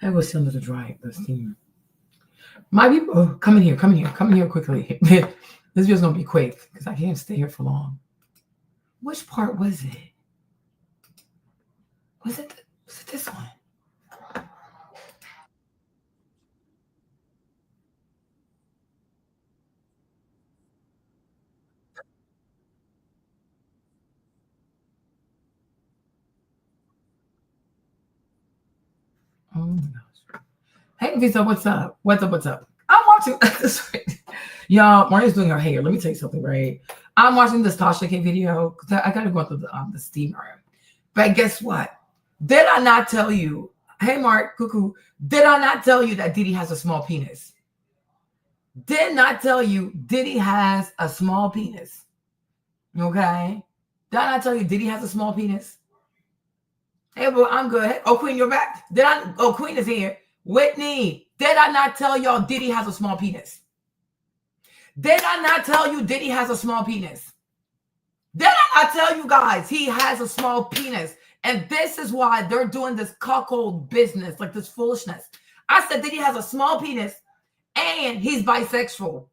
I was still to dry the steam. My people, come in here quickly. This video's gonna be quick because I can't stay here for long. Which part was it? Was it this one? Oh my gosh. Hey Visa, what's up? What's up? I'm watching this. Y'all, Maria's doing her hair. Let me tell you something, right? I'm watching this Tasha K video because I gotta go through the steamer. But guess what? Did I not tell you? Hey Mark, cuckoo. Did I not tell you that Diddy has a small penis? Did not tell you Diddy has a small penis. Okay? Did I not tell you Diddy has a small penis? Hey, bro, I'm good. Hey, oh, Queen, you're back. Oh, Queen is here. Whitney, did I not tell y'all Diddy has a small penis? Did I not tell you Diddy has a small penis? Did I not tell you guys he has a small penis? And this is why they're doing this cuckold business, like this foolishness. I said Diddy has a small penis and he's bisexual.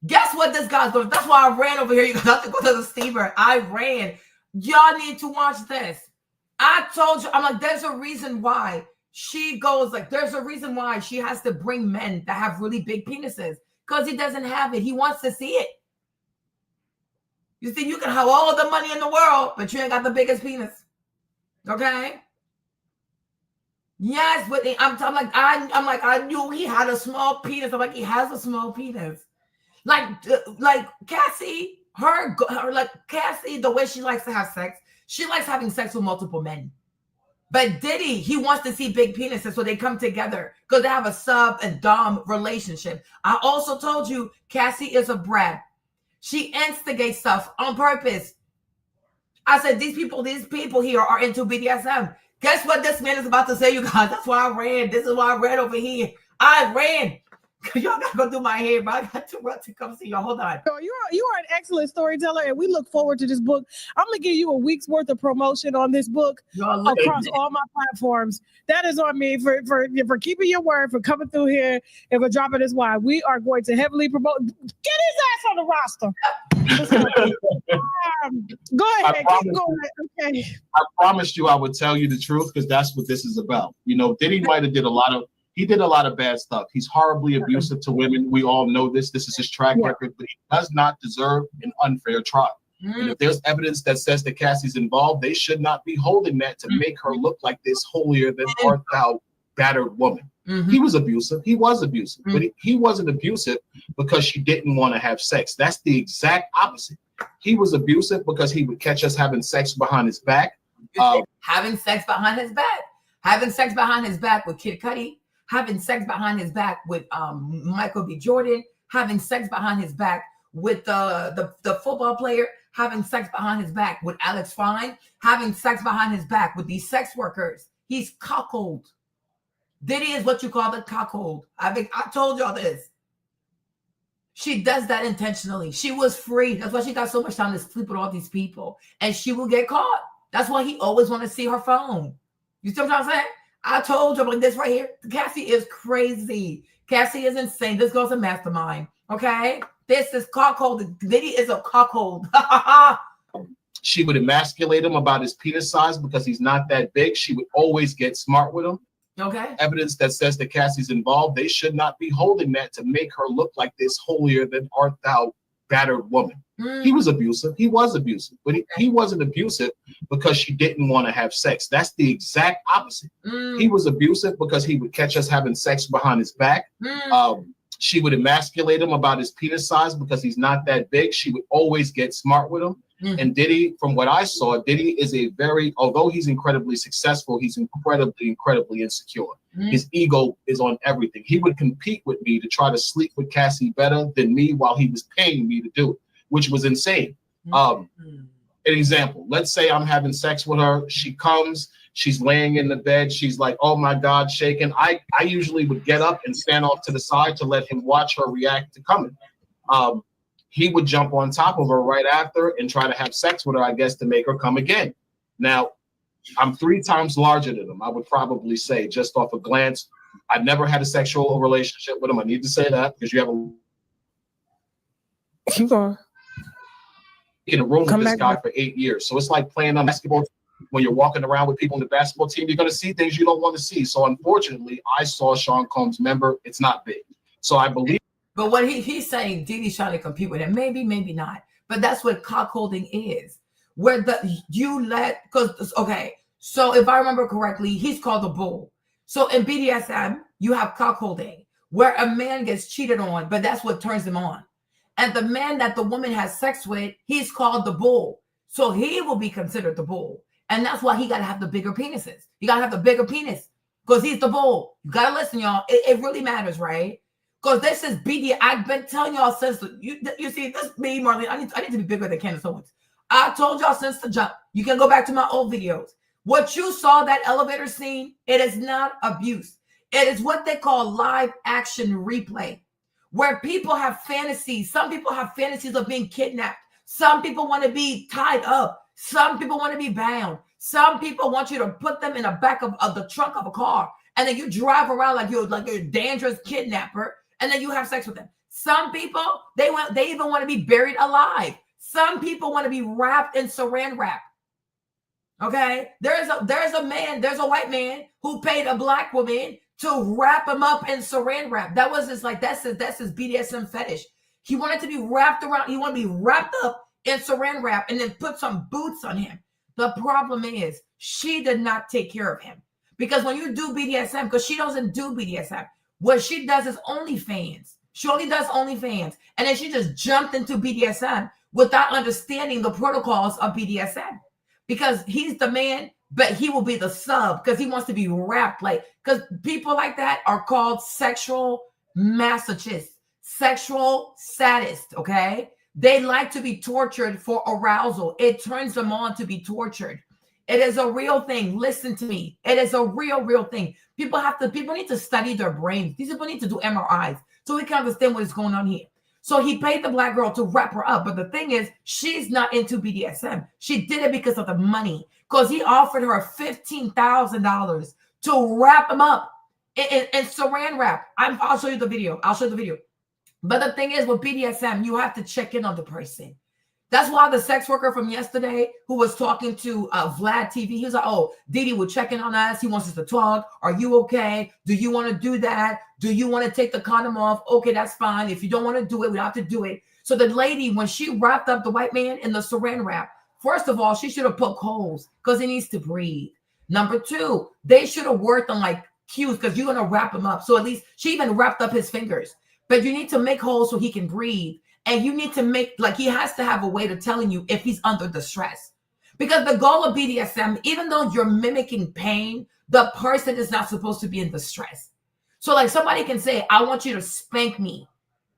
Guess what this guy's going to do? That's why I ran over here. You guys have to go to the steamer. I ran. Y'all need to watch this. I told you, I'm like, there's a reason why she goes, like, there's a reason why she has to bring men that have really big penises because he doesn't have it. He wants to see it. You see, you can have all the money in the world, but you ain't got the biggest penis. Okay? Yes, but I'm like, I knew he had a small penis. I'm like, he has a small penis. Like Cassie, Cassie, the way she likes to have sex, she likes having sex with multiple men. But Diddy, he wants to see big penises, so they come together because they have a sub and dom relationship. I also told you Cassie is a brat. She instigates stuff on purpose. I said, these people here are into BDSM. Guess what this man is about to say, you guys? That's why I ran. This is why I ran over here. I ran. Y'all gotta go do my hair, but I got to run to come see y'all. Hold on. You are an excellent storyteller, and we look forward to this book. I'm gonna give you a week's worth of promotion on this book across all my platforms. That is on me for keeping your word, for coming through here, and for dropping this wine. We are going to heavily promote. Get his ass on the roster. Go ahead, keep going. Okay. I promised you I would tell you the truth because that's what this is about. You know, Diddy might have did a lot of bad stuff. He's horribly abusive to women. We all know this. This is his track record, but he does not deserve an unfair trial. And if there's evidence that says that Cassie's involved, they should not be holding that to make her look like this holier than art thou battered woman. He was abusive. He was abusive, but he wasn't abusive because she didn't want to have sex. That's the exact opposite. He was abusive because he would catch us having sex behind his back. Having sex behind his back. Having sex behind his back with Kid Cudi. Having sex behind his back with Michael B. Jordan, having sex behind his back with the football player, having sex behind his back with Alex Fine, having sex behind his back with these sex workers. He's cuckold. Diddy is what you call the cuckold. I told y'all this. She does that intentionally. She was free. That's why she got so much time to sleep with all these people. And she will get caught. That's why he always want to see her phone. You see what I'm saying? I told you, like this right here. Cassie is crazy. Cassie is insane. This girl's a mastermind. Okay? This is cuckold. Diddy is a cuckold. She would emasculate him about his penis size because he's not that big. She would always get smart with him. Okay. Evidence that says that Cassie's involved. They should not be holding that to make her look like this holier than art thou battered woman. He was abusive. He was abusive, but he wasn't abusive because she didn't want to have sex. That's the exact opposite. He was abusive because he would catch us having sex behind his back. She would emasculate him about his penis size because he's not that big. She would always get smart with him. And Diddy, from what I saw, Diddy is although he's incredibly successful, he's incredibly insecure. His ego is on everything. He would compete with me to try to sleep with Cassie better than me while he was paying me to do it, which was insane. An example, let's say I'm having sex with her. She comes, she's laying in the bed. She's like, oh my God, shaking. I usually would get up and stand off to the side to let him watch her react to coming. He would jump on top of her right after and try to have sex with her, I guess, to make her come again. Now, I'm 3 times larger than him. I would probably say, just off a glance. I never had a sexual relationship with him. I need to say that because you have a keep going. In a room with this guy for 8 years. So it's like playing on basketball. When you're walking around with people in the basketball team, you're going to see things you don't want to see. So unfortunately, I saw Sean Combs' member. It's not big. So I believe. But what he's saying, Diddy's trying to compete with him. Maybe, maybe not. But that's what cuckolding is. Where because, okay, so if I remember correctly, he's called a bull. So in BDSM, you have cuckolding, where a man gets cheated on, but that's what turns him on. And the man that the woman has sex with, he's called the bull. So he will be considered the bull. And that's why he got to have the bigger penises. You got to have the bigger penis because he's the bull. You got to listen, y'all. It really matters, right? Because this is BD. I've been telling y'all since, you see, this me, Marlene, I need to be bigger than Candace Owens. I told y'all since the jump. You can go back to my old videos. What you saw, that elevator scene, it is not abuse. It is what they call live action replay, where people have fantasies. Some people have fantasies of being kidnapped. Some people want to be tied up. Some people want to be bound. Some people want you to put them in the back of the trunk of a car, and then you drive around like you're a dangerous kidnapper, and then you have sex with them. Some people, they even want to be buried alive. Some people want to be wrapped in saran wrap. Okay, there's a white man who paid a black woman to wrap him up in saran wrap. That was his that's his BDSM fetish. He wanted to be wrapped around. He wanted to be wrapped up in saran wrap and then put some boots on him. The problem is she did not take care of him, because when you do BDSM, because she doesn't do BDSM, what she does is OnlyFans. She only does OnlyFans, and then she just jumped into BDSM without understanding the protocols of BDSM, because he's the man, but he will be the sub because he wants to be wrapped because people like that are called sexual masochists, sexual sadists, okay? They like to be tortured for arousal. It turns them on to be tortured. It is a real thing. Listen to me. It is a real thing. People need to study their brains. These people need to do MRIs so we can understand what is going on here. So he paid the black girl to wrap her up. But the thing is, she's not into BDSM. She did it because of the money, because he offered her $15,000 to wrap him up in saran wrap. I'll show you the video. But the thing is, with BDSM, you have to check in on the person. That's why the sex worker from yesterday who was talking to Vlad TV, he was like, oh, Diddy will check in on us. He wants us to talk. Are you okay? Do you want to do that? Do you want to take the condom off? Okay, that's fine. If you don't want to do it, we don't have to do it. So the lady, when she wrapped up the white man in the saran wrap, first of all, she should have poked holes because he needs to breathe. Number two, they should have worked on like cues because you're going to wrap him up. So at least she even wrapped up his fingers. But you need to make holes so he can breathe. And you need to make, he has to have a way to telling you if he's under distress. Because the goal of BDSM, even though you're mimicking pain, the person is not supposed to be in distress. So somebody can say, I want you to spank me,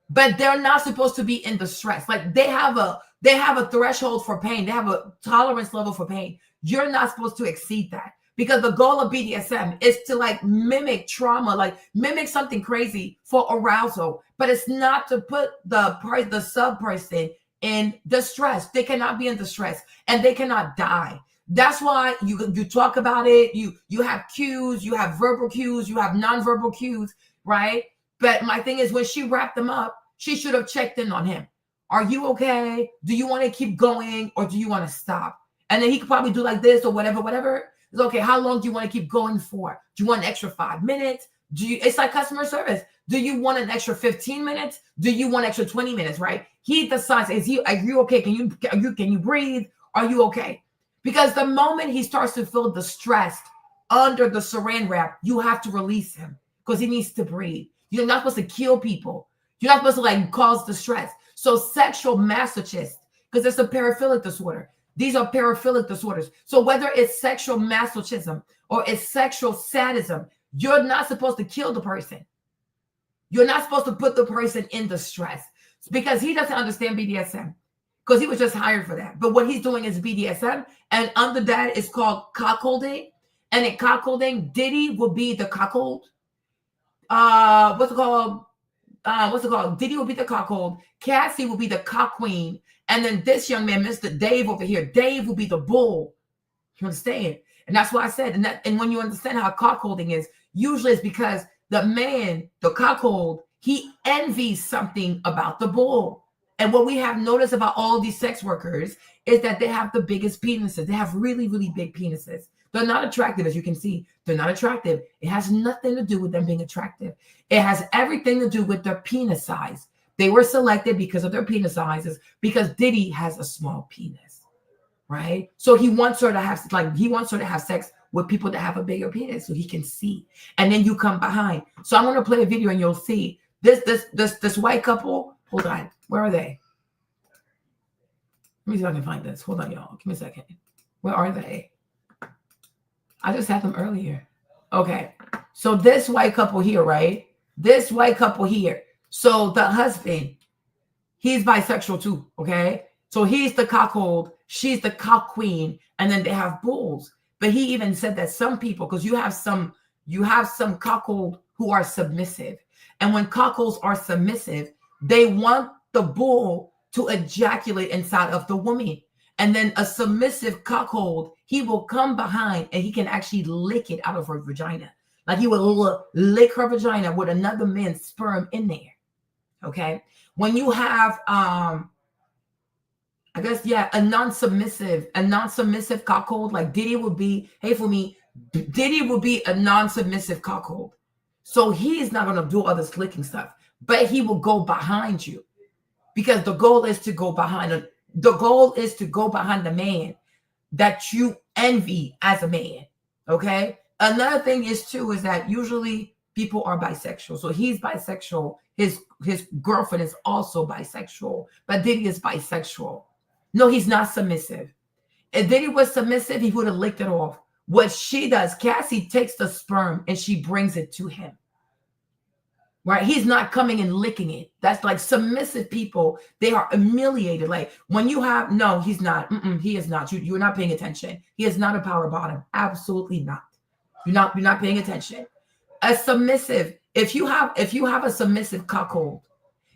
but they're not supposed to be in distress. They have a threshold for pain. They have a tolerance level for pain. You're not supposed to exceed that. Because the goal of BDSM is to mimic trauma, mimic something crazy for arousal, but it's not to put the sub person in distress. They cannot be in distress and they cannot die. That's why you talk about it. You have cues, you have verbal cues, you have nonverbal cues, right? But my thing is, when she wrapped them up, she should have checked in on him. Are you okay? Do you want to keep going or do you want to stop? And then he could probably do like this or whatever. It's okay. How long do you want to keep going for? Do you want an extra 5 minutes? It's like customer service. Do you want an extra 15 minutes? Do you want an extra 20 minutes, right? He decides, are you okay? Can you breathe? Are you okay? Because the moment he starts to feel distressed under the saran wrap, you have to release him because he needs to breathe. You're not supposed to kill people. You're not supposed to cause distress. So sexual masochist, because it's a paraphilic disorder. These are paraphilic disorders. So whether it's sexual masochism or it's sexual sadism, you're not supposed to kill the person. You're not supposed to put the person in distress because he doesn't understand BDSM because he was just hired for that. But what he's doing is BDSM, and under that is called cuckolding. And in cuckolding, Diddy will be the cuckold. What's it called? Diddy will be the cuckold. Cassie will be the cock queen. And then this young man, Mr. Dave over here, Dave will be the bull. You understand? And that's why I said, and when you understand how cuckolding is, usually it's because the man, the cuckold, he envies something about the bull. And what we have noticed about all these sex workers is that they have the biggest penises. They have really, really big penises. They're not attractive, as you can see. They're not attractive. It has nothing to do with them being attractive. It has everything to do with their penis size. They were selected because of their penis sizes, because Diddy has a small penis, right? So he wants her to have sex with people that have a bigger penis so he can see. And then you come behind. So I'm going to play a video and you'll see this white couple. Hold on. Where are they? Let me see if I can find this. Hold on, y'all. Give me a second. Where are they? I just had them earlier. Okay. So this white couple here, right? This white couple here. So the husband, he's bisexual too, okay? So he's the cuckold, she's the cock queen, and then they have bulls. But he even said that some people, because you have some cuckold who are submissive. And when cuckolds are submissive, they want the bull to ejaculate inside of the woman. And then a submissive cuckold, he will come behind and he can actually lick it out of her vagina. Like he will lick her vagina with another man's sperm in there. Okay. When you have, a non-submissive cuckold, like Diddy would be, Diddy would be a non-submissive cuckold. So he's not going to do all this licking stuff, but he will go behind you because the goal is to go behind the man that you envy as a man. Okay. Another thing is that usually people are bisexual. So he's bisexual. His girlfriend is also bisexual, but Diddy is bisexual. No, he's not submissive. If Diddy was submissive, he would have licked it off. What she does, Cassie takes the sperm and she brings it to him. Right? He's not coming and licking it. That's like submissive people. They are humiliated. Like when you have, no, he's not. He is not. You're not paying attention. He is not a power bottom. Absolutely not. You're not paying attention. A submissive, if you have a submissive cuckold,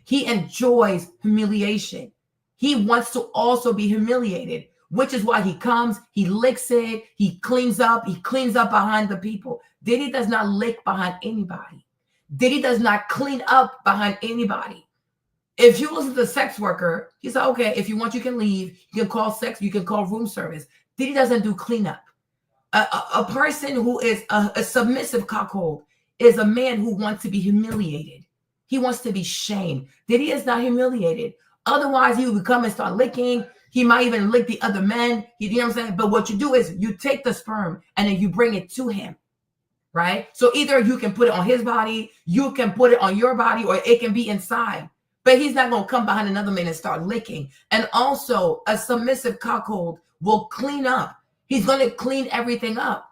he enjoys humiliation. He wants to also be humiliated, which is why he comes, he licks it, he cleans up behind the people. Diddy does not lick behind anybody. Diddy does not clean up behind anybody. If you listen to the sex worker, he said, okay, if you want, you can leave. You can call you can call room service. Diddy doesn't do cleanup. A person who is a submissive cuckold is a man who wants to be humiliated. He wants to be shamed. Diddy is not humiliated. Otherwise, he would come and start licking. He might even lick the other men. You know what I'm saying? But what you do is you take the sperm and then you bring it to him, right? So either you can put it on his body, you can put it on your body, or it can be inside. But he's not going to come behind another man and start licking. And also, a submissive cuckold will clean up. He's going to clean everything up.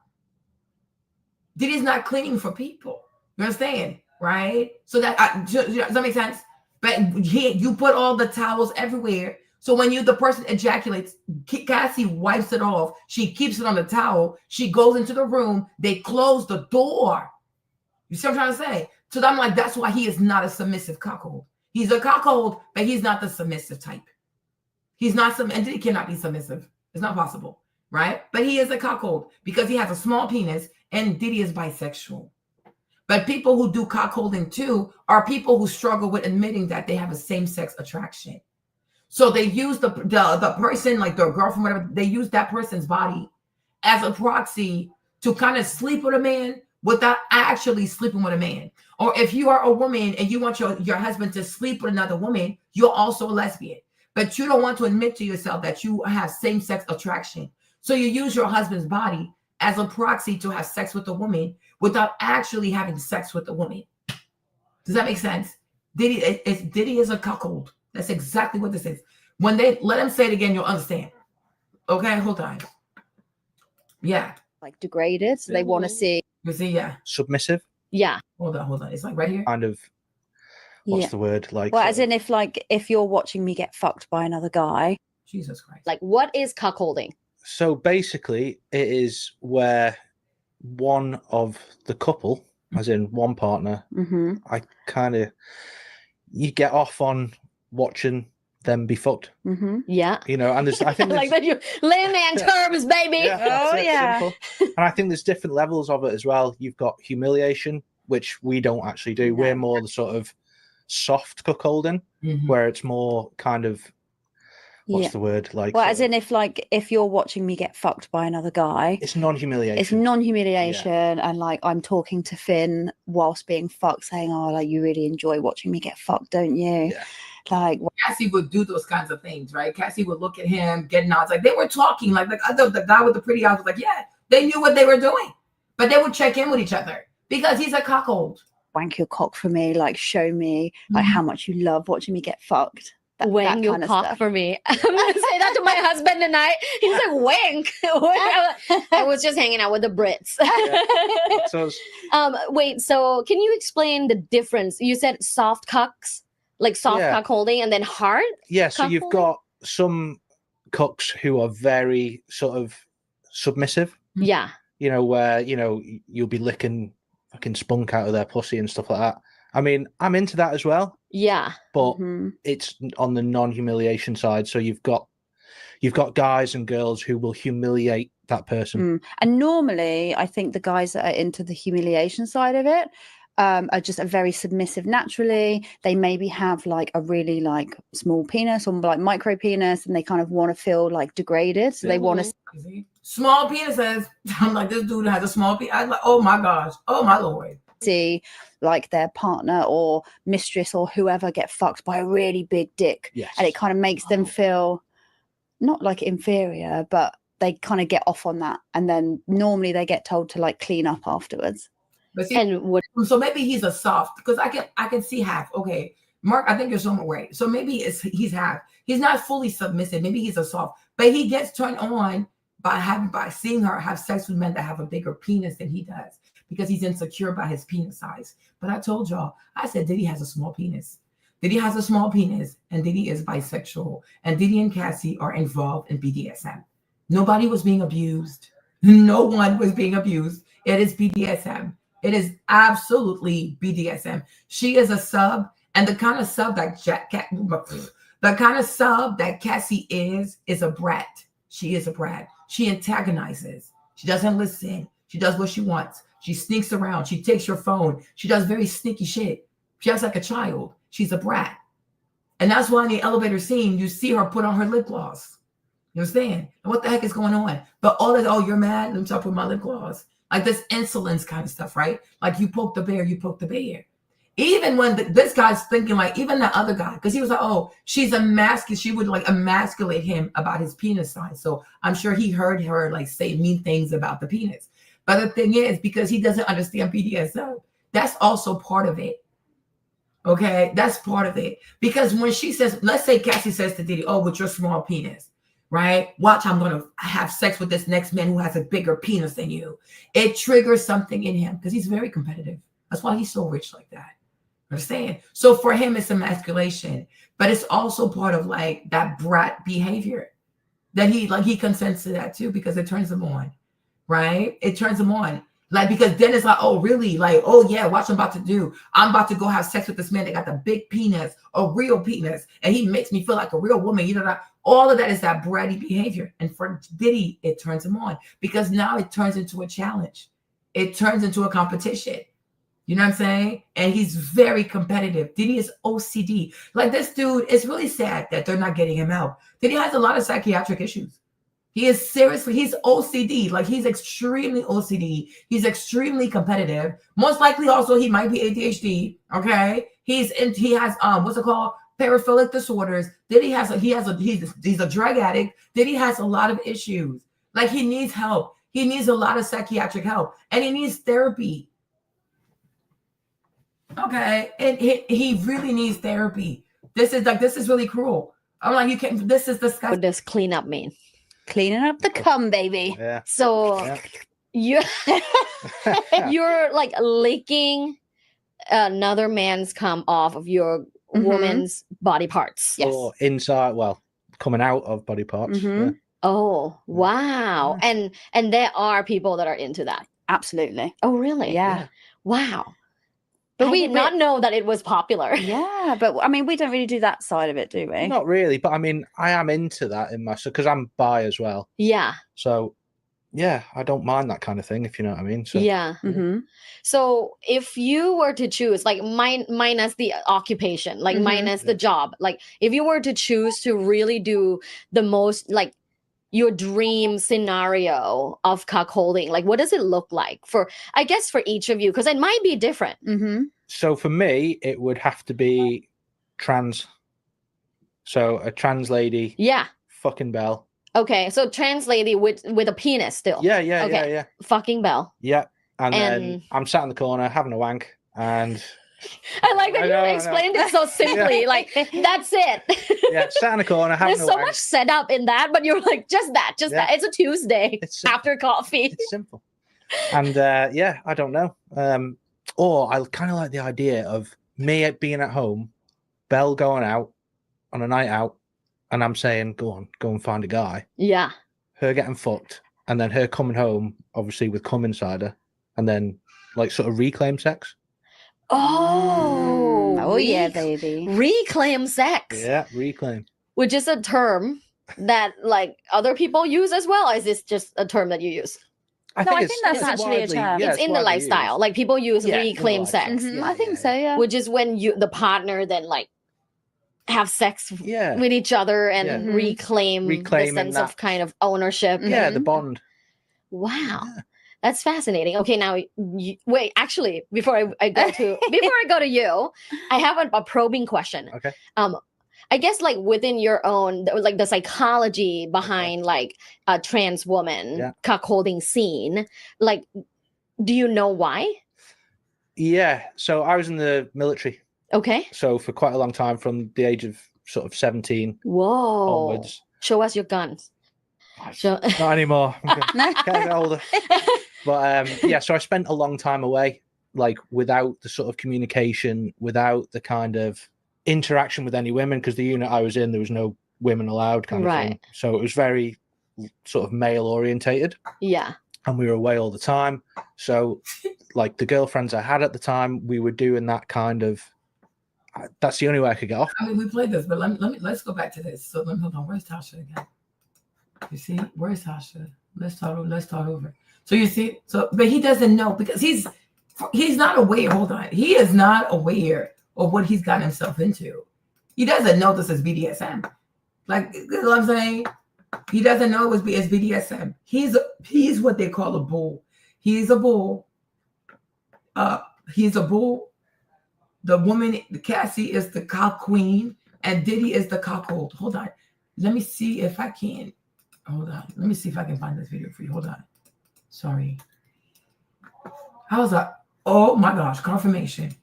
Diddy's not cleaning for people. You understand? Right? So does that make sense? But you put all the towels everywhere. So when the person ejaculates, Cassie wipes it off. She keeps it on the towel. She goes into the room. They close the door. You see what I'm trying to say? So I'm like, that's why he is not a submissive cuckold. He's a cuckold, but he's not the submissive type. He's not and Diddy cannot be submissive. It's not possible, right? But he is a cuckold because he has a small penis, and Diddy is bisexual. But people who do cuckolding too are people who struggle with admitting that they have a same-sex attraction. So they use the person, like their girlfriend, whatever, they use that person's body as a proxy to kind of sleep with a man without actually sleeping with a man. Or if you are a woman and you want your husband to sleep with another woman, you're also a lesbian. But you don't want to admit to yourself that you have same-sex attraction. So you use your husband's body as a proxy to have sex with a woman without actually having sex with a woman. Does that make sense? Diddy is a cuckold. That's exactly what this is. When they let him say it again, you'll understand. Okay, hold on. Yeah. Like degraded, so they want to see. You see, yeah. Submissive. Yeah. Hold on. It's like right here. Kind of. What's the word? Like. Well, as in if you're watching me get fucked by another guy. Jesus Christ. Like, what is cuckolding? So basically, it is where one of the couple, as in one partner, you get off on watching then be fucked. Yeah. You know, and there's I think like that you layman terms, baby. Simple. And I think there's different levels of it as well. You've got humiliation, which we don't actually do. We're more the sort of soft cuckolding, where it's more kind of what's the word, like, well, as in if you're watching me get fucked by another guy, it's non-humiliation. It's non-humiliation, and like I'm talking to Finn whilst being fucked, saying, "Oh, like you really enjoy watching me get fucked, don't you?" Yeah. Like Cassie would do those kinds of things, right? Cassie would look at him, get nods, like they were talking, like the guy with the pretty eyes was like, yeah, they knew what they were doing, but they would check in with each other because he's a cuckold. Wank your cock for me, like show me like how much you love watching me get fucked. Wang your cock for me. I'm gonna say that to my husband tonight. He's like, wank. I was just hanging out with the Brits. Wait, so can you explain the difference? You said soft cucks, like soft cuck holding, and then hard? Yeah, so you've got some cucks who are very sort of submissive. Yeah. You know, where, you know, you'll be licking fucking spunk out of their pussy and stuff like that. I mean, I'm into that as well. Yeah. But it's on the non-humiliation side. So you've got guys and girls who will humiliate that person. And normally I think the guys that are into the humiliation side of it are just very submissive naturally. They maybe have like a really like small penis or like micro penis, and they kind of want to feel like degraded. So they want to small penises. I'm like, this dude has a small penis. I'm like, oh my gosh, oh my Lord. See like their partner or mistress or whoever get fucked by a really big dick, and it kind of makes them feel not like inferior, but they kind of get off on that, and then normally they get told to like clean up afterwards. But see, so maybe he's a soft, because I can see half. Okay, Mark, I think you're somewhat right. So maybe he's half. He's not fully submissive. Maybe he's a soft, but he gets turned on by seeing her have sex with men that have a bigger penis than he does, because he's insecure by his penis size. But I told y'all, I said Diddy has a small penis. Diddy has a small penis, and Diddy is bisexual. And Diddy and Cassie are involved in BDSM. Nobody was being abused. No one was being abused. It is BDSM. It is absolutely BDSM. She is a sub, and the kind of sub that Cassie is a brat. She is a brat. She antagonizes. She doesn't listen. She does what she wants. She sneaks around. She takes your phone. She does very sneaky shit. She acts like a child. She's a brat. And that's why in the elevator scene, you see her put on her lip gloss. You understand? And what the heck is going on? But all this, oh, you're mad? Let me stop with my lip gloss. Like this insolence kind of stuff, right? Like you poke the bear, you poke the bear. Even when this guy's thinking, like, even the other guy, because he was like, oh, she's she would like emasculate him about his penis size. So I'm sure he heard her like say mean things about the penis. But the thing is, because he doesn't understand BDSM, that's also part of it. Okay, that's part of it. Because when she says, let's say Cassie says to Diddy, oh, with your small penis, right? Watch, I'm going to have sex with this next man who has a bigger penis than you. It triggers something in him because he's very competitive. That's why he's so rich like that. Understand? So for him, it's emasculation, but it's also part of like that brat behavior that he consents to that too, because it turns him on, right? It turns him on. Like, because then it's like, oh, really? Like, oh, yeah, watch what I'm about to do. I'm about to go have sex with this man that got the big penis, a real penis, and he makes me feel like a real woman. You know, that all of that is that bratty behavior. And for Diddy, it turns him on because now it turns into a challenge. It turns into a competition. You know what I'm saying? And he's very competitive. Diddy is OCD. Like, this dude, it's really sad that they're not getting him out. Diddy has a lot of psychiatric issues. He's OCD. Like, he's extremely OCD. He's extremely competitive. Most likely also he might be ADHD. Okay. He has what's it called? Paraphilic disorders. He's a drug addict. Diddy has a lot of issues. Like, he needs help. He needs a lot of psychiatric help. And he needs therapy. Okay. And he really needs therapy. This is really cruel. I'm like, you can't, this is disgusting. What does clean up mean? Cleaning up the cum, baby. Yeah. So you're like licking another man's cum off of your woman's body parts. Yes. Or inside, well, coming out of body parts. Yeah. Oh, wow. And there are people that are into that. Absolutely. Oh, really? Yeah. Wow. But we did not know that it was popular. Yeah, but I mean, we don't really do that side of it, do we? Not really, but I mean, I am into that in myself because I'm bi as well. Yeah. So, yeah, I don't mind that kind of thing, if you know what I mean. So, yeah. Mm-hmm. So if you were to choose, like minus the occupation, like minus the job, like if you were to choose to really do the most, like your dream scenario of cuckolding, like what does it look like for, I guess, for each of you? Because it might be different. Mm-hmm. So for me, it would have to be trans. So a trans lady. Yeah. Fucking Belle. Okay, so trans lady with a penis still. Yeah. Okay. Yeah. Fucking Belle. Yeah. And then I'm sat in the corner having a wank, and I like that you explained it so simply. Like that's it. Yeah, sat in the corner having There's a so wank. much setup in that, but you're like just that. It's a Tuesday after coffee. It's simple. And yeah, I don't know. Or I kind of like the idea of me being at home, Belle going out on a night out, and I'm saying, go and find a guy. Yeah. Her getting fucked, and then her coming home, obviously with cum inside her, and then like sort of reclaim sex. Oh yeah, baby. Reclaim sex. Yeah, reclaim. Which is a term that like other people use as well. Or is this just a term that you use? I think that's actually a term. It's in the lifestyle. Used. Like people use reclaim sex. Mm-hmm. I think so, yeah. Which is when the partner then like have sex with each other and reclaim the sense of kind of ownership. Yeah, the bond. Wow. Yeah. That's fascinating. Okay, now wait. Actually, before I go to you, I have a probing question. Okay. I guess like within your own, like the psychology behind like a trans woman cuckolding scene, like, do you know why? Yeah. So I was in the military. Okay. So for quite a long time, from the age of sort of 17 onwards. Show us your guns. Not anymore. I'm getting older. But yeah, so I spent a long time away, like without the sort of communication, without the kind of interaction with any women, because the unit I was in, there was no women allowed kind of thing. So it was very sort of male orientated. Yeah. And we were away all the time. So like the girlfriends I had at the time, we were doing that kind of, that's the only way I could get off. I mean, we played this, but let's go back to this. So hold on, where's Tasha again? You see, where's Tasha? Let's start over. So you see, but he doesn't know because he's not aware. Hold on, he is not aware of what he's gotten himself into. He doesn't know this is BDSM. Like, you know what I'm saying? He doesn't know it's BDSM. He's what they call a bull. He's a bull. He's a bull. The woman, Cassie, is the cock queen, and Diddy is the cuckold. Hold on. Let me see if I can. Hold on. Let me see if I can find this video for you. Hold on. Sorry. How's that? Oh my gosh, confirmation.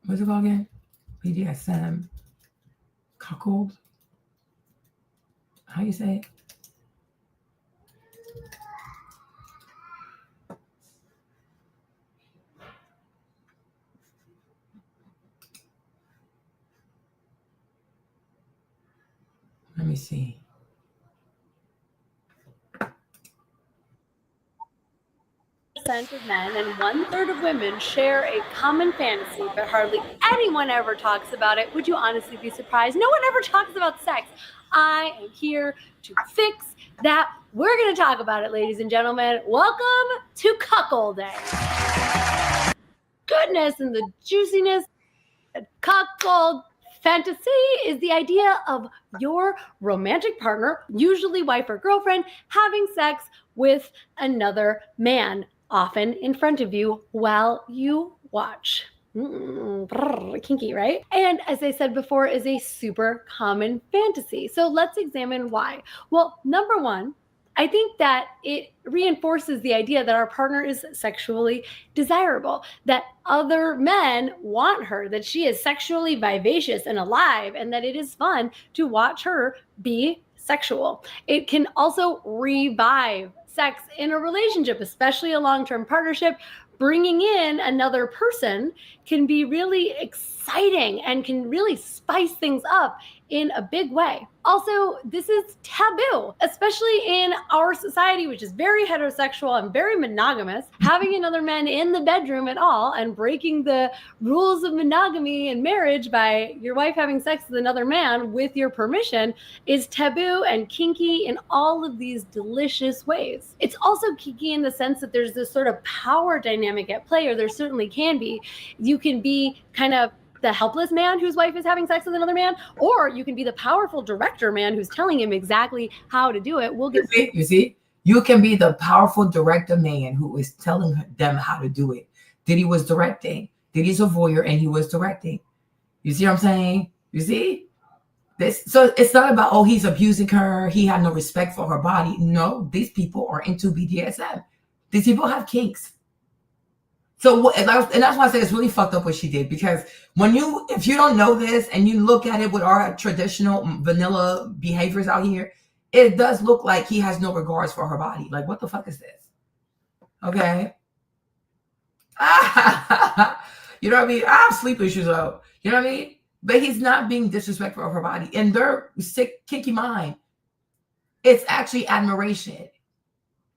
What's it called again? BDSM. Cuckold. How you say it? Let me see. Of men and 1/3 of women share a common fantasy, but hardly anyone ever talks about it. Would you honestly be surprised? No one ever talks about sex. I am here to fix that. We're going to talk about it, ladies and gentlemen. Welcome to cuckolding. Goodness and the juiciness. Cuckold fantasy is the idea of your romantic partner, usually wife or girlfriend, having sex with another man, often in front of you while you watch. Kinky, right? And as I said before, is a super common fantasy. So let's examine why. Well, number one, I think that it reinforces the idea that our partner is sexually desirable, that other men want her, that she is sexually vivacious and alive, and that it is fun to watch her be sexual. It can also revive sex in a relationship, especially a long-term partnership, bringing in another person can be really exciting and can really spice things up in a big way. Also, this is taboo, especially in our society, which is very heterosexual and very monogamous. Having another man in the bedroom at all and breaking the rules of monogamy and marriage by your wife having sex with another man with your permission is taboo and kinky in all of these delicious ways. It's also kinky in the sense that there's this sort of power dynamic at play, or there certainly can be. You can be kind of the helpless man whose wife is having sex with another man, or you can be the powerful director man who's telling him exactly how to do it. We'll get you see, you can be the powerful director man who is telling them how to do it. Diddy was directing. Diddy's a voyeur and he was directing. You see what I'm saying? You see this? So it's not about, oh, he's abusing her. He had no respect for her body. No, these people are into BDSM. These people have kinks. So, and that's why I say it's really fucked up what she did, because if you don't know this and you look at it with our traditional vanilla behaviors out here, it does look like he has no regards for her body. Like, what the fuck is this? Okay. You know what I mean? I have sleep issues though. You know what I mean? But he's not being disrespectful of her body. In their sick, kinky mind, it's actually admiration.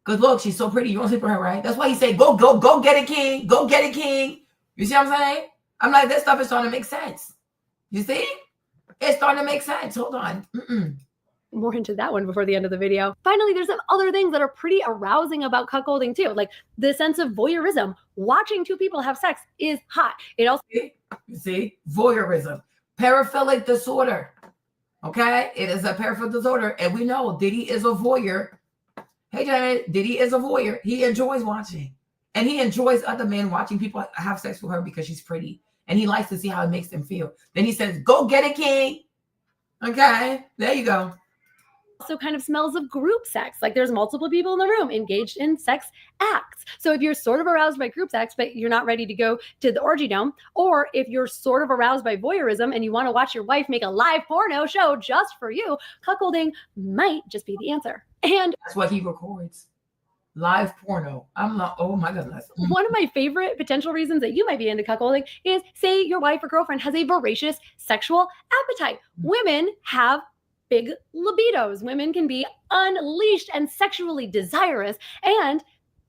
Because look, she's so pretty. You want to sleep with her, right? That's why he said, go get it, king. Go get it, king. You see what I'm saying? I'm like, this stuff is starting to make sense. You see? It's starting to make sense. Hold on. More into that one before the end of the video. Finally, there's some other things that are pretty arousing about cuckolding too. Like the sense of voyeurism. Watching two people have sex is hot. It also... You see? Voyeurism. Paraphilic disorder. Okay? It is a paraphilic disorder. And we know Diddy is a voyeur. Hey, Janet, Diddy is a voyeur. He enjoys watching. And he enjoys other men watching people have sex with her because she's pretty. And he likes to see how it makes them feel. Then he says, go get it, king. Okay, there you go. Also kind of smells of group sex. Like there's multiple people in the room engaged in sex acts. So if you're sort of aroused by group sex, but you're not ready to go to the orgy dome, or if you're sort of aroused by voyeurism and you want to watch your wife make a live porno show just for you, cuckolding might just be the answer. And that's what he records. Live porno. I'm like, oh my goodness. One of my favorite potential reasons that you might be into cuckolding is, say your wife or girlfriend has a voracious sexual appetite. Women have big libidos. Women can be unleashed and sexually desirous, and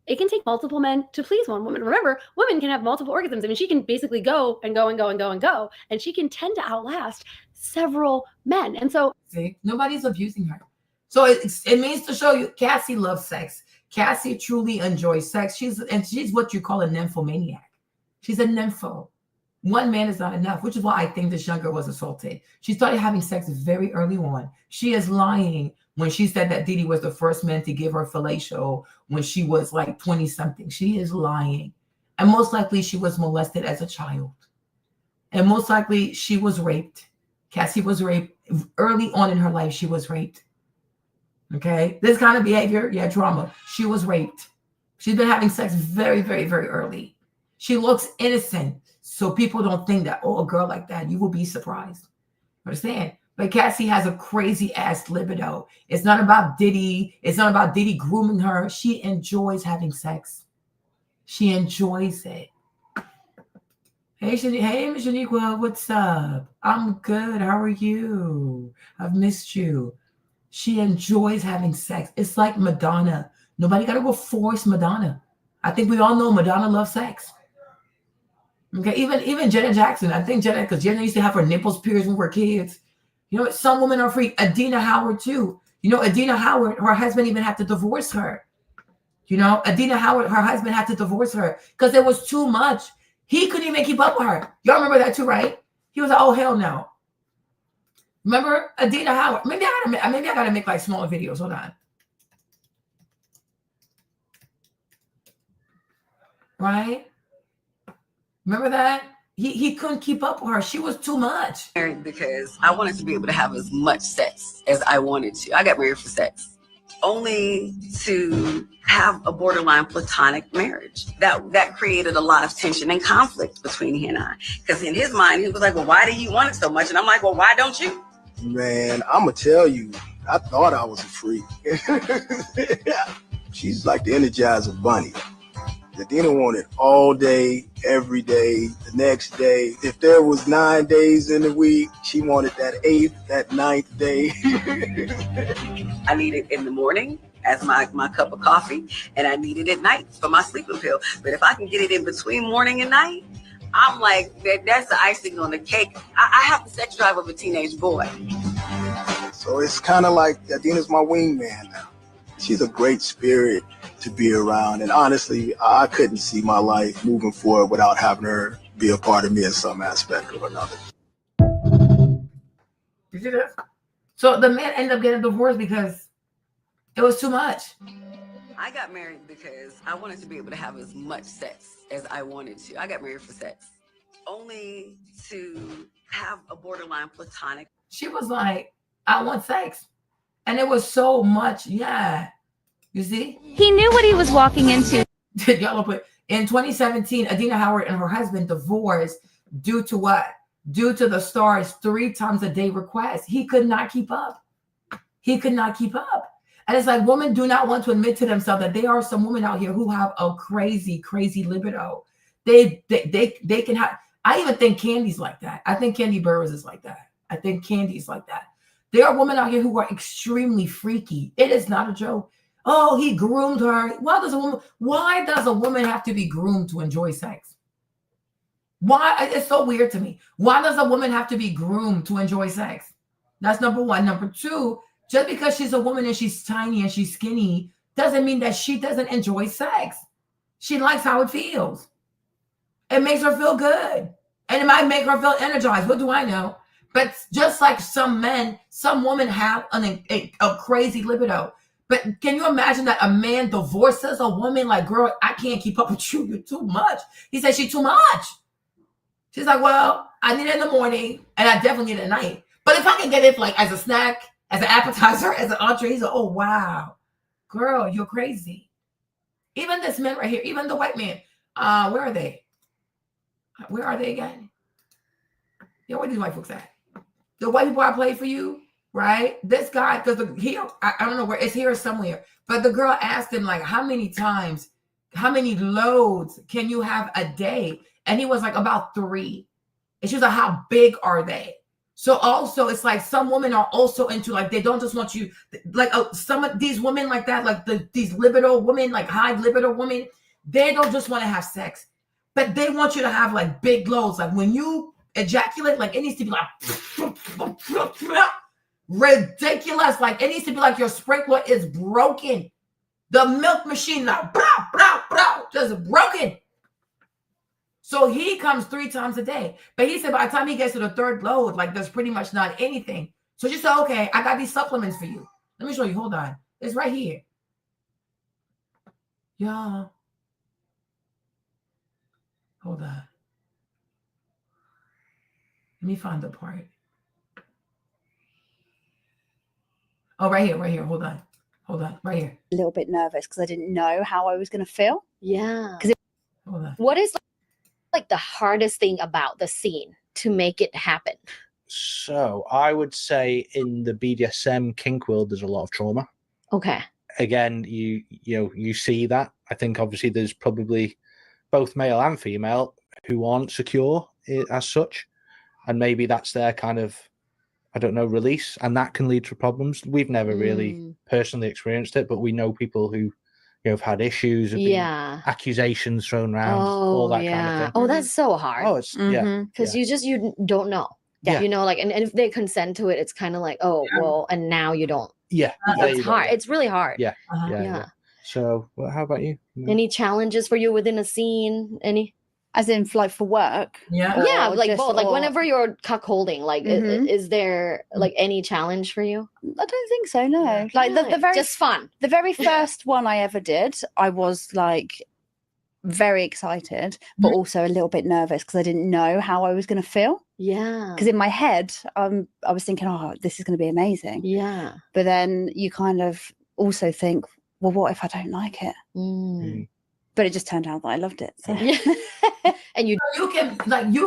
it can take multiple men to please one woman. Remember, women can have multiple orgasms. I mean, she can basically go and go and go and go and go, and she can tend to outlast several men. And so, see, nobody's abusing her. So it means to show you Cassie loves sex. Cassie truly enjoys sex. She's what you call a nymphomaniac. She's a nympho. One man is not enough, which is why I think this young girl was assaulted. She started having sex very early on. She is lying when she said that Diddy was the first man to give her fellatio when she was like 20 something. She is lying. And most likely she was molested as a child. And most likely she was raped. Cassie was raped early on in her life. She was raped. Okay, this kind of behavior, yeah, trauma. She was raped. She's been having sex very, very, very early. She looks innocent, so people don't think that, oh, a girl like that, you will be surprised. Understand? But Cassie has a crazy ass libido. It's not about Diddy. It's not about Diddy grooming her. She enjoys having sex. She enjoys it. Hey, Shaniqua, what's up? I'm good. How are you? I've missed you. She enjoys having sex. It's like Madonna. Nobody got to go force Madonna. I think we all know Madonna loves sex. Okay, even Janet Jackson. I think because Janet used to have her nipples pierced when we were kids. You know, some women are free. Adina Howard too. You know, Adina Howard, her husband even had to divorce her. You know, Adina Howard, her husband had to divorce her because it was too much. He couldn't even keep up with her. Y'all remember that too, right? He was like, oh, hell no. Remember Adina Howard? Maybe I gotta make like smaller videos. Hold on. Right? Remember that? He couldn't keep up with her. She was too much. Married because I wanted to be able to have as much sex as I wanted to. I got married for sex, only to have a borderline platonic marriage. That created a lot of tension and conflict between he and I. Because in his mind, he was like, well, why do you want it so much? And I'm like, well, why don't you? Man, I'm going to tell you, I thought I was a freak. She's like the Energizer Bunny. Adina wanted all day, every day, the next day. If there was 9 days in the week, she wanted that 8th, that 9th day. I need it in the morning as my cup of coffee, and I need it at night for my sleeping pill. But if I can get it in between morning and night, I'm like, that's the icing on the cake. I have the sex drive of a teenage boy. So it's kind of like Adina's my wingman now. She's a great spirit to be around. And honestly, I couldn't see my life moving forward without having her be a part of me in some aspect or another. You see that? So the man ended up getting divorced because it was too much. I got married because I wanted to be able to have as much sex as I wanted to. I got married for sex, only to have a borderline platonic. She was like, I want sex. And it was so much. Yeah. You see? He knew what he was walking into. Y'all put in 2017, Adina Howard and her husband divorced due to what? Due to the star's 3 times a day request. He could not keep up. He could not keep up. And it's like women do not want to admit to themselves that there are some women out here who have a crazy, crazy libido. They can have. I even think Candy's like that. I think Candy Burroughs is like that. I think Candy's like that. There are women out here who are extremely freaky. It is not a joke. Oh, he groomed her. Why does a woman have to be groomed to enjoy sex? Why? It's so weird to me. Why does a woman have to be groomed to enjoy sex? That's number one. Number two, just because she's a woman and she's tiny and she's skinny doesn't mean that she doesn't enjoy sex. She likes how it feels. It makes her feel good. And it might make her feel energized. What do I know? But just like some men, some women have a crazy libido. But can you imagine that a man divorces a woman like, girl, I can't keep up with you. You're too much. He said, she's too much. She's like, well, I need it in the morning and I definitely need it at night. But if I can get it like as a snack, as an appetizer, as an entree, he's like, oh, wow. Girl, you're crazy. Even this man right here, even the white man, where are they? Where are they again? Yeah, where are these white folks at? The white people I played for you, right? This guy, because I don't know where, it's here somewhere. But the girl asked him, like, how many loads can you have a day? And he was like, about 3. And she was like, how big are they? So also, it's like some women are also into, like, they don't just want you, like some of these women like that, like these libido women, like high libido women, they don't just want to have sex, but they want you to have like big loads. Like when you ejaculate, like it needs to be like ridiculous. Like it needs to be like your sprinkler is broken. The milk machine, like, just broken. So he comes 3 times a day. But he said by the time he gets to the 3rd load, like there's pretty much not anything. So she said, okay, I got these supplements for you. Let me show you. Hold on. It's right here. Y'all. Hold on. Let me find the part. Oh, right here. Hold on. Right here. A little bit nervous because I didn't know how I was going to feel. Yeah. Hold on. What is like the hardest thing about the scene to make it happen? So I would say in the BDSM kink world, there's a lot of trauma. Okay. Again, you see that. I think obviously there's probably both male and female who aren't secure as such, and maybe that's their kind of, I don't know, release, and that can lead to problems. We've never really personally experienced it, but we know people who have had issues, accusations thrown around, all that kind of thing. Oh, that's so hard. Oh, it's because you don't know. Yeah. Like, and if they consent to it, it's kind of like, oh, well, and now you don't. Yeah. It's hard. It's really hard. Yeah. So, well, how about you? Any challenges for you within a scene? Any? As in, like, for work? Yeah, like both. Like whenever you're cuckolding, like, is there like any challenge for you? I don't think so. No. Like the very just fun. The very first one I ever did, I was like very excited, but also a little bit nervous because I didn't know how I was going to feel. Yeah. Because in my head, I was thinking, oh, this is going to be amazing. Yeah. But then you kind of also think, well, what if I don't like it? But it just turned out that I loved it. So. And you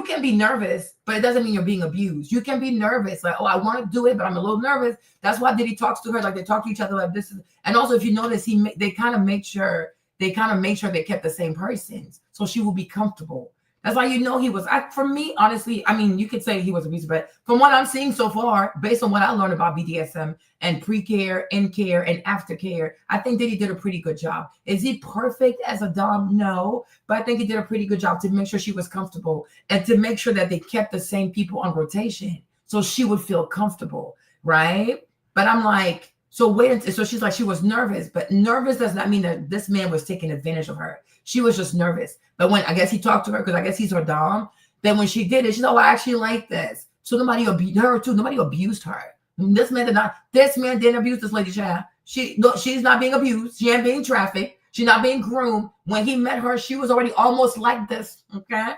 can be nervous, but it doesn't mean you're being abused. You can be nervous, like, oh, I want to do it, but I'm a little nervous. That's why Diddy talks to her like they talk to each other like this. And also, if you notice, they kind of make sure they kind of made sure they kept the same persons so she would be comfortable. That's why he was. For me, honestly, I mean, you could say he was abusive, but from what I'm seeing so far, based on what I learned about BDSM and pre-care, in-care, and aftercare, I think that he did a pretty good job. Is he perfect as a dom? No, but I think he did a pretty good job to make sure she was comfortable and to make sure that they kept the same people on rotation so she would feel comfortable, right? But I'm like, so she's like, she was nervous, but nervous does not mean that this man was taking advantage of her. She was just nervous. But when I guess he talked to her, because I guess he's her dom, then when she did it, she's, oh, I actually like this. So nobody abused her too. Nobody abused her. This man didn't abuse this lady, child. She's not being abused. She ain't being trafficked. She's not being groomed. When he met her, she was already almost like this. Okay.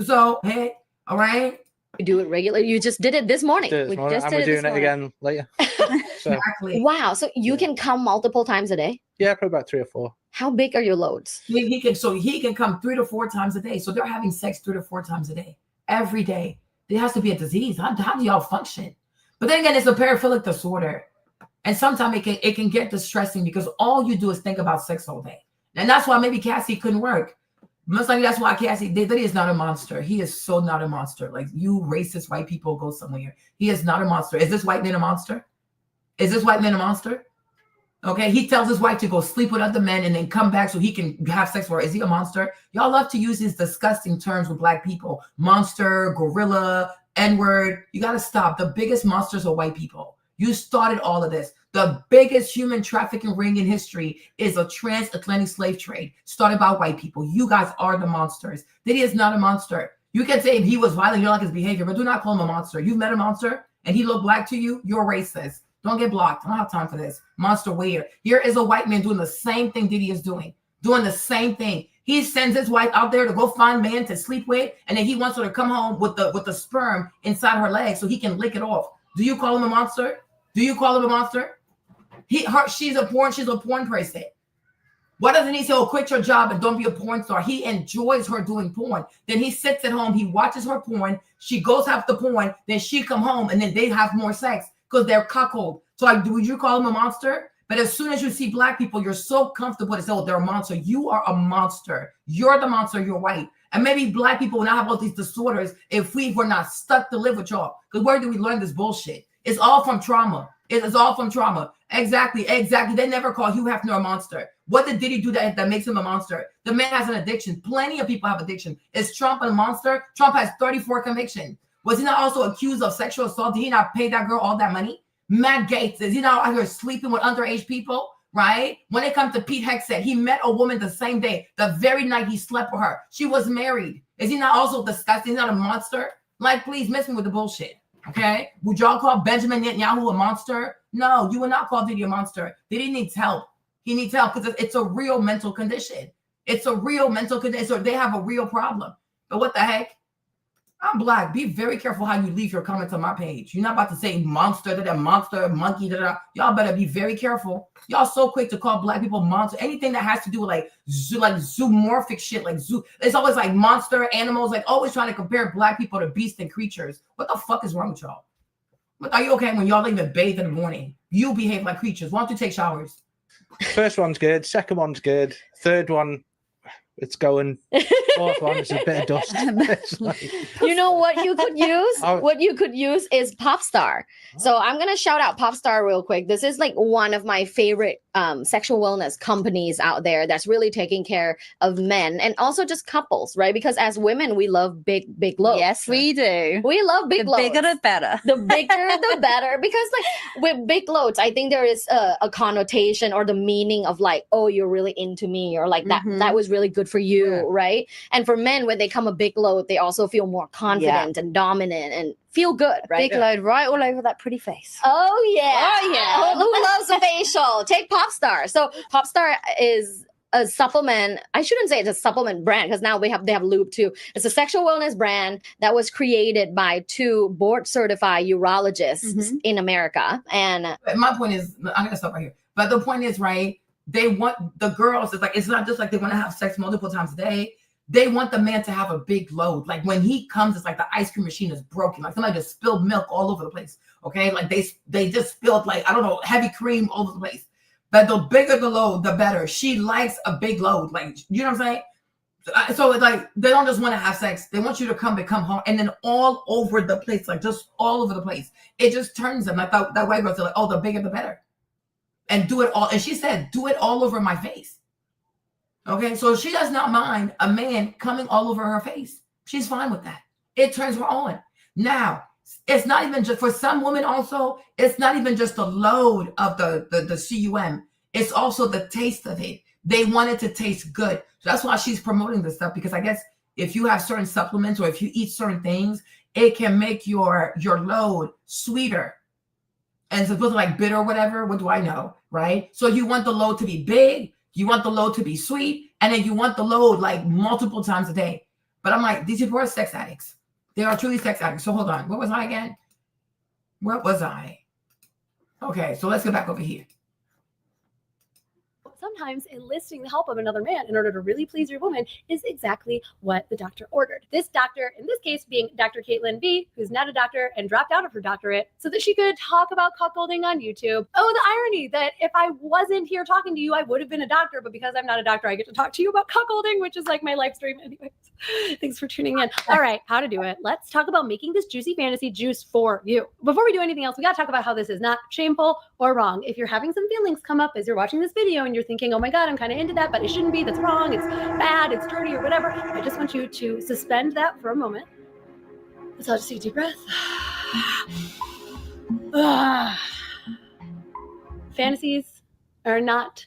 So, hey, all right. You do it regularly. You just did it this morning. We're doing it again later. So. Exactly. Wow. So you can come multiple times a day? Yeah, probably about 3 or 4. How big are your loads? He can come 3 to 4 times a day. So they're having sex 3 to 4 times a day, every day. There has to be a disease. How do y'all function? But then again, it's a paraphilic disorder. And sometimes it can get distressing because all you do is think about sex all day. And that's why maybe Cassie couldn't work. Most likely that's why Diddy is not a monster. He is so not a monster. Like, you racist white people, go somewhere. He is not a monster. Is this white man a monster? Is this white man a monster? Okay, he tells his wife to go sleep with other men and then come back so he can have sex with her. Is he a monster? Y'all love to use these disgusting terms with black people. Monster, gorilla, N-word. You got to stop. The biggest monsters are white people. You started all of this. The biggest human trafficking ring in history is a transatlantic slave trade started by white people. You guys are the monsters. Diddy is not a monster. You can say he was violent, you don't like his behavior, but do not call him a monster. You've met a monster and he looked black to you, you're racist. Don't get blocked. I don't have time for this. Monster where? Here is a white man doing the same thing Diddy is doing the same thing. He sends his wife out there to go find man to sleep with, and then he wants her to come home with the sperm inside her leg so he can lick it off. Do you call him a monster? Do you call him a monster? She's a porn person. Why doesn't he say, oh, quit your job and don't be a porn star? He enjoys her doing porn. Then he sits at home, he watches her porn, she goes have the porn, then she come home, and then they have more sex because they're cuckold. So would you call him a monster? But as soon as you see black people, you're so comfortable to say, oh, they're a monster. You are a monster. You're the monster, you're white. And maybe black people will not have all these disorders if we were not stuck to live with y'all. Because where do we learn this bullshit? It's all from trauma. It is all from trauma. Exactly. They never call Hugh Hefner a monster. What did Diddy do that makes him a monster? The man has an addiction. Plenty of people have addiction. Is Trump a monster? Trump has 34 convictions. Was he not also accused of sexual assault? Did he not pay that girl all that money? Matt Gaetz, is he not out here sleeping with underage people? Right? When it comes to Pete Hegseth, he met a woman the same day, the very night he slept with her. She was married. Is he not also disgusting? He's not a monster? Like, please miss me with the bullshit. Okay? Would y'all call Benjamin Netanyahu a monster? No, you would not call Diddy a monster. Diddy needs help. He needs help because it's a real mental condition. It's a real mental condition. So they have a real problem. But what the heck? I'm black. Be very careful how you leave your comments on my page. You're not about to say monster, monster, monkey, Y'all better be very careful. Y'all so quick to call black people monster. Anything that has to do with like zoomorphic shit, like zoo. It's always like monster animals, like always trying to compare black people to beasts and creatures. What the fuck is wrong with y'all? Are you okay when y'all don't even bathe in the morning? You behave like creatures. Why don't you take showers? First one's good. Second one's good. Third one, it's going. Fourth one, it's a bit of dust. You know what you could use? What you could use is Popstar. So I'm gonna shout out Popstar real quick. This is like one of my favorite sexual wellness companies out there that's really taking care of men and also just couples, right? Because as women, we love big loads. Yes, we do. We love big loads. The bigger the better. The bigger the better. Because like with big loads, I think there is a connotation or the meaning of like, oh, you're really into me, or like that was really good for you, right? And for men, when they come a big load, they also feel more confident and dominant and feel good, right? Big load right all over that pretty face. Oh yeah. Who loves a facial? Take Popstar. So Popstar is a supplement. I shouldn't say it's a supplement brand because now they have lube too. It's a sexual wellness brand that was created by 2 board certified urologists in America. And my point is, I'm gonna stop right here. But the point is, right? They want the girls. It's not just like they want to have sex multiple times a day. They want the man to have a big load. Like when he comes, it's like the ice cream machine is broken. Like somebody just spilled milk all over the place. Okay, like they just spilled like, I don't know, heavy cream all over the place. Like the bigger the load, the better. She likes a big load. Like, you know what I'm saying? So it's like, they don't just want to have sex. They want you to come home and then all over the place, like just all over the place. It just turns them. Like that white girl's like, oh, the bigger the better. And do it all. And she said, do it all over my face. Okay, so she does not mind a man coming all over her face. She's fine with that. It turns her on. Now, it's not even just, for some women also, it's not even just the load of the cum. It's also the taste of it. They want it to taste good. So that's why she's promoting this stuff, because I guess if you have certain supplements or if you eat certain things, it can make your load sweeter. And it's supposed to like bitter or whatever. What do I know, right? So you want the load to be big. You want the load to be sweet. And then you want the load like multiple times a day. But I'm like, these people are sex addicts. They are truly sex addicts. So hold on. What was I again? What was I? Okay, so let's go back over here. Sometimes enlisting the help of another man in order to really please your woman is exactly what the doctor ordered. This doctor, in this case being Dr. Caitlin B., who's not a doctor and dropped out of her doctorate so that she could talk about cuckolding on YouTube. Oh, the irony that if I wasn't here talking to you, I would have been a doctor, but because I'm not a doctor, I get to talk to you about cuckolding, which is like my live stream anyways. Thanks for tuning in. All right, how to do it. Let's talk about making this juicy fantasy juice for you. Before we do anything else, we got to talk about how this is not shameful or wrong. If you're having some feelings come up as you're watching this video and you're thinking, oh my God, I'm kind of into that, but it shouldn't be, that's wrong, it's bad, it's dirty or whatever, I just want you to suspend that for a moment. Let's all just take a deep breath. Fantasies are not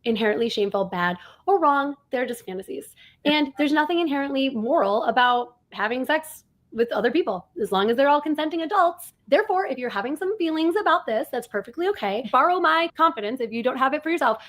inherently shameful, bad, or wrong. They're just fantasies. And there's nothing inherently moral about having sex with other people, as long as they're all consenting adults. Therefore, if you're having some feelings about this, that's perfectly okay. Borrow my confidence if you don't have it for yourself.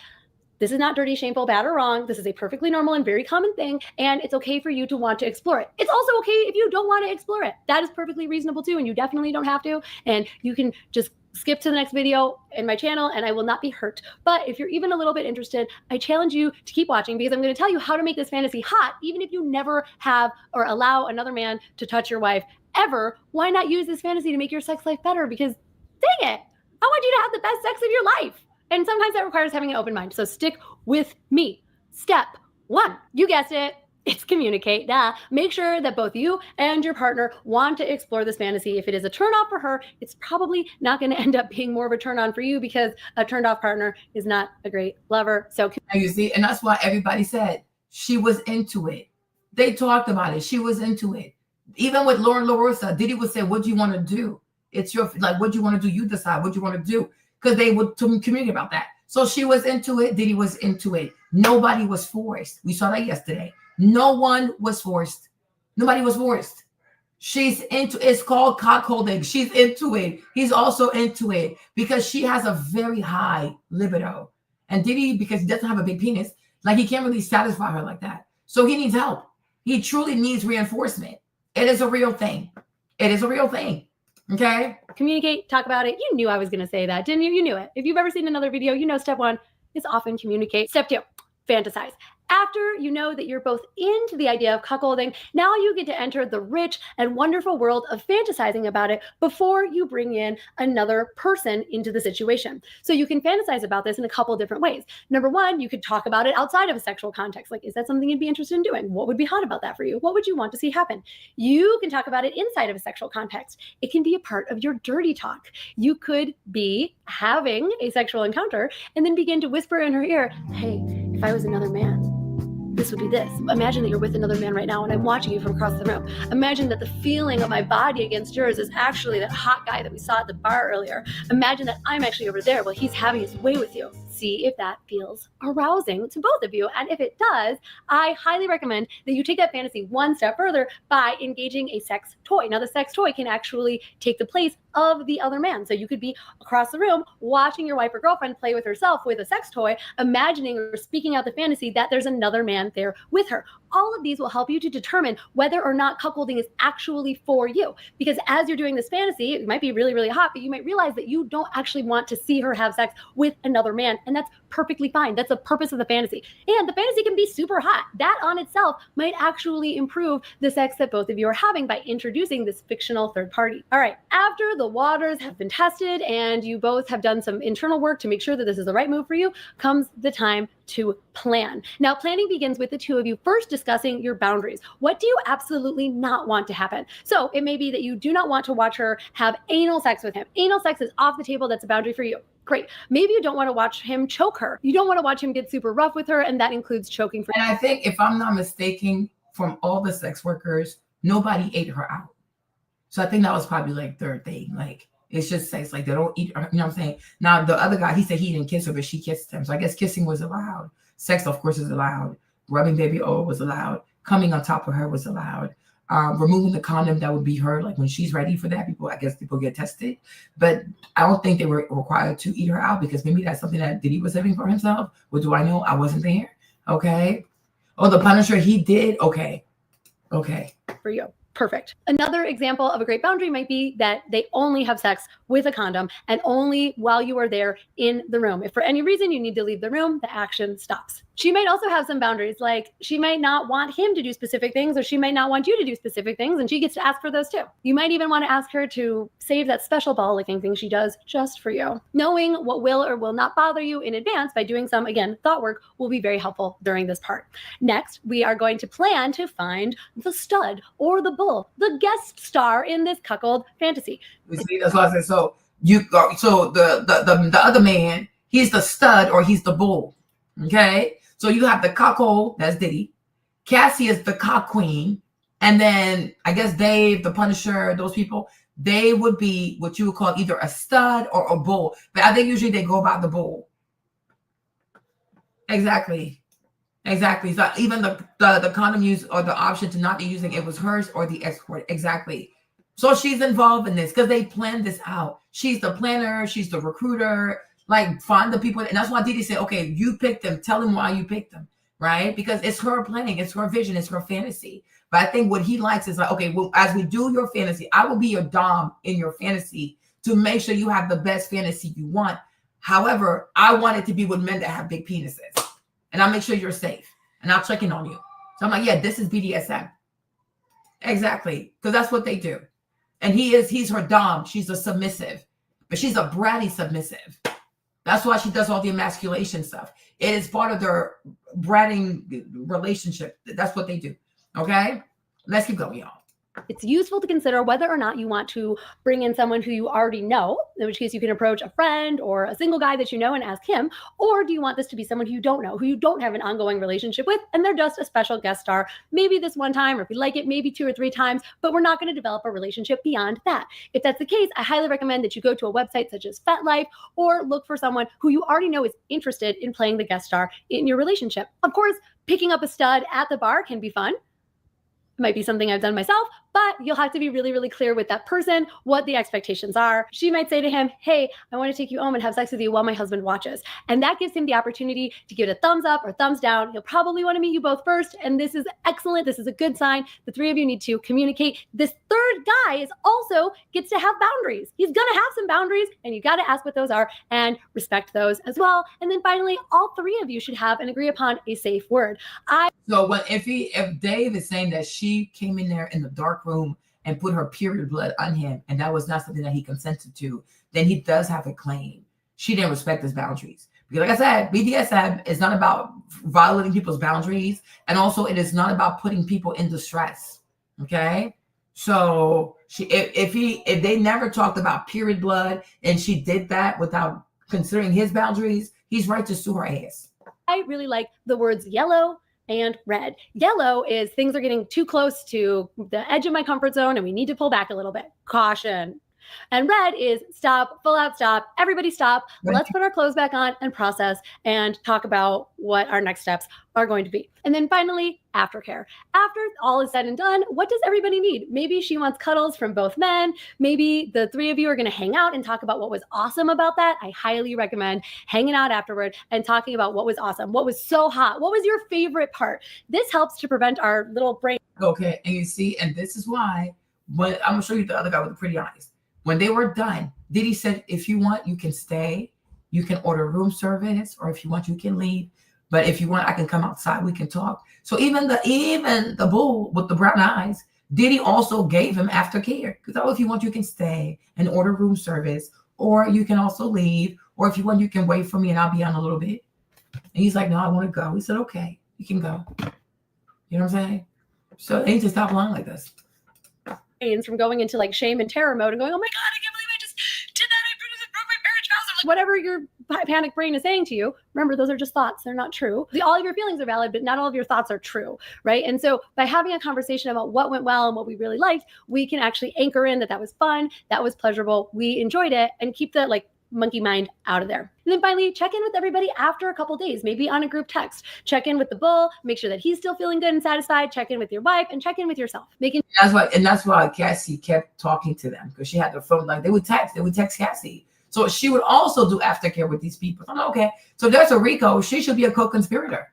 This is not dirty, shameful, bad, or wrong. This is a perfectly normal and very common thing, and it's okay for you to want to explore it. It's also okay if you don't want to explore it. That is perfectly reasonable too, and you definitely don't have to, and you can just skip to the next video in my channel and I will not be hurt. But if you're even a little bit interested, I challenge you to keep watching, because I'm going to tell you how to make this fantasy hot, even if you never have or allow another man to touch your wife ever. Why not use this fantasy to make your sex life better? Because dang it, I want you to have the best sex of your life. And sometimes that requires having an open mind. So stick with me. Step 1, you guessed it. It's communicate. Make sure that both you and your partner want to explore this fantasy. If it is a turn off for her, it's probably not going to end up being more of a turn on for you, because a turned off partner is not a great lover. So you see, and that's why everybody said she was into it. They talked about it. She was into it. Even with Lauren LaRosa, Diddy would say, what do you want to do? It's your, like, what do you want to do? You decide what you want to do. Because they would communicate about that. So she was into it. Diddy was into it. Nobody was forced. We saw that yesterday. No one was forced. Nobody was forced. She's into it. It's called cuckolding. She's into it. He's also into it because she has a very high libido. And Diddy, because he doesn't have a big penis, like he can't really satisfy her like that. So he needs help. He truly needs reinforcement. It is a real thing. It is a real thing. Okay. Communicate, talk about it. You knew I was going to say that, didn't you? You knew it. If you've ever seen another video, you know step 1 is often communicate. Step 2, fantasize. After you know that you're both into the idea of cuckolding, now you get to enter the rich and wonderful world of fantasizing about it before you bring in another person into the situation. So you can fantasize about this in a couple different ways. Number 1, you could talk about it outside of a sexual context. Like, is that something you'd be interested in doing? What would be hot about that for you? What would you want to see happen? You can talk about it inside of a sexual context. It can be a part of your dirty talk. You could be having a sexual encounter and then begin to whisper in her ear, hey, if I was another man, this would be this. Imagine that you're with another man right now and I'm watching you from across the room. Imagine that the feeling of my body against yours is actually that hot guy that we saw at the bar earlier. Imagine that I'm actually over there while he's having his way with you. See if that feels arousing to both of you. And if it does, I highly recommend that you take that fantasy one step further by engaging a sex toy. Now, the sex toy can actually take the place of the other man. So you could be across the room watching your wife or girlfriend play with herself with a sex toy, imagining or speaking out the fantasy that there's another man there with her. All of these will help you to determine whether or not cuckolding is actually for you. Because as you're doing this fantasy, it might be really, really hot, but you might realize that you don't actually want to see her have sex with another man. And that's perfectly fine. That's the purpose of the fantasy. And the fantasy can be super hot. That that on itself might actually improve the sex that both of you are having by introducing this fictional third party. All right, after the waters have been tested and you both have done some internal work to make sure that this is the right move for you, comes the time to plan. Now, planning begins with the two of you first discussing your boundaries. What do you absolutely not want to happen? So it may be that you do not want to watch her have anal sex with him. Anal sex is off the table. That's a boundary for you. Great. Maybe you don't want to watch him choke her. You don't want to watch him get super rough with her, and that includes choking. And I think, if I'm not mistaken, from all the sex workers, nobody ate her out. So I think that was probably like third thing. Like, it's just sex. Like, they don't eat her, you know what I'm saying? Now, the other guy, he said he didn't kiss her, but she kissed him. So I guess kissing was allowed. Sex, of course, is allowed. Rubbing baby oil was allowed. Coming on top of her was allowed. Removing the condom, that would be her. Like, when she's ready for that, people get tested. But I don't think they were required to eat her out, because maybe that's something that Diddy was saving for himself. What do I know? I wasn't there. Okay. Oh, the Punisher, he did. Okay. For you. Perfect. Another example of a great boundary might be that they only have sex with a condom and only while you are there in the room. If for any reason you need to leave the room, the action stops. She might also have some boundaries, like she might not want him to do specific things, or she might not want you to do specific things, and she gets to ask for those too. You might even want to ask her to save that special ball licking thing she does just for you. Knowing what will or will not bother you in advance by doing some, again, thought work will be very helpful during this part. Next, we are going to plan to find the stud or the bull, the guest star in this cuckold fantasy. See, that's what I said. So the other man, he's the stud or he's the bull. Okay. So you have the cuckold, that's Diddy. Cassie is the cock queen. And then I guess Dave, the Punisher, those people, they would be what you would call either a stud or a bull. But I think usually they go by the bull. Exactly. So even the condom use or the option to not be using it was hers or the escort. Exactly. So she's involved in this because they planned this out. She's the planner. She's the recruiter. Like, find the people. And that's why Diddy said, okay, you picked them. Tell them why you picked them, right? Because it's her planning. It's her vision. It's her fantasy. But I think what he likes is like, okay, well, as we do your fantasy, I will be your dom in your fantasy to make sure you have the best fantasy you want. However, I want it to be with men that have big penises. And I'll make sure you're safe. And I'll check in on you. So I'm like, yeah, this is BDSM. Exactly. Because that's what they do. And he's her dom. She's a submissive. But she's a bratty submissive. That's why she does all the emasculation stuff. It is part of their bratting relationship. That's what they do. Okay? Let's keep going, y'all. It's useful to consider whether or not you want to bring in someone who you already know, in which case you can approach a friend or a single guy that you know and ask him, or do you want this to be someone who you don't know, who you don't have an ongoing relationship with, and they're just a special guest star, maybe this one time, or if you like it, maybe 2 or 3 times, but we're not going to develop a relationship beyond that. If that's the case, I highly recommend that you go to a website such as FetLife or look for someone who you already know is interested in playing the guest star in your relationship. Of course, picking up a stud at the bar can be fun. Might be something I've done myself, but you'll have to be really, really clear with that person what the expectations are. She might say to him, hey, I want to take you home and have sex with you while my husband watches. And that gives him the opportunity to give it a thumbs up or thumbs down. He'll probably want to meet you both first. And this is excellent. This is a good sign. The 3 of you need to communicate. This third guy also gets to have boundaries. He's going to have some boundaries, and you got to ask what those are and respect those as well. And then finally, all 3 of you should have and agree upon a safe word. So if Dave is saying that she came in there in the dark room and put her period blood on him, and that was not something that he consented to, then he does have a claim. She didn't respect his boundaries. Because like I said, BDSM is not about violating people's boundaries, and also it is not about putting people in distress. Okay? So if they never talked about period blood and she did that without considering his boundaries, he's right to sue her ass. I really like the words yellow and red. Yellow is things are getting too close to the edge of my comfort zone and we need to pull back a little bit. Caution. And red is stop, full out stop, everybody stop. Let's put our clothes back on and process and talk about what our next steps are going to be. And then finally, aftercare. After all is said and done, what does everybody need? Maybe she wants cuddles from both men. Maybe the 3 of you are going to hang out and talk about what was awesome about that. I highly recommend hanging out afterward and talking about what was awesome, what was so hot, what was your favorite part. This helps to prevent our little brain. Okay, and you see, and this is why, when I'm going to show you the other guy with the pretty eyes. When they were done, Diddy said, if you want, you can stay. You can order room service, or if you want, you can leave. But if you want, I can come outside. We can talk. So even the bull with the brown eyes, Diddy also gave him aftercare. Because if you want, you can stay and order room service, or you can also leave, or if you want, you can wait for me and I'll be on a little bit. And he's like, no, I want to go. He said, okay, you can go. You know what I'm saying? So they need to stop lying like this. From going into like shame and terror mode and going, oh my God, I can't believe I just did that. I broke my marriage vows. Or like whatever your panic brain is saying to you. Remember, those are just thoughts. They're not true. All of your feelings are valid, but not all of your thoughts are true, right? And so by having a conversation about what went well and what we really liked, we can actually anchor in that was fun, that was pleasurable, we enjoyed it, and keep the like monkey mind out of there. And then finally, check in with everybody after a couple days, maybe on a group text. Check in with the bull, make sure that he's still feeling good and satisfied. Check in with your wife and check in with yourself. That's why Cassie kept talking to them, because she had the phone. Like they would text Cassie. So she would also do aftercare with these people. I'm like, okay, so if there's a RICO, she should be a co-conspirator.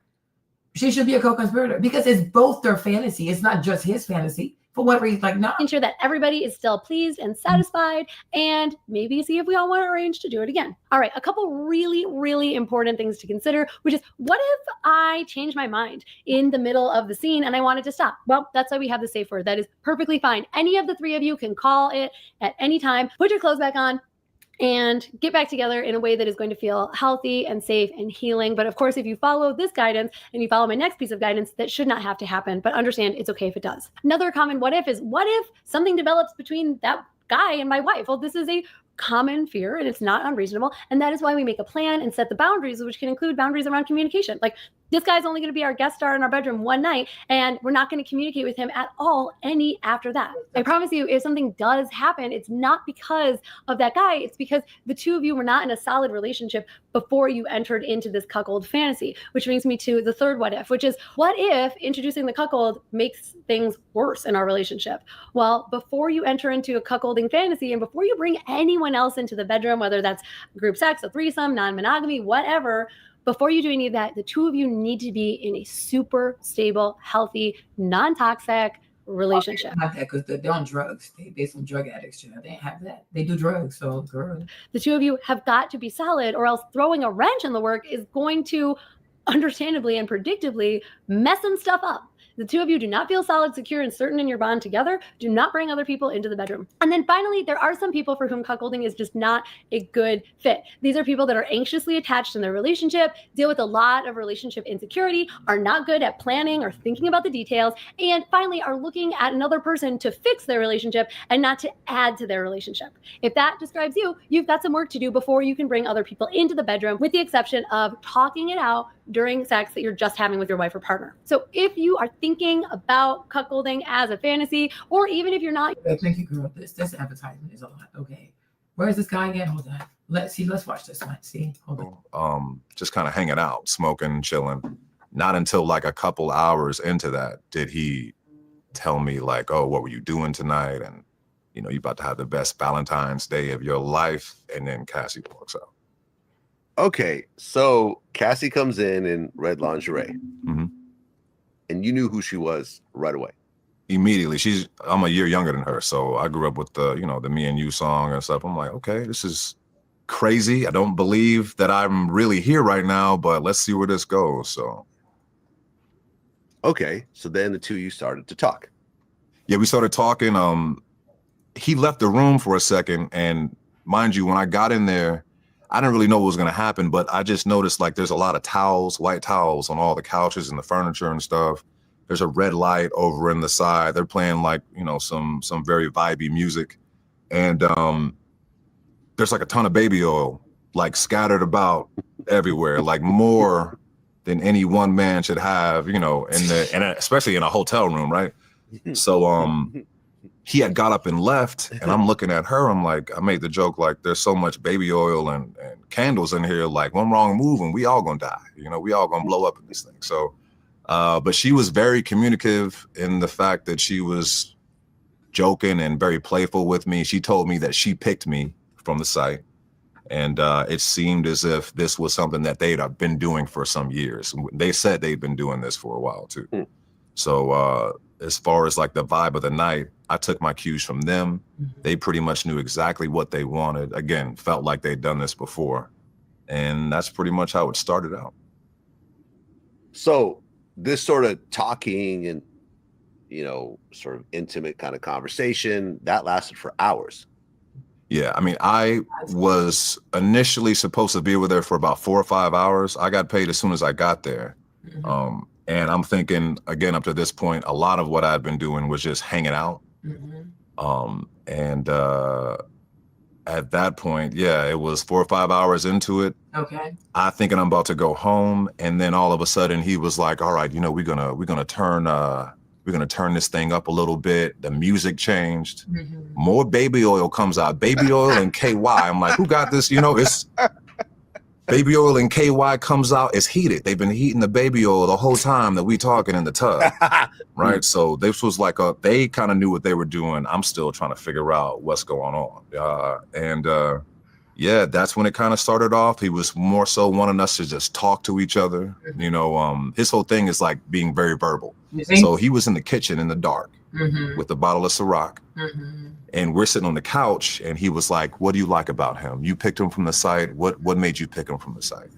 She should be a co-conspirator because it's both their fantasy. It's not just his fantasy. For whatever he's like, no. Ensure that everybody is still pleased and satisfied, and maybe see if we all want to arrange to do it again. All right, a couple really, really important things to consider, which is, what if I change my mind in the middle of the scene and I wanted to stop? Well, that's why we have the safe word. That is perfectly fine. Any of the three of you can call it at any time, put your clothes back on, and get back together in a way that is going to feel healthy and safe and healing. But of course, if you follow this guidance and you follow my next piece of guidance, that should not have to happen, but understand it's okay if it does. Another common what if is, what if something develops between that guy and my wife? Well, this is a common fear and it's not unreasonable. And that is why we make a plan and set the boundaries, which can include boundaries around communication. Like, this guy's only going to be our guest star in our bedroom one night, and we're not going to communicate with him at all any after that. I promise you, if something does happen, it's not because of that guy. It's because the two of you were not in a solid relationship before you entered into this cuckold fantasy, which brings me to the third what if, which is, what if introducing the cuckold makes things worse in our relationship? Well, before you enter into a cuckolding fantasy and before you bring anyone else into the bedroom, whether that's group sex, a threesome, non-monogamy, whatever, before you do any of that, the two of you need to be in a super stable, healthy, non-toxic relationship. They have that because they're on drugs. They're some drug addicts. You know, they have that. They do drugs. So, girl. The two of you have got to be solid, or else throwing a wrench in the work is going to, understandably and predictably, mess some stuff up. The two of you do not feel solid, secure, and certain in your bond together. Do not bring other people into the bedroom. And then finally, there are some people for whom cuckolding is just not a good fit. These are people that are anxiously attached in their relationship, deal with a lot of relationship insecurity, are not good at planning or thinking about the details, and finally are looking at another person to fix their relationship and not to add to their relationship. If that describes you, you've got some work to do before you can bring other people into the bedroom, with the exception of talking it out during sex that you're just having with your wife or partner. So if you are thinking about cuckolding as a fantasy, or even if you're not. Thank you, girl. This advertisement is a lot. Okay. Where is this guy again? Hold on. Let's watch this one. See? Hold on. Just kind of hanging out, smoking, chilling. Not until like a couple hours into that did he tell me like, oh, what were you doing tonight? And, you know, you about to have the best Valentine's Day of your life. And then Cassie walks out. Okay, so Cassie comes in red lingerie, and you knew who she was right away. Immediately, I'm a year younger than her, so I grew up with the Me and You song and stuff. I'm like, okay, this is crazy. I don't believe that I'm really here right now, but let's see where this goes. So, okay, so then the two of you started to talk. Yeah, we started talking. He left the room for a second, and mind you, when I got in there, I didn't really know what was going to happen, but I just noticed like there's a lot of towels, white towels on all the couches and the furniture and stuff. There's a red light over in the side. They're playing like, some very vibey music. And there's like a ton of baby oil like scattered about everywhere, like more than any one man should have, and especially in a hotel room, right? So he had got up and left, and I'm looking at her. I'm like, I made the joke, like, there's so much baby oil and candles in here, like one wrong move and we all gonna die. We all gonna blow up in this thing. So, but she was very communicative in the fact that she was joking and very playful with me. She told me that she picked me from the site. And it seemed as if this was something that they'd been doing for some years. They said they'd been doing this for a while too. So as far as like the vibe of the night, I took my cues from them. They pretty much knew exactly what they wanted. Again, felt like they'd done this before. And that's pretty much how it started out. So this sort of talking and, sort of intimate kind of conversation, that lasted for hours. Yeah, I mean, I was initially supposed to be with her for about 4 or 5 hours. I got paid as soon as I got there. And I'm thinking, again, up to this point, a lot of what I'd been doing was just hanging out. At that point, yeah, it was 4 or 5 hours into it. Okay. I thinking I'm about to go home, and then all of a sudden he was like, "All right, we're gonna turn this thing up a little bit." The music changed. More baby oil comes out. Baby oil and KY. I'm like, who got this? It's baby oil and KY comes out. It's heated. They've been heating the baby oil the whole time that we talking in the tub, right? So this was like they kind of knew what they were doing. I'm still trying to figure out what's going on. Yeah, that's when it kind of started off. He was more so wanting us to just talk to each other. His whole thing is like being very verbal. So he was in the kitchen in the dark with a bottle of Ciroc. And we're sitting on the couch, and he was like, "What do you like about him? You picked him from the site. What made you pick him from the site?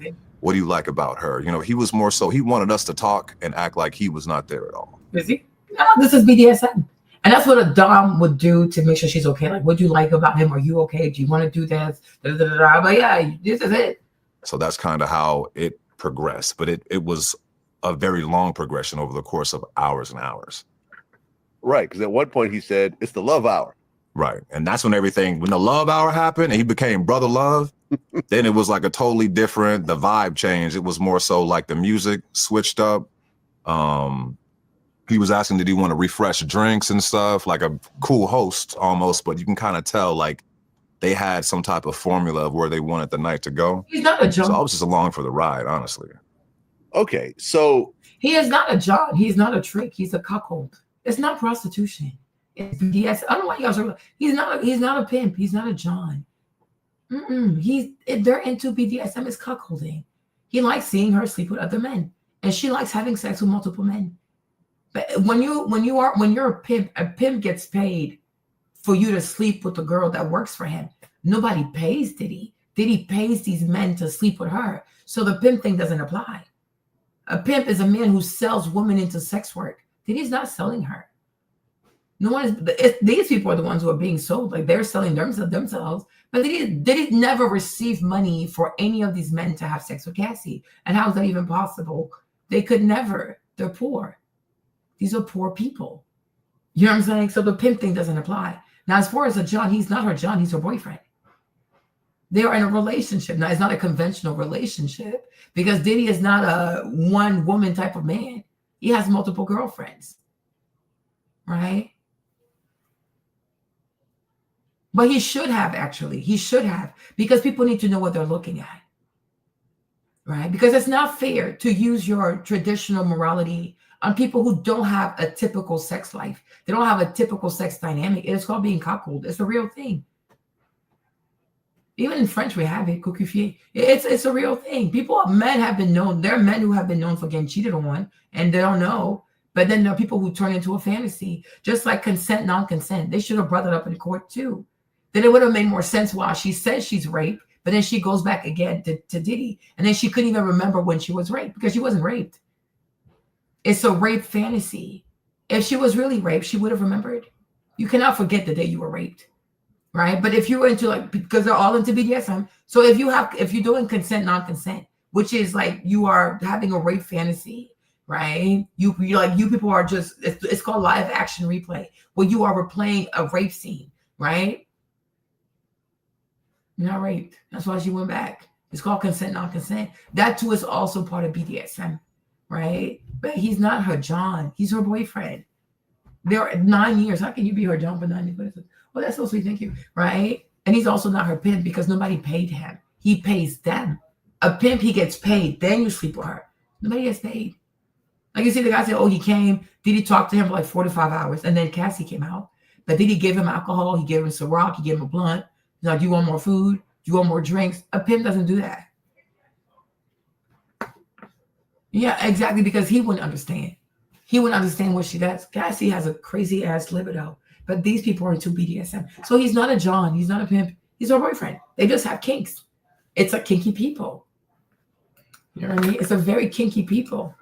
What do you like about her?" He was more so, he wanted us to talk and act like he was not there at all. Is he? No, this is BDSM. And that's what a dom would do to make sure she's okay. Like, what do you like about him? Are you okay? Do you want to do this? But yeah, this is it. So that's kind of how it progressed. But it was a very long progression over the course of hours and hours. Right, because at one point he said, "It's the love hour." Right, and that's when when the love hour happened and he became Brother Love, then it was like a totally different, the vibe changed. It was more so like the music switched up. He was asking, did he want to refresh drinks and stuff, like a cool host almost, but you can kind of tell like they had some type of formula of where they wanted the night to go. He's not a John. So I was just along for the ride, honestly. Okay, so he is not a John. He's not a trick. He's a cuckold. It's not prostitution. It's BDS. I don't know why you guys are. He's not a pimp. He's not a John. They're into BDSM. It's cuckolding. He likes seeing her sleep with other men, and she likes having sex with multiple men. But when you're a pimp gets paid for you to sleep with the girl that works for him. Nobody pays Diddy. Diddy pays these men to sleep with her. So the pimp thing doesn't apply. A pimp is a man who sells women into sex work. Diddy's not selling her. No one is. These people are the ones who are being sold. Like they're selling themselves. But Diddy never received money for any of these men to have sex with Cassie. And how is that even possible? They could never. They're poor. These are poor people. You know what I'm saying? So the pimp thing doesn't apply. Now, as far as a John, he's not her John. He's her boyfriend. They are in a relationship. Now, it's not a conventional relationship because Diddy is not a one woman type of man. He has multiple girlfriends, right? But he should have, actually. He should have, because people need to know what they're looking at, right? Because it's not fair to use your traditional morality on people who don't have a typical sex life. They don't have a typical sex dynamic. It's called being cuckold. It's a real thing. Even in French, we have it, cuckold. It's a real thing. Men have been known. There are men who have been known for getting cheated on, and they don't know. But then there are people who turn into a fantasy, just like consent, non-consent. They should have brought it up in court too. Then it would have made more sense why she says she's raped, but then she goes back again to Diddy, and then she couldn't even remember when she was raped because she wasn't raped. It's a rape fantasy. If she was really raped, she would have remembered. You cannot forget the day you were raped. Right? But if you were into because they're all into BDSM. So if you're doing consent, non-consent, which is like you are having a rape fantasy, right? You people are just, it's called live action replay, where you are replaying a rape scene, right? You're not raped. That's why she went back. It's called consent, non-consent. That too is also part of BDSM, right? But he's not her John. He's her boyfriend. There are 9 years. How can you be her John for 9 years? Well, that's so sweet. Thank you. Right? And he's also not her pimp because nobody paid him. He pays them. A pimp, he gets paid. Then you sleep with her. Nobody gets paid. Like you see the guy say, oh, he came. Diddy talked to him for like 4 to 5 hours. And then Cassie came out. But Diddy gave him alcohol. He gave him Ciroc. He gave him a blunt. He's like, do you want more food? Do you want more drinks? A pimp doesn't do that. Yeah, exactly. Because he wouldn't understand. He wouldn't understand what she does. Cassie has a crazy ass libido. But these people are into BDSM. So he's not a John. He's not a pimp. He's her boyfriend. They just have kinks. It's a kinky people. You know what I mean? It's a very kinky people.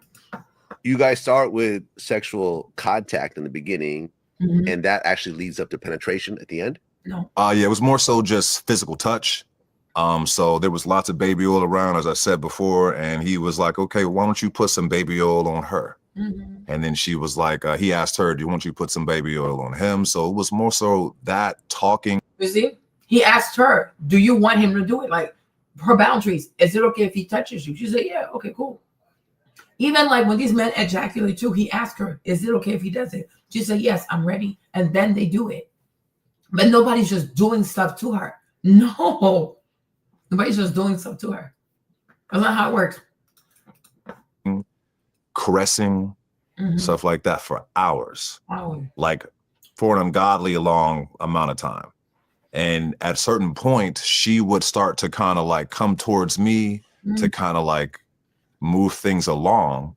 you guys start with sexual contact in the beginning, and that actually leads up to penetration at the end? No. Yeah, it was more so just physical touch. So there was lots of baby oil around, as I said before, and he was like, okay, why don't you put some baby oil on her? And then she was like, he asked her, do you want you to put some baby oil on him? So it was more so that talking. You see, he asked her, do you want him to do it? Like her boundaries. Is it okay if he touches you? She said, yeah, okay, cool. Even like when these men ejaculate too, he asked her, is it okay if he does it? She said, yes, I'm ready. And then they do it. But nobody's just doing stuff to her. No. Nobody's just doing stuff to her. That's not how it works. Caressing, stuff like that for hours. Like for an ungodly long amount of time. And at a certain point, she would start to kind of like come towards me to kind of like move things along.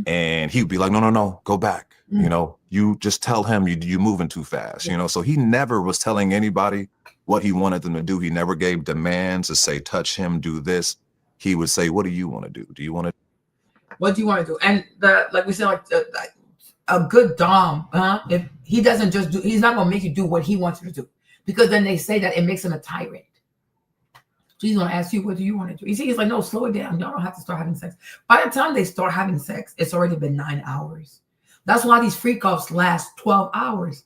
And he would be like, no, go back. You know, you just tell him you're moving too fast, you know? So he never was telling anybody what he wanted them to do. He never gave demands to say, touch him, do this. He would say, what do you want to do? Do you want to? What do you want to do? And like we said, like a good dom, if he doesn't just do, he's not going to make you do what he wants you to do. Because then they say that it makes him a tyrant. So he's going to ask you, what do you want to do? You see, he's like, no, slow it down. Y'all don't have to start having sex. By the time they start having sex, it's already been 9 hours. That's why these freak-offs last 12 hours.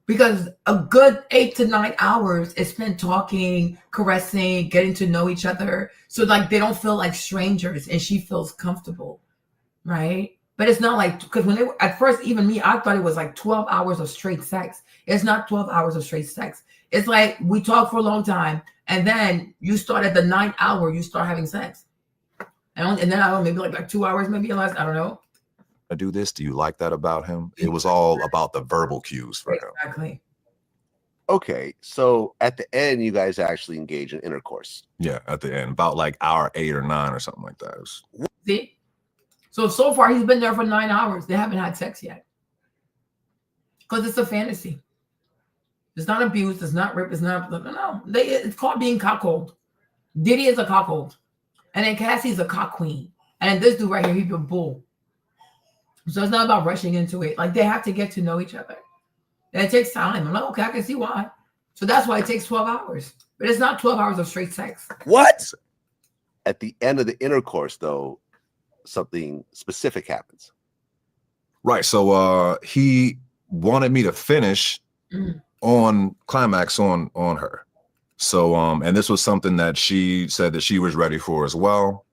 Because a good 8 to 9 hours is spent talking, caressing, getting to know each other. So like they don't feel like strangers and she feels comfortable, right? But it's not like, because when they were, at first, even me, I thought it was like 12 hours of straight sex. It's not 12 hours of straight sex. It's like we talk for a long time and then you start at the 9th hour, you start having sex. And then I don't know, maybe like 2 hours, maybe less, I don't know. Do this? Do you like that about him? It was all about the verbal cues for him. Exactly. Okay, so at the end, you guys actually engage in intercourse. Yeah, at the end, about like hour 8 or 9 or something like that. See? So far he's been there for 9 hours. They haven't had sex yet. Because it's a fantasy. It's not abuse. It's not rape. It's not, no. It's called being cuckold. Diddy is a cuckold. And then Cassie's a cock queen. And this dude right here, he's a bull. So it's not about rushing into it. Like they have to get to know each other. And it takes time. I'm like, okay, I can see why. So that's why it takes 12 hours. But it's not 12 hours of straight sex. What? At the end of the intercourse, though, something specific happens. Right. So he wanted me to finish on climax on her. So and this was something that she said that she was ready for as well.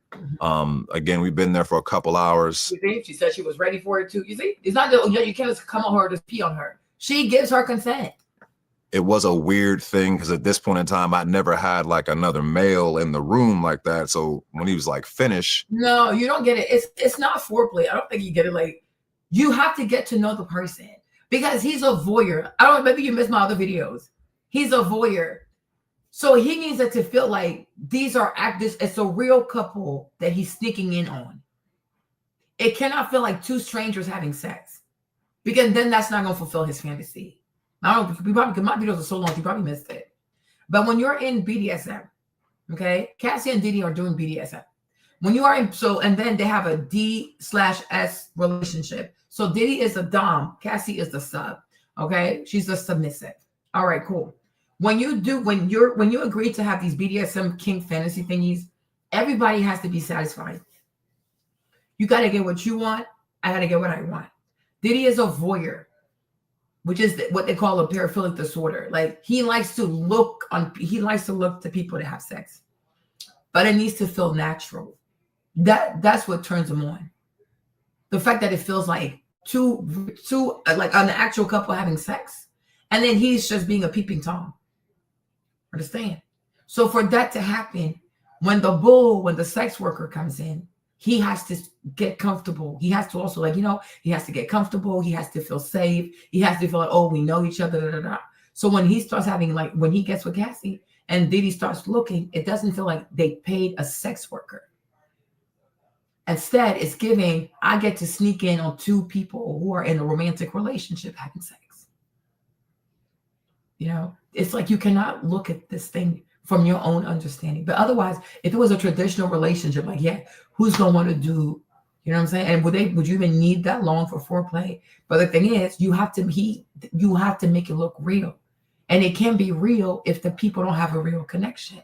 Again, we've been there for a couple hours. You see? She said she was ready for it too. You see? It's not that you can't just come on her, just pee on her. She gives her consent. It was a weird thing because at this point in time, I never had like another male in the room like that. So when he was like, finish. No, you don't get it. It's not foreplay. I don't think you get it. Like, you have to get to know the person because he's a voyeur. I don't know, maybe you missed my other videos. He's a voyeur. So he needs it to feel like these are actors. It's a real couple that he's sneaking in on. It cannot feel like two strangers having sex because then that's not going to fulfill his fantasy. I don't know, because my videos are so long, you probably missed it. But when you're in BDSM, okay, Cassie and Diddy are doing BDSM. When you are in, and then they have a D/S relationship. So Diddy is a dom, Cassie is the sub, okay? She's the submissive. All right, cool. When you agree to have these BDSM kink fantasy thingies, everybody has to be satisfied. You got to get what you want. I got to get what I want. Diddy is a voyeur, which is what they call a paraphilic disorder. Like he likes to look to people to have sex, but it needs to feel natural. That's what turns him on. The fact that it feels like two like an actual couple having sex, and then he's just being a peeping Tom. Understand? So for that to happen, when the sex worker comes in, he has to get comfortable. He has to also he has to get comfortable. He has to feel safe. He has to feel like, oh, we know each other. So when he starts having when he gets with Cassie and Diddy starts looking, it doesn't feel like they paid a sex worker. Instead, it's giving, I get to sneak in on two people who are in a romantic relationship having sex. It's like you cannot look at this thing from your own understanding. But otherwise, if it was a traditional relationship, who's going to want to do, You know what I'm saying? And would you even need that long for foreplay? But the thing is, you have to make it look real. And it can be real if the people don't have a real connection.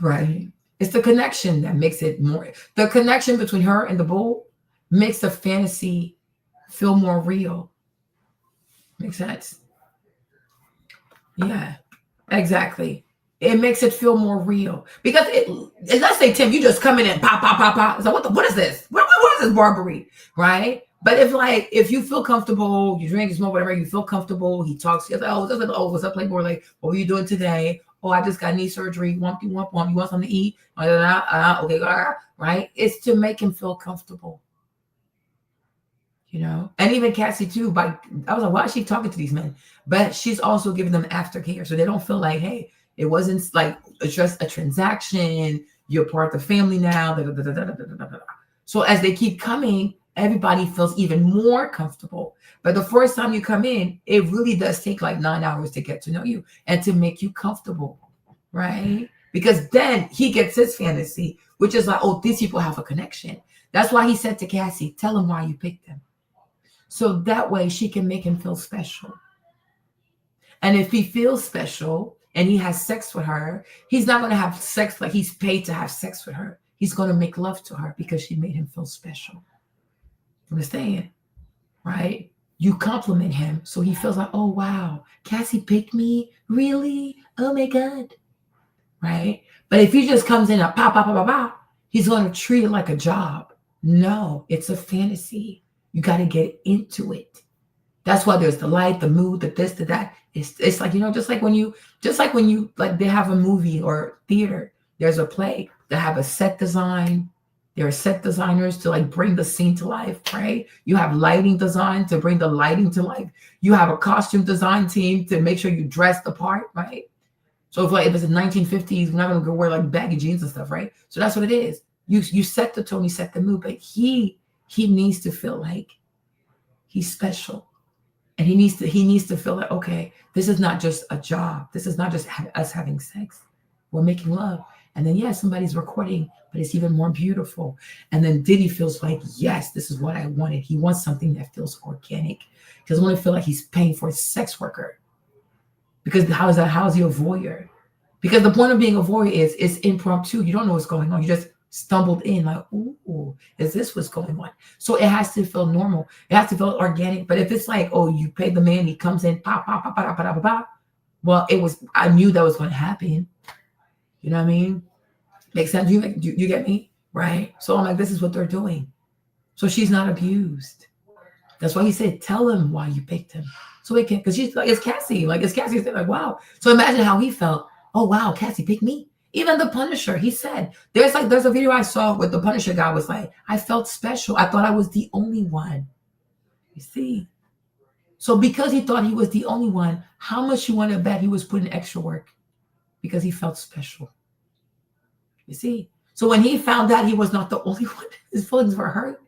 Right? It's the connection that makes it more. The connection between her and the bull makes the fantasy feel more real. Makes sense? Yeah, exactly. It makes it feel more real. Because let's say, Tim, you just come in and pop, pop, pop, pop. It's like, what is this? What is this Barbary? Right? But if you feel comfortable, you drink, you smoke, whatever, you feel comfortable, he talks to you, like, what's up, Playboy? Like, what were you doing today? Oh, I just got knee surgery. You want something to eat? Okay, right? It's to make him feel comfortable. You know? And even Cassie too, I was like, why is she talking to these men? But she's also giving them aftercare. So they don't feel like, hey, it wasn't like just a transaction. You're part of the family now. So as they keep coming, everybody feels even more comfortable. But the first time you come in, it really does take like 9 hours to get to know you and to make you comfortable, right? Because then he gets his fantasy, which is like, oh, these people have a connection. That's why he said to Cassie, tell him why you picked them. So that way she can make him feel special. And if he feels special and he has sex with her, he's not going to have sex like he's paid to have sex with her. He's going to make love to her because she made him feel special. Understand? Right? You compliment him so he feels like, oh, wow, Cassie picked me? Really? Oh, my God. Right? But if he just comes in and pop, pop, pop, pop, pop, he's going to treat it like a job. No, it's a fantasy. You got to get into it. That's why there's the light, the mood, the this, the that. It's like, you know, just like when you like they have a movie or theater, there's a play, they have a set design. There are set designers to like bring the scene to life, right? You have lighting design to bring the lighting to life. You have a costume design team to make sure you dress the part, right? So if it's the 1950s, we're not gonna go wear like baggy jeans and stuff, right? So that's what it is. You set the tone, you set the mood, but he needs to feel like he's special. And he needs to feel like, okay, this is not just a job. This is not just us having sex. We're making love. And then, yeah, somebody's recording, but it's even more beautiful. And then Diddy feels like, yes, this is what I wanted. He wants something that feels organic. He doesn't want to feel like he's paying for a sex worker. Because how is he a voyeur? Because the point of being a voyeur is it's impromptu. You don't know what's going on. You just stumbled in like, ooh, is this what's going on? So it has to feel normal. It has to feel organic. But if it's like, oh, you pay the man, he comes in, pop, pop, pop, pop, pop, pop, pop. Well, I knew that was going to happen. You know what I mean? Makes sense. You get me? Right? So I'm like, this is what they're doing. So she's not abused. That's why he said, tell him why you picked him. So it can, because she's like, it's Cassie. Like, it's Cassie. Like, wow. So imagine how he felt. Oh, wow, Cassie picked me. Even the Punisher, he said, there's a video I saw where the Punisher guy was like, I felt special. I thought I was the only one. You see? So because he thought he was the only one, how much you want to bet he was putting extra work? Because he felt special. You see? So when he found out he was not the only one, his feelings were hurt.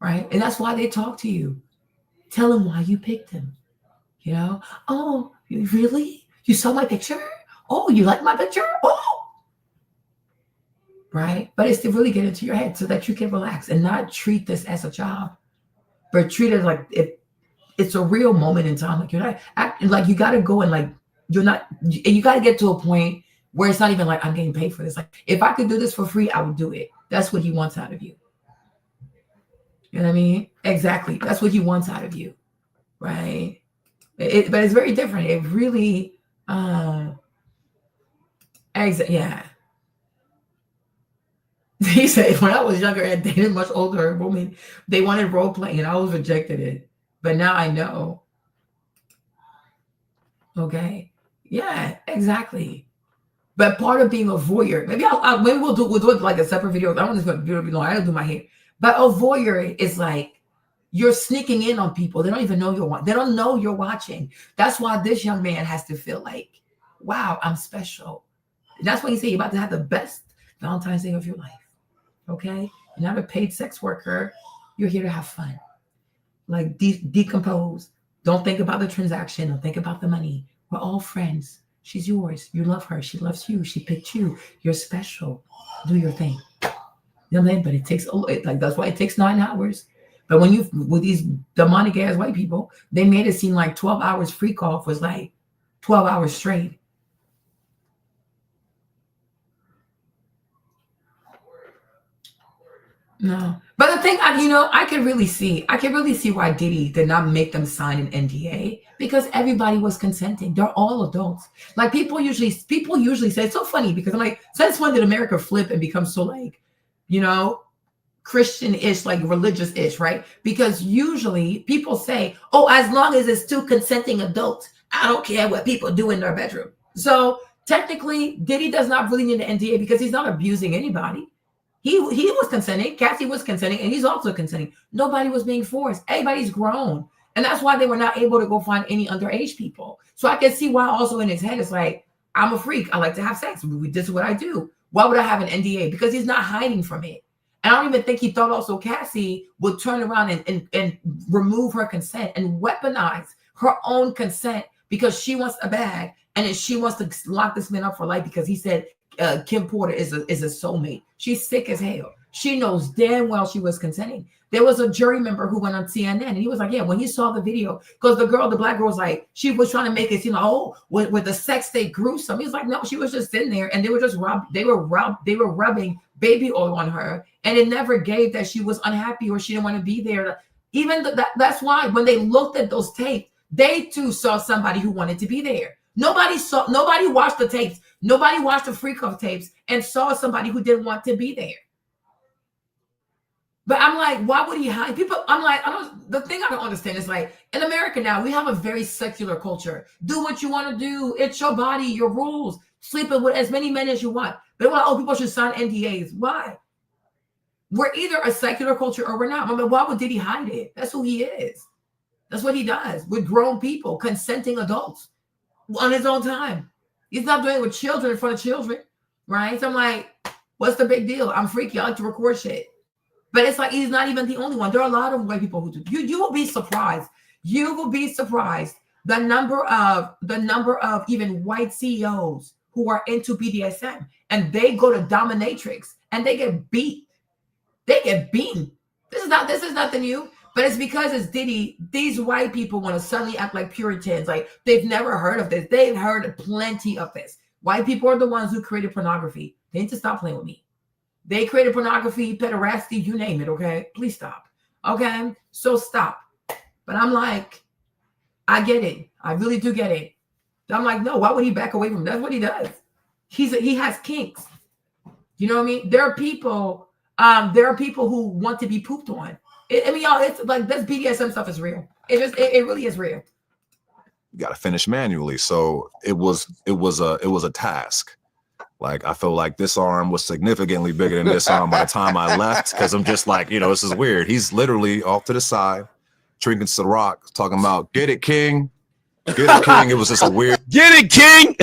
Right? And that's why they talk to you. Tell him why you picked him. You know? Oh, really? You saw my picture? Oh, you like my picture? Oh! Right? But it's to really get into your head so that you can relax and not treat this as a job. But treat it like it's a real moment in time. Like you're not acting like you got to go and like, you got to get to a point where it's not even like I'm getting paid for this. Like if I could do this for free, I would do it. That's what he wants out of you. You know what I mean? Exactly. That's what he wants out of you. Right? But it's very different. It really, yeah. He said, when I was younger and dated much older women, they wanted role playing and I always rejected it. But now I know. Okay. Yeah, exactly. But part of being a voyeur, maybe we'll do it like a separate video. I don't want this video to be long. I don't do my hair. But a voyeur is like you're sneaking in on people. They don't even know they don't know you're watching. That's why this young man has to feel like, wow, I'm special. And that's why he said you're about to have the best Valentine's Day of your life. Okay? You're not a paid sex worker. You're here to have fun. Like decompose. Don't think about the transaction. Don't think about the money. We're all friends. She's yours. You love her. She loves you. She picked you. You're special. Do your thing. You know what I mean? But it takes like that's why it takes 9 hours. But when you with these demonic ass white people, they made it seem like 12 hours freak off was like 12 hours straight. No, but the thing, I can really see why Diddy did not make them sign an NDA, because everybody was consenting. They're all adults. Like people usually say, it's so funny because I'm like, since when did America flip and become so like, Christian-ish, like religious-ish, right? Because usually people say, oh, as long as it's two consenting adults, I don't care what people do in their bedroom. So technically, Diddy does not really need an NDA because he's not abusing anybody. He was consenting, Cassie was consenting, and he's also consenting. Nobody was being forced. Everybody's grown. And that's why they were not able to go find any underage people. So I can see why also in his head it's like, I'm a freak. I like to have sex. This is what I do. Why would I have an NDA? Because he's not hiding from it. And I don't even think he thought also Cassie would turn around and remove her consent and weaponize her own consent because she wants a bag and then she wants to lock this man up for life because he said Kim Porter is a soulmate. She's sick as hell. She knows damn well she was consenting. There was a jury member who went on CNN and he was like, yeah, when he saw the video, because the black girl was like, she was trying to make it seem like, oh, with the sex stay gruesome. He was like, no, she was just sitting there and they were just rubbing baby oil on her, and it never gave that she was unhappy or she didn't want to be there. Even that's why when they looked at those tapes, they too saw somebody who wanted to be there. Nobody watched the tapes. Nobody watched the freak off tapes and saw somebody who didn't want to be there. But I'm like, why would he hide people? I'm like, the thing I don't understand is like, in America now, we have a very secular culture. Do what you want to do. It's your body, your rules. Sleep with as many men as you want. But like, oh, people should sign NDAs. Why? We're either a secular culture or we're not. I mean, why would Diddy hide it? That's who he is. That's what he does with grown people, consenting adults on his own time. He's not doing it with children in front of children, right? So I'm like, what's the big deal? I'm freaky. I like to record shit. But it's like he's not even the only one. There are a lot of white people who do. You will be surprised. You will be surprised the number of even white CEOs who are into BDSM and they go to dominatrix and they get beat. They get beaten. This is nothing new. But it's because it's Diddy. These white people want to suddenly act like Puritans. Like they've never heard of this. They've heard plenty of this. White people are the ones who created pornography. They need to stop playing with me. They created pornography, pederasty, you name it, okay? Please stop, okay? So stop. But I'm like, I get it. I really do get it. I'm like, no, why would he back away from him? That's what he does. He has kinks. You know what I mean? There are people who want to be pooped on. Y'all, it's like this BDSM stuff is real. It really is real. You got to finish manually. So it was a task. Like, I feel like this arm was significantly bigger than this arm by the time I left, because I'm just like, this is weird. He's literally off to the side, drinking Ciroc, talking about, get it, King. Get it, King. It was just a weird. Get it, King.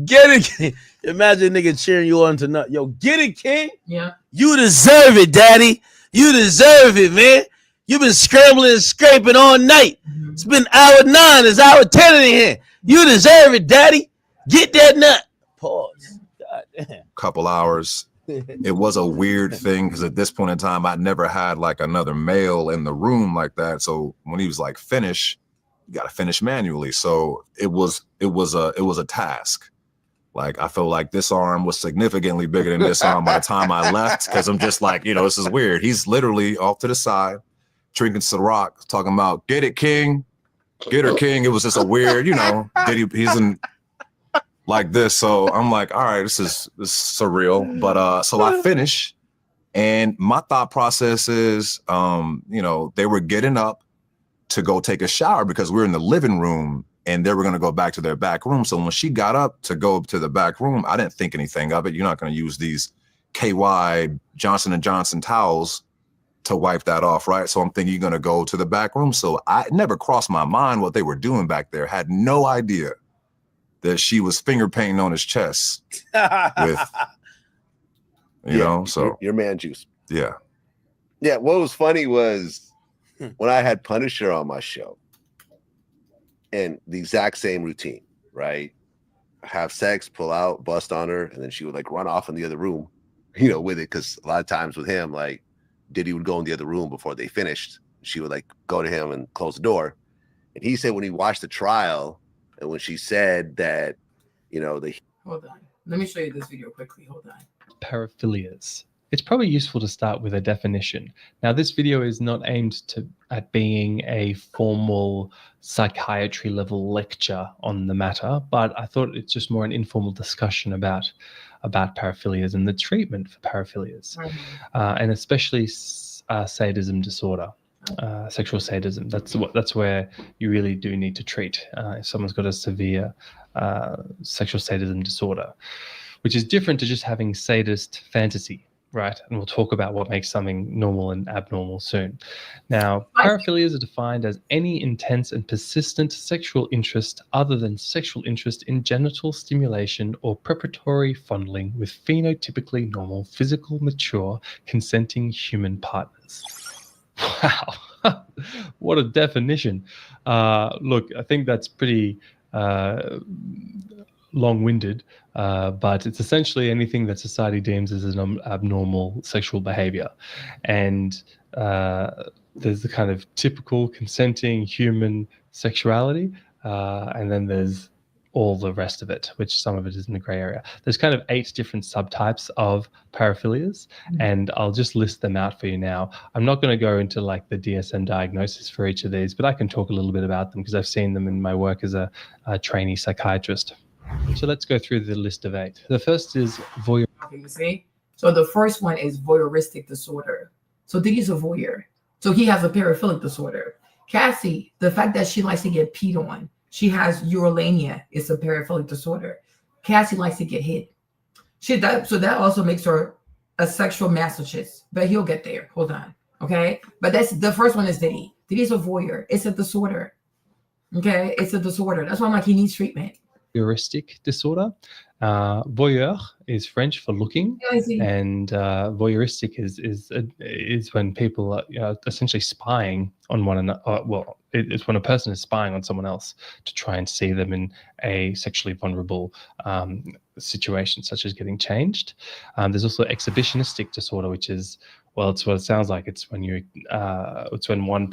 Get it, King. Imagine a nigga cheering you on to nut. Yo, get it, King. Yeah. You deserve it, Daddy. You deserve it, man. You've been scrambling and scraping all night. Mm-hmm. It's been hour 9. It's hour 10 in here. You deserve it, Daddy. Get that nut. Pause. God damn. Couple hours. It was a weird thing because at this point in time, I'd never had like another male in the room like that. So when he was like, finish, you got to finish manually. So it was a task. Like, I feel like this arm was significantly bigger than this arm by the time I left, because I'm just like, this is weird. He's literally off to the side, drinking Ciroc, talking about, get it, King. Get her, King. It was just a weird, he's in like this. So I'm like, all right, this is surreal. But so I finish, and my thought process is, they were getting up to go take a shower because we're in the living room and they were going to go back to their back room. So when she got up to go to the back room, I didn't think anything of it. You're not going to use these KY Johnson & Johnson towels to wipe that off, right? So I'm thinking you're going to go to the back room. So I never crossed my mind what they were doing back there. Had no idea that she was finger painting on his chest with, so your man juice. Yeah. Yeah. What was funny was when I had Punisher on my show, and the exact same routine, right? Have sex, pull out, bust on her, and then she would like run off in the other room. you know, with it, because a lot of times with him, like Diddy would go in the other room before they finished. She would like go to him and close the door. And he said when he watched the trial and when she said that, you know, Hold on. Let me show you this video quickly. Hold on. Paraphilias. It's probably useful to start with a definition. Now, this video is not aimed at being a formal psychiatry level lecture on the matter, but I thought it's just more an informal discussion about paraphilias and the treatment for paraphilias, and especially sadism disorder. Sexual sadism. That's where you really do need to treat if someone's got a severe sexual sadism disorder, which is different to just having sadist fantasy, right? And we'll talk about what makes something normal and abnormal soon. Now, paraphilias are defined as any intense and persistent sexual interest other than sexual interest in genital stimulation or preparatory fondling with phenotypically normal, physical, mature, consenting human partners. Wow, what a definition. Look, I think that's pretty long-winded, but it's essentially anything that society deems as an abnormal sexual behavior. And there's the kind of typical consenting human sexuality, and then there's all the rest of it, which some of it is in the gray area. There's kind of 8 different subtypes of paraphilias, and I'll just list them out for you now. I'm not going to go into like the DSM diagnosis for each of these, but I can talk a little bit about them because I've seen them in my work as a trainee psychiatrist. So let's go through the list of 8. The first is voyeur. Okay, you see? So the first one is voyeuristic disorder. So Diddy's a voyeur. So he has a paraphilic disorder. Cassie, the fact that she likes to get peed on, she has urolania. It's a paraphilic disorder. Cassie likes to get hit. So that also makes her a sexual masochist. But he'll get there. Hold on. Okay? But that's the first one is Diddy. Diddy's a voyeur. It's a disorder. Okay? It's a disorder. That's why I'm like, he needs treatment. Voyeuristic disorder. Voyeur is French for looking, and voyeuristic is when people are essentially spying on one another. Well, it's when a person is spying on someone else to try and see them in a sexually vulnerable situation, such as getting changed. There's also exhibitionistic disorder, which is, well, it's what it sounds like. It's when it's when one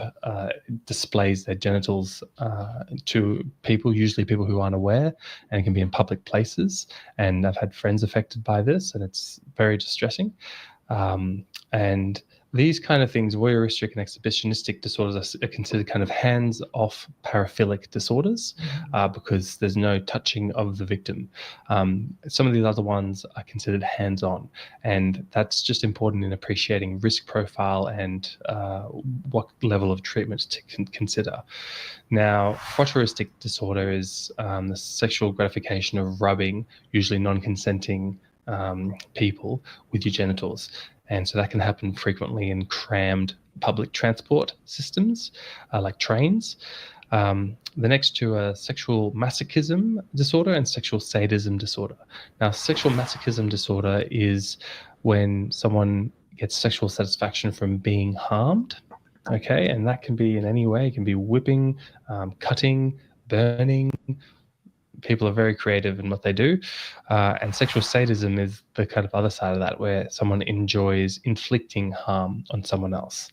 displays their genitals to people, usually people who aren't aware, and it can be in public places. And I've had friends affected by this, and it's very distressing. And these kind of things, voyeuristic and exhibitionistic disorders, are considered kind of hands-off paraphilic disorders because there's no touching of the victim. Some of these other ones are considered hands-on, and that's just important in appreciating risk profile and what level of treatment to consider. Now, frotteuristic disorder is the sexual gratification of rubbing, usually non-consenting people, with your genitals. And so that can happen frequently in crammed public transport systems, like trains. The next two are sexual masochism disorder and sexual sadism disorder. Now, sexual masochism disorder is when someone gets sexual satisfaction from being harmed, okay? And that can be in any way. It can be whipping, cutting, burning. People are very creative in what they do. And sexual sadism is the kind of other side of that, where someone enjoys inflicting harm on someone else.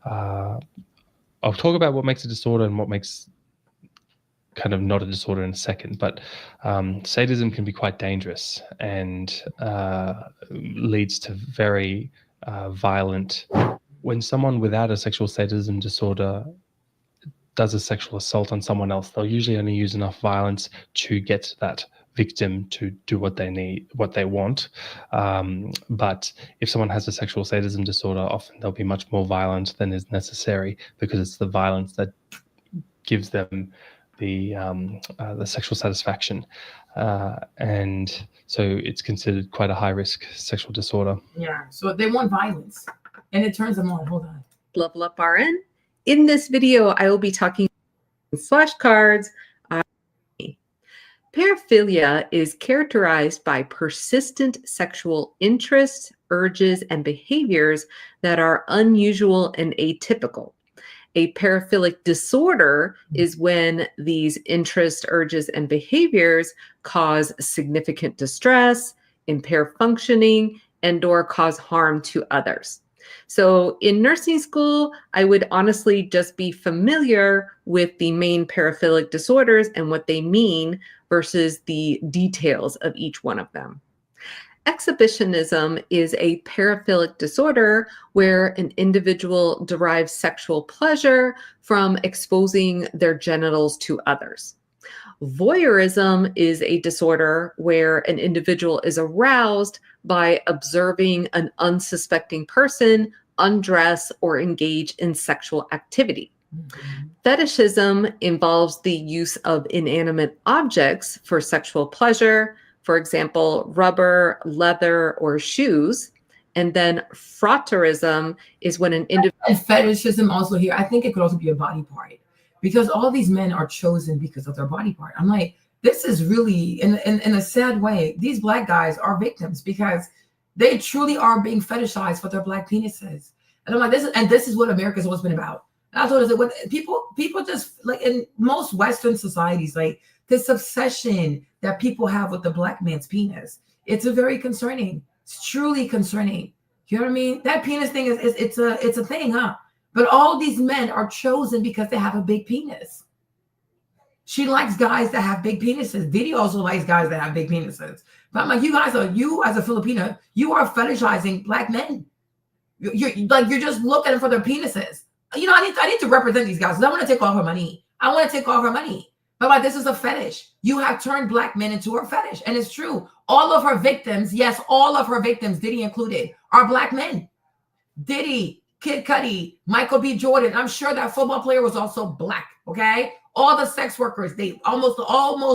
I'll talk about what makes a disorder and what makes kind of not a disorder in a second, but sadism can be quite dangerous and leads to very violent. When someone without a sexual sadism disorder does a sexual assault on someone else, they'll usually only use enough violence to get that victim to do what they need, what they want. But if someone has a sexual sadism disorder, often they'll be much more violent than is necessary, because it's the violence that gives them the sexual satisfaction. And so it's considered quite a high-risk sexual disorder. Yeah, so they want violence, and it turns them on. Hold on. Level Up RN. In this video, I will be talking flashcards. Paraphilia is characterized by persistent sexual interests, urges, and behaviors that are unusual and atypical. A paraphilic disorder is when these interests, urges, and behaviors cause significant distress, impair functioning, and/or cause harm to others. So in nursing school, I would honestly just be familiar with the main paraphilic disorders and what they mean versus the details of each one of them. Exhibitionism is a paraphilic disorder where an individual derives sexual pleasure from exposing their genitals to others. Voyeurism is a disorder where an individual is aroused by observing an unsuspecting person undress or engage in sexual activity. Fetishism involves the use of inanimate objects for sexual pleasure, for example, rubber, leather, or shoes. And then frotteurism is when an individual... And fetishism also here, I think it could also be a body part. Because all these men are chosen because of their body part. I'm like, this is really, in a sad way, these Black guys are victims because they truly are being fetishized for their Black penises. And I'm like, this is what America's always been about. That's what it is. When people just, like in most Western societies, like this obsession that people have with the Black man's penis, it's a very concerning. It's truly concerning. You know what I mean? That penis thing it's a thing, huh? But all these men are chosen because they have a big penis. She likes guys that have big penises. Diddy also likes guys that have big penises. But I'm like, you as a Filipino, you are fetishizing Black men. You're just looking for their penises. You know, I need to represent these guys because I want to take all her money. I want to take all her money. But like, this is a fetish. You have turned Black men into a fetish. And it's true. All of her victims, yes, all of her victims, Diddy included, are Black men. Diddy, Kid Cudi, Michael B. Jordan. I'm sure that football player was also Black, okay? All the sex workers, they almost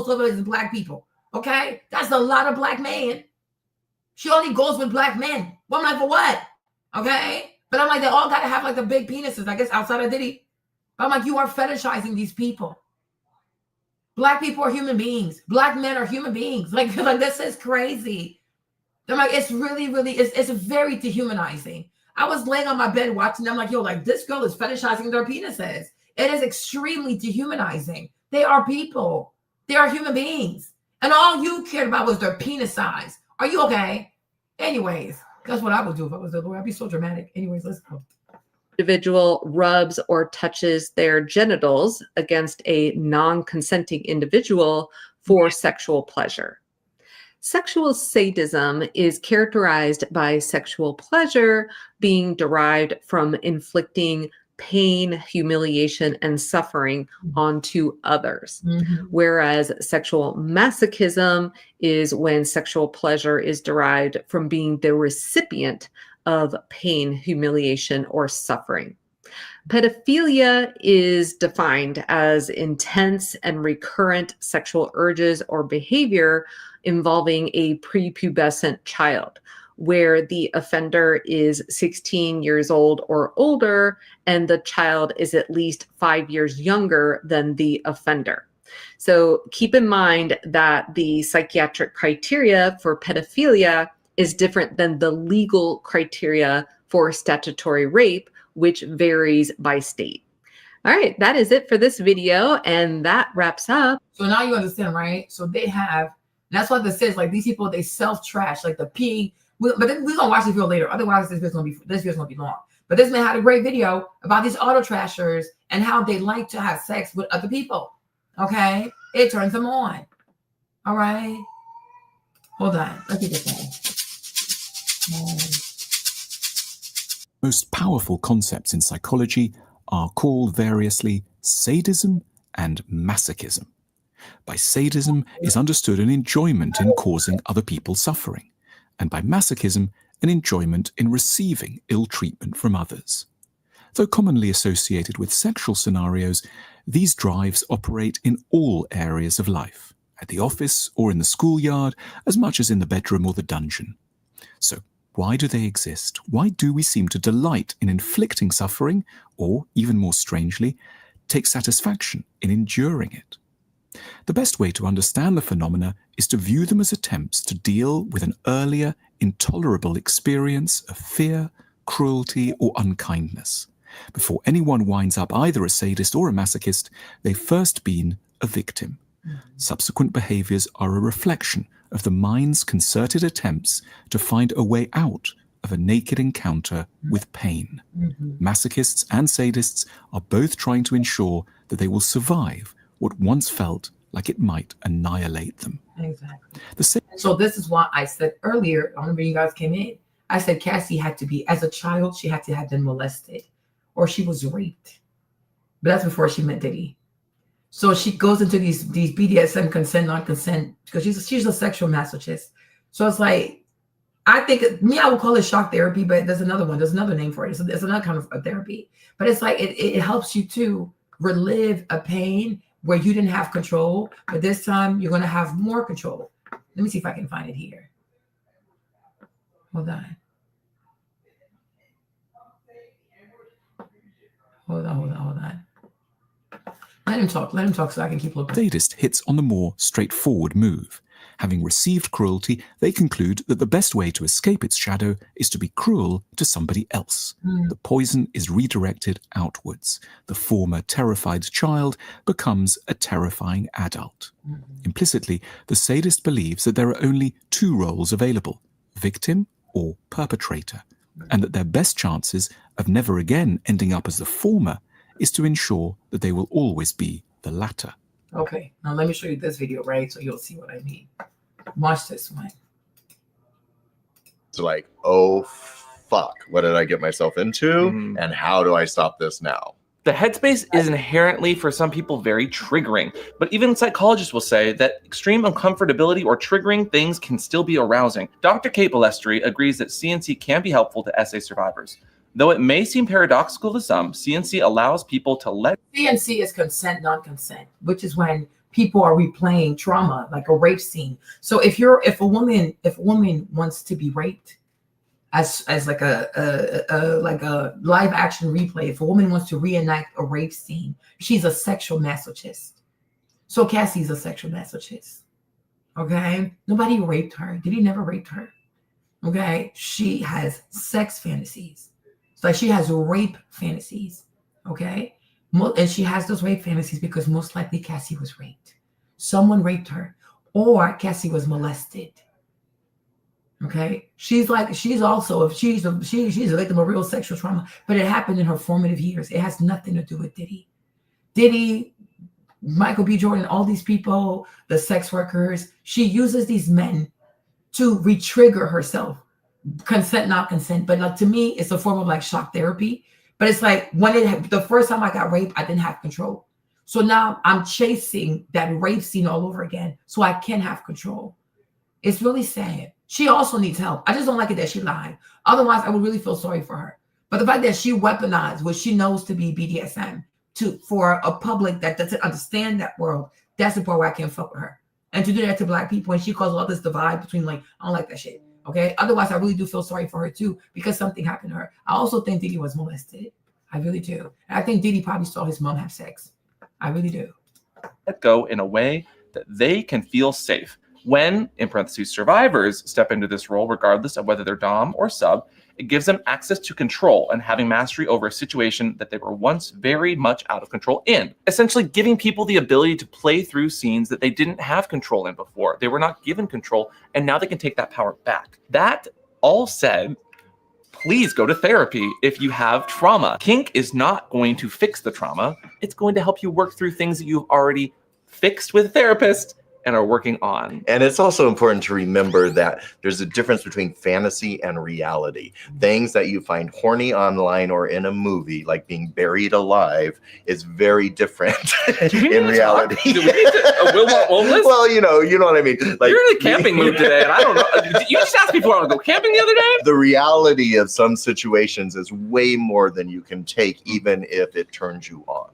of it is Black people, okay? That's a lot of Black men. She only goes with Black men. Well, I'm like, for what? Okay? But I'm like, they all got to have like the big penises, I guess, outside of Diddy. But I'm like, you are fetishizing these people. Black people are human beings. Black men are human beings. Like this is crazy. I'm like, it's really, it's very dehumanizing. I was laying on my bed watching them like, yo, like this girl is fetishizing their penises. It is extremely dehumanizing. They are people. They are human beings. And all you cared about was their penis size. Are you okay? Anyways, that's what I would do if I was the Lord. I'd be so dramatic. Anyways, let's go. Individual rubs or touches their genitals against a non-consenting individual for sexual pleasure. Sexual sadism is characterized by sexual pleasure being derived from inflicting pain, humiliation, and suffering onto others. Whereas sexual masochism is when sexual pleasure is derived from being the recipient of pain, humiliation, or suffering. Pedophilia is defined as intense and recurrent sexual urges or behavior involving a prepubescent child, where the offender is 16 years old or older, and the child is at least 5 years younger than the offender. So keep in mind that the psychiatric criteria for pedophilia is different than the legal criteria for statutory rape, which varies by state. All right, that is it for this video, and that wraps up. So now you understand, right? So they have, that's what this is, like these people, they self-trash, like the pee. But then we're gonna watch this video later. Otherwise, this video's gonna be long. But this man had a great video about these auto trashers and how they like to have sex with other people. Okay, it turns them on. All right, hold on. Let's get this one. Most powerful concepts in psychology are called variously sadism and masochism. By sadism is understood an enjoyment in causing other people suffering, and by masochism, an enjoyment in receiving ill treatment from others. Though commonly associated with sexual scenarios, these drives operate in all areas of life, at the office or in the schoolyard, as much as in the bedroom or the dungeon. So, why do they exist? Why do we seem to delight in inflicting suffering, or, even more strangely, take satisfaction in enduring it? The best way to understand the phenomena is to view them as attempts to deal with an earlier, intolerable experience of fear, cruelty, or unkindness. Before anyone winds up either a sadist or a masochist, they've first been a victim. Subsequent behaviors are a reflection of the mind's concerted attempts to find a way out of a naked encounter with pain. Masochists and sadists are both trying to ensure that they will survive what once felt like it might annihilate them. Exactly. So this is why I said earlier, I remember you guys came in, I said Cassie had to be, as a child, she had to have been molested or she was raped. But that's before she met Diddy. So she goes into these BDSM consent, non-consent, because she's a sexual masochist. So it's like, I think I would call it shock therapy, but there's another one. There's another name for it. It's another kind of a therapy. But it's like it helps you to relive a pain where you didn't have control, but this time you're going to have more control. Let me see if I can find it here. Hold on. Hold on. Let him talk so I can keep looking. Sadist hits on the more straightforward move. Having received cruelty, they conclude that the best way to escape its shadow is to be cruel to somebody else. The poison is redirected outwards. The former terrified child becomes a terrifying adult. Implicitly, the sadist believes that there are only two roles available, victim or perpetrator, and that their best chances of never again ending up as the former is to ensure that they will always be the latter. Okay, now let me show you this video, right? So you'll see what I mean. Watch this one. It's like, oh, fuck, what did I get myself into? And how do I stop this now? The headspace is inherently, for some people, very triggering. But even psychologists will say that extreme uncomfortability or triggering things can still be arousing. Dr. Kate Balestri agrees that CNC can be helpful to SA survivors. Though it may seem paradoxical to some, CNC allows people to let... CNC is consent, non-consent, which is when people are replaying trauma, like a rape scene. So if a woman wants to be raped, as like a live action replay, if a woman wants to reenact a rape scene, she's a sexual masochist. So Cassie's a sexual masochist. Okay, nobody raped her. Diddy never raped her. Okay, she has sex fantasies. So she has rape fantasies. Okay, and she has those rape fantasies because most likely Cassie was raped. Someone raped her, or Cassie was molested. Okay, she's a victim of real sexual trauma, but it happened in her formative years. It has nothing to do with Diddy, Michael B. Jordan, all these people, the sex workers. She uses these men to re-trigger herself. Consent, not consent, but like, to me, it's a form of like shock therapy. But it's like the first time I got raped, I didn't have control. So now I'm chasing that rape scene all over again, so I can have control. It's really sad. She also needs help. I just don't like it that she lied. Otherwise, I would really feel sorry for her. But the fact that she weaponized what she knows to be BDSM for a public that doesn't understand that world, that's the part where I can't fuck with her. And to do that to Black people, and she caused all this divide between like, I don't like that shit. Okay. Otherwise, I really do feel sorry for her too, because something happened to her. I also think Diddy was molested. I really do. And I think Diddy probably saw his mom have sex. I really do. Let go in a way that they can feel safe. When, in parentheses, survivors step into this role, regardless of whether they're dom or sub, it gives them access to control and having mastery over a situation that they were once very much out of control in. Essentially giving people the ability to play through scenes that they didn't have control in before. They were not given control, and now they can take that power back. That all said, please go to therapy if you have trauma. Kink is not going to fix the trauma. It's going to help you work through things that you've already fixed with a therapist and are working on. And it's also important to remember that there's a difference between fantasy and reality. Things that you find horny online or in a movie, like being buried alive, is very different in reality. Well, you know what I mean. Like, you're in a camping mood today, and I don't know. You just asked me if I want to go camping the other day? The reality of some situations is way more than you can take, even if it turns you on.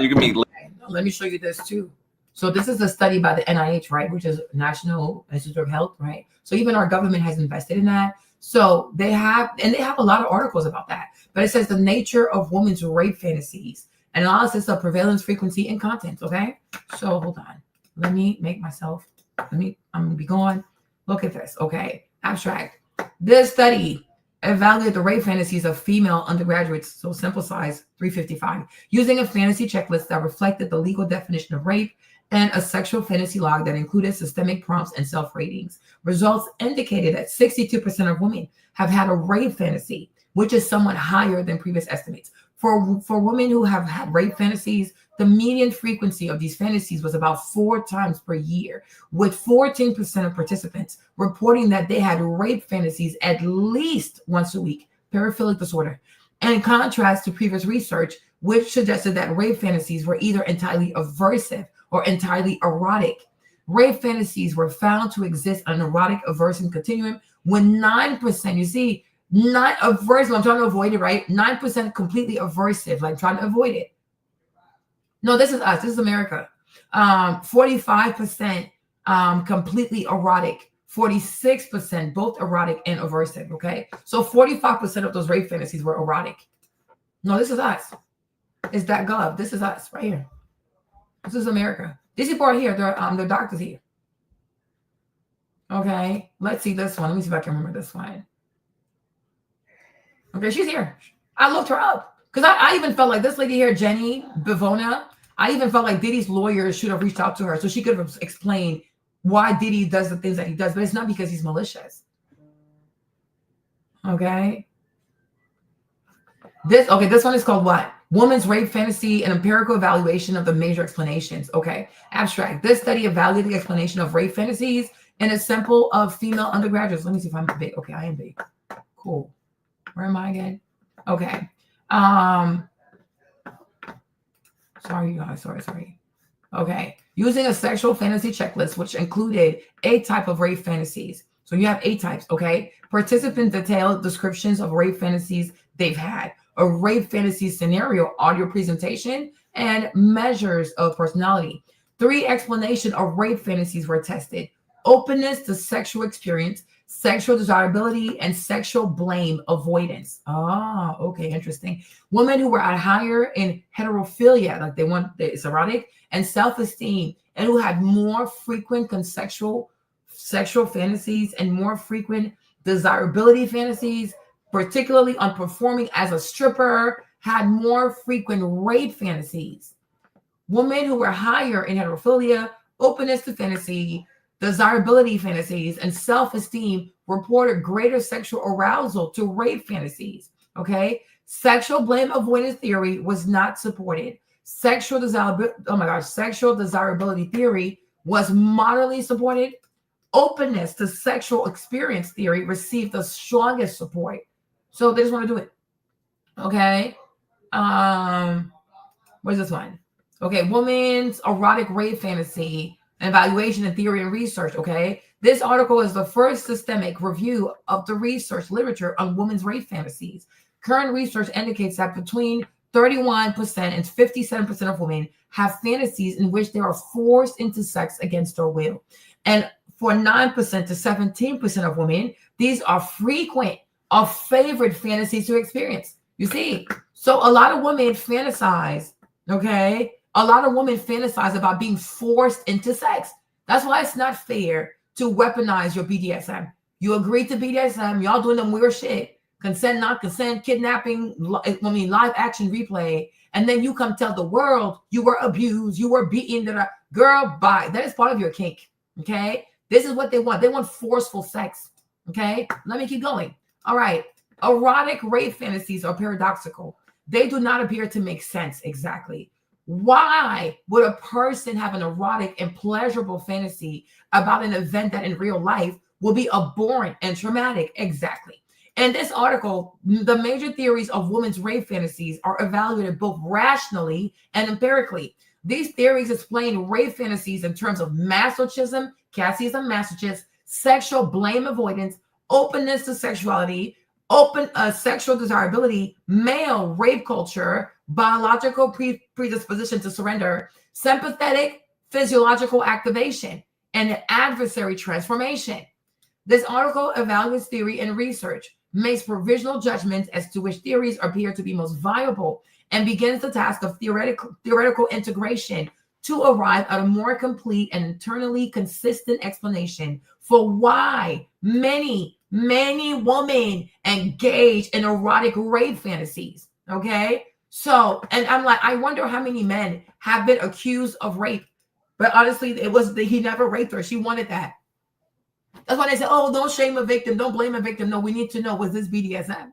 You can be. Let me show you this too. So this is a study by the NIH, right, which is National Institute of Health, right? So even our government has invested in that. So they have a lot of articles about that. But it says the nature of women's rape fantasies, analysis of prevalence, frequency, and content. Okay. So hold on. Let me make myself. I'm gonna be going. Look at this. Okay. Abstract. This study evaluate the rape fantasies of female undergraduates, so sample size 355, using a fantasy checklist that reflected the legal definition of rape and a sexual fantasy log that included systemic prompts and self-ratings. Results indicated that 62% of women have had a rape fantasy, which is somewhat higher than previous estimates. For women who have had rape fantasies, the median frequency of these fantasies was about 4 times per year, with 14% of participants reporting that they had rape fantasies at least once a week. Paraphilic disorder. And in contrast to previous research, which suggested that rape fantasies were either entirely aversive or entirely erotic. Rape fantasies were found to exist on an erotic aversion continuum when 9%, you see, not aversive, I'm trying to avoid it, right? 9% completely aversive, like trying to avoid it. No, this is us, this is America. 45% completely erotic, 46% both erotic and aversive, okay? So 45% of those rape fantasies were erotic. No, this is us. It's that gov. This is us right here. This is America. These people are here. They're doctors here. Okay, let's see this one. Let me see if I can remember this one. Okay, she's here. I looked her up because I even felt like this lady here, Jenny Bivona. I even felt like Diddy's lawyers should have reached out to her so she could have explained why Diddy does the things that he does, but it's not because he's malicious. Okay. This one is called what? Woman's Rape Fantasy, an empirical evaluation of the major explanations. Okay. Abstract. This study evaluated the explanation of rape fantasies in a sample of female undergraduates. Let me see if I'm big. Okay, I am big. Cool. Where am I again? Okay. Sorry, you guys. Sorry. Okay. Using a sexual fantasy checklist, which included 8 types of rape fantasies. So you have 8 types, okay? Participants detailed descriptions of rape fantasies they've had, a rape fantasy scenario, audio presentation, and measures of personality. 3 explanations of rape fantasies were tested: openness to sexual experience, sexual desirability, and sexual blame avoidance. Ah, okay, interesting. Women who were at higher in heterophilia, like it's erotic, and self-esteem, and who had more frequent consensual sexual fantasies and more frequent desirability fantasies, particularly on performing as a stripper, had more frequent rape fantasies. Women who were higher in heterophilia, openness to fantasy, desirability fantasies, and self-esteem reported greater sexual arousal to rape fantasies. Okay. Sexual blame avoidance theory was not supported. Sexual desirability theory was moderately supported. Openness to sexual experience theory received the strongest support. So they just want to do it. Okay. Where's this one? Okay. Woman's erotic rape fantasy, evaluation and theory and research. Okay. This article is the first systemic review of the research literature on women's rape fantasies. Current research indicates that between 31% and 57% of women have fantasies in which they are forced into sex against their will. And for 9% to 17% of women, these are frequent or favorite fantasies to experience. You see, so a lot of women fantasize, okay? A lot of women fantasize about being forced into sex. That's why it's not fair to weaponize your BDSM. You agree to BDSM, y'all doing them weird shit. Consent, not consent, kidnapping, live action replay. And then you come tell the world you were abused, you were beaten. Girl, bye. That is part of your kink, okay? This is what they want. They want forceful sex, okay? Let me keep going. All right. Erotic rape fantasies are paradoxical. They do not appear to make sense exactly. Why would a person have an erotic and pleasurable fantasy about an event that in real life will be abhorrent and traumatic? Exactly. In this article, the major theories of women's rape fantasies are evaluated both rationally and empirically. These theories explain rape fantasies in terms of masochism, Cassie is a masochist, sexual blame avoidance, openness to sexuality, sexual desirability, male rape culture, biological predisposition to surrender, sympathetic physiological activation, and adversary transformation. This article evaluates theory and research, makes provisional judgments as to which theories appear to be most viable, and begins the task of theoretical integration to arrive at a more complete and internally consistent explanation for why many women engage in erotic rape fantasies. Okay. So, and I'm like, I wonder how many men have been accused of rape But honestly, it was he never raped her. She wanted that. That's why they say, oh, don't shame a victim. Don't blame a victim. No, we need to know, was this BDSM?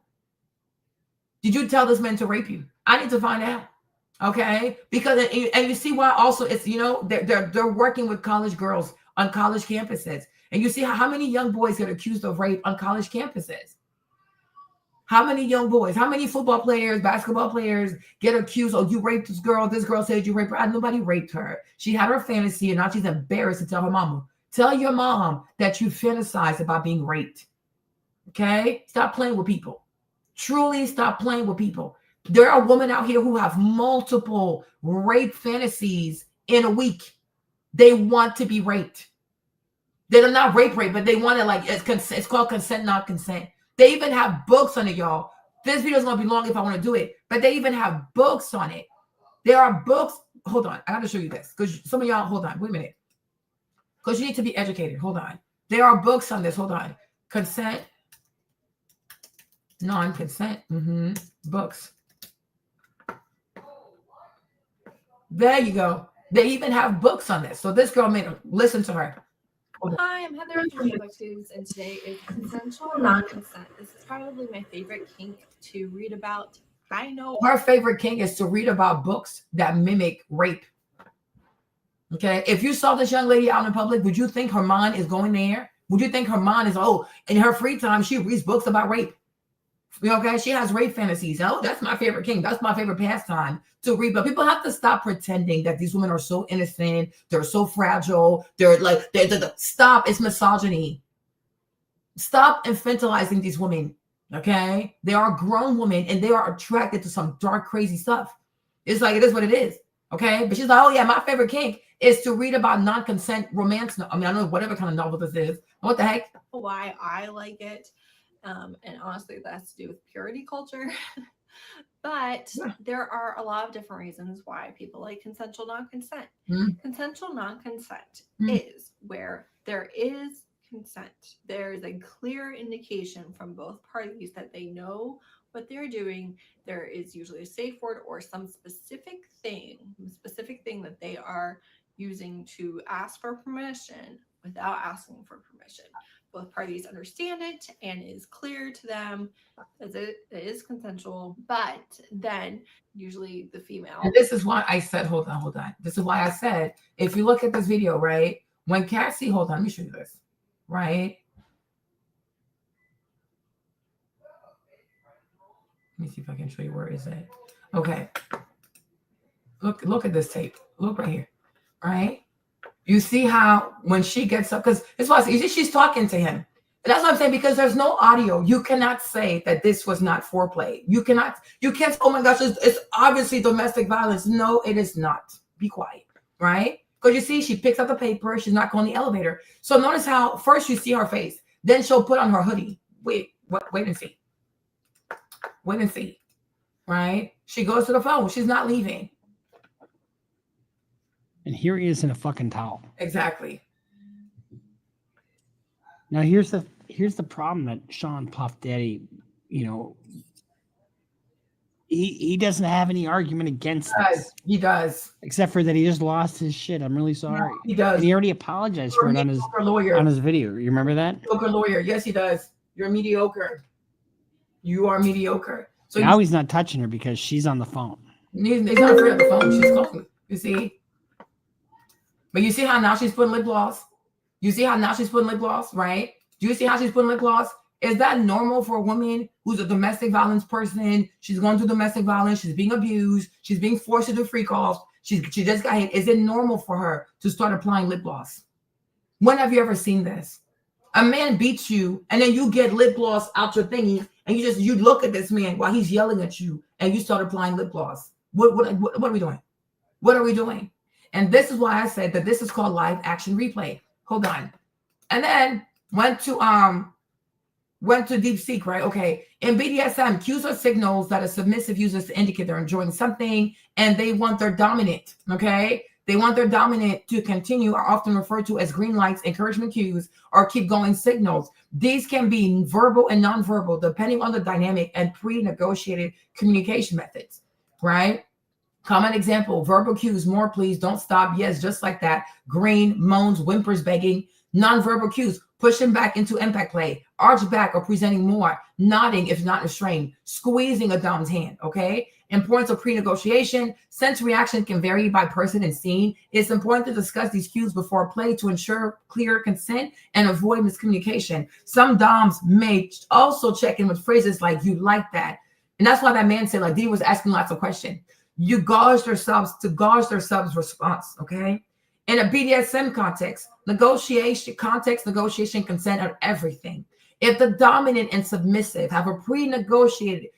Did you tell this man to rape you? I need to find out. Okay? Because, and you see why also it's, you know, they're working with college girls on college campuses. And you see how many young boys get accused of rape on college campuses. How many young boys, how many football players, basketball players get accused, oh, you raped this girl said you raped her. Nobody raped her. She had her fantasy and now she's embarrassed to tell her mama. Tell your mom that you fantasize about being raped. Okay? Stop playing with people. Truly stop playing with people. There are women out here who have multiple rape fantasies in a week. They want to be raped. They're not rape, but they want to, like, it's called consent, not consent. They even have books on it, y'all. This video is going to be long if I want to do it, but they even have books on it. There are books. Hold on. I got to show you this because some of y'all, hold on. Wait a minute. Because you need to be educated. Hold on. There are books on this. Hold on. Consent, non-consent, books. There you go. They even have books on this. So this girl made them. Listen to her. Hi, I'm Heather from Complexities, and today is consensual non-consent. This is probably my favorite kink to read about. I know her favorite kink is to read about books that mimic rape. Okay, if you saw this young lady out in public, would you think her mind is going there? Would you think her mind is, oh, in her free time, she reads books about rape? Okay, she has rape fantasies. Oh, that's my favorite kink. That's my favorite pastime to read. But people have to stop pretending that these women are so innocent. They're so fragile. They're like, stop. It's misogyny. Stop infantilizing these women. Okay, they are grown women and they are attracted to some dark, crazy stuff. It's like, it is what it is. Okay, but she's like, oh yeah, my favorite kink is to read about non-consent romance. I mean, I don't know whatever kind of novel this is. What the heck? Why I like it. And honestly, that has to do with purity culture. But there are a lot of different reasons why people like consensual non-consent. Consensual non-consent is where there is consent. There is a clear indication from both parties that they know what they're doing. There is usually a safe word or some specific thing that they are using to ask for permission without asking for permission. Both parties understand it and it is clear to them that it is consensual, but then usually the female. And this is why I said, hold on. This is why I said, if you look at this video, right? When Cassie, hold on, let me show you this, right? Let me see if I can show you where is it. Okay. Look at this tape. Look right here, right? You see how when she gets up, because it's why she's talking to him. And that's what I'm saying, because there's no audio. You cannot say that this was not foreplay. You can't, oh my gosh, it's obviously domestic violence. No, it is not. Be quiet, right? Because you see, she picks up the paper. She's not going the elevator. So notice how first you see her face. Then she'll put on her hoodie. Wait and see. Wait and see, right? She goes to the phone. She's not leaving. And here he is in a fucking towel. Exactly. Now here's the problem that Sean Puff Daddy, you know, he doesn't have any argument against this. He does. Except for that he just lost his shit. I'm really sorry. No, he does. And he already apologized for it on his video. You remember that? Mediocre lawyer. Yes, he does. You're mediocre. You are mediocre. So now he's not touching her because she's on the phone. He's not afraid of the phone. She's calling. You see? But you see how now she's putting lip gloss? You see how now she's putting lip gloss, right? Do you see how she's putting lip gloss? Is that normal for a woman who's a domestic violence person? She's going through domestic violence. She's being abused. She's being forced to do freak offs. She just got hit. Is it normal for her to start applying lip gloss? When have you ever seen this? A man beats you and then you get lip gloss out your thingy and you look at this man while he's yelling at you and you start applying lip gloss. What are we doing? What are we doing? And this is why I said that this is called live action replay. Hold on. And then went to deep seek, right? Okay. In BDSM, cues are signals that a submissive uses to indicate they're enjoying something and they want their dominant, okay? They want their dominant to continue, are often referred to as green lights, encouragement cues, or keep going signals. These can be verbal and nonverbal, depending on the dynamic and pre-negotiated communication methods, right? Common example, verbal cues, more please, don't stop, yes, just like that. Green, moans, whimpers, begging. Non-verbal cues, pushing back into impact play, arch back or presenting more, nodding if not restrained, squeezing a dom's hand, okay? Importance of pre-negotiation, since reaction can vary by person and scene, it's important to discuss these cues before play to ensure clear consent and avoid miscommunication. Some doms may also check in with phrases like, you like that. And that's why that man said, like, Diddy was asking lots of questions. You gauge their subs to gauge their subs response, okay? In a BDSM context, negotiation, consent are everything. If the dominant and submissive have pre-negotiated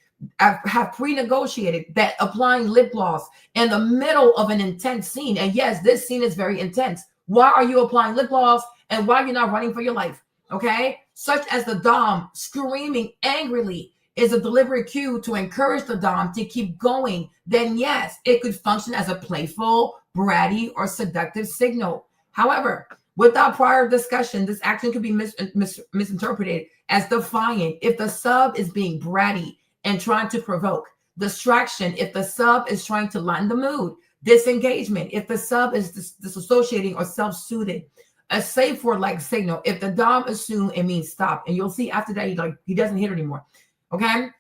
that applying lip gloss in the middle of an intense scene, and yes, this scene is very intense. Why are you applying lip gloss and why are you not running for your life? Okay, such as the dom screaming angrily is a deliberate cue to encourage the dom to keep going, then yes, it could function as a playful, bratty, or seductive signal. However, without prior discussion, this action could be misinterpreted as defiant if the sub is being bratty and trying to provoke. Distraction if the sub is trying to lighten the mood. Disengagement if the sub is disassociating or self-soothing. A safe word like signal if the dom assume it means stop. And you'll see after that, he doesn't hit her anymore. Okay,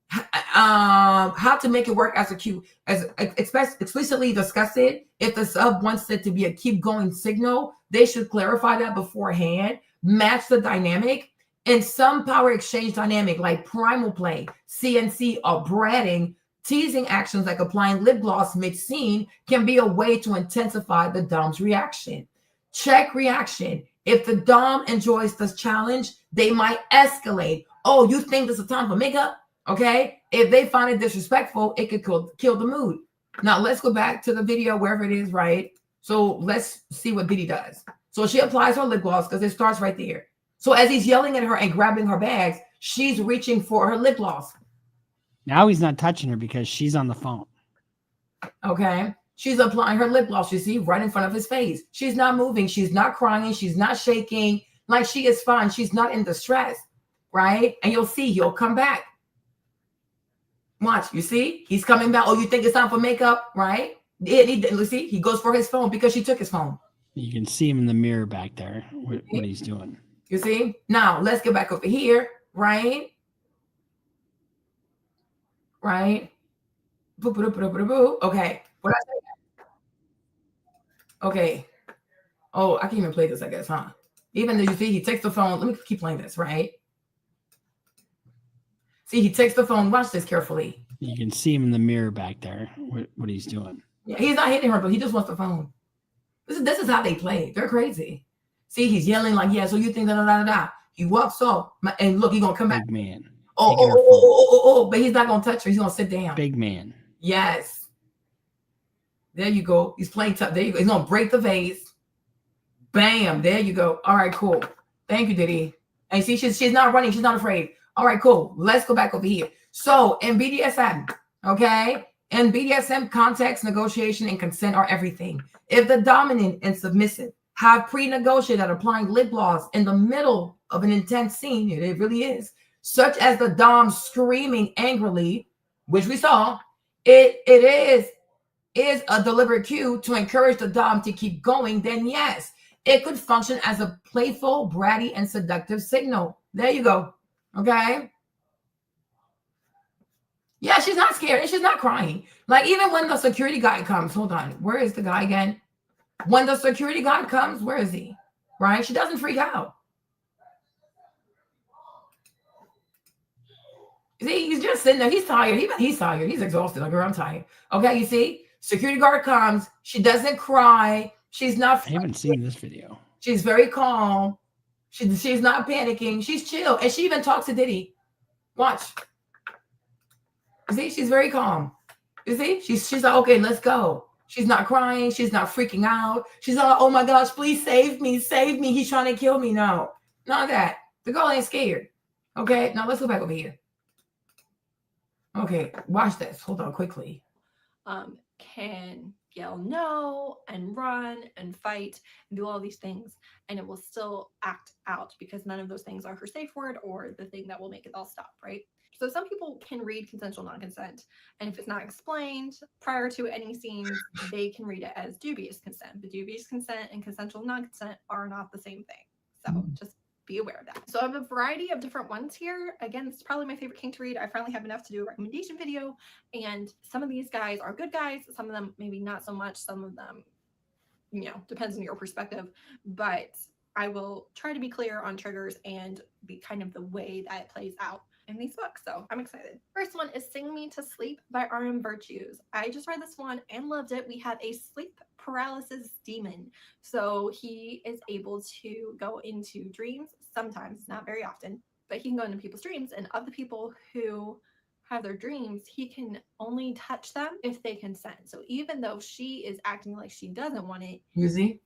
how to make it work as a cue, as explicitly discuss it. If the sub wants it to be a keep going signal, they should clarify that beforehand, match the dynamic. In some power exchange dynamic like primal play, CNC, or bratting, teasing actions like applying lip gloss mid-scene can be a way to intensify the dom's reaction. Check reaction. If the dom enjoys this challenge, they might escalate. Oh, you think this is time for makeup? Okay. If they find it disrespectful, it could kill the mood. Now let's go back to the video wherever it is, right? So let's see what Diddy does. So she applies her lip gloss because it starts right there. So as he's yelling at her and grabbing her bags, she's reaching for her lip gloss. Now he's not touching her because she's on the phone. Okay. She's applying her lip gloss, you see, right in front of his face. She's not moving. She's not crying. She's not shaking. Like she is fine. She's not in distress. Right? And you'll see he'll come back. Watch, you see? He's coming back. Oh, you think it's time for makeup? Right? See, he goes for his phone because she took his phone. You can see him in the mirror back there, what he's doing. You see? Now, let's get back over here. Right? Right? Okay. What I say? Okay. Oh, I can't even play this, I guess, huh? Even though you see, he takes the phone. Let me keep playing this, right? See, he takes the phone. Watch this carefully. You can see him in the mirror back there, what he's doing. Yeah, he's not hitting her, but he just wants the phone. This is how they play. They're crazy. See, he's yelling like, yeah, so you think da-da-da-da-da. He walks off, and look, he's going to come back. Big man. But he's not going to touch her. He's going to sit down. Big man. Yes. There you go. He's playing tough. There you go. He's going to break the vase. Bam. There you go. All right, cool. Thank you, Diddy. And see, she's not running. She's not afraid. All right, cool. Let's go back over here. So in BDSM, okay, in BDSM, context, negotiation, and consent are everything. If the dominant and submissive have pre-negotiated applying lip gloss in the middle of an intense scene, it really is, such as the dom screaming angrily, which we saw, it is a deliberate cue to encourage the dom to keep going, then yes, it could function as a playful, bratty, and seductive signal. There you go. Okay. Yeah, she's not scared and she's not crying. Like even when the security guy comes, hold on, where is the guy again? When the security guy comes, where is he? Right? She doesn't freak out. See, he's just sitting there. He's tired. He's tired. He's exhausted. Like, girl, I'm tired. Okay, you see? Security guard comes. She doesn't cry. She's not. I haven't seen this video. She's very calm. She's not panicking. She's chill. And she even talks to Diddy. Watch. You see, she's very calm. You see, she's like, okay, let's go. She's not crying. She's not freaking out. She's like, oh my gosh, please save me. Save me. He's trying to kill me. No, not that. The girl ain't scared. Okay, now let's go back over here. Okay, watch this. Hold on quickly. Can yell no and run and fight and do all these things, and it will still act out because none of those things are her safe word or the thing that will make it all stop, right? So some people can read consensual non-consent, and if it's not explained prior to any scenes, they can read it as dubious consent. But dubious consent and consensual non-consent are not the same thing. So just be aware of that. So I have a variety of different ones here. Again, this is probably my favorite kink to read. I finally have enough to do a recommendation video, and some of these guys are good guys. Some of them maybe not so much. Some of them, you know, depends on your perspective, but I will try to be clear on triggers and be kind of the way that it plays out in these books. So I'm excited. First one is Sing Me to Sleep by R.M. Virtues. I just read this one and loved it. We have a sleep paralysis demon. So he is able to go into dreams sometimes, not very often, but he can go into people's dreams. And of the people who have their dreams, he can only touch them if they consent. So even though she is acting like she doesn't want it,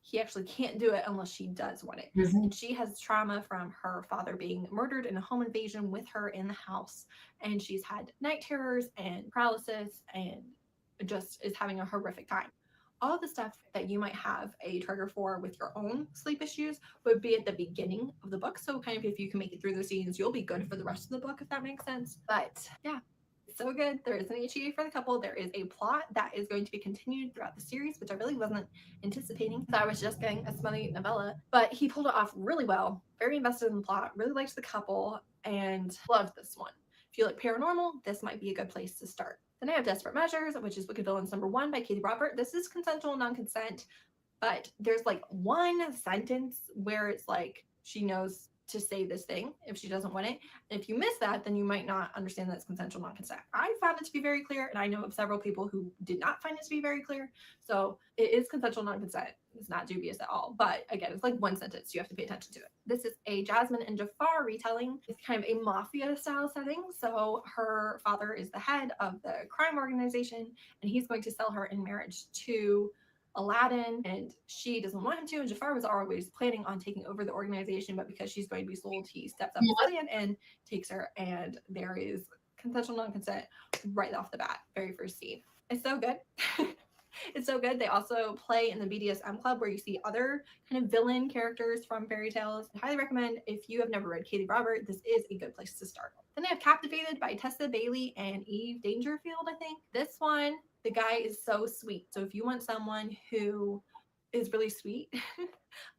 he actually can't do it unless she does want it. And she has trauma from her father being murdered in a home invasion with her in the house. And she's had night terrors and paralysis and just is having a horrific time. All the stuff that you might have a trigger for with your own sleep issues would be at the beginning of the book. So kind of if you can make it through those scenes, you'll be good for the rest of the book, if that makes sense. But yeah, it's so good. There is an HEA for the couple. There is a plot that is going to be continued throughout the series, which I really wasn't anticipating. So I was just getting a smutty novella, but he pulled it off really well. Very invested in the plot, really liked the couple, and loved this one. If you like paranormal, this might be a good place to start. Then I have Desperate Measures, which is Wicked Villains #1 by Katie Robert. This is consensual non-consent, but there's like one sentence where it's like she knows to say this thing if she doesn't want it. And if you miss that, then you might not understand that it's consensual non-consent. I found it to be very clear, and I know of several people who did not find it to be very clear. So it is consensual non-consent. It's not dubious at all. But again, it's like one sentence. You have to pay attention to it. This is a Jasmine and Jafar retelling. It's kind of a mafia style setting. So her father is the head of the crime organization, and he's going to sell her in marriage to Aladdin, and she doesn't want him to, and Jafar was always planning on taking over the organization, but because she's going to be sold, he steps up his plan and takes her, and there is consensual non-consent right off the bat, very first scene. It's so good. It's so good. They also play in the BDSM club where you see other kind of villain characters from fairy tales. I highly recommend, if you have never read Katie Robert, this is a good place to start. Then I have Captivated by Tessa Bailey and Eve Dangerfield, I think. This one, the guy is so sweet. So if you want someone who is really sweet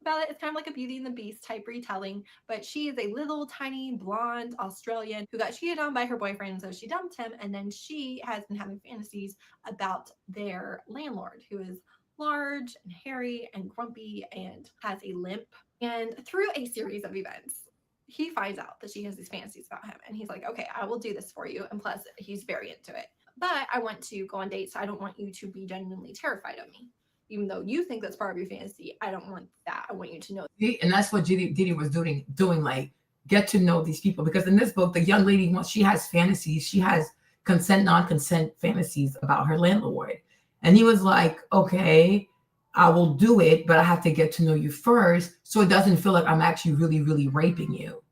about it, it's kind of like a Beauty and the Beast type retelling, but she is a little tiny blonde Australian who got cheated on by her boyfriend, so she dumped him, and then she has been having fantasies about their landlord, who is large and hairy and grumpy and has a limp. And through a series of events, he finds out that she has these fantasies about him, and he's like, okay, I will do this for you, and plus he's very into it, but I want to go on dates, so I don't want you to be genuinely terrified of me. Even though you think that's part of your fantasy, I don't want that. I want you to know. And that's what Diddy was doing, like, get to know these people. Because in this book, the young lady, she has fantasies. She has consent, non-consent fantasies about her landlord. And he was like, okay, I will do it, but I have to get to know you first, so it doesn't feel like I'm actually really, really raping you.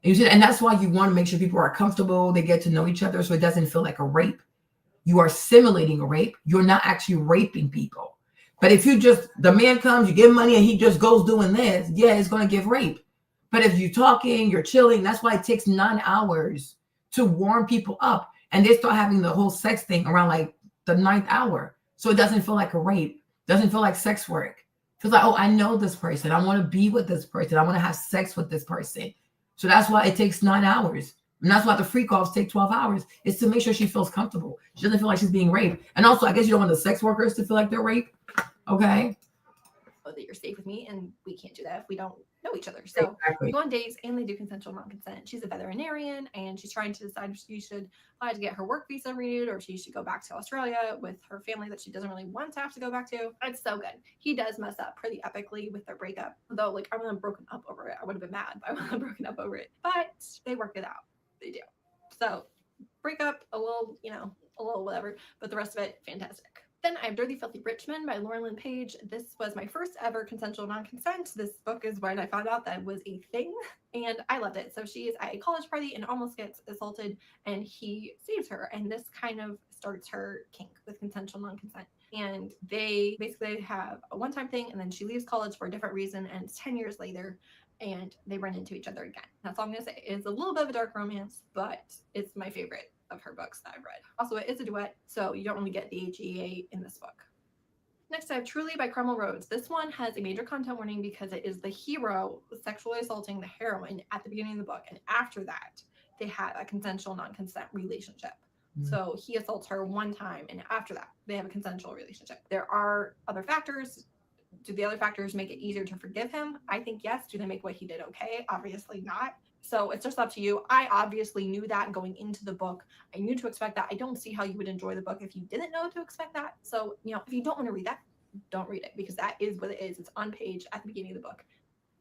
And that's why you want to make sure people are comfortable, they get to know each other, so it doesn't feel like a rape. You are simulating a rape. You're not actually raping people. But if you just, the man comes, you give money, and he just goes doing this, yeah, it's going to give rape. But if you're talking, you're chilling, that's why it takes 9 hours to warm people up. And they start having the whole sex thing around like the 9th hour. So it doesn't feel like a rape. Doesn't feel like sex work. It feels like, oh, I know this person. I want to be with this person. I want to have sex with this person. So that's why it takes 9 hours. And that's why the freak offs take 12 hours. It's to make sure she feels comfortable. She doesn't feel like she's being raped. And also, I guess you don't want the sex workers to feel like they're raped. Okay. That you're safe with me, and we can't do that if we don't know each other. So we go on dates, and they do consensual non-consent. She's a veterinarian, and she's trying to decide if she should apply to get her work visa renewed, or if she should go back to Australia with her family that she doesn't really want to have to go back to. It's so good. He does mess up pretty epically with their breakup, though. Like, I would have broken up over it. I would have been mad, but I would have broken up over it. But they work it out. They do. So break up a little, a little whatever, but the rest of it, fantastic. Then I have Dirty Filthy Rich Men by Lauren Lynn Page. This was my first ever consensual non-consent. This book is when I found out that it was a thing, and I loved it. So she is at a college party and almost gets assaulted, and he saves her, and this kind of starts her kink with consensual non-consent. And they basically have a one-time thing, and then she leaves college for a different reason, and it's 10 years later, and they run into each other again. That's all I'm gonna say. It's a little bit of a dark romance, but it's my favorite of her books that I've read. Also, it is a duet, so you don't really get the HEA in this book. Next, I have Truly by Carmel Rhodes. This one has a major content warning because it is the hero sexually assaulting the heroine at the beginning of the book, and after that, they have a consensual non-consent relationship. So he assaults her one time, and after that, they have a consensual relationship. There are other factors. Do the other factors make it easier to forgive him? I think yes. Do they make what he did okay? Obviously not. So it's just up to you. I obviously knew that going into the book. I knew to expect that. I don't see how you would enjoy the book if you didn't know to expect that. So, you know, if you don't want to read that, don't read it, because that is what it is. It's on page at the beginning of the book.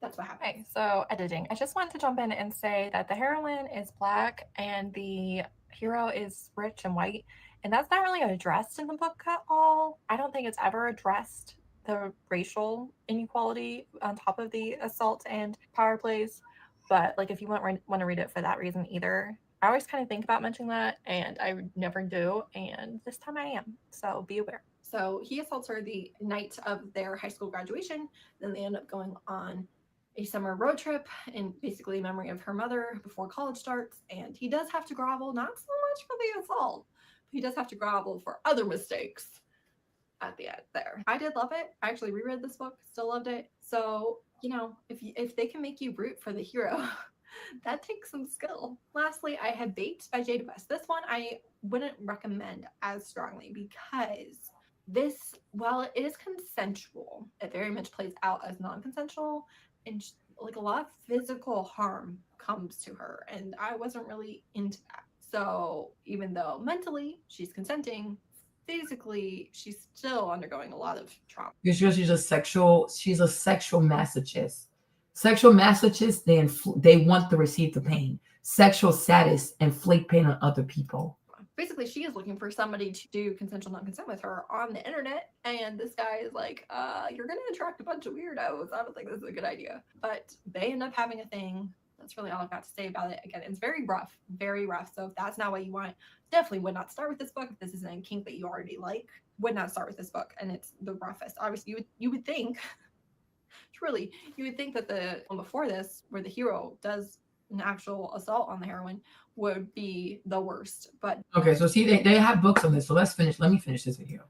That's what happened. Okay, so editing. I just wanted to jump in and say that the heroine is Black and the hero is rich and white. And that's not really addressed in the book at all. I don't think it's ever addressed, the racial inequality on top of the assault and power plays. But like, if you want to read it for that reason either, I always kind of think about mentioning that, and I never do. And this time I am. So be aware. So he assaults her the night of their high school graduation. Then they end up going on a summer road trip in basically memory of her mother before college starts. And he does have to grovel, not so much for the assault, but he does have to grovel for other mistakes at the end there. I did love it. I actually reread this book, still loved it. So, you know, if they can make you root for the hero, that takes some skill. Lastly, I had Bait by Jada West. This one I wouldn't recommend as strongly because this, while it is consensual, it very much plays out as non-consensual, and like a lot of physical harm comes to her, and I wasn't really into that. So even though mentally she's consenting, physically she's still undergoing a lot of trauma. She's a sexual masochist. Sexual masochists, they want to receive the pain. Sexual sadists inflict pain on other people. Basically, she is looking for somebody to do consensual non-consent with her on the internet, and this guy is like, you're gonna attract a bunch of weirdos. I don't think this is a good idea. But they end up having a thing. That's really all I've got to say about it. Again, it's very rough, very rough. So if that's not what you want, definitely would not start with this book. If this isn't a kink that you already like, would not start with this book. And it's the roughest. Obviously, you would think, truly, you would think that the one before this, where the hero does an actual assault on the heroine, would be the worst. But okay, so see, they have books on this. So let me finish this video.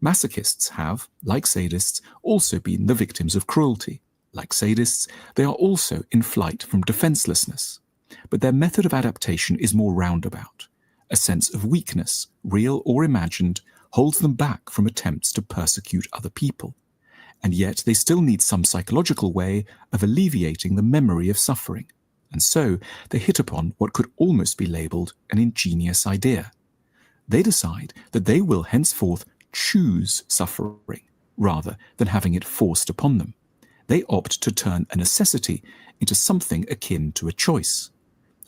Masochists have, like sadists, also been the victims of cruelty. Like sadists, they are also in flight from defenselessness. But their method of adaptation is more roundabout. A sense of weakness, real or imagined, holds them back from attempts to persecute other people. And yet they still need some psychological way of alleviating the memory of suffering. And so they hit upon what could almost be labelled an ingenious idea. They decide that they will henceforth choose suffering rather than having it forced upon them. They opt to turn a necessity into something akin to a choice.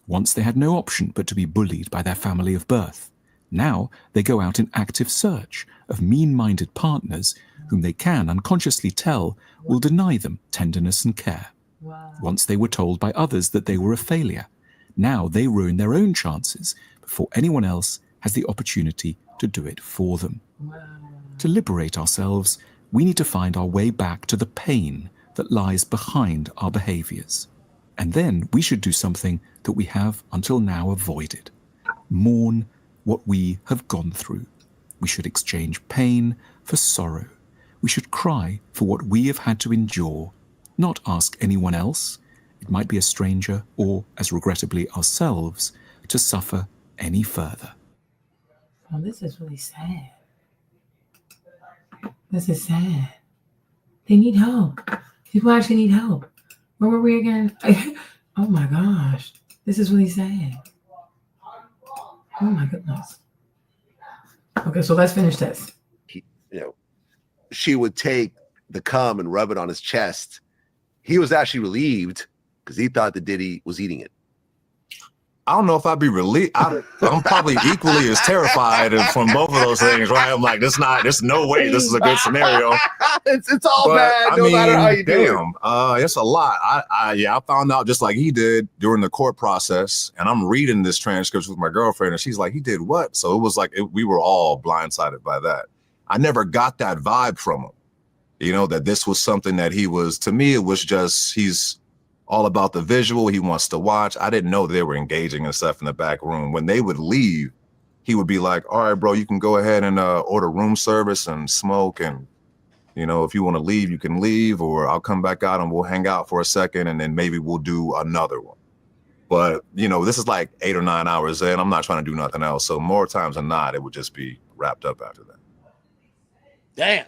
Once they had no option but to be bullied by their family of birth. Now they go out in active search of mean-minded partners whom they can unconsciously tell will deny them tenderness and care. Wow. Once they were told by others that they were a failure. Now they ruin their own chances before anyone else has the opportunity to do it for them. Wow. To liberate ourselves, we need to find our way back to the pain that lies behind our behaviors. And then we should do something that we have until now avoided. Mourn what we have gone through. We should exchange pain for sorrow. We should cry for what we have had to endure. Not ask anyone else, it might be a stranger or, as regrettably ourselves, to suffer any further. Oh, this is really sad. This is sad. They need help. People actually need help. Where were we again? Oh my gosh. This is really sad. Oh my goodness. Okay, so let's finish this. She would take the cum and rub it on his chest. He was actually relieved because he thought that Diddy was eating it. I don't know if I'd be relieved. I'm probably equally as terrified from both of those things, right? I'm like, there's no way this is a good scenario. It's all bad, no matter how you do it. It's a lot. I found out just like he did during the court process, and I'm reading this transcript with my girlfriend, and she's like, he did what? So it was like we were all blindsided by that. I never got that vibe from him, that this was something that he was. To me, it was just he's all about the visual. He wants to watch. I didn't know they were engaging and stuff in the back room. When they would leave, he would be like, all right, bro, you can go ahead and order room service and smoke. And, you know, if you want to leave, you can leave, or I'll come back out and we'll hang out for a second. And then maybe we'll do another one. But, you know, this is like 8 or 9 hours in. I'm not trying to do nothing else. So more times than not, it would just be wrapped up after that. Damn.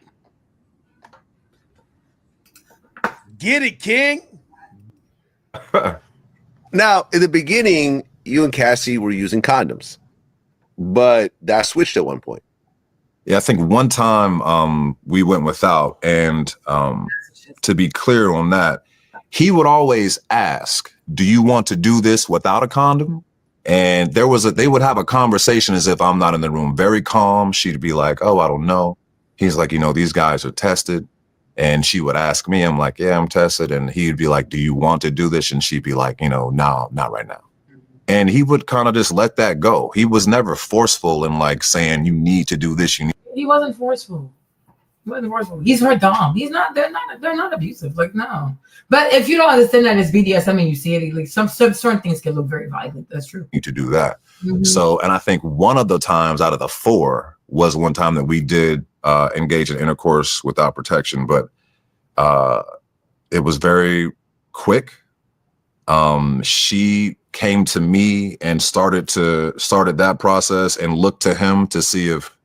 Get it, King. Now, in the beginning, you and Cassie were using condoms, but that switched at one point. Yeah, I think one time we went without, and to be clear on that, he would always ask, do you want to do this without a condom? And they would have a conversation as if I'm not in the room, very calm. She'd be like, oh, I don't know. He's like, you know, these guys are tested. And she would ask me, I'm like, yeah, I'm tested. And he'd be like, do you want to do this? And she'd be like, you know, no, not right now. And he would kind of just let that go. He was never forceful in like saying, you need to do this. He wasn't forceful. He wasn't forceful. He's her dom. They're not abusive. Like, no. But if you don't understand that it's BDSM and you see it, like some certain things can look very violent. That's true. Need to do that. So, and I think one of the times out of the 4 was one time that we did engage in intercourse without protection, but it was very quick. She came to me and started that process and looked to him to see if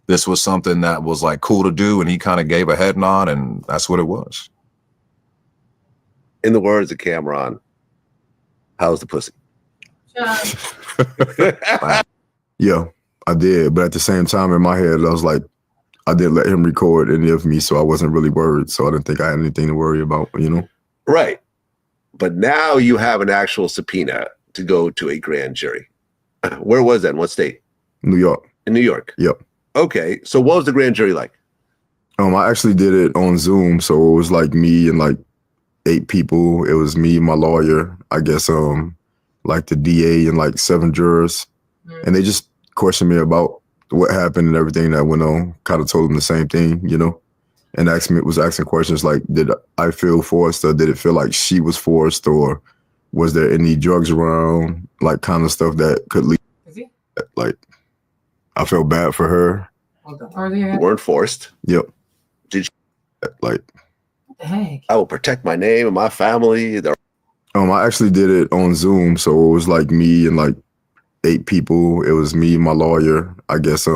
this was something that was like cool to do, and he kind of gave a head nod, and that's what it was. In the words of Cameron, how's the pussy? Yeah, I did. But at the same time, in my head, I was like, I didn't let him record any of me, so I wasn't really worried. So I didn't think I had anything to worry about, you know? Right. But now you have an actual subpoena to go to a grand jury. Where was that? In what state? New York. In New York? Yep. Okay. So what was the grand jury like? I actually did it on Zoom. So it was like me and like 8 people. It was me, my lawyer, I guess, like the DA and like 7 jurors. And they just questioned me about what happened and everything that went on. Kind of told them the same thing, you know, and was asking questions like, did I feel forced, or did it feel like she was forced, or was there any drugs around, like kind of stuff that could lead. Like, I felt bad for her. You weren't forced. Yep. Did you? Like, what the heck? I will protect my name and my family. I actually did it on Zoom, so it was like me and like 8 people. It was me, my lawyer, I guess,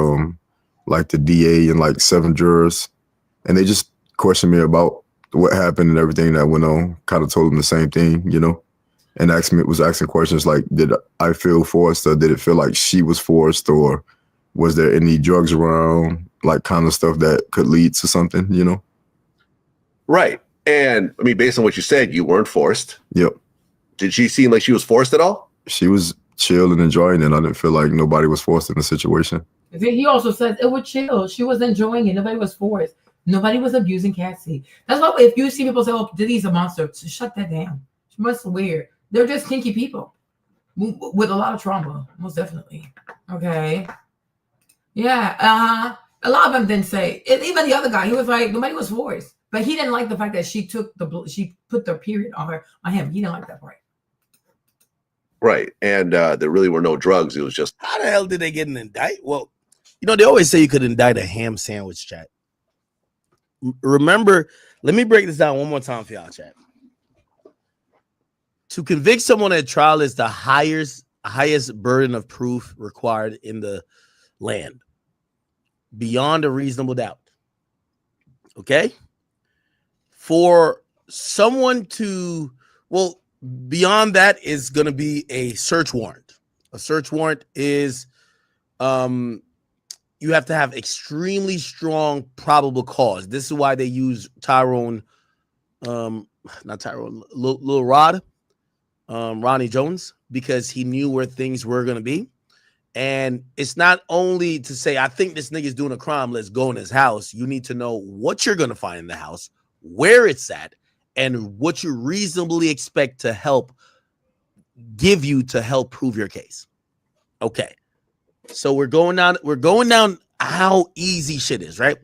like the DA and like 7 jurors. And they just questioned me about what happened and everything that went on. Kind of told them the same thing, you know, and was asking questions like, did I feel forced, or did it feel like she was forced, or was there any drugs around, like kind of stuff that could lead to something, you know? Right. And I mean, based on what you said, you weren't forced. Yep. Did she seem like she was forced at all? She was chill and enjoying it. I didn't feel like nobody was forced in the situation. He also said it was chill. She was enjoying it. Nobody was forced. Nobody was abusing Cassie. That's why if you see people say, oh, Diddy's a monster, shut that down. She must weird. They're just kinky people with a lot of trauma, most definitely. Okay. Yeah. A lot of them didn't say it. Even the other guy, he was like, nobody was forced. But he didn't like the fact that she put the period on him. He didn't like that part. Right. And there really were no drugs. It was just. How the hell did they get an indict? Well, you know, they always say you could indict a ham sandwich, chat. Remember, let me break this down one more time for y'all, chat. To convict someone at trial is the highest burden of proof required in the land, beyond a reasonable doubt. Okay? For someone to, well, beyond that is going to be a search warrant. A search warrant is, you have to have extremely strong probable cause. This is why they use Tyrone, not Tyrone, Lil Rod, Ronnie Jones, because he knew where things were going to be. And it's not only to say, I think this nigga's doing a crime, let's go in his house. You need to know what you're going to find in the house, where it's at, and what you reasonably expect to help give you to help prove your case. Okay. So we're going down how easy shit is, right?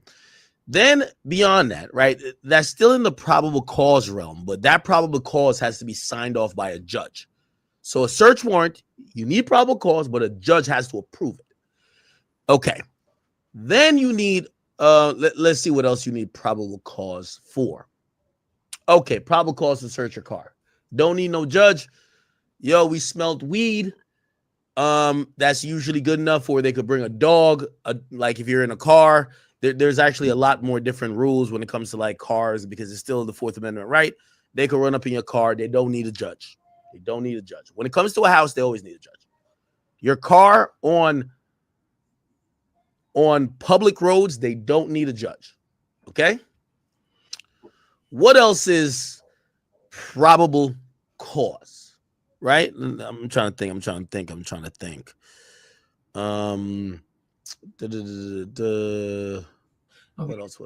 Then beyond that, right, that's still in the probable cause realm, but that probable cause has to be signed off by a judge. So a search warrant, you need probable cause, but a judge has to approve it. Okay. Then you need, let's see what else you need probable cause for. Okay, probable cause to search your car. Don't need no judge. Yo, we smelled weed. That's usually good enough, or they could bring a dog. Like if you're in a car, there's actually a lot more different rules when it comes to like cars, because it's still the Fourth Amendment right. They could run up in your car. They don't need a judge. They don't need a judge. When it comes to a house, they always need a judge. Your car on public roads, they don't need a judge. Okay. What else is probable cause? Right? I'm trying to think. What else?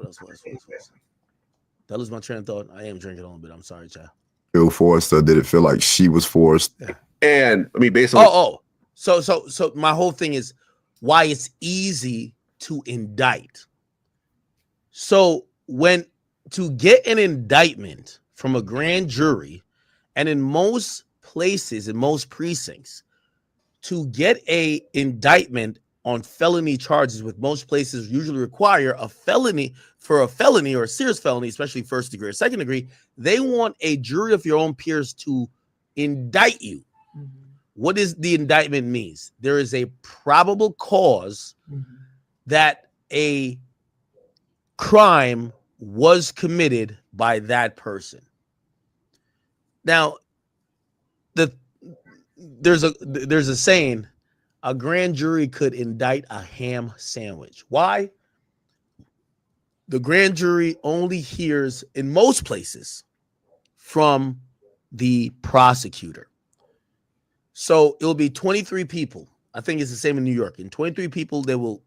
That was my train of thought. I am drinking a little bit. I'm sorry, child. Feel forced, or did it feel like she was forced? Yeah. And I mean, based on So my whole thing is why it's easy to indict. So when to get an indictment from a grand jury, and in most places, in most precincts, to get a indictment on felony charges, with most places usually require a felony for a felony or a serious felony, especially first degree or second degree. They want a jury of your own peers to indict you. Mm-hmm. What does the indictment means? There is a probable cause that a crime was committed by that person. Now, there's a saying, a grand jury could indict a ham sandwich. Why? The grand jury only hears, in most places, from the prosecutor. So it'll be 23 people. I think it's the same in New York. In 23 people, they will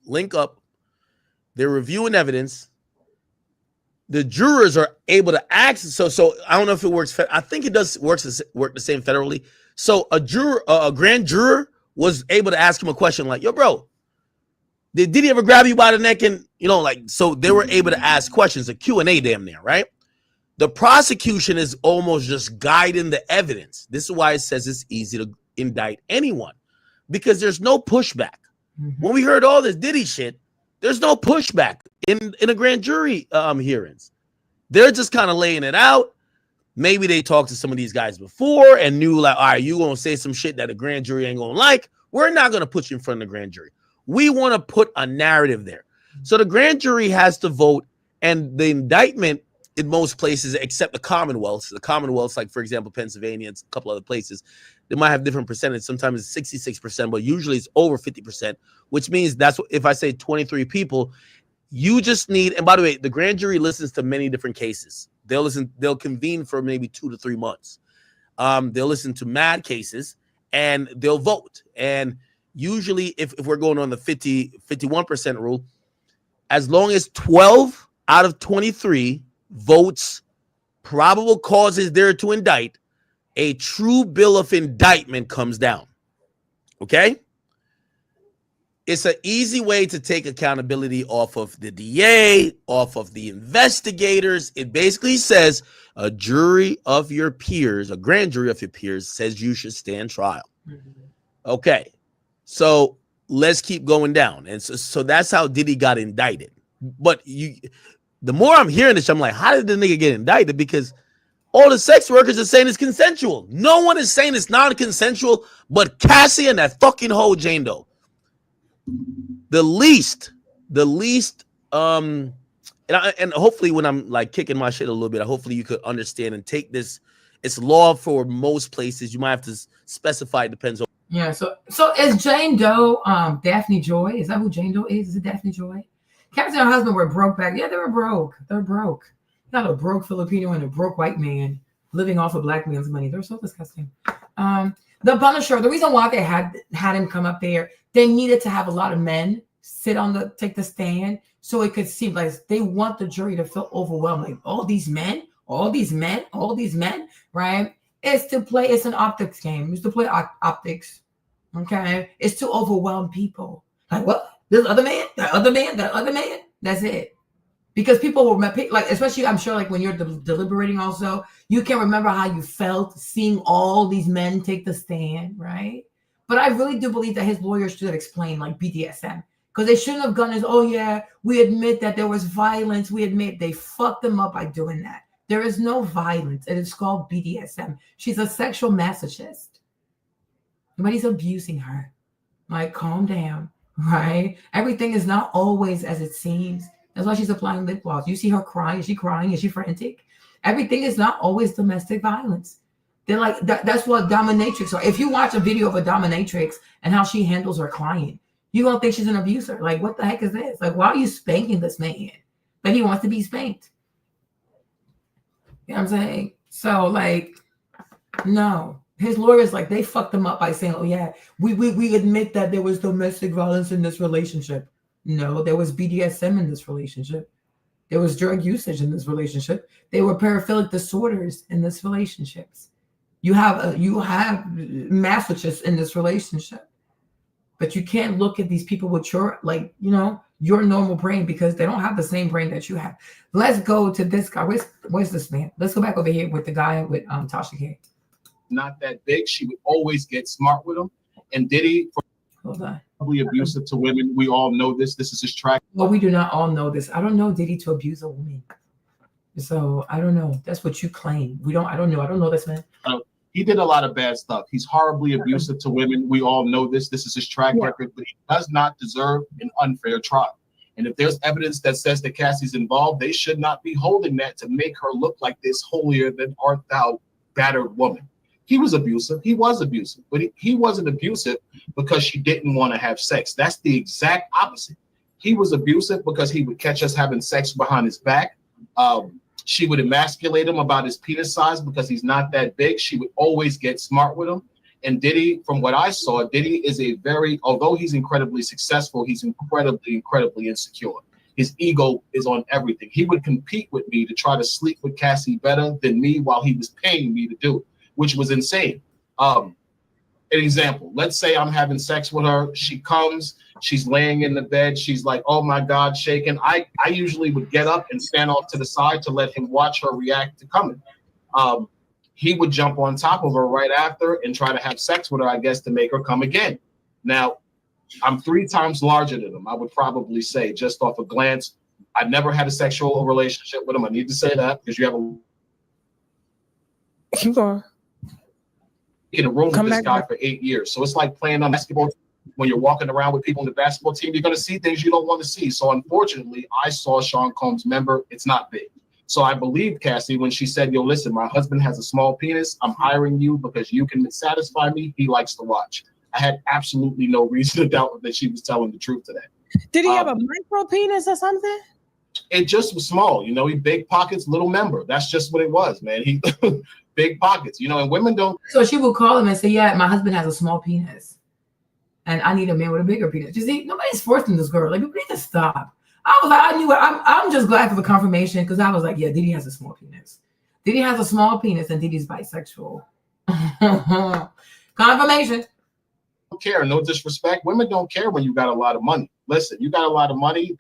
link up. They're reviewing evidence. The jurors are able to ask. So I don't know if it works. I think it does work the same federally. So a grand juror was able to ask him a question like, yo, bro, did he ever grab you by the neck? And, so they were able to ask questions, a Q&A damn near, right? The prosecution is almost just guiding the evidence. This is why it says it's easy to indict anyone, because there's no pushback. Mm-hmm. When we heard all this Diddy shit, there's no pushback in a grand jury hearings. They're just kind of laying it out. Maybe they talked to some of these guys before and knew like, all right, you going to say some shit that a grand jury ain't going to like. We're not going to put you in front of the grand jury. We want to put a narrative there. So the grand jury has to vote, and the indictment in most places, except the Commonwealth, like, for example, Pennsylvania and a couple other places, they might have different percentage. Sometimes it's 66%, but usually it's over 50%, which means that's what, if I say 23 people, you just need, and by the way, the grand jury listens to many different cases. They'll convene for maybe 2 to 3 months. They'll listen to mad cases and they'll vote. And usually if we're going on the 51% rule, as long as 12 out of 23 votes probable causes there to indict, a true bill of indictment comes down. Okay? It's an easy way to take accountability off of the DA, off of the investigators. It basically says a jury of your peers, a grand jury of your peers, says you should stand trial. Mm-hmm. Okay, so let's keep going down. And so that's how Diddy got indicted. But the more I'm hearing this, I'm like, how did the nigga get indicted? Because all the sex workers are saying it's consensual. No one is saying it's non-consensual but Cassie and that fucking hoe Jane Doe. The least, and hopefully when I'm like kicking my shit a little bit, hopefully you could understand and take this. It's law for most places. You might have to specify. It depends on. Yeah. So is Jane Doe Daphne Joy? Is that who Jane Doe is? Is it Daphne Joy? Cassie and her husband were broke back. Yeah, they were broke. They're broke. Not a broke Filipino and a broke white man living off of black man's money. They're so disgusting. The Punisher, the reason why they had him come up there, they needed to have a lot of men take the stand so it could seem like they want the jury to feel overwhelmed. Like all these men, right? It's an optics game. It's to play optics. Okay. It's to overwhelm people. Like what? This other man, that other man. That's it. Because people will like, especially I'm sure like when you're deliberating also, you can remember how you felt seeing all these men take the stand, right? But I really do believe that his lawyers should have explained like BDSM, because they shouldn't have gone as, oh yeah, we admit that there was violence. We admit they fucked them up by doing that. There is no violence. It is called BDSM. She's a sexual masochist. Nobody's abusing her. Like, calm down, right? Everything is not always as it seems. That's why she's applying lip gloss. You see her crying. Is she crying? Is she frantic? Everything is not always domestic violence. They're like, that's what dominatrix are. If you watch a video of a dominatrix and how she handles her client, you're going to think she's an abuser. Like, what the heck is this? Like, why are you spanking this man? But he wants to be spanked. You know what I'm saying? So, like, no. His lawyers, like, they fucked him up by saying, oh, yeah, we admit that there was domestic violence in this relationship. No, there was BDSM in this relationship. There was drug usage in this relationship. There were paraphilic disorders in this relationships. You have masochists in this relationship. But you can't look at these people with your, like, you know, your normal brain, because they don't have the same brain that you have. Let's go to this guy. Where's this man? Let's go back over here with the guy with Tasha K. Not that big. She would always get smart with him. And Diddy, probably abusive to women. We all know this. This is his track. Well, we do not all know this. I don't know Diddy to abuse a woman. So I don't know. That's what you claim. I don't know. I don't know this man. He did a lot of bad stuff. He's horribly abusive to women. We all know this. This is his track record, but he does not deserve an unfair trial. And if there's evidence that says that Cassie's involved, they should not be holding that to make her look like this holier than art thou battered woman. He was abusive. He was abusive, but he wasn't abusive because she didn't want to have sex. That's the exact opposite. He was abusive because he would catch us having sex behind his back. She would emasculate him about his penis size because he's not that big. She would always get smart with him. And Diddy, from what I saw, Diddy is although he's incredibly successful, he's incredibly insecure. His ego is on everything. He would compete with me to try to sleep with Cassie better than me while he was paying me to do it, which was insane. An example, let's say I'm having sex with her. She comes, she's laying in the bed. She's like, oh my God, shaking. I usually would get up and stand off to the side to let him watch her react to coming. He would jump on top of her right after and try to have sex with her, I guess, to make her come again. Now, I'm 3 times larger than him, I would probably say, just off a glance. I never had a sexual relationship with him. I need to say that because you have a... Keep going. In a room with this guy for 8 years. So it's like playing on basketball. When you're walking around with people in the basketball team, you're going to see things you don't want to see. So unfortunately, I saw Sean Combs' member. It's not big. So I believe Cassie when she said, yo, listen, my husband has a small penis. I'm hiring you because you can satisfy me. He likes to watch. I had absolutely no reason to doubt that she was telling the truth to that. Did he have a micro penis or something? It just was small. You know, he big pockets, little member. That's just what it was, man. He big pockets, you know, and women don't. So she will call him and say, yeah, my husband has a small penis and I need a man with a bigger penis. You see, nobody's forcing this girl. Like, people need to stop. I was like, I knew it. I'm just glad for the confirmation, because I was like, yeah, Diddy has a small penis. Diddy has a small penis and Diddy's bisexual. Confirmation. Don't care, no disrespect. Women don't care when you got a lot of money. Listen, you got a lot of money,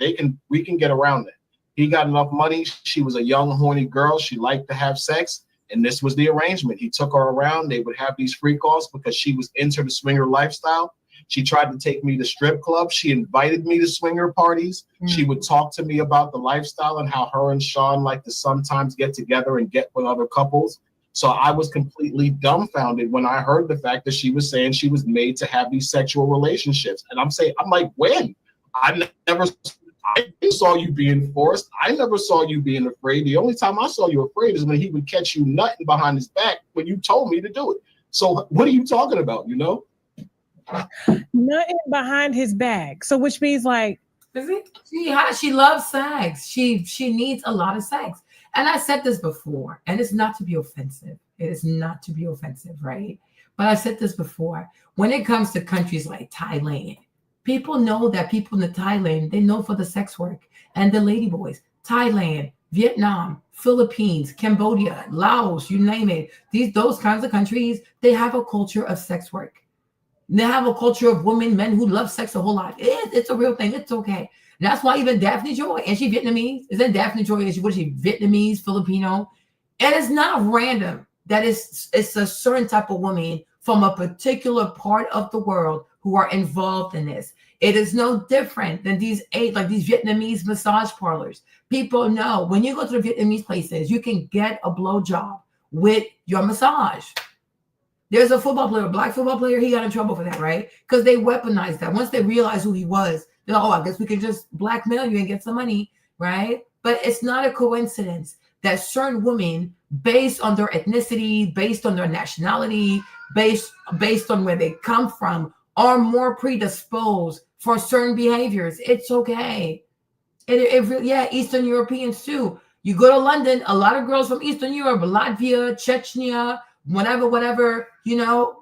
we can get around that. He got enough money. She was a young, horny girl. She liked to have sex. And this was the arrangement. He took her around. They would have these freak offs because she was into the swinger lifestyle. She tried to take me to strip clubs. She invited me to swinger parties. She would talk to me about the lifestyle and how her and Sean like to sometimes get together and get with other couples. So I was completely dumbfounded when I heard the fact that she was saying she was made to have these sexual relationships. And I'm like, when? I saw you being forced. I never saw you being afraid. The only time I saw you afraid is when he would catch you nutting behind his back when you told me to do it. So what are you talking about, you know? Nothing behind his back. So which means like she loves sex. She needs a lot of sex. And I said this before, and it's not to be offensive. It is not to be offensive, right? But I said this before. When it comes to countries like Thailand, people know that people in Thailand, they know for the sex work and the ladyboys. Thailand, Vietnam, Philippines, Cambodia, Laos, you name it. Those kinds of countries, they have a culture of sex work. They have a culture of women, men who love sex a whole lot. It's a real thing. It's okay. That's why even Daphne Joy, and she Vietnamese, isn't Daphne Joy, is she Vietnamese, Filipino? And it's not random that it's a certain type of woman from a particular part of the world who are involved in this. It is no different than these Vietnamese massage parlors. People know when you go to the Vietnamese places, you can get a blowjob with your massage. There's a football player, a black football player, he got in trouble for that, right? Because they weaponized that. Once they realized who he was, they're like, oh, I guess we can just blackmail you and get some money, right? But it's not a coincidence that certain women, based on their ethnicity, based on their nationality, based on where they come from, are more predisposed for certain behaviors. It's okay. Eastern Europeans too. You go to London, a lot of girls from Eastern Europe, Latvia, Chechnya, whatever,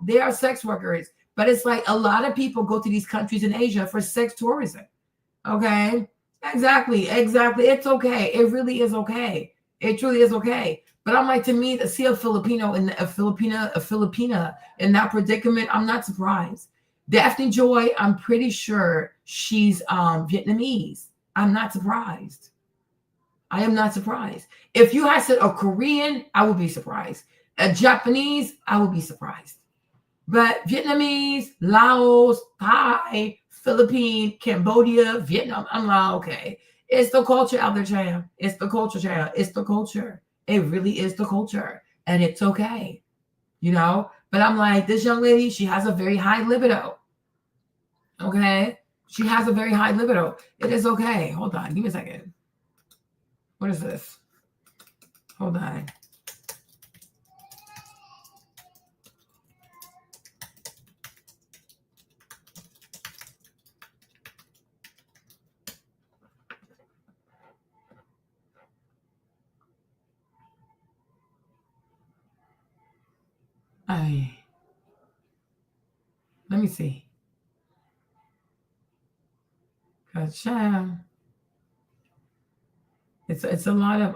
they are sex workers. But it's like a lot of people go to these countries in Asia for sex tourism. Okay? Exactly. It's okay. It really is okay. It truly is okay. But I'm like, to me, to see a Filipino and a Filipina in that predicament, I'm not surprised. Daphne Joy, I'm pretty sure she's Vietnamese. I'm not surprised. I am not surprised. If you had said a Korean, I would be surprised. A Japanese, I would be surprised. But Vietnamese, Laos, Thai, Philippines, Cambodia, Vietnam, I'm like, okay. It's the culture out there, child. It's the culture, child. It's the culture. It really is the culture. And it's okay. But I'm like, this young lady, she has a very high libido. Okay? She has a very high libido. It is okay. Hold on. Give me a second. What is this? Hold on. Let me see. It's a lot of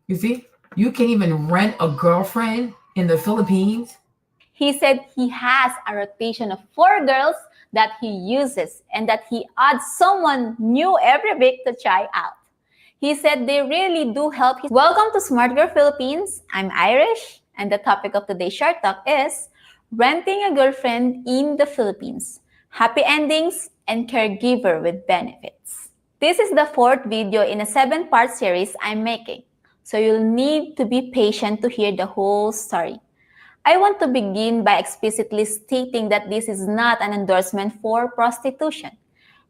you see, you can even rent a girlfriend in the Philippines. He said he has a rotation of 4 girls that he uses and that he adds someone new every week to try out. He said they really do help. Welcome to Smart Girl Philippines. I'm Irish, and the topic of today's short talk is renting a girlfriend in the Philippines. Happy endings and caregiver with benefits. This is the 4th video in a 7-part series I'm making, so you'll need to be patient to hear the whole story. I want to begin by explicitly stating that this is not an endorsement for prostitution.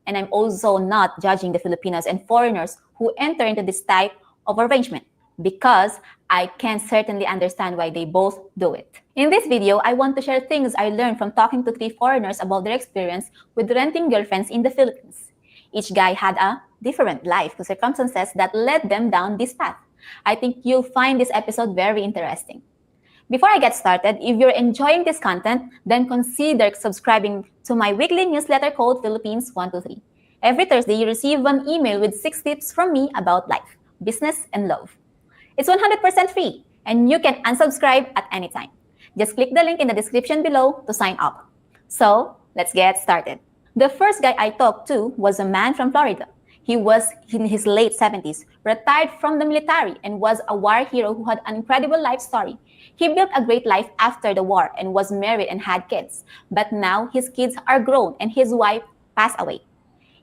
And I'm also not judging the Filipinos and foreigners who enter into this type of arrangement, because I can certainly understand why they both do it. In this video, I want to share things I learned from talking to 3 foreigners about their experience with renting girlfriends in the Philippines. Each guy had a different life circumstances that led them down this path. I think you'll find this episode very interesting. Before I get started, if you're enjoying this content, then consider subscribing to my weekly newsletter called Philippines 123. Every Thursday, you receive an email with 6 tips from me about life, business, and love. It's 100% free, and you can unsubscribe at any time. Just click the link in the description below to sign up. So, let's get started. The first guy I talked to was a man from Florida. He was in his late 70s, retired from the military, and was a war hero who had an incredible life story. He built a great life after the war and was married and had kids. But now his kids are grown and his wife passed away.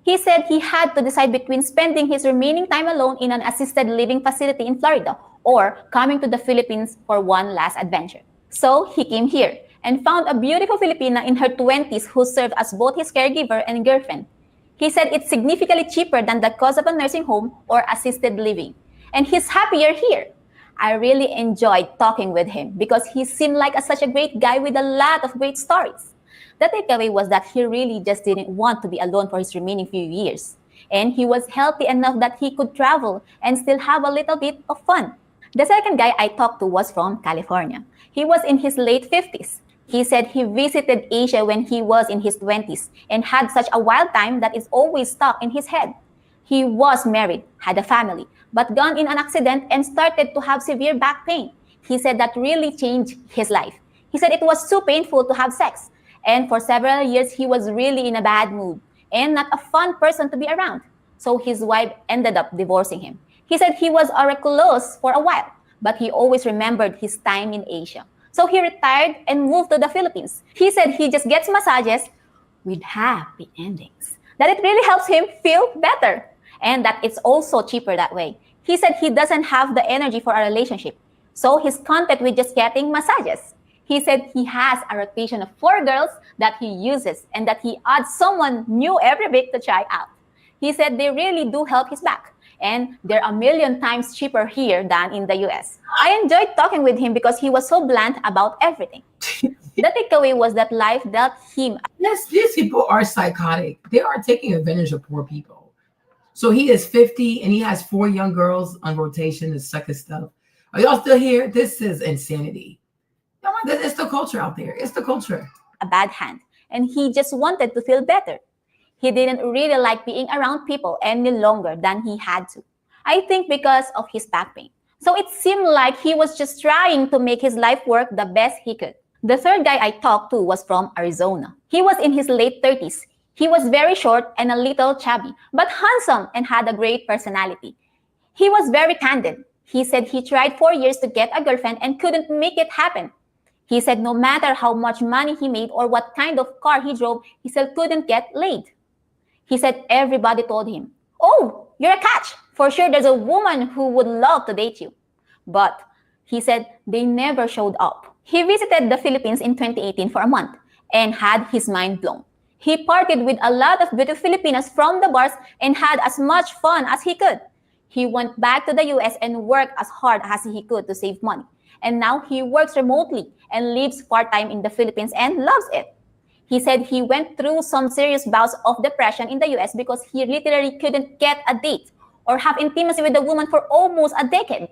He said he had to decide between spending his remaining time alone in an assisted living facility in Florida or coming to the Philippines for one last adventure. So he came here and found a beautiful Filipina in her 20s who served as both his caregiver and girlfriend. He said it's significantly cheaper than the cost of a nursing home or assisted living, and he's happier here. I really enjoyed talking with him because he seemed like such a great guy with a lot of great stories. The takeaway was that he really just didn't want to be alone for his remaining few years, and he was healthy enough that he could travel and still have a little bit of fun. The second guy I talked to was from California. He was in his late 50s. He said he visited Asia when he was in his 20s and had such a wild time that it's always stuck in his head. He was married, had a family, but got in an accident and started to have severe back pain. He said that really changed his life. He said it was too painful to have sex, And for several years, he was really in a bad mood and not a fun person to be around. So his wife ended up divorcing him. He said he was a recluse for a while, but he always remembered his time in Asia. So he retired and moved to the Philippines. He said he just gets massages with happy endings, that it really helps him feel better, and that it's also cheaper that way. He said he doesn't have the energy for a relationship, so he's content with just getting massages. He said he has a rotation of 4 girls that he uses and that he adds someone new every week to try out. He said they really do help his back, and they're 1,000,000 times cheaper here than in the US. I enjoyed talking with him because he was so blunt about everything. The takeaway was that life dealt him. Yes, these people are psychotic. They are taking advantage of poor people. So he is 50 and he has 4 young girls on rotation to suck his stuff. Are y'all still here? This is insanity. It's the culture out there. It's the culture. A bad hand, and he just wanted to feel better. He didn't really like being around people any longer than he had to. I think because of his back pain. So it seemed like he was just trying to make his life work the best he could. The third guy I talked to was from Arizona. He was in his late 30s. He was very short and a little chubby, but handsome and had a great personality. He was very candid. He said he tried 4 years to get a girlfriend and couldn't make it happen. He said no matter how much money he made or what kind of car he drove, he still couldn't get laid. He said everybody told him, "Oh, you're a catch. For sure there's a woman who would love to date you." But he said they never showed up. He visited the Philippines in 2018 for a month and had his mind blown. He partied with a lot of beautiful Filipinas from the bars and had as much fun as he could. He went back to the US and worked as hard as he could to save money. And now he works remotely and lives part-time in the Philippines and loves it. He said he went through some serious bouts of depression in the US because he literally couldn't get a date or have intimacy with a woman for almost a decade.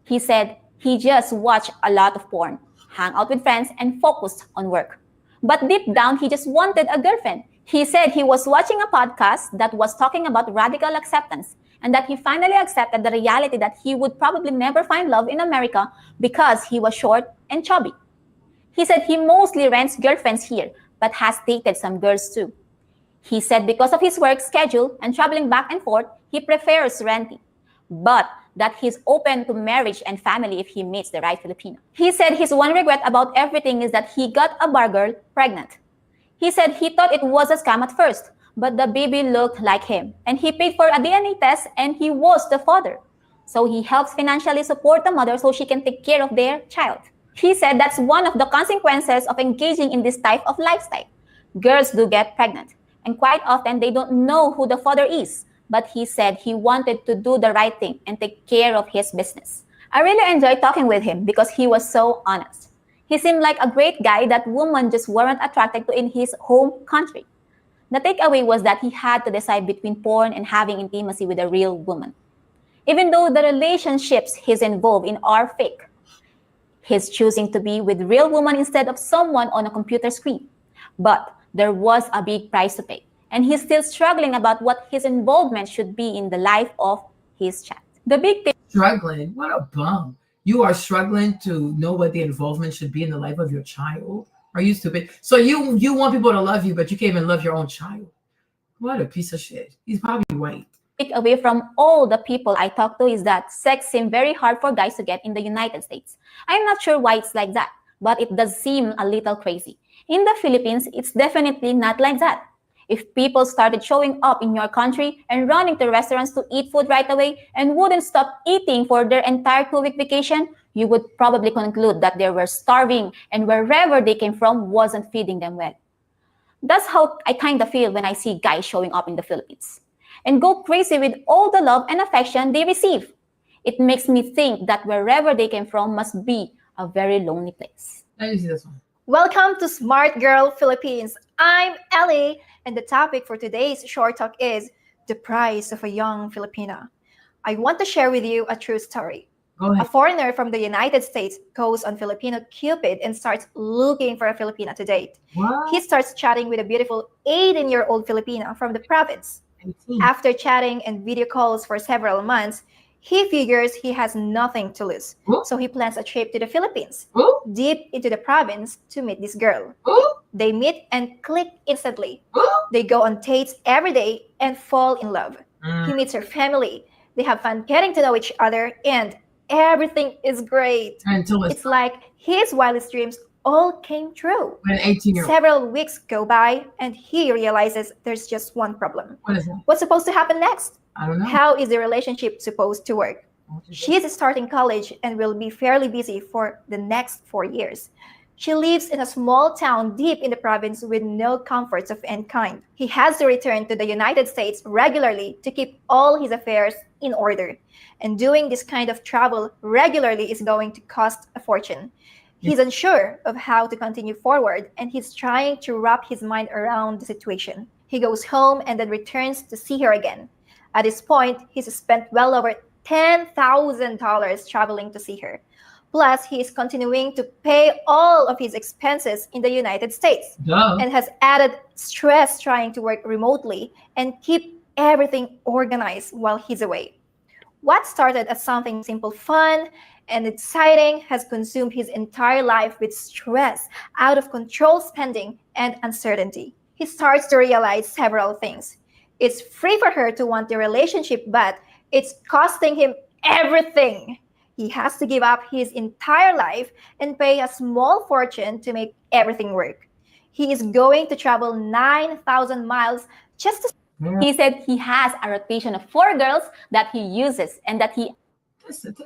He said he just watched a lot of porn, hung out with friends, and focused on work. But deep down, he just wanted a girlfriend. He said he was watching a podcast that was talking about radical acceptance, and that he finally accepted the reality that he would probably never find love in America because he was short and chubby. He said he mostly rents girlfriends here, but has dated some girls too. He said because of his work schedule and traveling back and forth, he prefers renting, but that he's open to marriage and family if he meets the right Filipino. He said his one regret about everything is that he got a bar girl pregnant. He said he thought it was a scam at first, but the baby looked like him, and he paid for a DNA test, and he was the father. So he helps financially support the mother so she can take care of their child. He said that's one of the consequences of engaging in this type of lifestyle. Girls do get pregnant, and quite often they don't know who the father is, but he said he wanted to do the right thing and take care of his business. I really enjoyed talking with him because he was so honest. He seemed like a great guy that women just weren't attracted to in his home country. The takeaway was that he had to decide between porn and having intimacy with a real woman. Even though the relationships he's involved in are fake, he's choosing to be with real women instead of someone on a computer screen. But there was a big price to pay, and he's still struggling about what his involvement should be in the life of his child. The big thing— Struggling? What a bum. You are struggling to know what the involvement should be in the life of your child? Are you stupid? So you want people to love you, but you can't even love your own child. What a piece of shit. He's probably white. Take away from all the people I talked to is that sex seems very hard for guys to get in the United States. I'm not sure why it's like that, but it does seem a little crazy. In the Philippines, it's definitely not like that. If people started showing up in your country and running to restaurants to eat food right away and wouldn't stop eating for their entire 2-week vacation, you would probably conclude that they were starving and wherever they came from wasn't feeding them well. That's how I kind of feel when I see guys showing up in the Philippines and go crazy with all the love and affection they receive. It makes me think that wherever they came from must be a very lonely place. Let me see this one. Welcome to Smart Girl Philippines. I'm Ellie, and the topic for today's short talk is the price of a young Filipina. I want to share with you a true story. A foreigner from the United States goes on Filipino Cupid and starts looking for a Filipina to date. What? He starts chatting with a beautiful 18-year-old Filipina from the province. After chatting and video calls for several months, He figures he has nothing to lose, so he plans a trip to the Philippines, deep into the province, to meet this girl. They meet and click instantly. They go on dates every day and fall in love. He meets her family. They have fun getting to know each other, and everything is great. It's like his wildest dreams all came true. Several weeks go by, and he realizes there's just one problem. What is that? What's supposed to happen next? I don't know. How is the relationship supposed to work? She's starting college and will be fairly busy for the next 4 years. She lives in a small town deep in the province with no comforts of any kind. He has to return to the United States regularly to keep all his affairs in order. And doing this kind of travel regularly is going to cost a fortune. He's unsure of how to continue forward, and he's trying to wrap his mind around the situation. He goes home and then returns to see her again. At this point, he's spent well over $10,000 traveling to see her. Plus, he is continuing to pay all of his expenses in the United States and has added stress trying to work remotely and keep everything organized while he's away. What started as something simple, fun, and exciting has consumed his entire life with stress, out of control spending, and uncertainty. He starts to realize several things. It's free for her to want the relationship, but it's costing him everything. He has to give up his entire life and pay a small fortune to make everything work. He is going to travel 9,000 miles just to... He said he has a rotation of 4 girls that he uses and that he...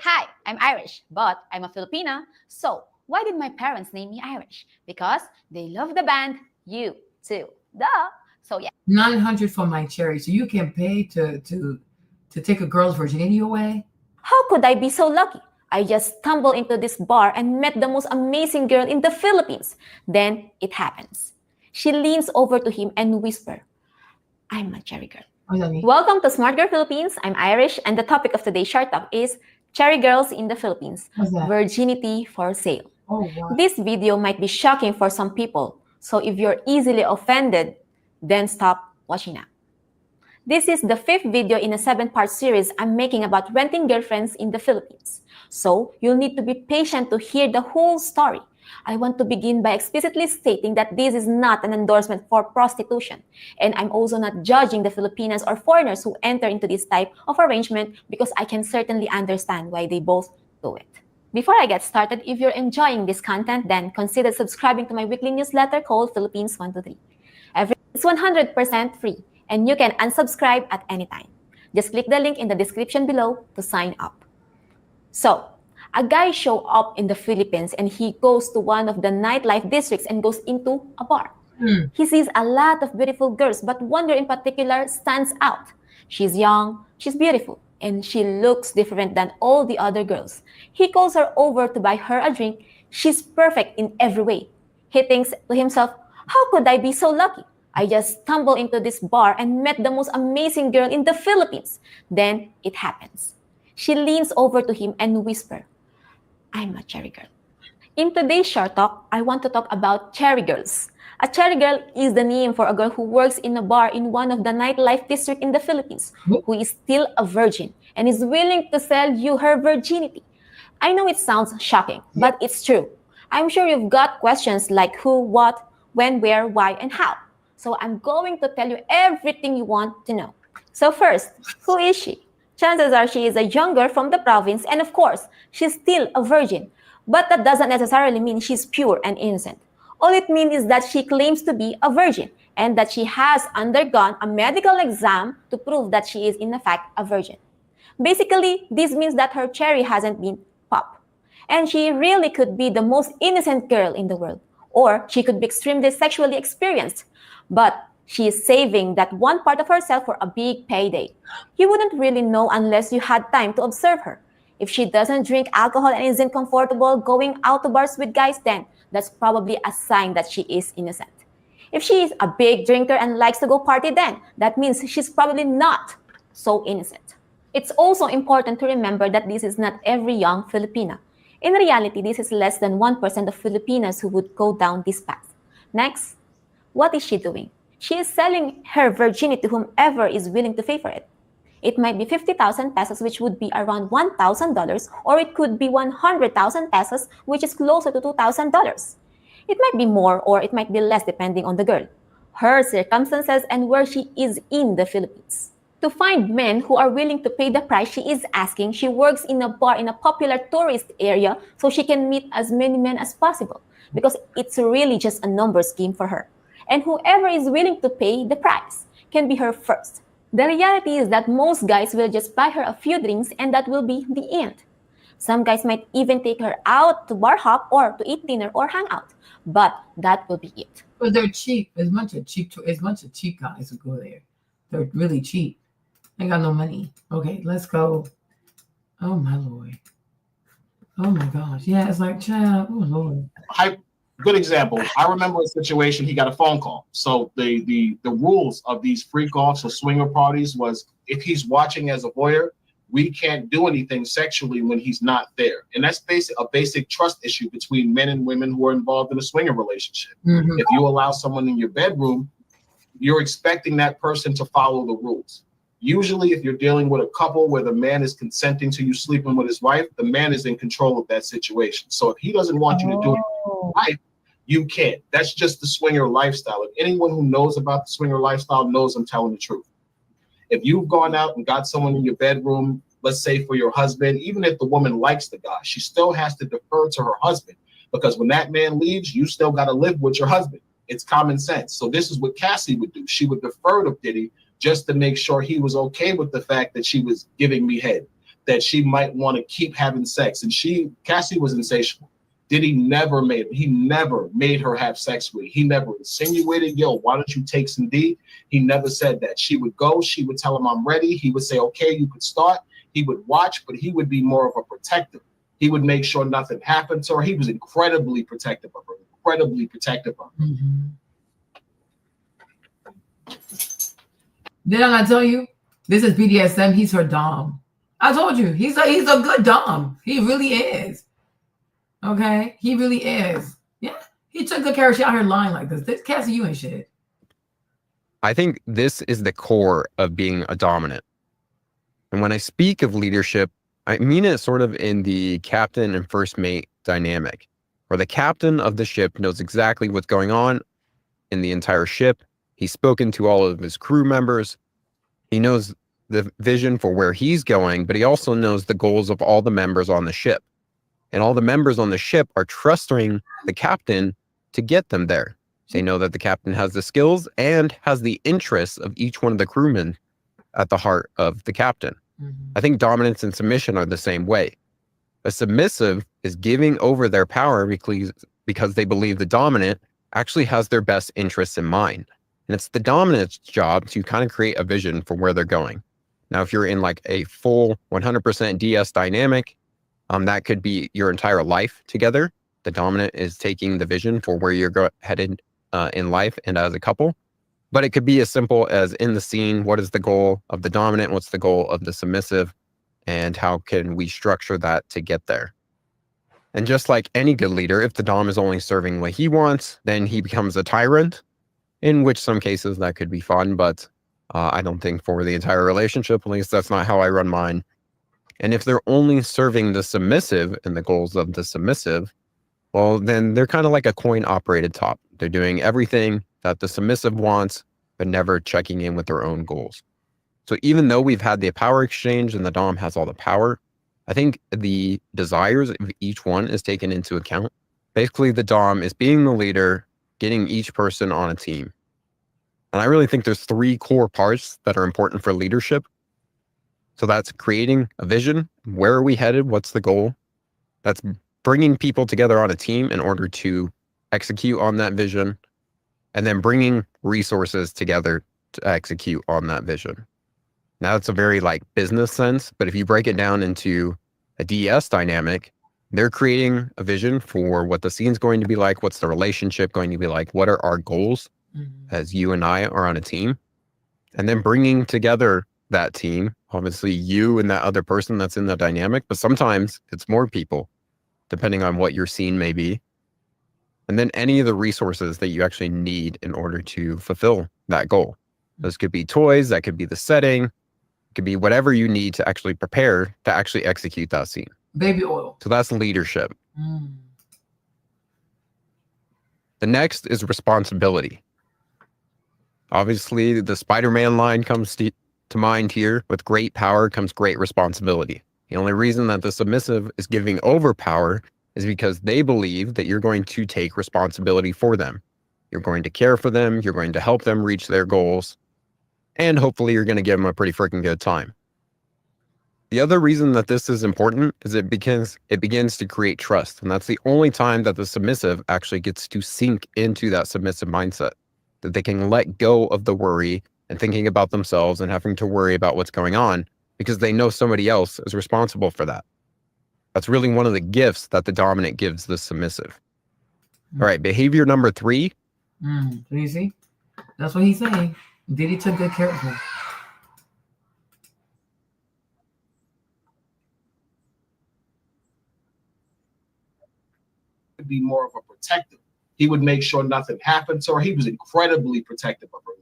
Hi, I'm Irish, but I'm a Filipina. So why did my parents name me Irish? Because they love the band U2. Duh. So yeah. 900 for my cherry. So you can pay to take a girl's virginity away? How could I be so lucky? I just stumbled into this bar and met the most amazing girl in the Philippines. Then it happens. She leans over to him and whispers, I'm a cherry girl. Welcome to Smart Girl Philippines. I'm Irish, and the topic of today's short talk is Cherry Girls in the Philippines. Virginity for sale. Oh, wow. This video might be shocking for some people, so if you're easily offended, then stop watching now. This is the 5th video in a 7-part series I'm making about renting girlfriends in the Philippines. So you'll need to be patient to hear the whole story. I want to begin by explicitly stating that this is not an endorsement for prostitution. And I'm also not judging the Filipinas or foreigners who enter into this type of arrangement, because I can certainly understand why they both do it. Before I get started, if you're enjoying this content, then consider subscribing to my weekly newsletter called Philippines 123. It's 100% free, and you can unsubscribe at any time. Just click the link in the description below to sign up. So, a guy shows up in the Philippines and he goes to one of the nightlife districts and goes into a bar. He sees a lot of beautiful girls, but one girl in particular stands out. She's young, she's beautiful, and she looks different than all the other girls. He calls her over to buy her a drink. She's perfect in every way. He thinks to himself, how could I be so lucky? I just stumbled into this bar and met the most amazing girl in the Philippines. Then it happens. She leans over to him and whispers, I'm a cherry girl. In today's short talk, I want to talk about cherry girls. A cherry girl is the name for a girl who works in a bar in one of the nightlife districts in the Philippines, who is still a virgin and is willing to sell you her virginity. I know it sounds shocking, but it's true. I'm sure you've got questions like who, what, when, where, why, and how. So I'm going to tell you everything you want to know. So first, who is she? Chances are she is a young girl from the province, and of course, she's still a virgin. But that doesn't necessarily mean she's pure and innocent. All it means is that she claims to be a virgin and that she has undergone a medical exam to prove that she is in fact a virgin. Basically, this means that her cherry hasn't been popped. And she really could be the most innocent girl in the world. Or she could be extremely sexually experienced. But she is saving that one part of herself for a big payday. You wouldn't really know unless you had time to observe her. If she doesn't drink alcohol and isn't comfortable going out to bars with guys, then that's probably a sign that she is innocent. If she is a big drinker and likes to go party, then that means she's probably not so innocent. It's also important to remember that this is not every young Filipina. In reality, this is less than 1% of Filipinas who would go down this path. Next, what is she doing? She is selling her virginity to whomever is willing to pay for it. It might be 50,000 pesos, which would be around $1,000, or it could be 100,000 pesos, which is closer to $2,000. It might be more or it might be less depending on the girl, her circumstances, and where she is in the Philippines. To find men who are willing to pay the price she is asking, she works in a bar in a popular tourist area so she can meet as many men as possible, because it's really just a numbers game for her. And whoever is willing to pay the price can be her first. The reality is that most guys will just buy her a few drinks and that will be the end. Some guys might even take her out to bar hop or to eat dinner or hang out, but that will be it. But they're cheap. There's a bunch of cheap guys who go there. They're really cheap. They got no money. Okay, let's go. Oh my Lord. Oh my gosh. Yeah, it's like, child. Oh Lord. Good example. I remember a situation, he got a phone call. So the rules of these freak offs or swinger parties was, if he's watching as a voyeur, we can't do anything sexually when he's not there. And that's a basic trust issue between men and women who are involved in a swinger relationship. Mm-hmm. If you allow someone in your bedroom, you're expecting that person to follow the rules. Usually, if you're dealing with a couple where the man is consenting to you sleeping with his wife, the man is in control of that situation. So if he doesn't want you to do it with your wife, you can't. That's just the swinger lifestyle. If anyone who knows about the swinger lifestyle knows I'm telling the truth. If you've gone out and got someone in your bedroom, let's say for your husband, even if the woman likes the guy, she still has to defer to her husband, because when that man leaves, you still got to live with your husband. It's common sense. So this is what Cassie would do. She would defer to Diddy just to make sure he was okay with the fact that she was giving me head, that she might want to keep having sex. And Cassie was insatiable. Diddy never made her have sex with. He never insinuated, yo, why don't you take some D? He never said that. She would go, she would tell him I'm ready. He would say, okay, you could start. He would watch, but he would be more of a protector. He would make sure nothing happened to her. He was incredibly protective of her, Mm-hmm. Did I not tell you? This is BDSM. He's her dom. I told you, he's a good dom. He really is. Okay, he really is. Yeah, he took good care of. She out here lying like this. Cassie, you ain't shit. I think this is the core of being a dominant. And when I speak of leadership, I mean it sort of in the captain and first mate dynamic, where the captain of the ship knows exactly what's going on in the entire ship. He's spoken to all of his crew members. He knows the vision for where he's going, but he also knows the goals of all the members on the ship. And all the members on the ship are trusting the captain to get them there. They know that the captain has the skills and has the interests of each one of the crewmen at the heart of the captain. Mm-hmm. I think dominance and submission are the same way. A submissive is giving over their power because they believe the dominant actually has their best interests in mind. And it's the dominant's job to kind of create a vision for where they're going. Now, if you're in like a full 100% DS dynamic, that could be your entire life together. The dominant is taking the vision for where you're headed in life and as a couple. But it could be as simple as in the scene, what is the goal of the dominant? What's the goal of the submissive? And how can we structure that to get there? And just like any good leader, if the dom is only serving what he wants, then he becomes a tyrant, in which some cases that could be fun, but I don't think for the entire relationship, at least that's not how I run mine. And if they're only serving the submissive and the goals of the submissive, well, then they're kind of like a coin-operated top. They're doing everything that the submissive wants, but never checking in with their own goals. So even though we've had the power exchange and the dom has all the power, I think the desires of each one is taken into account. Basically, the dom is being the leader, getting each person on a team. And I really think there's 3 core parts that are important for leadership. So that's creating a vision. Where are we headed? What's the goal? That's bringing people together on a team in order to execute on that vision. And then bringing resources together to execute on that vision. Now, it's a very like business sense, but if you break it down into a DS dynamic, they're creating a vision for what the scene's going to be like. What's the relationship going to be like? What are our goals as you and I are on a team? And then bringing together that team, obviously you and that other person that's in the dynamic, but sometimes it's more people, depending on what your scene may be. And then any of the resources that you actually need in order to fulfill that goal. Those could be toys, that could be the setting, It could be whatever you need to actually prepare to actually execute that scene. Baby oil. So that's leadership. The next is responsibility. Obviously, the Spider-Man line comes to mind here. With great power comes great responsibility. The only reason that the submissive is giving over power is because they believe that you're going to take responsibility for them. You're going to care for them. You're going to help them reach their goals. And hopefully you're going to give them a pretty freaking good time. The other reason that this is important is it begins to create trust. And that's the only time that the submissive actually gets to sink into that submissive mindset, that they can let go of the worry and thinking about themselves and having to worry about what's going on because they know somebody else is responsible for that. That's really one of the gifts that the dominant gives the submissive. All right, behavior number 3. You see? That's what he's saying. Diddy took good care of him. Be more of a protective. He would make sure nothing happened to her. He was incredibly protective of her.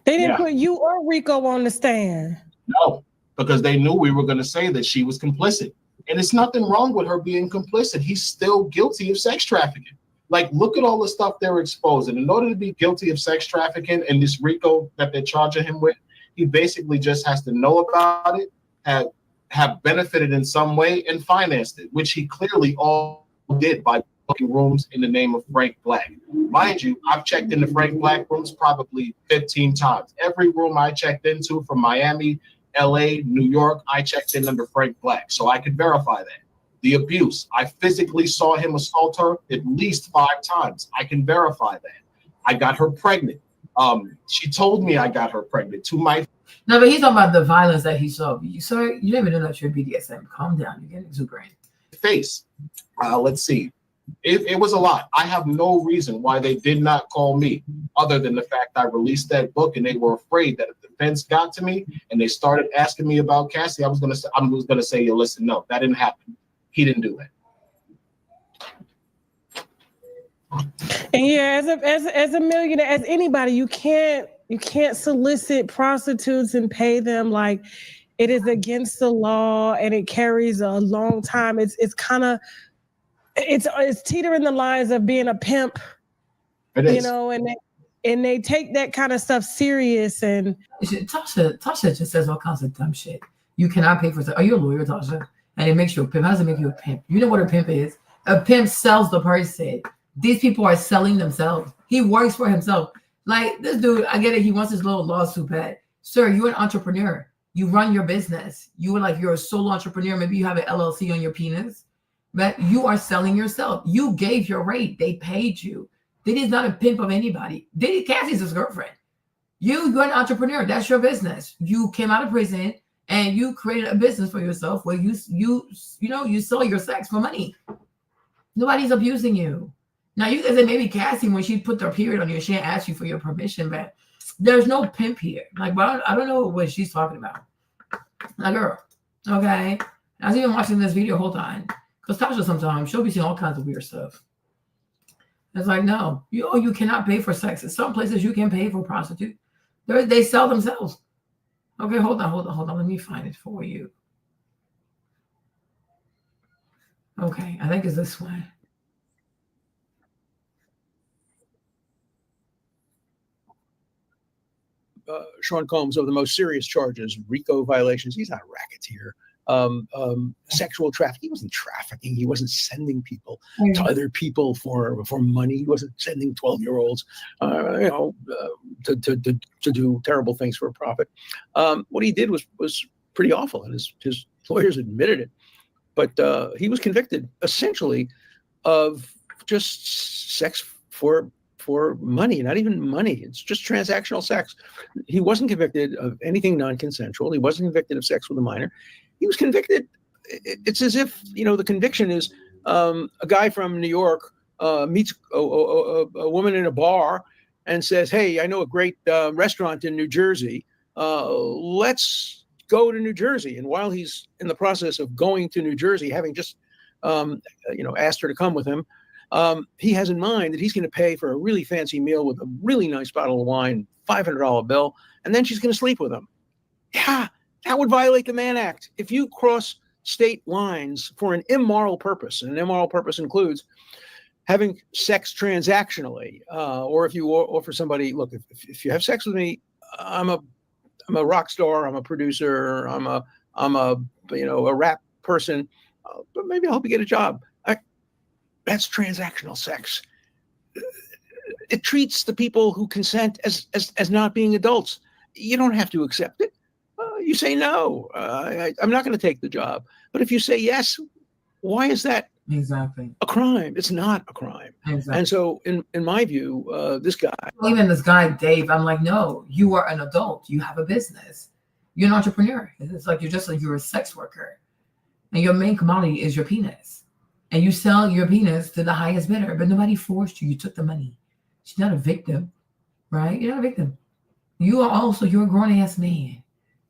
They didn't put you or Rico on the stand. No, because they knew we were going to say that she was complicit. And it's nothing wrong with her being complicit. He's still guilty of sex trafficking. Like, look at all the stuff they're exposing. In order to be guilty of sex trafficking and this RICO that they're charging him with, he basically just has to know about it, have benefited in some way and financed it, which he clearly all did by booking rooms in the name of Frank Black. Mind you, I've checked into Frank Black rooms probably 15 times. Every room I checked into from Miami, LA, New York, I checked in under Frank Black, so I could verify that. The abuse, I physically saw him assault her at least 5 times. I can verify that. I got her pregnant. She told me I got her pregnant to my. No, but he's talking about the violence that he saw. You didn't even know that you're BDSM. Calm down. You're getting too great. Face. Let's see. It was a lot. I have no reason why they did not call me other than the fact I released that book and they were afraid that if the fence got to me and they started asking me about Cassie, I was gonna say, yo, listen, no, that didn't happen. He didn't do that. And yeah, as a millionaire, as anybody, you can't solicit prostitutes and pay them. Like, it is against the law and it carries a long time. It's teetering the lines of being a pimp. It is. You know, and they take that kind of stuff serious. And Tasha just says all kinds of dumb shit. You cannot pay for sex. Are you a lawyer, Tasha? And it makes you a pimp. How does it make you a pimp? You know what a pimp is? A pimp sells the person. These people are selling themselves. He works for himself. Like, this dude, I get it. He wants his little lawsuit bad. Sir, you're an entrepreneur. You run your business. You're a solo entrepreneur. Maybe you have an LLC on your penis. But you are selling yourself. You gave your rate. They paid you. Diddy's not a pimp of anybody. Diddy Cassie's his girlfriend. You're an entrepreneur. That's your business. You came out of prison and you created a business for yourself where you sell your sex for money. Nobody's abusing you. Now you can say maybe Cassie, when she put her period on you, she didn't ask you for your permission, but there's no pimp here. Like, but I don't know what she's talking about. Like, girl, okay. I was even watching this video. Hold on. Because Tasha sometimes she'll be seeing all kinds of weird stuff. It's like, no, you cannot pay for sex. In some places you can pay for prostitute. They sell themselves. Okay, hold on. Let me find it for you. Okay, I think it's this one. Sean Combs over the most serious charges, RICO violations. He's not a racketeer. Sexual trafficking. He wasn't trafficking. He wasn't sending people to other people for money. He wasn't sending 12-year-olds, to do terrible things for a profit. What he did was pretty awful, and his lawyers admitted it. But he was convicted essentially of just sex for money, not even money. It's just transactional sex. He wasn't convicted of anything non-consensual. He wasn't convicted of sex with a minor. He was convicted. It's as if, the conviction is a guy from New York meets a woman in a bar and says, hey, I know a great restaurant in New Jersey. Let's go to New Jersey. And while he's in the process of going to New Jersey, having just, asked her to come with him, he has in mind that he's going to pay for a really fancy meal with a really nice bottle of wine, $500 bill, and then she's going to sleep with him. Yeah, that would violate the Mann Act. If you cross state lines for an immoral purpose, and an immoral purpose includes having sex transactionally, or if you offer somebody, look, if you have sex with me, I'm a rock star, I'm a producer, I'm a a rap person, but maybe I'll help you get a job. That's transactional sex. It treats the people who consent as not being adults. You don't have to accept it. You say no. I'm not going to take the job. But if you say yes, why is that a crime? It's not a crime. Exactly. And so, in my view, this guy, even this guy Dave, I'm like, no, you are an adult. You have a business. You're an entrepreneur. It's like you're a sex worker, and your main commodity is your penis, and you sell your penis to the highest bidder. But nobody forced you. You took the money. She's not a victim, right? You're not a victim. You're a grown ass man,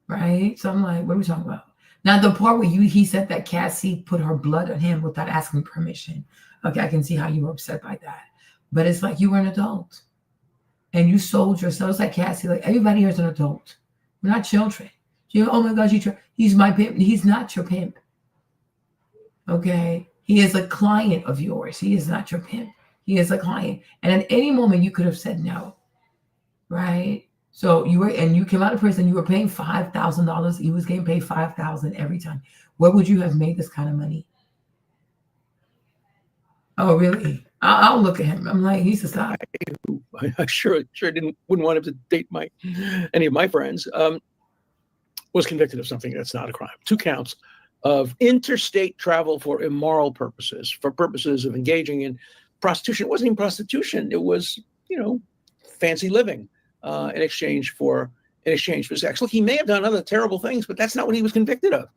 right? So I'm like, what are we talking about? Now the part where he said that Cassie put her blood on him without asking permission. Okay, I can see how you were upset by that. But it's like you were an adult and you sold yourself. It's like Cassie, like everybody here is an adult. We're not children. Oh my gosh, he's my pimp. He's not your pimp. Okay. He is a client of yours. He is not your pimp. He is a client. And at any moment you could have said no. Right? So you came out of prison, you were paying $5,000. He was getting paid $5,000 every time. Where would you have made this kind of money? Oh, really? I'll look at him. I'm like, he's a stop. I sure wouldn't want him to date any of my friends. Was convicted of something that's not a crime. 2 counts of interstate travel for immoral purposes, for purposes of engaging in prostitution. It wasn't even prostitution. It was, fancy living. In exchange for sex. Look, he may have done other terrible things, but that's not what he was convicted of.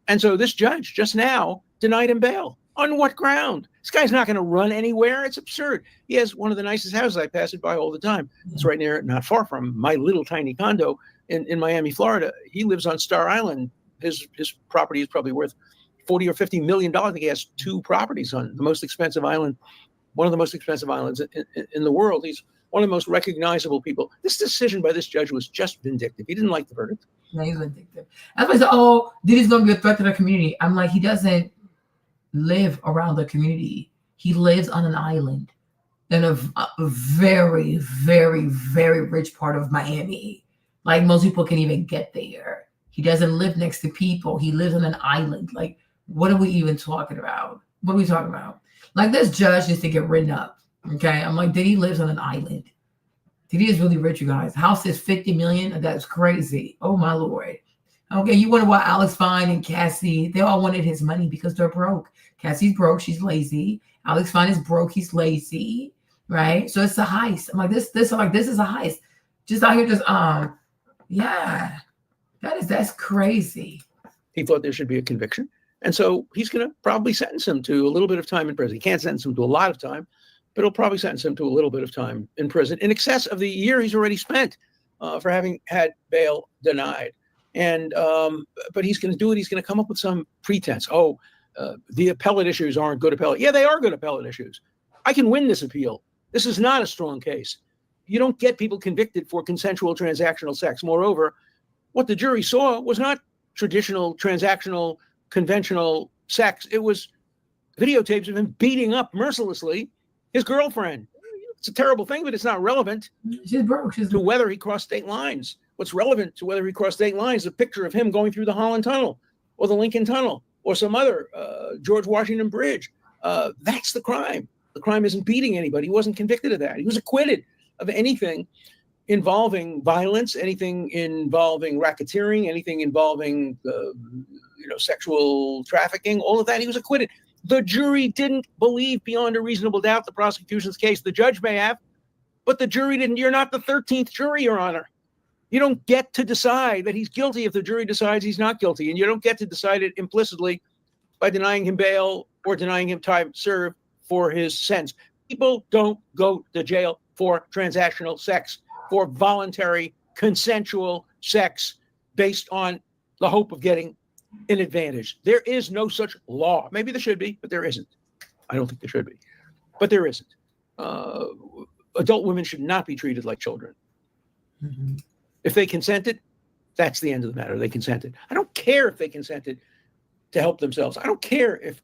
And so this judge just now denied him bail. On what ground? This guy's not going to run anywhere. It's absurd. He has one of the nicest houses. I pass it by all the time. It's right near, not far from my little tiny condo in Miami, Florida. He lives on Star Island. His property is probably worth $40 or $50 million. I think he has 2 properties on the most expensive island, one of the most expensive islands in the world. He's one of the most recognizable people. This decision by this judge was just vindictive. He didn't like the verdict. No, he's vindictive. That's why I said, oh, Diddy's going to be a threat to the community. I'm like, he doesn't live around the community. He lives on an island in a very, very, very rich part of Miami. Like most people can't even get there. He doesn't live next to people. He lives on an island. Like, what are we even talking about? What are we talking about? Like, this judge needs to get written up. Okay, I'm like, Diddy lives on an island. Diddy is really rich, you guys. House is $50 million. That's crazy. Oh my Lord. Okay, you wonder why Alex Fine and Cassie, they all wanted his money because they're broke. Cassie's broke, she's lazy. Alex Fine is broke, he's lazy. Right? So it's a heist. I'm like, this is a heist. Just out here, yeah. That's crazy. He thought there should be a conviction. And so he's gonna probably sentence him to a little bit of time in prison. He can't sentence him to a lot of time, but it'll probably sentence him to a little bit of time in prison in excess of the year he's already spent for having had bail denied. And but he's going to do it. He's going to come up with some pretense. The appellate issues aren't good appellate. Yeah, they are good appellate issues. I can win this appeal. This is not a strong case. You don't get people convicted for consensual transactional sex. Moreover, what the jury saw was not traditional transactional conventional sex. It was videotapes of him beating up mercilessly his girlfriend. It's a terrible thing, but it's not relevant. She's broke. To whether he crossed state lines. What's relevant to whether he crossed state lines is a picture of him going through the Holland Tunnel or the Lincoln Tunnel or some other George Washington Bridge. That's the crime. The crime isn't beating anybody. He wasn't convicted of that. He was acquitted of anything involving violence, anything involving racketeering, anything involving sexual trafficking, all of that. He was acquitted. The jury didn't believe beyond a reasonable doubt the prosecution's case. The judge may have, but the jury didn't. You're not the 13th jury, Your Honor. You don't get to decide that he's guilty if the jury decides he's not guilty. And you don't get to decide it implicitly by denying him bail or denying him time served for his sentence. People don't go to jail for transactional sex, for voluntary, consensual sex based on the hope of getting an advantage. There is no such law. Maybe there should be, but there isn't. I don't think there should be. but there isn't. Adult women should not be treated like children. Mm-hmm. If they consented, that's the end of the matter. They consented. I don't care if they consented to help themselves. I don't care if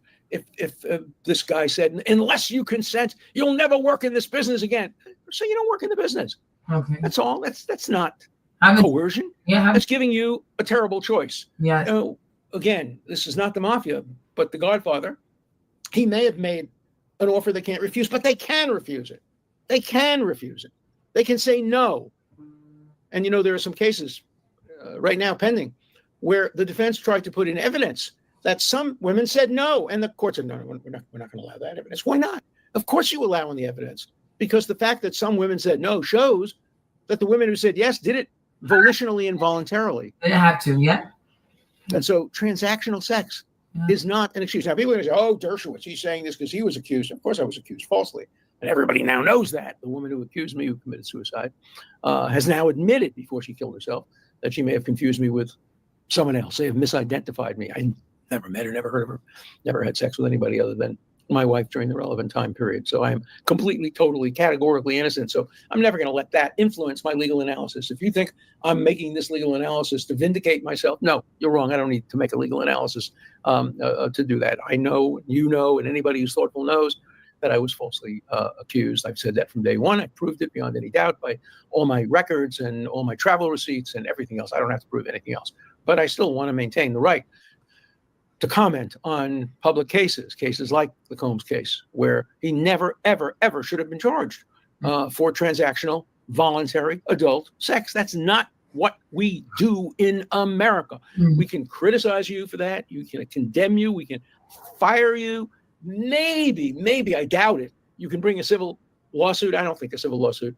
this guy said, unless you consent, you'll never work in this business again. So you don't work in the business. Okay. That's all. That's not I'm coercion. Yeah. That's giving you a terrible choice. Yeah. Again, this is not the mafia, but the Godfather. He may have made an offer they can't refuse, but they can refuse it. They can refuse it. They can say no. And you know, there are some cases right now pending where the defense tried to put in evidence that some women said no, and the court said, no, we're not going to allow that evidence. Why not? Of course you allow in the evidence, because the fact that some women said no shows that the women who said yes did it volitionally and voluntarily. They have to, yeah. And so transactional sex is not an excuse. Now people are going to say, oh, Dershowitz, he's saying this because he was accused. Of course I was accused falsely. And everybody now knows that. The woman who accused me, who committed suicide, has now admitted before she killed herself that she may have confused me with someone else. They have misidentified me. I never met her, never heard of her, never had sex with anybody other than my wife during the relevant time period. So I am completely, totally, categorically innocent. So I'm never going to let that influence my legal analysis. If you think I'm making this legal analysis to vindicate myself, no, you're wrong. I don't need to make a legal analysis to do that. I know, you know, and anybody who's thoughtful knows that I was falsely accused. I've said that from day one. I proved it beyond any doubt by all my records and all my travel receipts and everything else. I don't have to prove anything else. But I still want to maintain the right to comment on public cases like the Combs case, where he never, ever, ever should have been charged for transactional, voluntary adult sex. That's not what we do in America. We can criticize you for that. You can condemn you. We can fire you. Maybe, I doubt it. You can bring a civil lawsuit. I don't think a civil lawsuit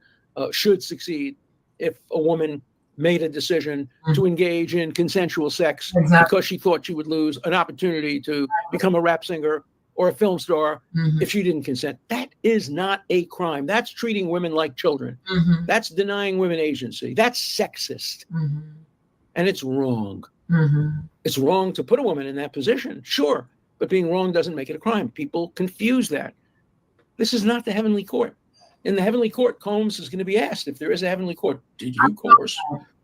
should succeed if a woman made a decision to engage in consensual sex because she thought she would lose an opportunity to become a rap singer or a film star if she didn't consent. That is not a crime. That's treating women like children. That's denying women agency. That's sexist. And it's wrong. It's wrong to put a woman in that position, sure, but being wrong doesn't make it a crime. People confuse that. This is not the heavenly court. In the heavenly court, Combs is going to be asked, if there is a heavenly court, did you coerce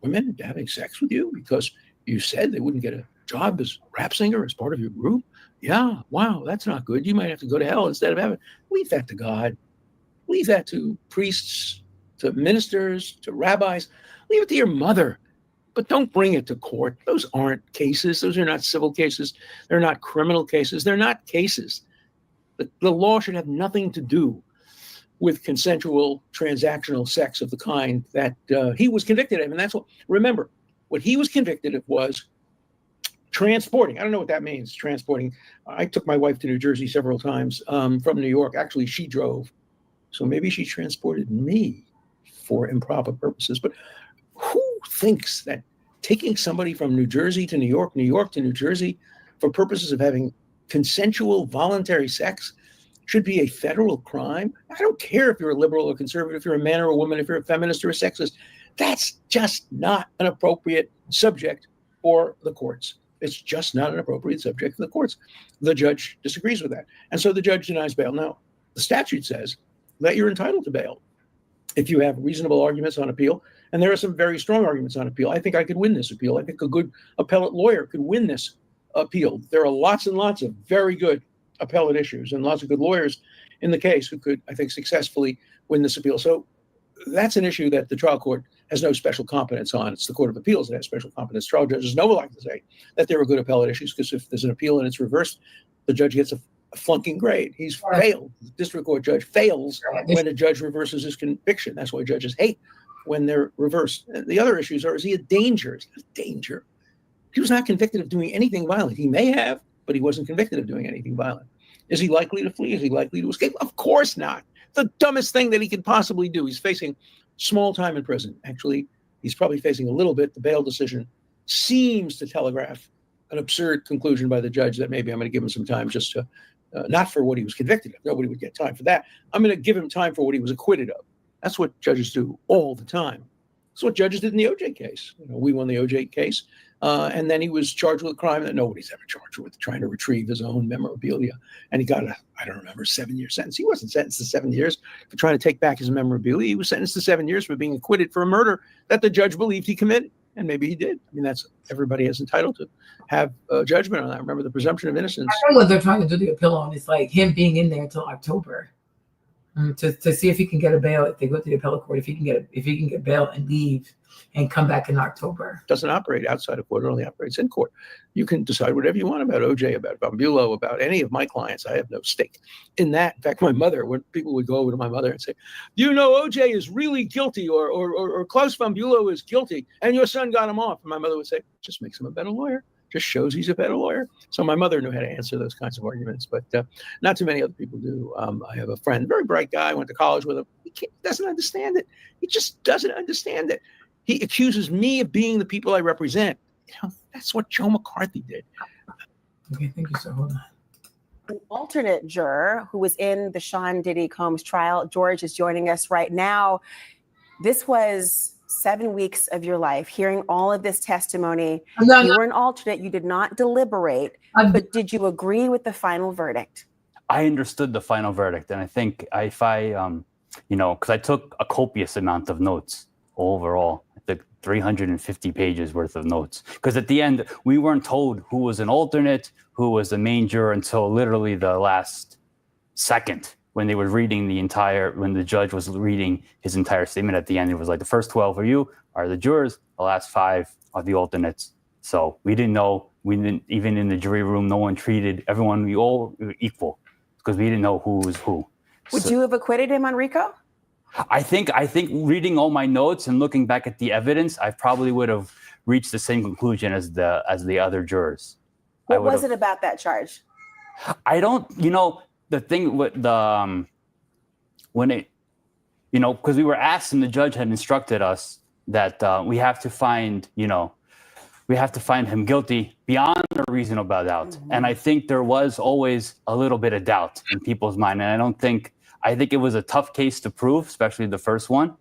women into having sex with you because you said they wouldn't get a job as a rap singer as part of your group? Yeah, wow, that's not good. You might have to go to hell instead of heaven. Leave that to God. Leave that to priests, to ministers, to rabbis. Leave it to your mother. But don't bring it to court. Those aren't cases. Those are not civil cases. They're not criminal cases. They're not cases. The law should have nothing to do with consensual transactional sex of the kind that he was convicted of. And that's what, remember, what he was convicted of was transporting. I don't know what that means, transporting. I took my wife to New Jersey several times from New York. Actually, she drove. So maybe she transported me for improper purposes. But who thinks that taking somebody from New Jersey to New York, New York to New Jersey for purposes of having consensual voluntary sex should be a federal crime? I don't care if you're a liberal or conservative, if you're a man or a woman, if you're a feminist or a sexist. That's just not an appropriate subject for the courts. It's just not an appropriate subject for the courts. The judge disagrees with that. And so the judge denies bail. Now, the statute says that you're entitled to bail if you have reasonable arguments on appeal. And there are some very strong arguments on appeal. I think I could win this appeal. I think a good appellate lawyer could win this appeal. There are lots and lots of very good appellate issues and lots of good lawyers in the case who could, I think, successfully win this appeal. So that's an issue that the trial court has no special competence on. It's the Court of Appeals that has special competence. Trial judges never like to say that there are good appellate issues, because if there's an appeal and it's reversed, the judge gets a flunking grade. He's failed. The district court judge fails when a judge reverses his conviction. That's why judges hate when they're reversed. And the other issues are, is he a danger? He's not a danger. He was not convicted of doing anything violent. He may have, but he wasn't convicted of doing anything violent. Is he likely to flee? Is he likely to escape? Of course not. The dumbest thing that he could possibly do. He's facing small time in prison. Actually, he's probably facing a little bit. The bail decision seems to telegraph an absurd conclusion by the judge that maybe I'm going to give him some time just to, not for what he was convicted of. Nobody would get time for that. I'm going to give him time for what he was acquitted of. That's what judges do all the time. That's what judges did in the OJ case. We won the OJ case. And then he was charged with a crime that nobody's ever charged with, trying to retrieve his own memorabilia. And he got I don't remember, 7-year sentence. He wasn't sentenced to 7 years for trying to take back his memorabilia. He was sentenced to 7 years for being acquitted for a murder that the judge believed he committed. And maybe he did. I mean, everybody is entitled to have a judgment on that. Remember the presumption of innocence. I think what they're trying to do the appeal on is like him being in there until October to see if he can get a bail. If they go to the appellate court, if he can get bail and leave and come back in October. Doesn't operate outside of court. It only operates in court. You can decide whatever you want about OJ, about Von Bulow, about any of my clients. I have no stake in that. In fact, my mother, when people would go over to my mother and say, "Do you know OJ is really guilty, or Klaus Von Bulow is guilty, and your son got him off?" And my mother would say, "Just makes him a better lawyer. Just shows he's a better lawyer." So my mother knew how to answer those kinds of arguments, but not too many other people do. I have a friend, very bright guy, went to college with him. He doesn't understand it. He just doesn't understand it. He accuses me of being the people I represent. That's what Joe McCarthy did. Okay, thank you, sir. Hold on. An alternate juror who was in the Sean Diddy Combs trial, George, is joining us right now. This was 7 weeks of your life, hearing all of this testimony. You were an alternate. You did not deliberate, but did you agree with the final verdict? I understood the final verdict, and I think if I, because I took a copious amount of notes overall. The 350 pages worth of notes. Because at the end, we weren't told who was an alternate, who was the main juror until literally the last second when they were reading when the judge was reading his entire statement at the end. It was like, the first 12 are the jurors, the last 5 are the alternates. So we didn't know, even in the jury room, no one treated everyone, we all were equal because we didn't know who was who. Would you have acquitted him on RICO? I think reading all my notes and looking back at the evidence, I probably would have reached the same conclusion as the other jurors. What was it about that charge? I don't, the thing with when it, because we were asked and the judge had instructed us that we have to find him guilty beyond a reasonable doubt. Mm-hmm. And I think there was always a little bit of doubt in people's mind. And I think it was a tough case to prove, especially the first one.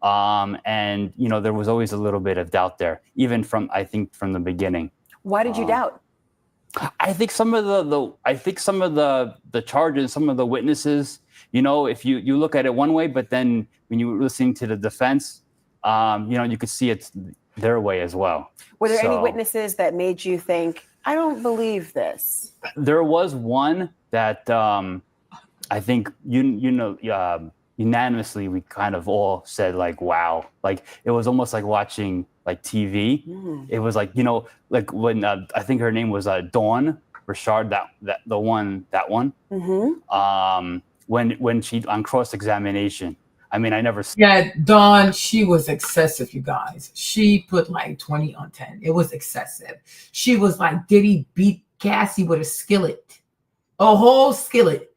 And there was always a little bit of doubt there, even from the beginning. Why did you doubt? I think some of the charges, some of the witnesses, if you look at it one way, but then when you were listening to the defense, you could see it their way as well. Were there any witnesses that made you think, I don't believe this? There was one that I think unanimously we kind of all said like, wow, like it was almost like watching like TV. It was like, like when I think her name was Dawn Richard, that one. Mm-hmm. When she on cross-examination, I mean, I never. Yeah, Dawn, she was excessive, you guys. She put like 20 on 10. It was excessive. She was like, Diddy beat Cassie with a skillet, a whole skillet.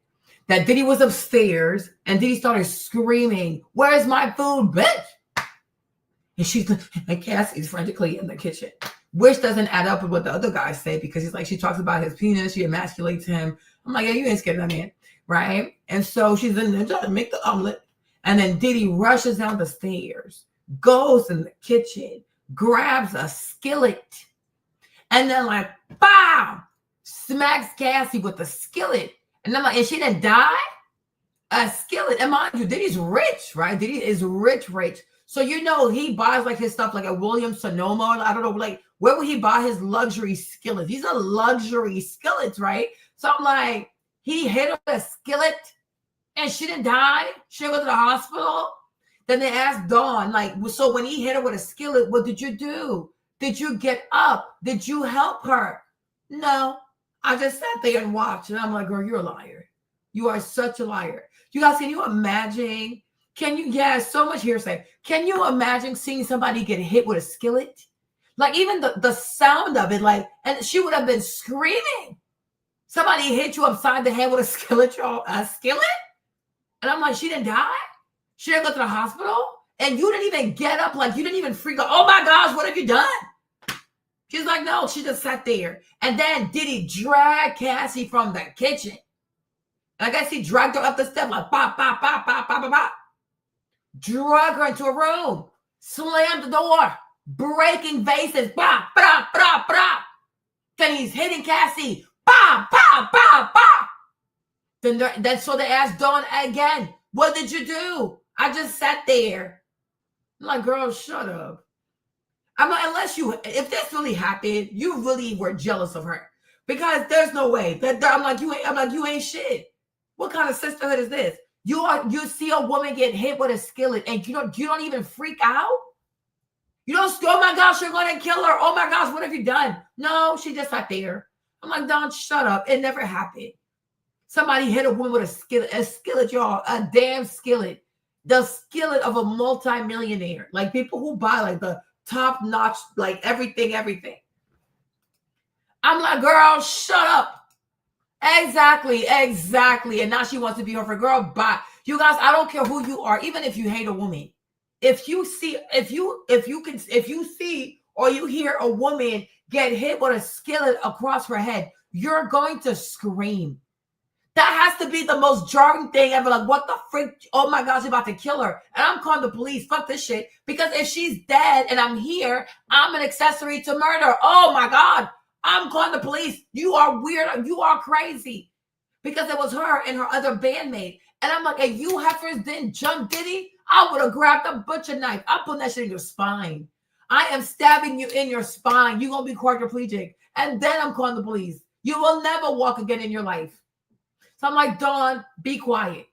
That Diddy was upstairs and Diddy started screaming, "Where's my food, bitch?" And Cassie's frantically in the kitchen, which doesn't add up with what the other guys say because he's like, she talks about his penis, she emasculates him. I'm like, yeah, you ain't scared of that man, right? And so she's in there trying to make the omelet. And then Diddy rushes down the stairs, goes in the kitchen, grabs a skillet, and then like, bow, smacks Cassie with the skillet. And I'm like, and she didn't die? A skillet. And mind you, Diddy's rich, right? Diddy is rich. So, he buys like his stuff like a Williams Sonoma. I don't know, like, where would he buy his luxury skillets? These are luxury skillets, right? So I'm like, he hit her with a skillet and she didn't die? She didn't go to the hospital? Then they asked Dawn, like, so when he hit her with a skillet, what did you do? Did you get up? Did you help her? No. I just sat there and watched, and I'm like, girl, you're a liar. You are such a liar. You guys, can you imagine? So much hearsay. Can you imagine seeing somebody get hit with a skillet? Like, even the sound of it, like, and she would have been screaming. Somebody hit you upside the head with a skillet, a skillet? And I'm like, she didn't die? She didn't go to the hospital? And you didn't even get up, like, you didn't even freak out. Oh my gosh, what have you done? She's like, no, she just sat there. And then Diddy dragged Cassie from the kitchen. And I guess he dragged her up the steps like, bop, bop, bop, bop, bop, bop, bop. Drug her into a room. slammed the door, breaking vases, bah, bah, bah, bah. Then he's hitting Cassie, bah, bah, bah, bah. Then so they asked Dawn again, what did you do? I just sat there. I'm like, girl, shut up. I'm like, if this really happened, you really were jealous of her. Because there's no way. I'm like, you ain't shit. What kind of sisterhood is this? You see a woman get hit with a skillet and you don't even freak out? You don't, oh my gosh, you're gonna kill her. Oh my gosh, what have you done? No, she just sat there. I'm like, Dawn, shut up. It never happened. Somebody hit a woman with a skillet, y'all, a damn skillet. The skillet of a multi-millionaire. Like people who buy like the top notch, like everything. I'm like, girl, shut up. Exactly. And now she wants to be her for girl. Bye. You guys, I don't care who you are, even if you hate a woman. If you see or you hear a woman get hit with a skillet across her head, you're going to scream. That has to be the most jarring thing ever. Like, what the freak? Oh my gosh, you're about to kill her. And I'm calling the police. Fuck this shit. Because if she's dead and I'm here, I'm an accessory to murder. Oh my God. I'm calling the police. You are weird. You are crazy. Because it was her and her other bandmate. And I'm like, if you heifers didn't jump Diddy, I would have grabbed a butcher knife. I'm putting that shit in your spine. I am stabbing you in your spine. You're going to be quadriplegic. And then I'm calling the police. You will never walk again in your life. So I'm like, Dawn, be quiet.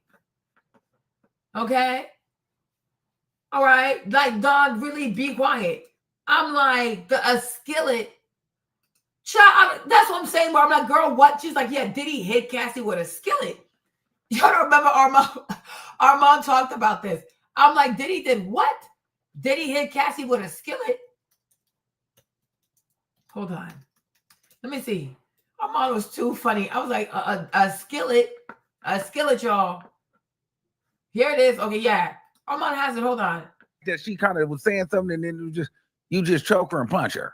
Okay? All right? Like, Dawn, really be quiet. I'm like, a skillet. Child, that's what I'm saying. Where I'm like, girl, what? She's like, yeah, Diddy hit Cassie with a skillet. You don't remember Armand talked about this. I'm like, Diddy did what? Diddy hit Cassie with a skillet? Hold on. Let me see. Armand was too funny. I was like, a skillet, y'all. Here it is. Okay, yeah. Armand has it. Hold on. That she kind of was saying something, and then you just choke her and punch her.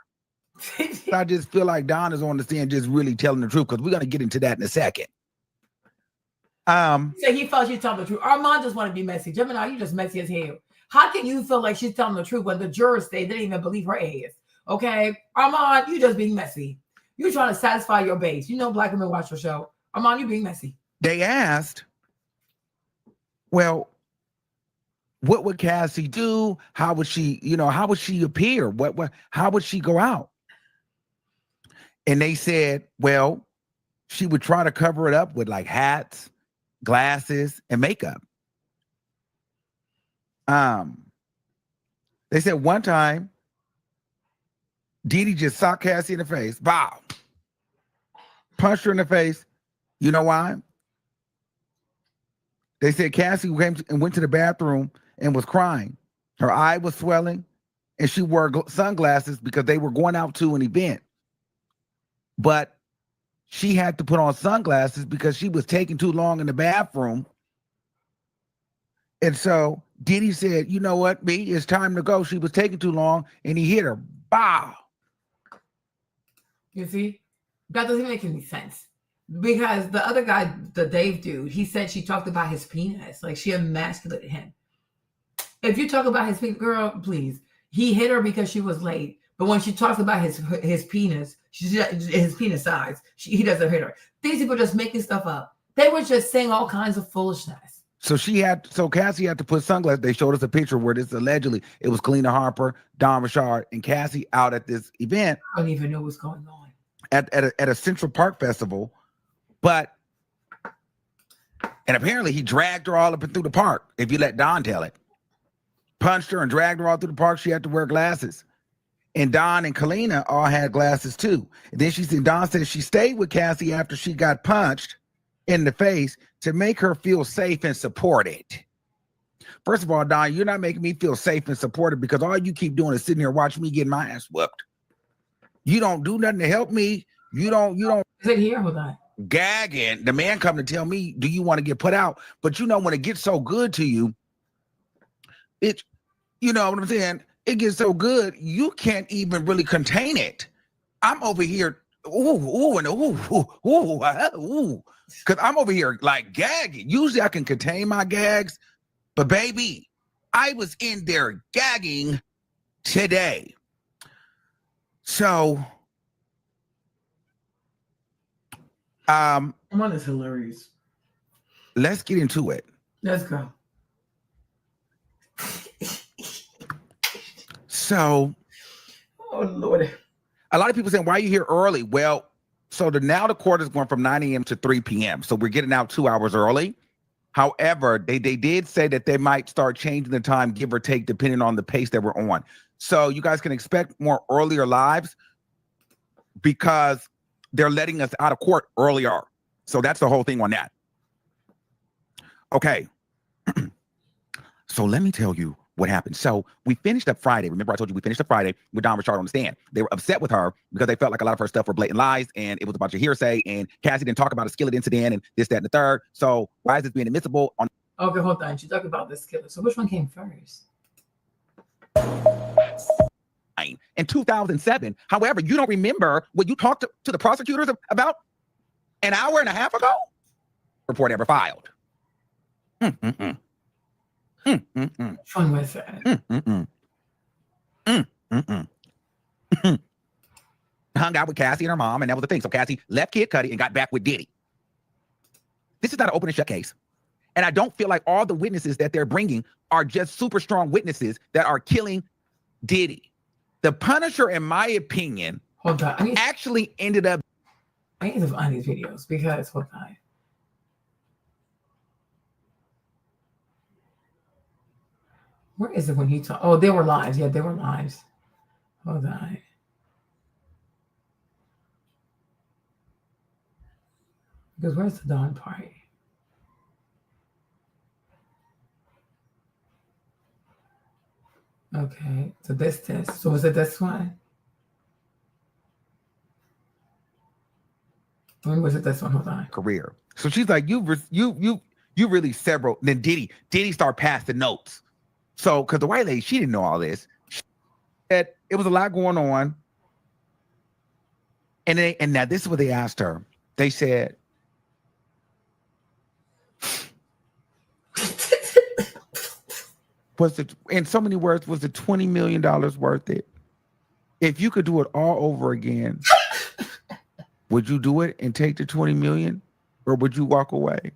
I just feel like Don is on the stand, just really telling the truth, because we're gonna get into that in a second. So he felt she's telling the truth. Armand just want to be messy. Gemini, you just messy as hell. How can you feel like she's telling the truth when the jurors say they didn't even believe her ass? Okay, Armand, you just being messy. You're trying to satisfy your base. You know black women watch your show. Armand, you being messy. They asked, well, what would Cassie do? How would she, how would she appear? How would she go out? And they said, well, she would try to cover it up with like hats, glasses, and makeup. They said one time, Didi just socked Cassie in the face. Bow. Punched her in the face. You know why? They said Cassie came and went to the bathroom and was crying. Her eye was swelling, and she wore sunglasses because they were going out to an event. But she had to put on sunglasses because she was taking too long in the bathroom. And so Diddy said, you know what, B, it's time to go. She was taking too long, and he hit her. Bow. You see? That doesn't make any sense. Because the other guy, the Dave dude, he said she talked about his penis. Like, she emasculated him. If you talk about his penis, girl, please. He hit her because she was late. But when she talks about his penis, his penis size, he doesn't hit her. These people just making stuff up. They were just saying all kinds of foolishness. So Cassie had to put sunglasses. They showed us a picture where this allegedly, it was Kalina Harper, Don Richard, and Cassie out at this event. I don't even know what's going on. At a Central Park festival. And apparently he dragged her all up and through the park, if you let Don tell it. Punched her and dragged her all through the park. She had to wear glasses. And Don and Kalina all had glasses too. And then Don said she stayed with Cassie after she got punched in the face to make her feel safe and supported. First of all, Don, you're not making me feel safe and supported, because all you keep doing is sitting here watching me get my ass whooped. You don't do nothing to help me. You don't. Is it here? Hold on. Gagging. The man come to tell me, do you want to get put out? But when it gets so good to you, you know what I'm saying? It gets so good, you can't even really contain it. I'm over here, because I'm over here like gagging. Usually I can contain my gags, but baby, I was in there gagging today. So, One is hilarious. Let's get into it. Let's go. So, oh Lord, a lot of people saying, "Why are you here early?" Well, so now the court is going from 9 a.m. to 3 p.m. So we're getting out 2 hours early. However, they did say that they might start changing the time, give or take, depending on the pace that we're on. So you guys can expect more earlier lives because they're letting us out of court earlier. So that's the whole thing on that. Okay. So let me tell you what happened. So we finished up Friday. Remember I told you we finished up Friday with Don Richard on the stand. They were upset with her because they felt like a lot of her stuff were blatant lies and it was a bunch of hearsay, and Cassie didn't talk about a skillet incident and this, that, and the third. So why is this being admissible on? Okay, hold on. She talked about the skillet. So which one came first? In 2007. However, you don't remember what you talked to the prosecutors about an hour and a half ago? Report ever filed. Which one was that? Hung out with Cassie and her mom, and that was the thing. So Cassie left Kid Cudi and got back with Diddy. This is not an open and shut case. And I don't feel like all the witnesses that they're bringing are just super strong witnesses that are killing Diddy. The Punisher, in my opinion, actually ended up. I need to find these videos because hold on. Where is it when he talked? Oh, they were lives. Yeah, they were lives. Hold on. Because where's the Dawn party? Okay, so this. So was it this one? When was it this one? Hold on. Career. So she's like, you really several. Then Diddy started passing notes. So, because the white lady, she didn't know all this. She said it was a lot going on. And now this is what they asked her. They said, was it, in so many words, was the $20 million worth it? If you could do it all over again, would you do it and take the 20 million, or would you walk away?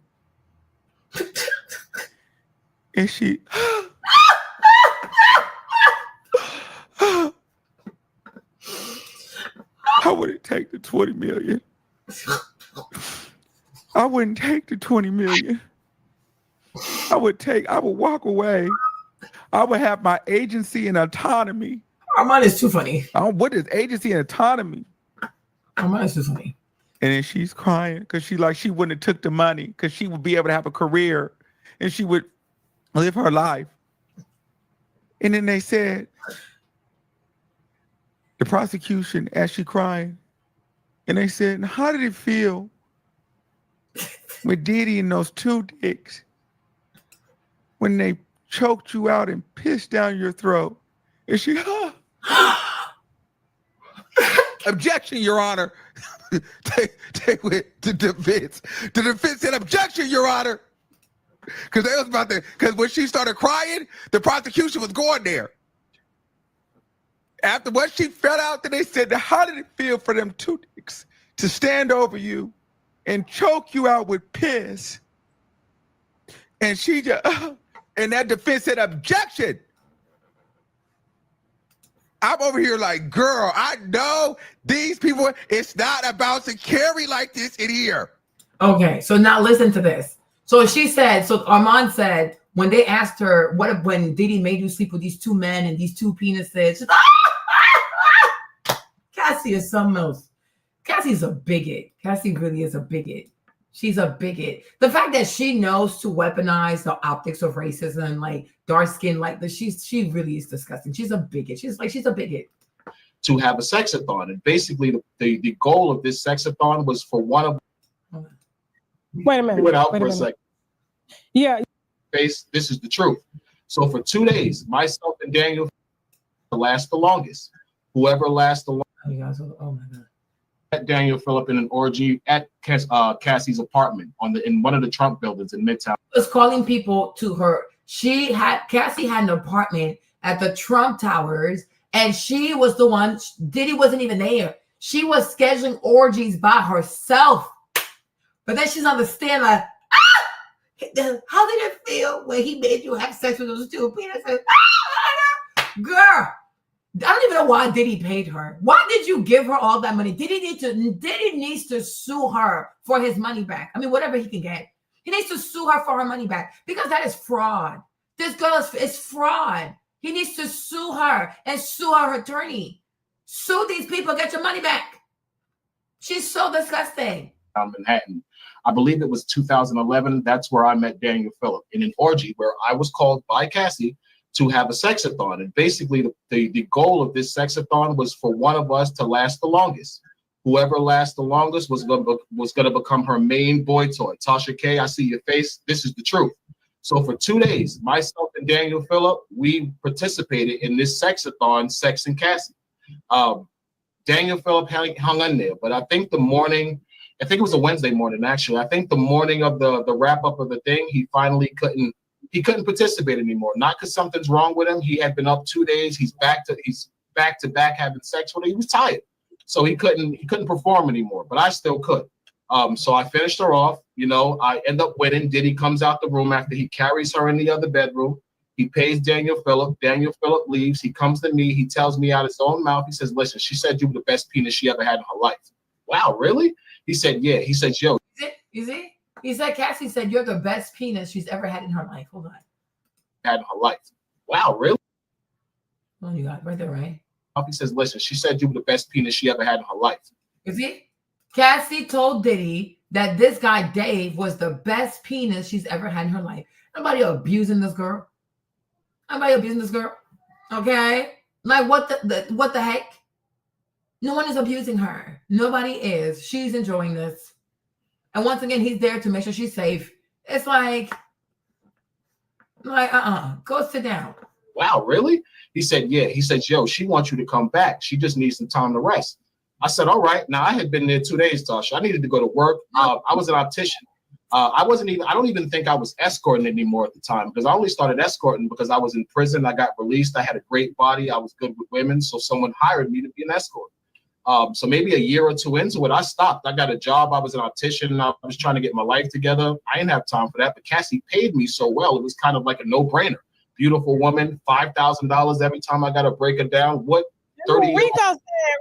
And she, I wouldn't take the 20 million. I wouldn't take the 20 million. I would walk away. I would have my agency and autonomy. Armand is too funny. What is agency and autonomy? Armand is too funny. And then she's crying because she wouldn't have took the money because she would be able to have a career and she would live her life. And then they said, the prosecution, as she crying, and they said, how did it feel with Diddy and those two dicks when they choked you out and pissed down your throat? And she, objection, Your Honor. Take with the defense. The defense said, objection, Your Honor. Because they was about to, because when she started crying, the prosecution was going there. After what she fell out, then they said, how did it feel for them two dicks to stand over you and choke you out with piss? And she just, and that defense said, objection. I'm over here like, girl, I know these people, it's not about security like this in here. Okay, so now listen to this. So she said, so Armand said, when they asked her, what if when Diddy made you sleep with these two men and these two penises, she's, Cassie is something else. Cassie's a bigot. Cassie really is a bigot. She's a bigot. The fact that she knows to weaponize the optics of racism, like dark skin, like this, she really is disgusting. She's a bigot. She's a bigot. To have a sexathon, and basically the goal of this sexathon was for one of. Wait a minute. Wait out for a second. Yeah. This is the truth. So for 2 days, myself and Daniel last the longest. Whoever lasts the longest. Oh my God. At Daniel Phillip in an orgy at Cassie's apartment in one of the Trump buildings in Midtown. Was calling people to her Cassie had an apartment at the Trump Towers, and she was the one. Diddy wasn't even there. She was scheduling orgies by herself. But then she's on the stand like, how did it feel when he made you have sex with those two penises? Girl, I don't even know why Diddy paid her. Why did you give her all that money? Diddy needs to sue her for his money back. I mean, whatever he can get. He needs to sue her for her money back because that is fraud. This girl is fraud. He needs to sue her and sue her attorney. Sue these people, get your money back. She's so disgusting. Manhattan. I believe it was 2011. That's where I met Daniel Phillip in an orgy where I was called by Cassie to have a sexathon. And basically the goal of this sexathon was for one of us to last the longest. Whoever lasts the longest was going to become her main boy toy. Tasha K, I see your face. This is the truth. So for 2 days, myself and Daniel Phillip, we participated in this sexathon, Sex and Cassie. Daniel Phillip hung in there, but I think the morning, I think it was a Wednesday morning, actually. I think the morning of the wrap up of the thing, he finally couldn't participate anymore. Not because something's wrong with him. He had been up 2 days. He's back to back having sex with her. He was tired. So he couldn't perform anymore, but I still could. So I finished her off. You know, I end up winning. Diddy comes out the room after he carries her in the other bedroom. He pays Daniel Phillip. Daniel Phillip leaves. He comes to me. He tells me out his own mouth. He says, listen, she said you were the best penis she ever had in her life. Wow, really? He said, yeah. He said, yo. You see? He said, Cassie said, you're the best penis she's ever had in her life. Hold on. Had in her life. Wow, really? Oh, you got it right there, right? He says, listen, she said you were the best penis she ever had in her life. You see? Cassie told Diddy that this guy, Dave, was the best penis she's ever had in her life. Nobody abusing this girl. Nobody abusing this girl. Okay? Like, what the heck? No one is abusing her. Nobody is. She's enjoying this. And once again, he's there to make sure she's safe. It's like, go sit down. Wow, really? He said, yeah. He said, yo, she wants you to come back. She just needs some time to rest. I said, all right. Now, I had been there 2 days, Tasha. I needed to go to work. I was an optician. I don't even think I was escorting anymore at the time because I only started escorting because I was in prison. I got released. I had a great body. I was good with women. So someone hired me to be an escort. So maybe a year or two into it, I stopped. I got a job. I was an optician and I was trying to get my life together. I didn't have time for that, but Cassie paid me so well. It was kind of like a no-brainer. Beautiful woman, $5,000 every time I got to break her down. What? 30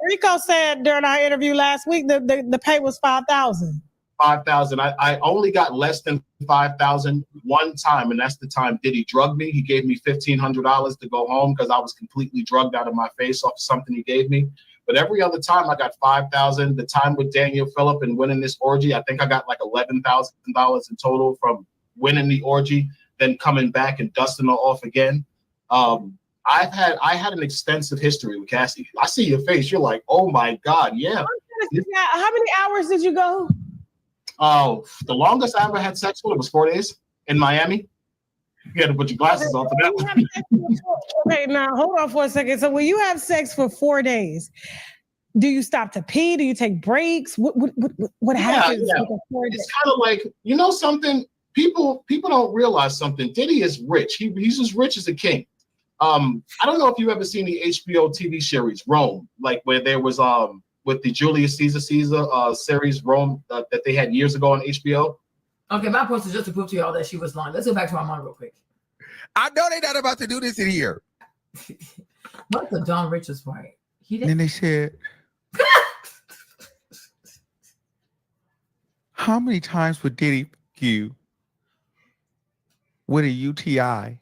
Rico said during our interview last week that the pay was $5,000. $5,000. I only got less than $5,000 one time, and that's the time Diddy drugged me. He gave me $1,500 to go home because I was completely drugged out of my face off of something he gave me. But every other time I got $5,000. The time with Daniel Phillip and winning this orgy, I think I got like $11,000 in total from winning the orgy, then coming back and dusting her off again. I had an extensive history with Cassie. I see your face. You're like, oh my God, yeah. How many hours did you go? Oh, the longest I ever had sex with was 4 days in Miami. You had to put your glasses on for that one. Okay, now hold on for a second. So when you have sex for 4 days, do you stop to pee? Do you take breaks? What happens? Yeah. It's kind of like, you know something? People don't realize something. Diddy is rich. He's as rich as a king. I don't know if you've ever seen the HBO TV series Rome, like where there was with the Julius Caesar series Rome that they had years ago on HBO. Okay, my point is just to prove to y'all that she was lying. Let's go back to our mom real quick. I know they're not about to do this in here. What's the Don Richards part? Then they said, how many times would Diddy fuck you with a UTI?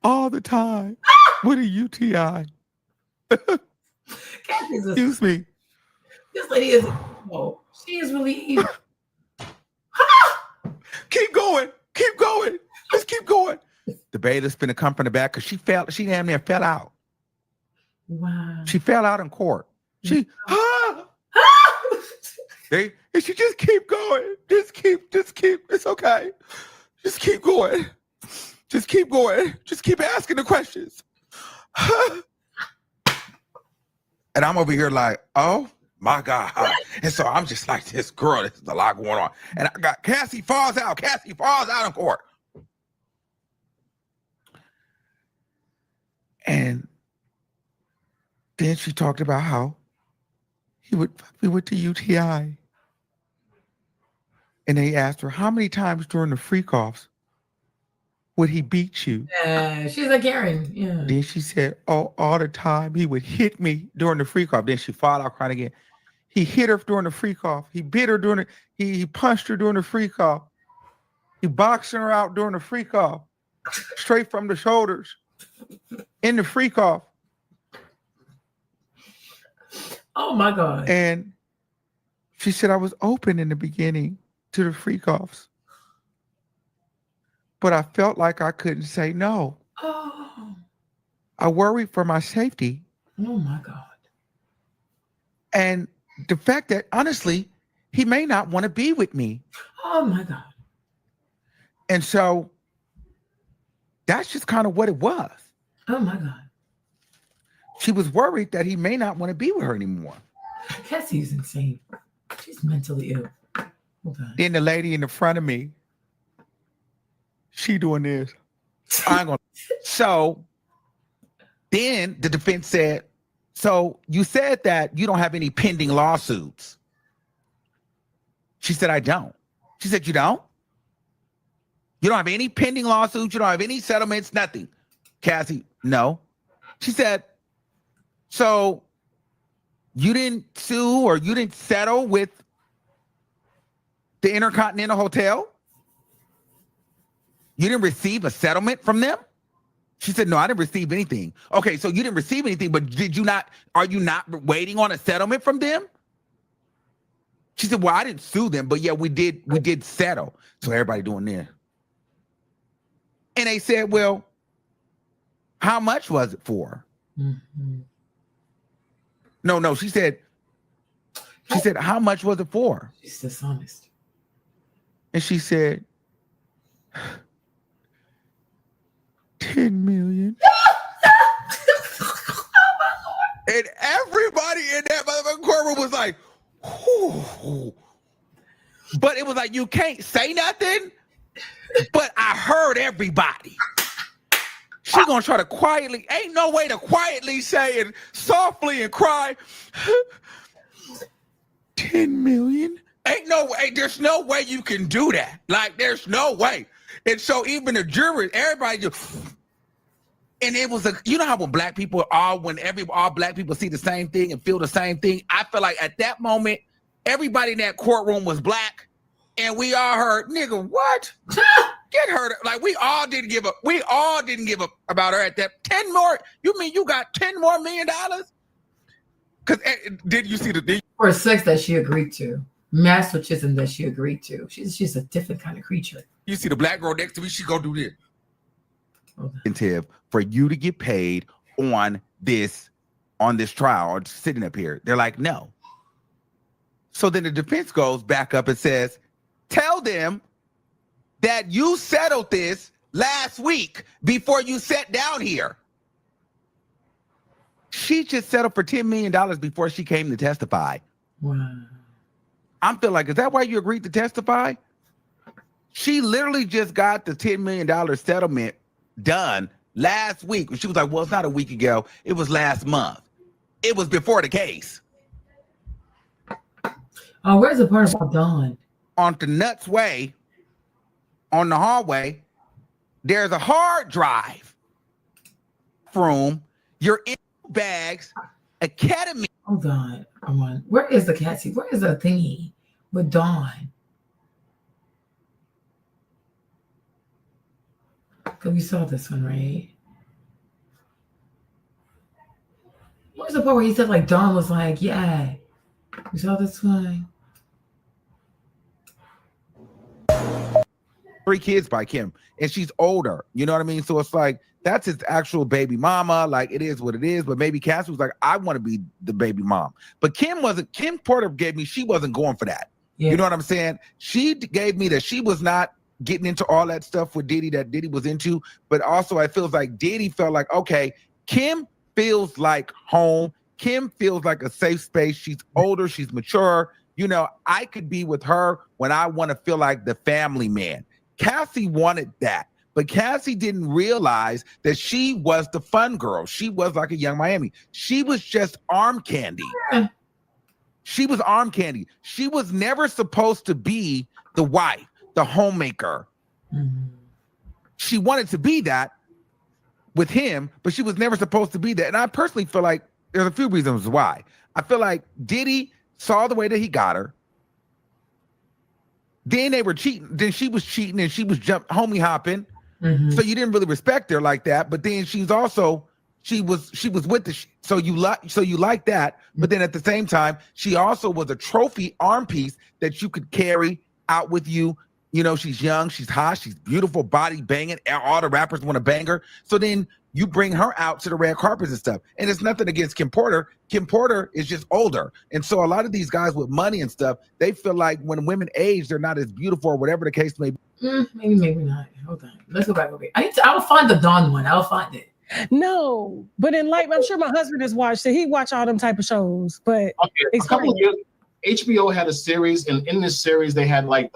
All the time with a UTI. Excuse me. This lady is, she is relieved. Keep going. Keep going. Just keep going. The bailiff's finna come from the back because she damn near fell out. Wow. She fell out in court. She just keep going. Just keep. It's okay. Just keep going. Just keep going. Just keep asking the questions. And I'm over here like, oh My God. And so I'm just like, this girl, this is a lot going on. And I got Cassie falls out in court. And then she talked about how he would fuck me with the UTI. And they asked her, how many times during the freak-offs would he beat you? Yeah, she's like Karen. Yeah. Then she said, oh, all the time he would hit me during the freak-off. Then she fall out crying again. He hit her during the freak-off. He bit her during he punched her during the freak-off. He boxed her out during the freak-off. Straight from the shoulders. In the freak-off. Oh my God. And she said, I was open in the beginning to the freak-offs. But I felt like I couldn't say no. Oh. I worried for my safety. Oh my God. And the fact that, honestly, he may not want to be with me. Oh my God. And so that's just kind of what it was. Oh my God. She was worried that he may not want to be with her anymore. Cassie's insane. She's mentally ill. Hold on. Then the lady in the front of me, she doing this. I ain't gonna. So then the defense said, so you said that you don't have any pending lawsuits. She said, I don't. She said, you don't? You don't have any pending lawsuits? You don't have any settlements? Nothing. Cassie, no. She said, so you didn't sue or you didn't settle with the Intercontinental Hotel? You didn't receive a settlement from them? She said, no, I didn't receive anything. Okay, so you didn't receive anything, but are you not waiting on a settlement from them? She said, well, I didn't sue them, but yeah, we did settle. So everybody doing this. And they said, well, how much was it for? Mm-hmm. No, she said, how much was it for? She's dishonest. And she said, 10 million. And everybody in that motherfucking courtroom was like, whoo. But it was like, you can't say nothing. But I heard everybody. She gonna try to quietly, ain't no way to quietly say it softly and cry. 10 million? Ain't no way, there's no way you can do that. Like, there's no way. And so even the jury, everybody just, and it was you know how when black people are, when all black people see the same thing and feel the same thing, I feel like at that moment, everybody in that courtroom was black, and we all heard, nigga, what? Get her, like we all didn't give up. We all didn't give up about her at that. 10 more, you mean you got $10 more million? Because did you see the for sex that she agreed to, masochism that she agreed to. She's a different kind of creature. You see the black girl next to me, she gonna do this. Incentive for you to get paid on this trial or sitting up here. They're like, no. So then the defense goes back up and says, tell them that you settled this last week before you sat down here. She just settled for $10 million before she came to testify. Wow. I'm feeling like, is that why you agreed to testify? She literally just got the $10 million settlement done last week. She was like, well, it's not a week ago. It was last month. It was before the case. Oh, where's the part about Dawn? On the Nuts Way, on the hallway, there's a hard drive room. You're in bags, academy. Hold on. I'm on. Where is the Cassie? Where is the thingy with Dawn? Because we saw this one, right? Where's the part where he said, like, Dawn was like, yeah. We saw this one. 3 kids by Kim, and she's older. You know what I mean? So it's like, that's his actual baby mama. Like, it is what it is. But maybe Cassie was like, I want to be the baby mom. But Kim Porter gave me, she wasn't going for that. Yeah. You know what I'm saying? She gave me that she was not getting into all that stuff with Diddy that Diddy was into. But also, it feels like Diddy felt like, okay, Kim feels like home. Kim feels like a safe space. She's older, she's mature. You know, I could be with her when I want to feel like the family man. Cassie wanted that, but Cassie didn't realize that she was the fun girl. She was like a young Miami. She was just arm candy. She was arm candy. She was never supposed to be the wife, the homemaker. She wanted to be that with him, but she was never supposed to be that. And I personally feel like there's a few reasons why. I feel like Diddy saw the way that he got her. Then they were cheating. Then she was cheating and she was homie hopping. So you didn't really respect her like that. But then she's also she was with the so you like that. But then at the same time, she also was a trophy arm piece that you could carry out with you. You know, she's young, she's hot, she's beautiful, body banging. All the rappers want to bang her. So then you bring her out to the red carpets and stuff. And it's nothing against Kim Porter. Kim Porter is just older. And so a lot of these guys with money and stuff, they feel like when women age, they're not as beautiful or whatever the case may be. Maybe not. Hold on. Let's go back. Okay. I will find the Dawn one. I'll find it. No, but in life, I'm sure my husband has watched it. He watch all them type of shows. But a couple of years, HBO had a series, and in this series, they had like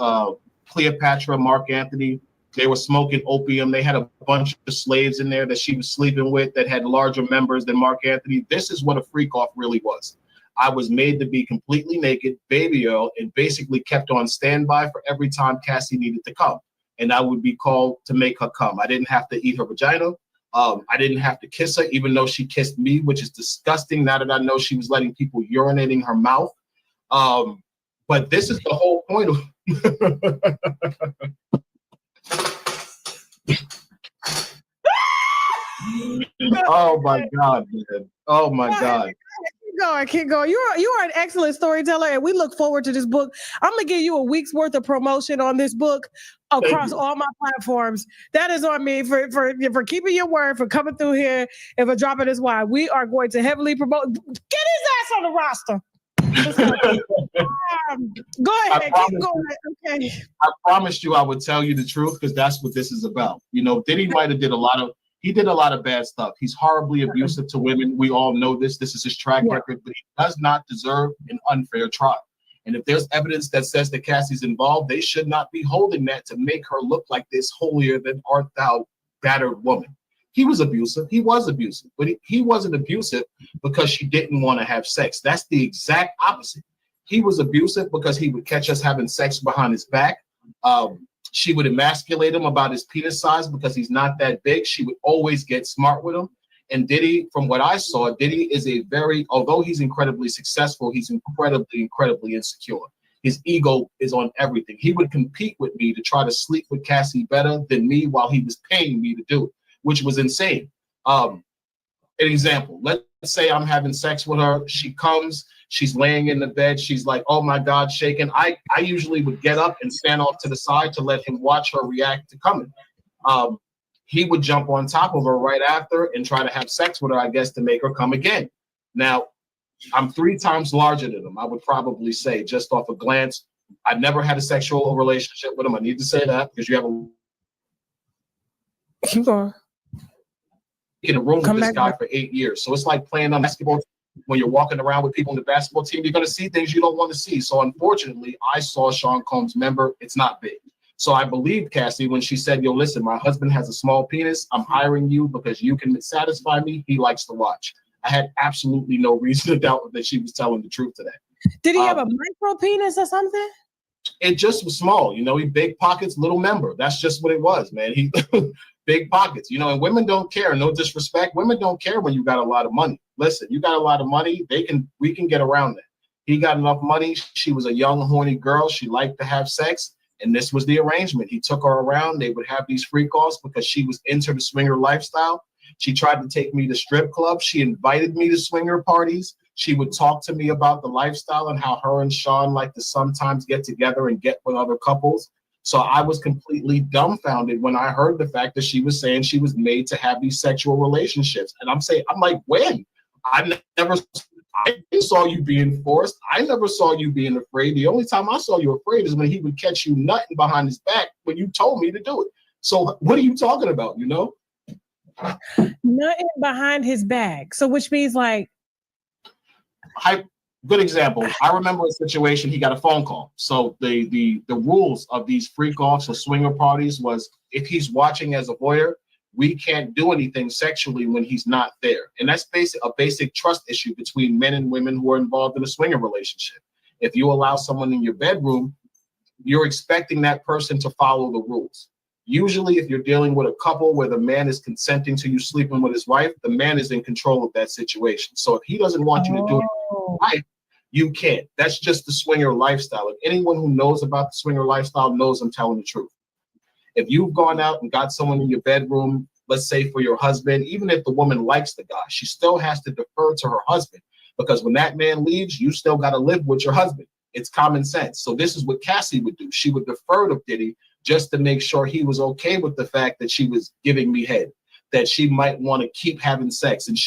Cleopatra, Mark Anthony. They were smoking opium. They had a bunch of slaves in there that she was sleeping with that had larger members than Mark Anthony. This is what a freak off really was. I was made to be completely naked, baby oil, and basically kept on standby for every time Cassie needed to come. And I would be called to make her come. I didn't have to eat her vagina. I didn't have to kiss her, even though she kissed me, which is disgusting now that I know she was letting people urinate in her mouth. But this is the whole point of oh my God, man. Oh my God. Keep going. You are an excellent storyteller, and we look forward to this book. I'm gonna give you a week's worth of promotion on this book across all my platforms. That is on me for keeping your word, for coming through here, and for dropping this wine. We are going to heavily promote. Get his ass on the roster. Go ahead, keep going. Okay. I promised you I would tell you the truth because that's what this is about. You know, Diddy might have did a lot of bad stuff. He's horribly abusive to women. We all know this. This is his track record, but he does not deserve an unfair trial. And if there's evidence that says that Cassie's involved, they should not be holding that to make her look like this holier than art thou battered woman. He was abusive. He was abusive, but he wasn't abusive because she didn't want to have sex. That's the exact opposite. He was abusive because he would catch us having sex behind his back. She would emasculate him about his penis size because he's not that big. She would always get smart with him. And Diddy, from what I saw, Diddy is although he's incredibly successful, he's incredibly insecure. His ego is on everything. He would compete with me to try to sleep with Cassie better than me while he was paying me to do it, which was insane. An example, let's say I'm having sex with her. She comes, she's laying in the bed. She's like, oh my God, shaking. I usually would get up and stand off to the side to let him watch her react to coming. He would jump on top of her right after and try to have sex with her, I guess, to make her come again. Now, I'm 3 times larger than him, I would probably say, just off a glance. I never had a sexual relationship with him. I need to say that because you have a keep going. In a room with this guy for 8 years. So it's like playing on basketball. When you're walking around with people in the basketball team, you're going to see things you don't want to see. So unfortunately, I saw Sean Combs' member. It's not big. So I believed Cassie when she said, yo, listen, my husband has a small penis. I'm hiring you because you can satisfy me. He likes to watch. I had absolutely no reason to doubt that she was telling the truth to that. Did he have a micro penis or something? It just was small. You know, he big pockets, little member. That's just what it was, man. He big pockets, you know, and women don't care. No disrespect. Women don't care when you got a lot of money. Listen, you got a lot of money. We can get around that. He got enough money. She was a young, horny girl. She liked to have sex. And this was the arrangement. He took her around. They would have these freak-offs because she was into the swinger lifestyle. She tried to take me to strip clubs. She invited me to swinger parties. She would talk to me about the lifestyle and how her and Sean like to sometimes get together and get with other couples. So I was completely dumbfounded when I heard the fact that she was saying she was made to have these sexual relationships. And I'm like, when? I saw you being forced. I never saw you being afraid. The only time I saw you afraid is when he would catch you nutting behind his back when you told me to do it. So what are you talking about, you know? Nutting behind his back. So which means like Good example. I remember a situation. He got a phone call. So the rules of these freak offs or swinger parties was if he's watching as a voyeur, we can't do anything sexually when he's not there. And that's a basic trust issue between men and women who are involved in a swinger relationship. If you allow someone in your bedroom, you're expecting that person to follow the rules. Usually, if you're dealing with a couple where the man is consenting to you sleeping with his wife, the man is in control of that situation. So if he doesn't want you to do it with your wife, you can't. That's just the swinger lifestyle. And anyone who knows about the swinger lifestyle knows I'm telling the truth. If you've gone out and got someone in your bedroom, let's say for your husband, even if the woman likes the guy, she still has to defer to her husband, because when that man leaves, you still got to live with your husband. It's common sense. So this is what Cassie would do. She would defer to Diddy just to make sure he was okay with the fact that she was giving me head, that she might want to keep having sex. And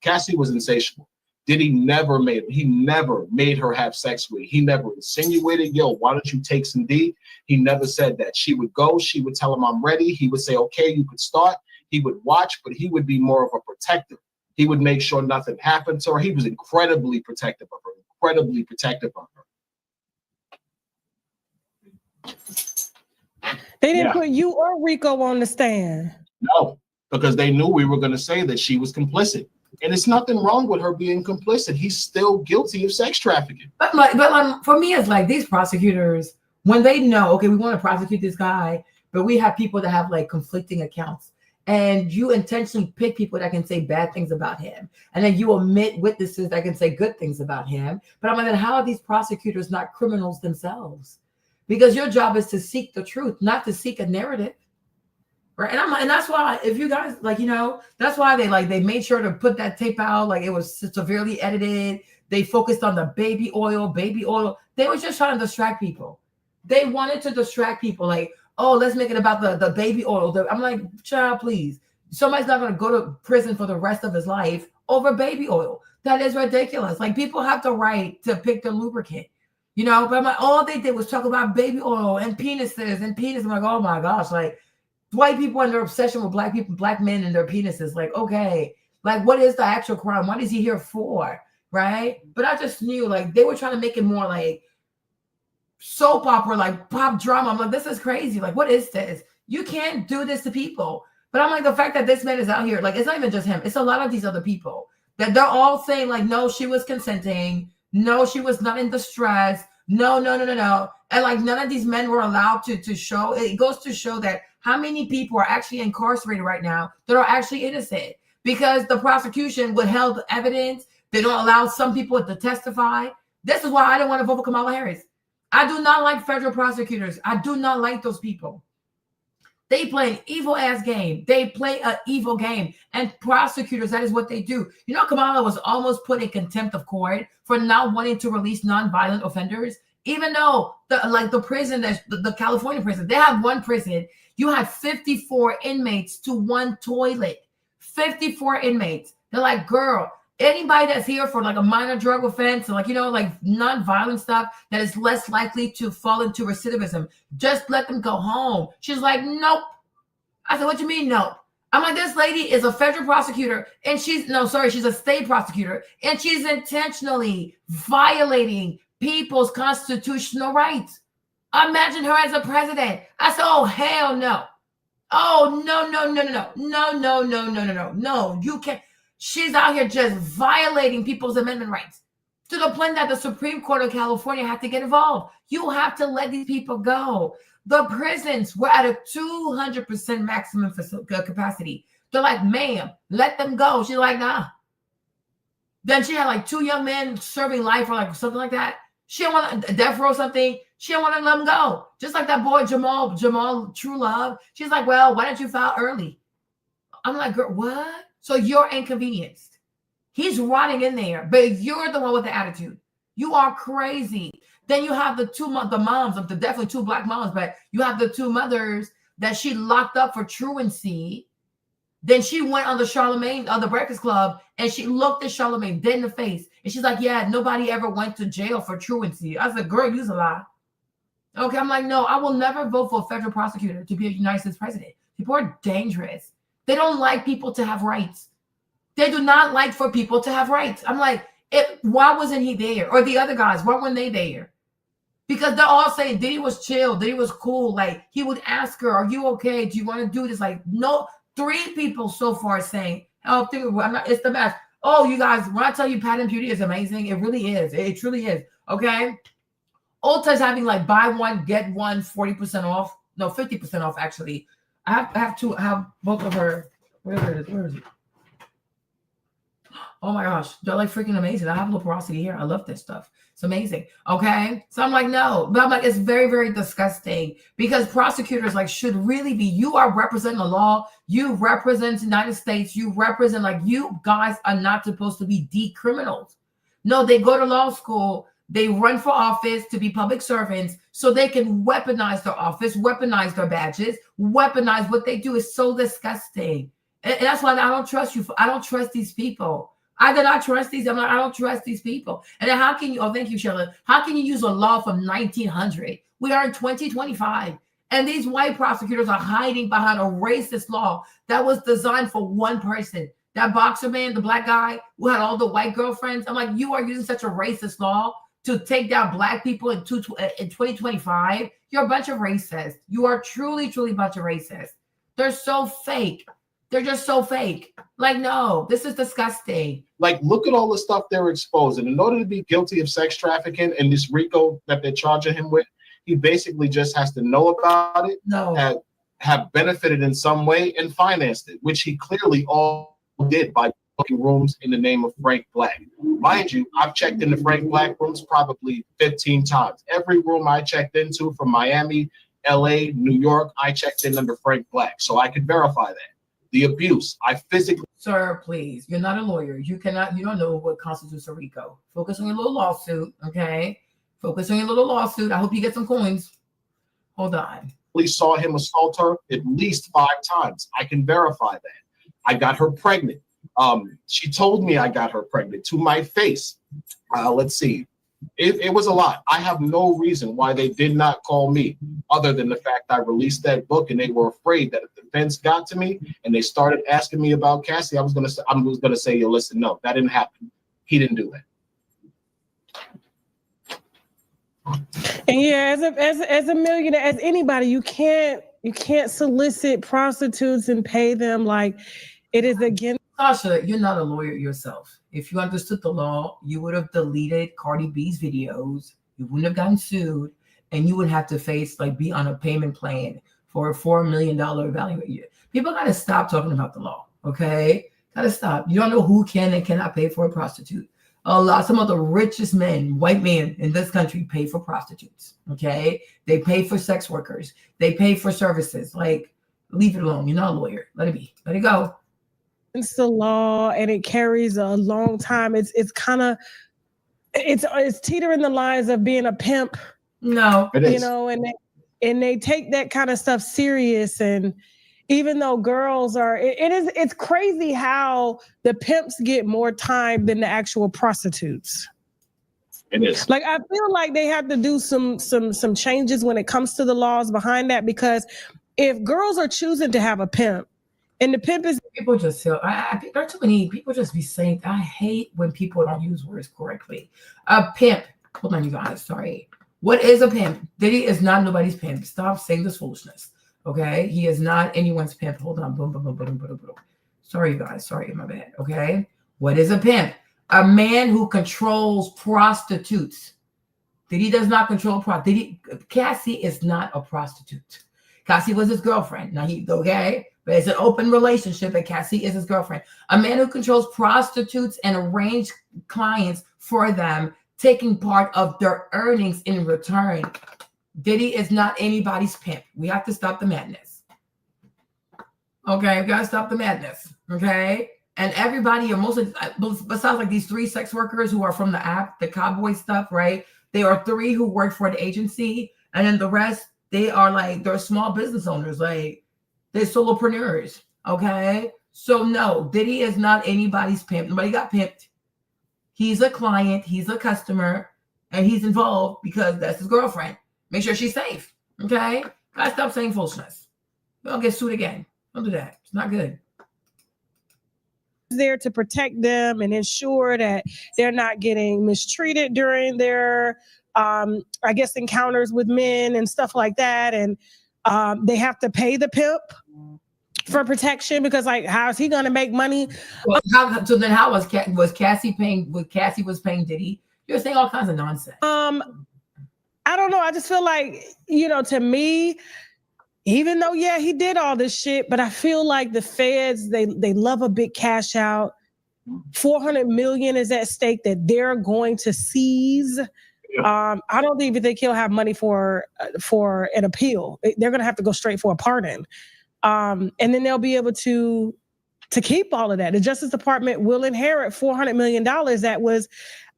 Cassie was insatiable. Diddy never made her have sex with. He never insinuated, yo, why don't you take some D? He never said that. She would go, she would tell him I'm ready. He would say, okay, you could start. He would watch, but he would be more of a protector. He would make sure nothing happened to her. He was incredibly protective of her. They didn't put you or Rico on the stand. No, because they knew we were going to say that she was complicit. And it's nothing wrong with her being complicit. He's still guilty of sex trafficking. But for me, it's like these prosecutors, when they know, okay, we want to prosecute this guy, but we have people that have like conflicting accounts. And you intentionally pick people that can say bad things about him. And then you omit witnesses that can say good things about him. But I'm like, how are these prosecutors not criminals themselves? Because your job is to seek the truth, not to seek a narrative. Right. And that's why, if you guys that's why they made sure to put that tape out. Like, it was severely edited. They focused on the baby oil. They were just trying to distract people. They wanted to distract people. Like, oh, let's make it about the baby oil. I'm like, child, please. Somebody's not going to go to prison for the rest of his life over baby oil. That is ridiculous. Like, people have the right to pick their lubricant, but I'm like, all they did was talk about baby oil and penises and penis. I'm like, oh my gosh, like, white people and their obsession with black people, black men and their penises. Like, okay, like, what is the actual crime? What is he here for? Right. But I just knew, like, they were trying to make it more like soap opera, like pop drama. I'm like, this is crazy. Like, what is this? You can't do this to people. But I'm like, the fact that this man is out here, like, it's not even just him. It's a lot of these other people that they're all saying, like, no, she was consenting. No, she was not in distress. No. And like, none of these men were allowed to show. It goes to show that how many people are actually incarcerated right now that are actually innocent, because the prosecution withheld evidence. They don't allow some people to testify. This is why I don't want to vote for Kamala Harris. I do not like federal prosecutors. I do not like those people. They play an evil ass game. They play an evil game. And prosecutors, that is what they do. Kamala was almost put in contempt of court for not wanting to release nonviolent offenders, even though the prison, the California prison, they have one prison. You have 54 inmates to one toilet. 54 inmates. They're like, girl, anybody that's here for like a minor drug offense and like non-violent stuff that is less likely to fall into recidivism, just let them go home. She's like, nope. I said, what you mean, nope? I'm like, this lady is a federal prosecutor and she's a state prosecutor, and she's intentionally violating people's constitutional rights. Imagine her as a president. I said, oh, hell no. Oh, no, you can't. She's out here just violating people's amendment rights to the point that the Supreme Court of California had to get involved. You have to let these people go. The prisons were at a 200% maximum capacity. They're like, ma'am, let them go. She's like, nah. Then she had like 2 young men serving life or like something like that. She didn't want to death row something. She didn't want to let them go. Just like that boy, Jamal True Love. She's like, well, why didn't you file early? I'm like, girl, what? So you're inconvenienced. He's rotting in there, but you're the one with the attitude. You are crazy. Then you have the moms of definitely 2 black moms, but you have the 2 mothers that she locked up for truancy. Then she went on the Breakfast Club, and she looked at Charlamagne dead in the face. And she's like, yeah, nobody ever went to jail for truancy. I said, girl, you's a lie. Okay, I'm like, no, I will never vote for a federal prosecutor to be a United States president. People are dangerous. They don't like people to have rights. They do not like for people to have rights. I'm like, Why wasn't he there? Or the other guys, why weren't they there? Because they're all saying Diddy was chill, Diddy was cool. Like, he would ask her, are you okay? Do you want to do this? Like, no, 3 people so far saying, oh, it's the best. Oh, you guys, when I tell you Pattern Beauty is amazing, it really is. It truly is. Okay. Ulta's having like buy one, get one, 40% off. No, 50% off, actually. I have both of her. Where is it? Oh my gosh, they're like freaking amazing. I have low porosity here. I love this stuff. It's amazing. Okay. So I'm like, no, but I'm like, it's very, very disgusting because prosecutors like should really be, you are representing the law. You represent the United States. You represent, like, you guys are not supposed to be decriminals. No, they go to law school. They run for office to be public servants so they can weaponize their office, weaponize their badges, weaponize what they do. Is so disgusting. And that's why I don't trust you. I don't trust these people. I do not trust these. I don't trust these people. And then how can you, oh, thank you, Sheila. How can you use a law from 1900? We are in 2025. And these white prosecutors are hiding behind a racist law that was designed for one person. That boxer man, the black guy who had all the white girlfriends. I'm like, you are using such a racist law to take down black people in 2025. You're a bunch of racists. You are truly, truly a bunch of racists. They're so fake. They're just so fake. Like, no, this is disgusting. Like, look at all the stuff they're exposing. In order to be guilty of sex trafficking and this RICO that they're charging him with, he basically just has to know about it, have benefited in some way, and financed it, which he clearly all did by booking rooms in the name of Frank Black. Mind you, I've checked into Frank Black rooms probably 15 times. Every room I checked into from Miami, LA, New York, I checked in under Frank Black. So I could verify that. The abuse, I physically. Sir, please, you're not a lawyer. You don't know what constitutes a RICO. Focus on your little lawsuit, okay? Focus on your little lawsuit. I hope you get some coins. Hold on. We saw him assault her at least 5 times. I can verify that. I got her pregnant. She told me I got her pregnant to my face. Let's see. It was a lot. I have no reason why they did not call me other than the fact I released that book, and they were afraid that if the fence got to me and they started asking me about Cassie, I was gonna say, yo, listen, no, that didn't happen. He didn't do that. And yeah, as a millionaire, as anybody, you can't solicit prostitutes and pay them. Like, it is against. Tasha, you're not a lawyer yourself. If you understood the law, you would have deleted Cardi B's videos. You wouldn't have gotten sued, and you would have to be on a payment plan for a $4 million value. People got to stop talking about the law, okay? Got to stop. You don't know who can and cannot pay for a prostitute. Some of the richest men, white men in this country, pay for prostitutes, okay? They pay for sex workers. They pay for services. Like, leave it alone. You're not a lawyer. Let it be. Let it go. It's the law, and it carries a long time. It's kind of teetering the lines of being a pimp. No, it is. You know, and they take that kind of stuff serious. And even though girls are, it's crazy how the pimps get more time than the actual prostitutes. It is. Like, I feel like they have to do some changes when it comes to the laws behind that, because if girls are choosing to have a pimp, and the pimp is people just there are too many people just be saying. I hate when people don't use words correctly. A pimp. Hold on, you guys. Sorry. What is a pimp? Diddy is not nobody's pimp. Stop saying this foolishness. Okay, he is not anyone's pimp. Hold on. Boom, boom, boom, boom, boom, boom. Sorry, you guys. Sorry, my bad. Okay. What is a pimp? A man who controls prostitutes. Diddy does not control prostitutes. Cassie is not a prostitute. Cassie was his girlfriend. Now okay. But it's an open relationship, and Cassie is his girlfriend. A man who controls prostitutes and arrange clients for them, taking part of their earnings in return. Diddy is not anybody's pimp. We have to stop the madness. Okay, we gotta stop the madness. Okay, and everybody, or most besides like these 3 sex workers who are from the app, the cowboy stuff, right? There are 3 who work for the agency, and then the rest, they're small business owners, like. They're solopreneurs, okay? So no, Diddy is not anybody's pimp. Nobody got pimped. He's a client, he's a customer, and he's involved because that's his girlfriend. Make sure she's safe, okay? Guys, stop saying foolishness. Don't get sued again. Don't do that. It's not good. there to protect them and ensure that they're not getting mistreated during their, I guess, encounters with men and stuff like that. And they have to pay the pimp for protection because, like, how is he going to make money? Well, so then how was Cassie paying? Cassie was paying Diddy? You're saying all kinds of nonsense. I don't know. I just feel like, to me, even though, yeah, he did all this shit, but I feel like the feds, they love a big cash out. 400 million is at stake that they're going to seize. I don't even think he'll have money for an appeal. They're going to have to go straight for a pardon. And then they'll be able to keep all of that. The Justice Department will inherit $400 million that was,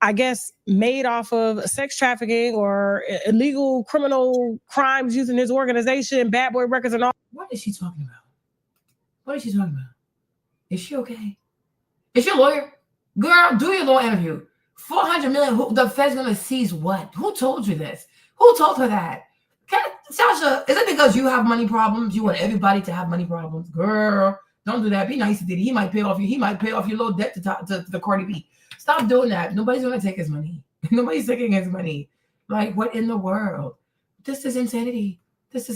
I guess, made off of sex trafficking or illegal criminal crimes using his organization, Bad Boy Records and all. What is she talking about? What is she talking about? Is she okay? Is she a lawyer? Girl, do your law interview. 400 million, the Fed's gonna seize what? Who told you this? Who told her that? Sasha, is it because you have money problems? You want everybody to have money problems? Girl, don't do that. Be nice to Diddy. He might pay off you. He might pay off your little debt to the Cardi B. Stop doing that. Nobody's gonna take his money. Nobody's taking his money. Like, what in the world? This is insanity.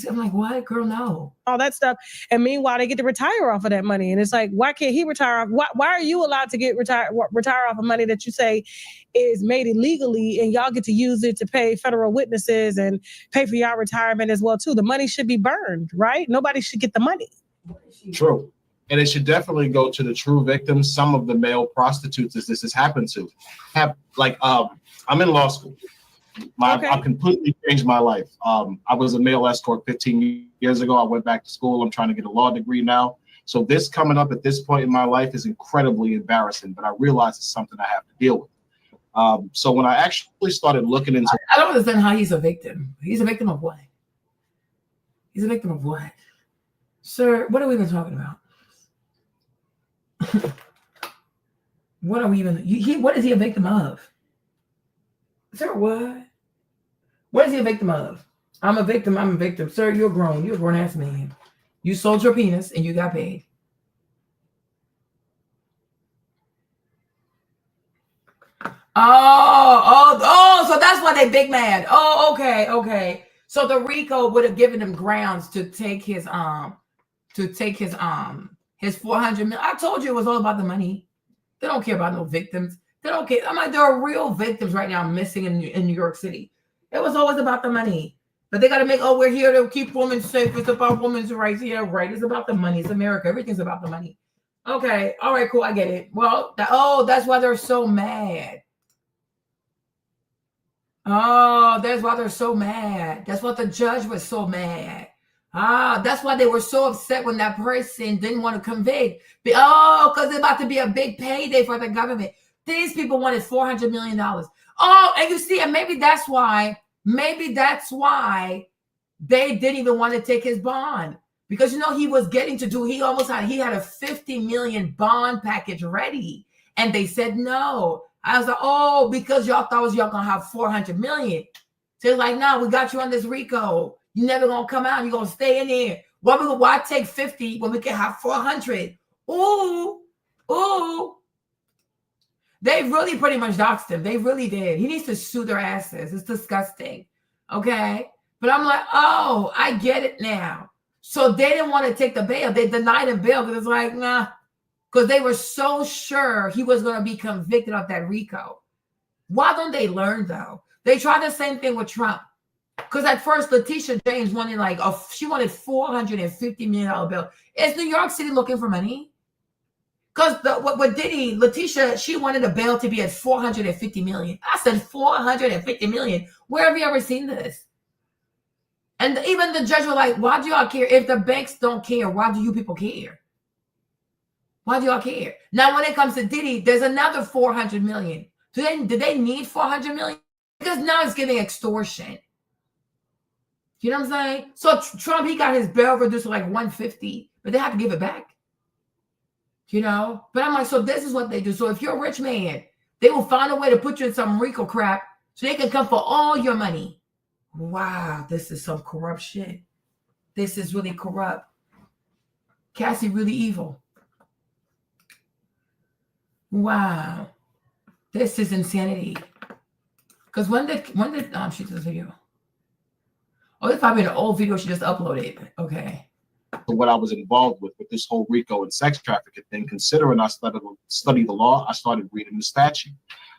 I'm like, what? Girl, no. All that stuff. And meanwhile, they get to retire off of that money. And it's like, why can't he retire off? Why are you allowed to retire off of money that you say is made illegally, and y'all get to use it to pay federal witnesses and pay for y'all retirement as well, too? The money should be burned, right? Nobody should get the money. True. And it should definitely go to the true victims. Some of the male prostitutes that this has happened to I'm in law school. I've completely changed my life. I was a male escort 15 years ago. I went back to school. I'm trying to get a law degree now. So this coming up at this point in my life is incredibly embarrassing, but I realize it's something I have to deal with. So when I actually started looking into... I don't understand how he's a victim. He's a victim of what? He's a victim of what? Sir, what are we even talking about? What are we even... what is he a victim of? Sir, what? What is he a victim of? I'm a victim. Sir, you're grown. You're a grown-ass man. You sold your penis and you got paid. Oh, so that's why they big mad. Oh, okay. So the RICO would have given him grounds to take his 400 million. I told you it was all about the money. They don't care about no victims. They don't care. I'm like, there are real victims right now missing in New York City. It was always about the money. But they got to make, we're here to keep women safe. It's about women's rights. Yeah, right. It's about the money. It's America. Everything's about the money. Okay. All right, cool. I get it. Well, that's why they're so mad. Oh, that's why they're so mad. That's why the judge was so mad. That's why they were so upset when that person didn't want to convict. Because it's about to be a big payday for the government. These people wanted $400 million. Oh, and you see, and maybe that's why they didn't even want to take his bond. Because, he was getting to do, he had a 50 million bond package ready. And they said no. I was like, because y'all thought y'all going to have 400 million. So it's like, no, we got you on this RICO. You never going to come out. You're going to stay in there. Why take 50 when we can have 400? Ooh. They really pretty much doxed him. They really did. He needs to sue their asses. It's disgusting. Okay? But I'm like, I get it now. So they didn't want to take the bail. They denied him bail because it's like, nah. Because they were so sure he was going to be convicted of that RICO. Why don't they learn, though? They tried the same thing with Trump. Because at first, Letitia James wanted she wanted $450 million bail. Is New York City looking for money? Because what Diddy, Letitia, she wanted a bail to be at $450 million. I said $450 million. Where have you ever seen this? And even the judge was like, why do y'all care? If the banks don't care, why do you people care? Why do y'all care? Now, when it comes to Diddy, there's another $400 million. Do they need $400 million? Because now it's giving extortion. You know what I'm saying? So Trump, he got his bail reduced to like $150, but they have to give it back. But I'm like, so this is what they do. So if you're a rich man, they will find a way to put you in some RICO crap so they can come for all your money. Wow, this is some corrupt shit. This is really corrupt. Cassie really evil. Wow. This is insanity. Because when did she do this video? Oh, it's probably an old video she just uploaded. Okay. What I was involved with this whole RICO and sex trafficking thing, considering I studied the law, I started reading the statute.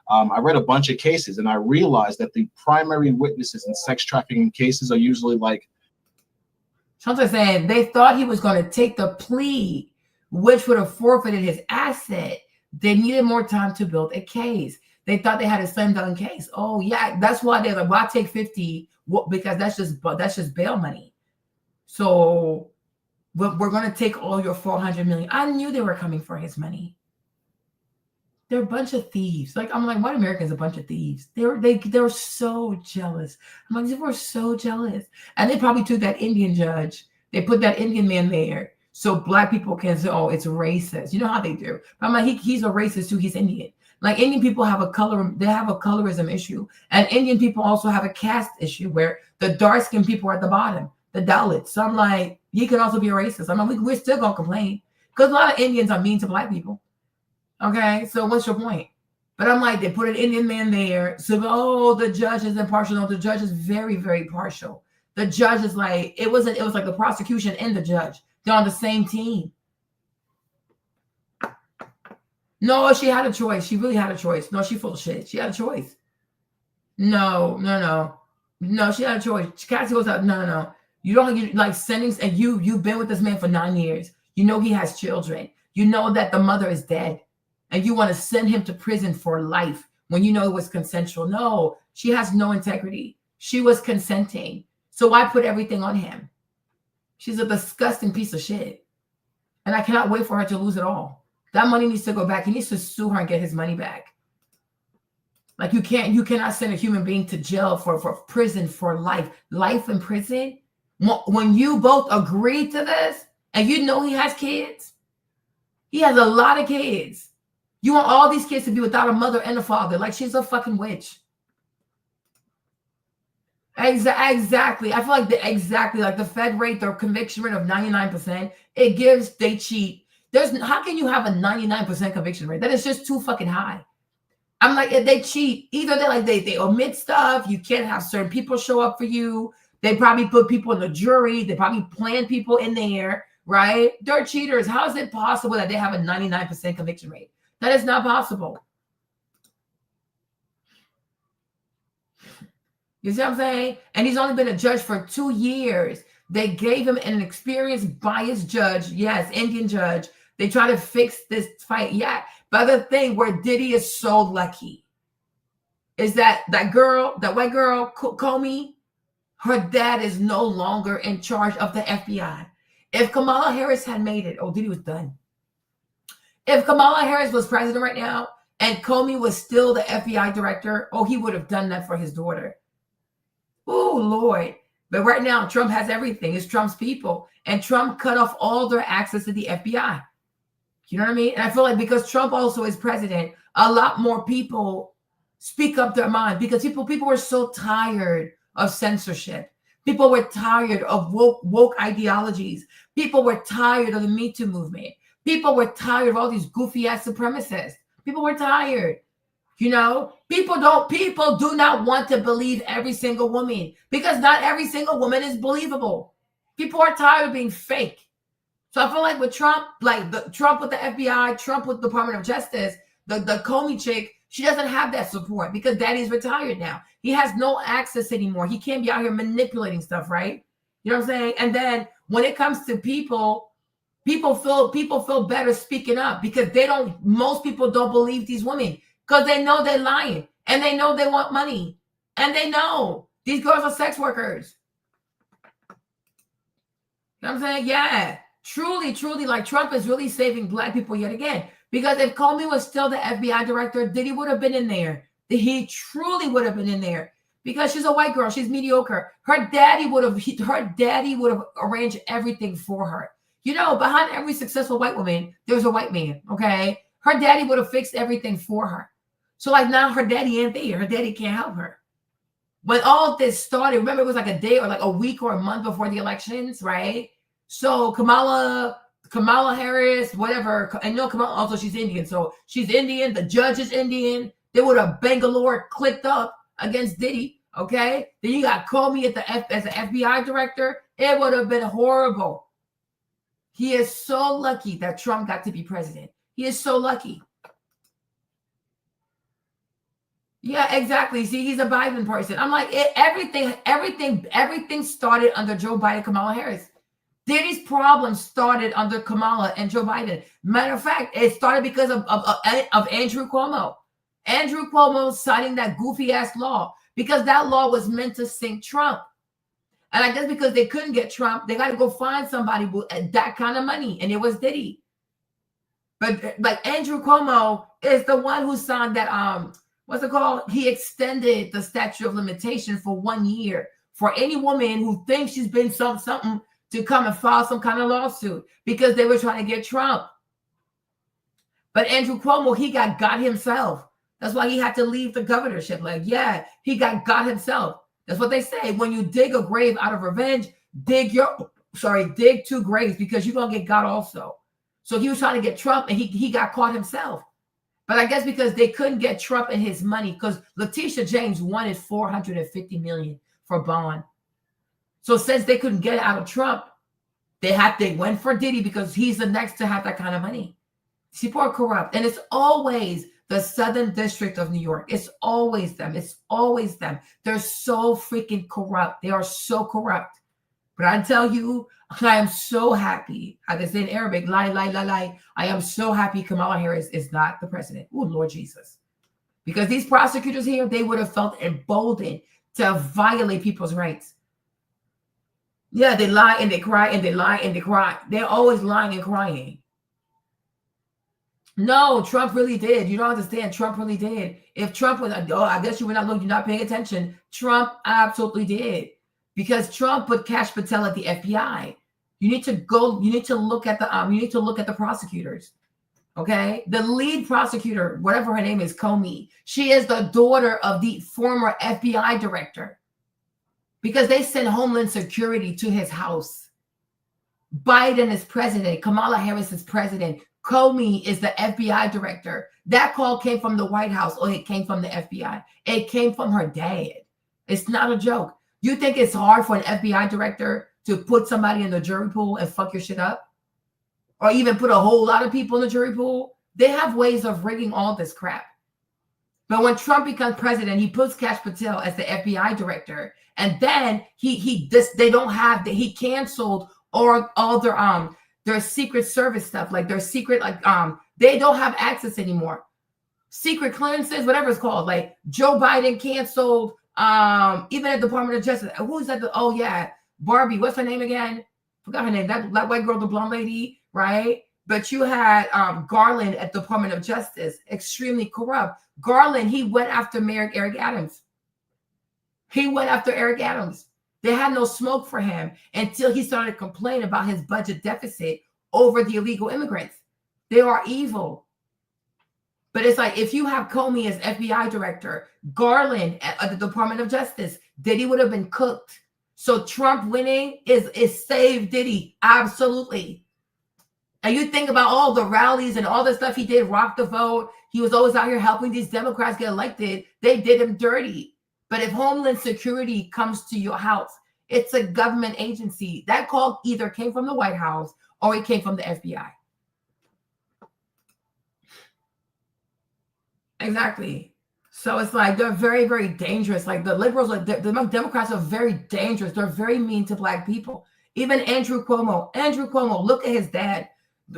I read a bunch of cases and I realized that the primary witnesses in sex trafficking cases are usually like. Something saying they thought he was going to take the plea, which would have forfeited his asset. They needed more time to build a case. They thought they had a slam dunk case. Oh yeah, that's why they're like, why take 50? Well, because that's just bail money. So we're going to take all your 400 million. I knew they were coming for his money. They're a bunch of thieves. Like, I'm like, white Americans, a bunch of thieves. They were so jealous. I'm like, they were so jealous. And they probably took that Indian judge. They put that Indian man there so black people can say, oh, it's racist. You know how they do. But I'm like, he's a racist too. He's Indian. Like, Indian people have a colorism issue. And Indian people also have a caste issue where the dark-skinned people are at the bottom, the Dalits. So I'm like, he can also be a racist. I'm like, we're still going to complain. Because a lot of Indians are mean to black people. Okay, so what's your point? But I'm like, they put an Indian man there. So, oh, the judge is impartial. No, the judge is very, very partial. The judge is like, it was like the prosecution and the judge. They're on the same team. No, she had a choice. She really had a choice. No, she full of shit. She had a choice. No, she had a choice. Cassie goes out, no. You don't like sendings, and you've been with this man for 9 years. You know he has children. You know that the mother is dead. And you want to send him to prison for life when you know it was consensual. No, she has no integrity. She was consenting. So why put everything on him? She's a disgusting piece of shit. And I cannot wait for her to lose it all. That money needs to go back. He needs to sue her and get his money back. Like, you cannot send a human being to jail for prison for life. Life in prison? When you both agree to this and you know he has kids, he has a lot of kids. You want all these kids to be without a mother and a father. Like, she's a fucking witch. Exactly. I feel like like the Fed rate, their conviction rate of 99%, they cheat. How can you have a 99% conviction rate? That is just too fucking high. I'm like, they cheat. Either they omit stuff. You can't have certain people show up for you. They probably put people in the jury. They probably plan people in there, right? They're cheaters. How is it possible that they have a 99% conviction rate? That is not possible. You see what I'm saying? And he's only been a judge for 2 years. They gave him an experienced biased judge. Yes, Indian judge. They try to fix this fight. Yeah. But the thing where Diddy is so lucky is that girl, that white girl, Comey, her dad is no longer in charge of the FBI. If Kamala Harris had made it, Diddy was done. If Kamala Harris was president right now and Comey was still the FBI director, he would have done that for his daughter. Oh, Lord. But right now, Trump has everything. It's Trump's people. And Trump cut off all their access to the FBI. You know what I mean? And I feel like because Trump also is president, a lot more people speak up their mind because people were so tired of censorship. People were tired of woke ideologies. People were tired of the Me Too movement. People were tired of all these goofy ass supremacists. People were tired. You know, people do not want to believe every single woman because not every single woman is believable. People are tired of being fake. So I feel like with Trump, Trump with the FBI, Trump with the Department of Justice, the Comey chick, she doesn't have that support because Daddy's retired now. He has no access anymore. He can't be out here manipulating stuff, right? You know what I'm saying? And then when it comes to people feel better speaking up because most people don't believe these women because they know they're lying and they know they want money and they know these girls are sex workers. You know what I'm saying? Yeah, truly, like Trump is really saving black people yet again because if Comey was still the FBI director, Diddy would have been in there. He truly would have been in there because she's a white girl. She's mediocre. Her daddy would have arranged everything for her. You know, behind every successful white woman, there's a white man, okay? Her daddy would have fixed everything for her. So, now her daddy ain't there. Her daddy can't help her. When all this started, remember it was like a day or like a week or a month before the elections, right? So Kamala Kamala Harris, whatever. I know Kamala also she's Indian, so she's Indian. The judge is Indian. They would have Bangalore clicked up against Diddy. Okay, then you got Comey at as the FBI director. It would have been horrible. He is so lucky that Trump got to be president. He is so lucky. Yeah, exactly. See, he's a Biden person. I'm like, everything started under Joe Biden, Kamala Harris. Diddy's problem started under Kamala and Joe Biden. Matter of fact, it started because of Andrew Cuomo. Andrew Cuomo signing that goofy ass law because that law was meant to sink Trump. And I guess because they couldn't get Trump, they got to go find somebody with that kind of money, and it was Diddy. But like Andrew Cuomo is the one who signed that what's it called? He extended the statute of limitation for 1 year for any woman who thinks she's been something to come and file some kind of lawsuit because they were trying to get Trump. But Andrew Cuomo, he got himself. That's why he had to leave the governorship. Like, yeah, he got himself. That's what they say. When you dig a grave out of revenge, dig 2 graves because you're going to get God also. So he was trying to get Trump and he got caught himself. But I guess because they couldn't get Trump and his money because Letitia James wanted $450 million for bond. So since they couldn't get it out of Trump, they went for Diddy because he's the next to have that kind of money. People are corrupt. And it's always the Southern District of New York. It's always them. It's always them. They're so freaking corrupt. They are so corrupt. But I tell you, I am so happy. How they say in Arabic, lie. I am so happy Kamala Harris is not the president. Oh, Lord Jesus. Because these prosecutors here, they would have felt emboldened to violate people's rights. Yeah, they lie and they cry and they lie and they cry. They're always lying and crying. No, Trump really did. You don't understand. Trump really did. If Trump was, I guess you were not looking, you're not paying attention. Trump absolutely did. Because Trump put Kash Patel at the FBI. You need to look at the prosecutors. Okay? The lead prosecutor, whatever her name is, Comey, she is the daughter of the former FBI director. Because they sent Homeland Security to his house. Biden is president. Kamala Harris is president. Comey is the FBI director. That call came from the White House or it came from the FBI. It came from her dad. It's not a joke. You think it's hard for an FBI director to put somebody in the jury pool and fuck your shit up? Or even put a whole lot of people in the jury pool? They have ways of rigging all this crap. But when Trump becomes president, he puts Kash Patel as the FBI director. And then he canceled all their Secret Service stuff, like their secret, they don't have access anymore. Secret clearances, whatever it's called. Like Joe Biden canceled even at the Department of Justice. Who's that? Oh yeah, Barbie. What's her name again? Forgot her name. That white girl, the blonde lady, right? But you had Garland at the Department of Justice, extremely corrupt. Garland, he went after Mayor Eric Adams. He went after Eric Adams. They had no smoke for him until he started complaining about his budget deficit over the illegal immigrants. They are evil. But it's like if you have Comey as FBI director, Garland at the Department of Justice, Diddy would have been cooked. So Trump winning is saved Diddy. Absolutely. And you think about all the rallies and all the stuff he did, rock the vote. He was always out here helping these Democrats get elected. They did him dirty. But if Homeland Security comes to your house, it's a government agency. That call either came from the White House or it came from the FBI. Exactly. So it's like they're very, very dangerous. Like the liberals, the Democrats are very dangerous. They're very mean to Black people. Even Andrew Cuomo. Look at his dad.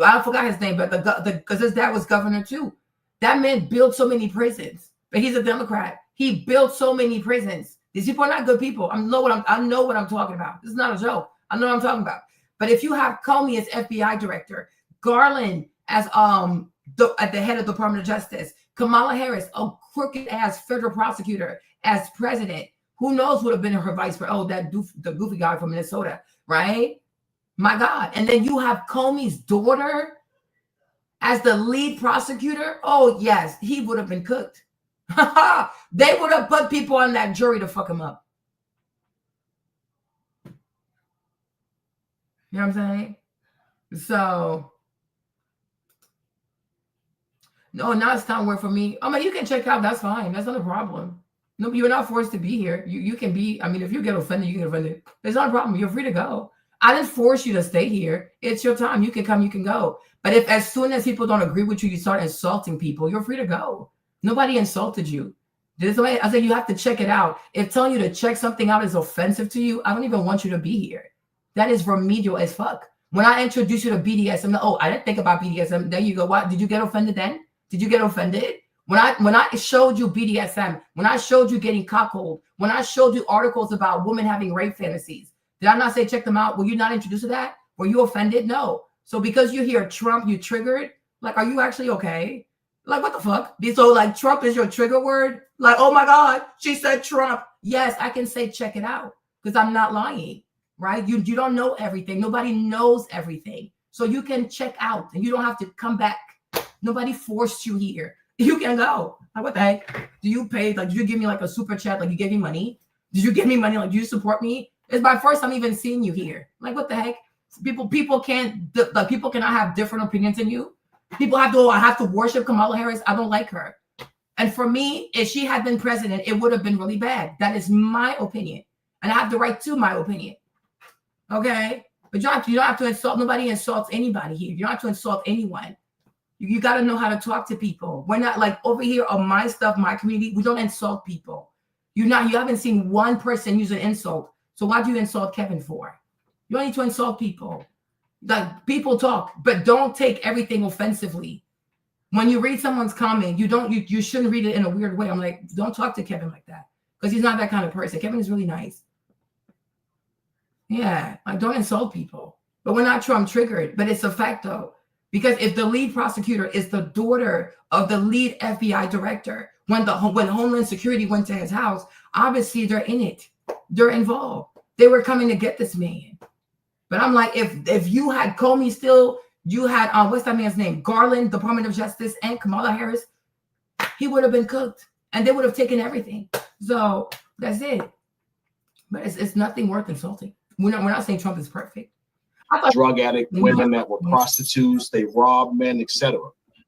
I forgot his name, but because his dad was governor too. That man built so many prisons. But he's a Democrat. He built so many prisons. These people are not good people. I know what I'm talking about. This is not a joke. I know what I'm talking about. But if you have Comey as FBI director, Garland as at the head of the Department of Justice, Kamala Harris, a crooked ass federal prosecutor as president, who knows would have been her vice president? The goofy guy from Minnesota, right? My God. And then you have Comey's daughter as the lead prosecutor. Oh yes, he would have been cooked. They would have put people on that jury to fuck him up. You know what I'm saying? So, no, now it's time work for me. I mean, you can check out. That's fine. That's not a problem. No, you're not forced to be here. You can be. I mean, if you get offended, you get offended. It's not a problem. You're free to go. I didn't force you to stay here. It's your time. You can come. You can go. But if as soon as people don't agree with you, you start insulting people, you're free to go. Nobody insulted you. This way, I said you have to check it out. If telling you to check something out is offensive to you, I don't even want you to be here. That is remedial as fuck. When I introduce you to BDSM, oh, I didn't think about BDSM. There you go. What? Did you get offended then? Did you get offended? When I showed you BDSM, when I showed you getting cuckolded, when I showed you articles about women having rape fantasies, did I not say check them out? Were you not introduced to that? Were you offended? No. So because you hear Trump, you triggered? Like, are you actually okay? Like, what the fuck? So like Trump is your trigger word? Like, oh my God, she said Trump. Yes, I can say check it out because I'm not lying, right? You don't know everything. Nobody knows everything. So you can check out and you don't have to come back. Nobody forced you here. You can go. Like, what the heck? Do you pay? Like, did you give me like a super chat? Like, you gave me money? Did you give me money? Like, do you support me? It's my first time even seeing you here. Like, what the heck? People can't, like, people cannot have different opinions than you. People have to, I have to worship Kamala Harris. I don't like her. And for me, if she had been president, it would have been really bad. That is my opinion. And I have the right to my opinion. Okay? But you don't have to insult, nobody insults anybody here. You don't have to insult anyone. You got to know how to talk to people. We're not like over here on my stuff, my community, we don't insult people. You haven't seen one person use an insult. So why do you insult Kevin for? You don't need to insult people. Like, people talk, but don't take everything offensively. When you read someone's comment, you shouldn't read it in a weird way. I'm like, don't talk to Kevin like that because he's not that kind of person. Kevin is really nice. Yeah, like, don't insult people. But we're not Trump triggered, but it's a fact though. Because if the lead prosecutor is the daughter of the lead FBI director, when Homeland Security went to his house, obviously they're in it. They're involved. They were coming to get this man. But I'm like, if you had Comey still, you had, what's that man's name? Garland, Department of Justice, and Kamala Harris, he would have been cooked. And they would have taken everything. So that's it. But it's nothing worth insulting. We're not saying Trump is perfect. Drug addict women that were prostitutes, they robbed men, etc.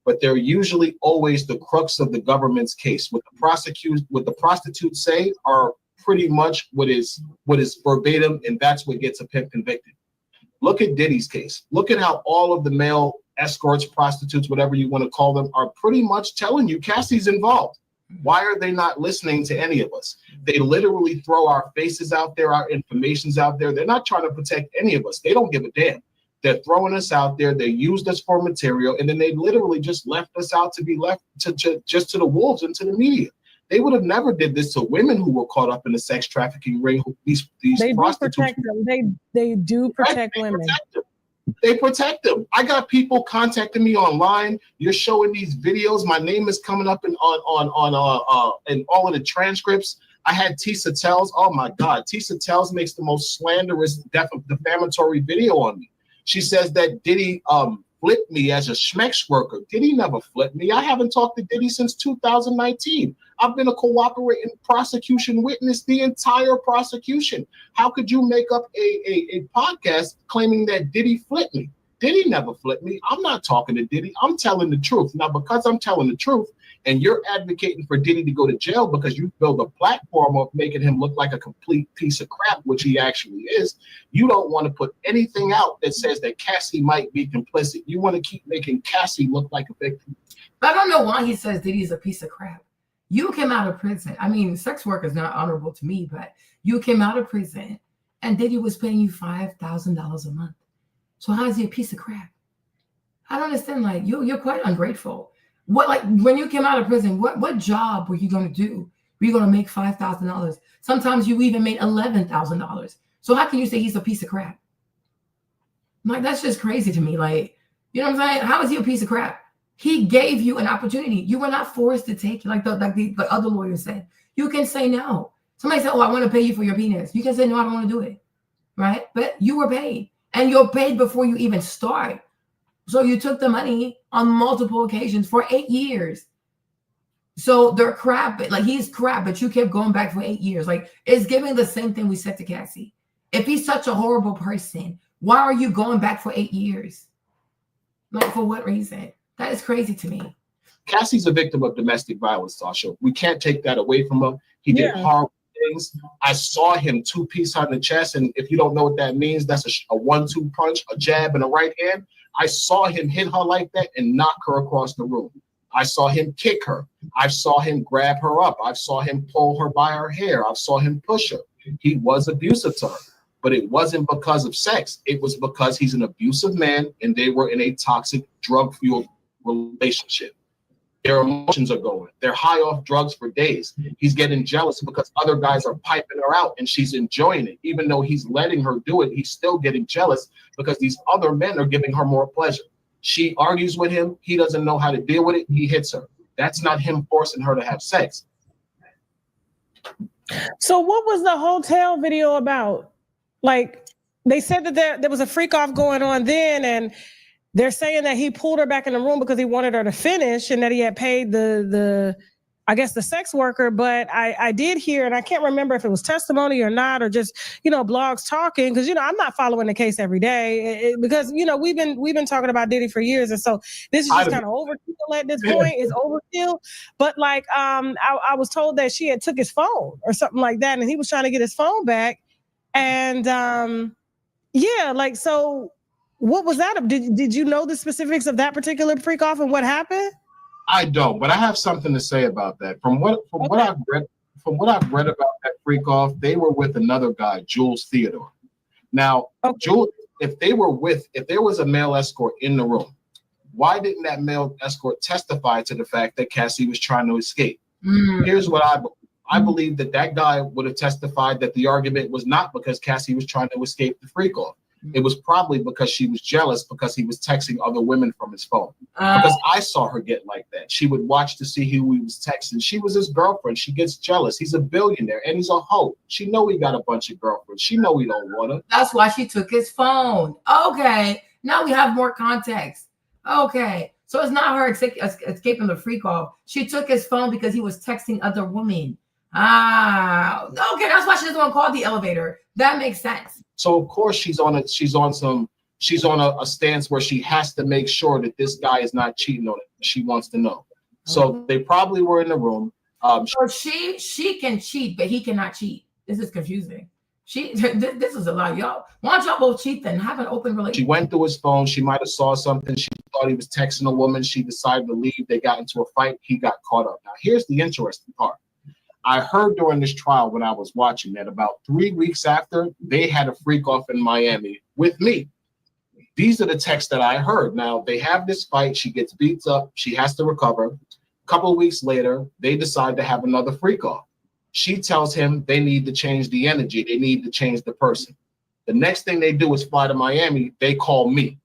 But they're usually always the crux of the government's case. What the prostitutes say are pretty much what is verbatim, and that's what gets a pimp convicted. Look at Diddy's case. Look at how all of the male escorts, prostitutes, whatever you want to call them, are pretty much telling you Cassie's involved. Why are they not listening to any of us? They literally throw our faces out there, our information's out there. They're not trying to protect any of us. They don't give a damn. They're throwing us out there. They used us for material, and then they literally just left us out to be left to just to the wolves and to the media. They would have never did this to women who were caught up in the sex trafficking ring. These prostitutes. Do protect them. They do protect women. They protect them. I got people contacting me online. You're showing these videos. My name is coming up in all of the transcripts. I had Tisa Tells. Oh my God, Tisa Tells makes the most slanderous, defamatory video on me. She says that Diddy flipped me as a schmex worker. Diddy never flipped me. I haven't talked to Diddy since 2019. I've been a cooperating prosecution witness the entire prosecution. How could you make up a podcast claiming that Diddy flipped me? Diddy never flipped me. I'm not talking to Diddy. I'm telling the truth. Now, because I'm telling the truth and you're advocating for Diddy to go to jail because you build a platform of making him look like a complete piece of crap, which he actually is, you don't want to put anything out that says that Cassie might be complicit. You want to keep making Cassie look like a victim. But I don't know why he says Diddy's a piece of crap. You came out of prison. I mean, sex work is not honorable to me, but you came out of prison and Diddy was paying you $5,000 a month. So how is he a piece of crap? I don't understand. Like, you're quite ungrateful. What, like, when you came out of prison, what job were you going to do? Were you going to make $5,000? Sometimes you even made $11,000. So how can you say he's a piece of crap? Like, that's just crazy to me. Like, you know what I'm saying? How is he a piece of crap? He gave you an opportunity. You were not forced to take it, like the other lawyer said. You can say no. Somebody said, oh, I want to pay you for your penis. You can say, no, I don't want to do it, right? But you were paid. And you're paid before you even start. So you took the money on multiple occasions for 8 years. So they're crap, like he's crap, but you kept going back for 8 years. Like, it's giving the same thing we said to Cassie. If he's such a horrible person, why are you going back for 8 years? Like, for what reason? That is crazy to me. Cassie's a victim of domestic violence, Tasha. We can't take that away from her. He did horrible things. I saw him two-piece her in the chest, and if you don't know what that means, that's a 1-2 punch, a jab, and a right hand. I saw him hit her like that and knock her across the room. I saw him kick her. I saw him grab her up. I saw him pull her by her hair. I saw him push her. He was abusive to her, but it wasn't because of sex. It was because he's an abusive man and they were in a toxic, drug-fueled relationship. Their emotions are going. They're high off drugs for days. He's getting jealous because other guys are piping her out and she's enjoying it. Even though he's letting her do it, he's still getting jealous because these other men are giving her more pleasure. She argues with him. He doesn't know how to deal with it. He hits her. That's not him forcing her to have sex. So what was the hotel video about? Like, they said that there was a freak off going on then, and they're saying that he pulled her back in the room because he wanted her to finish and that he had paid the I guess the sex worker. But I did hear, and I can't remember if it was testimony or not, or just, blogs talking, because, I'm not following the case every day because, we've been talking about Diddy for years. And so this is just kind of overkill at this point. It's overkill. But like, I was told that she had took his phone or something like that, and he was trying to get his phone back. And so what was that? Did you know the specifics of that particular freak off and what happened? I don't, but I have something to say about that. From what I've read about that freak off, they were with another guy, Jules Theodore. Now, Jules, if there was a male escort in the room, why didn't that male escort testify to the fact that Cassie was trying to escape? Here's what I believe. I believe that guy would have testified that the argument was not because Cassie was trying to escape the freak off. It was probably because she was jealous because he was texting other women from his phone. Because I saw her get like that. She would watch to see who he was texting. She was his girlfriend. She gets jealous. He's a billionaire and he's a hoe. She know he got a bunch of girlfriends. She know he don't want her. That's why she took his phone. Okay, now we have more context. Okay, so it's not her escaping the freak off. She took his phone because he was texting other women. Okay, that's why she doesn't want to call the elevator. That makes sense. So of course she's on a stance where she has to make sure that this guy is not cheating on it. She wants to know. So they probably were in the room. So she can cheat, but he cannot cheat. This is confusing. This is a lot, y'all. Why don't y'all both cheat then? Have an open relationship. She went through his phone. She might have saw something. She thought he was texting a woman. She decided to leave. They got into a fight. He got caught up. Now here's the interesting part. I heard during this trial when I was watching that about 3 weeks after, they had a freak off in Miami with me. These are the texts that I heard. Now, they have this fight. She gets beat up. She has to recover. A couple of weeks later, they decide to have another freak off. She tells him they need to change the energy. They need to change the person. The next thing they do is fly to Miami. They call me.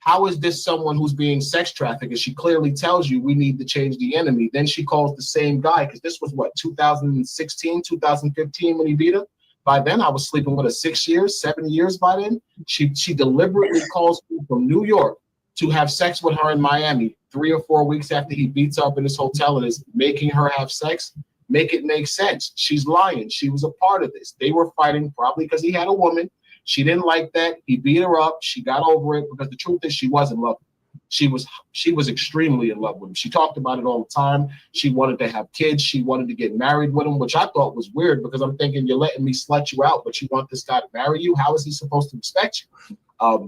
How is this someone who's being sex trafficked? And she clearly tells you we need to change the enemy. Then she calls the same guy, because this was what, 2016, 2015 when he beat her? By then, I was sleeping with her 6 years, 7 years by then. She deliberately calls me from New York to have sex with her in Miami 3 or 4 weeks after he beats her up in his hotel and is making her have sex. Make it make sense. She's lying. She was a part of this. They were fighting probably because he had a woman. She didn't like that. He beat her up. She got over it because the truth is she was in love with him. She was extremely in love with him. She talked about it all the time. She wanted to have kids. She wanted to get married with him, which I thought was weird because I'm thinking you're letting me slut you out, but you want this guy to marry you? How is he supposed to respect you?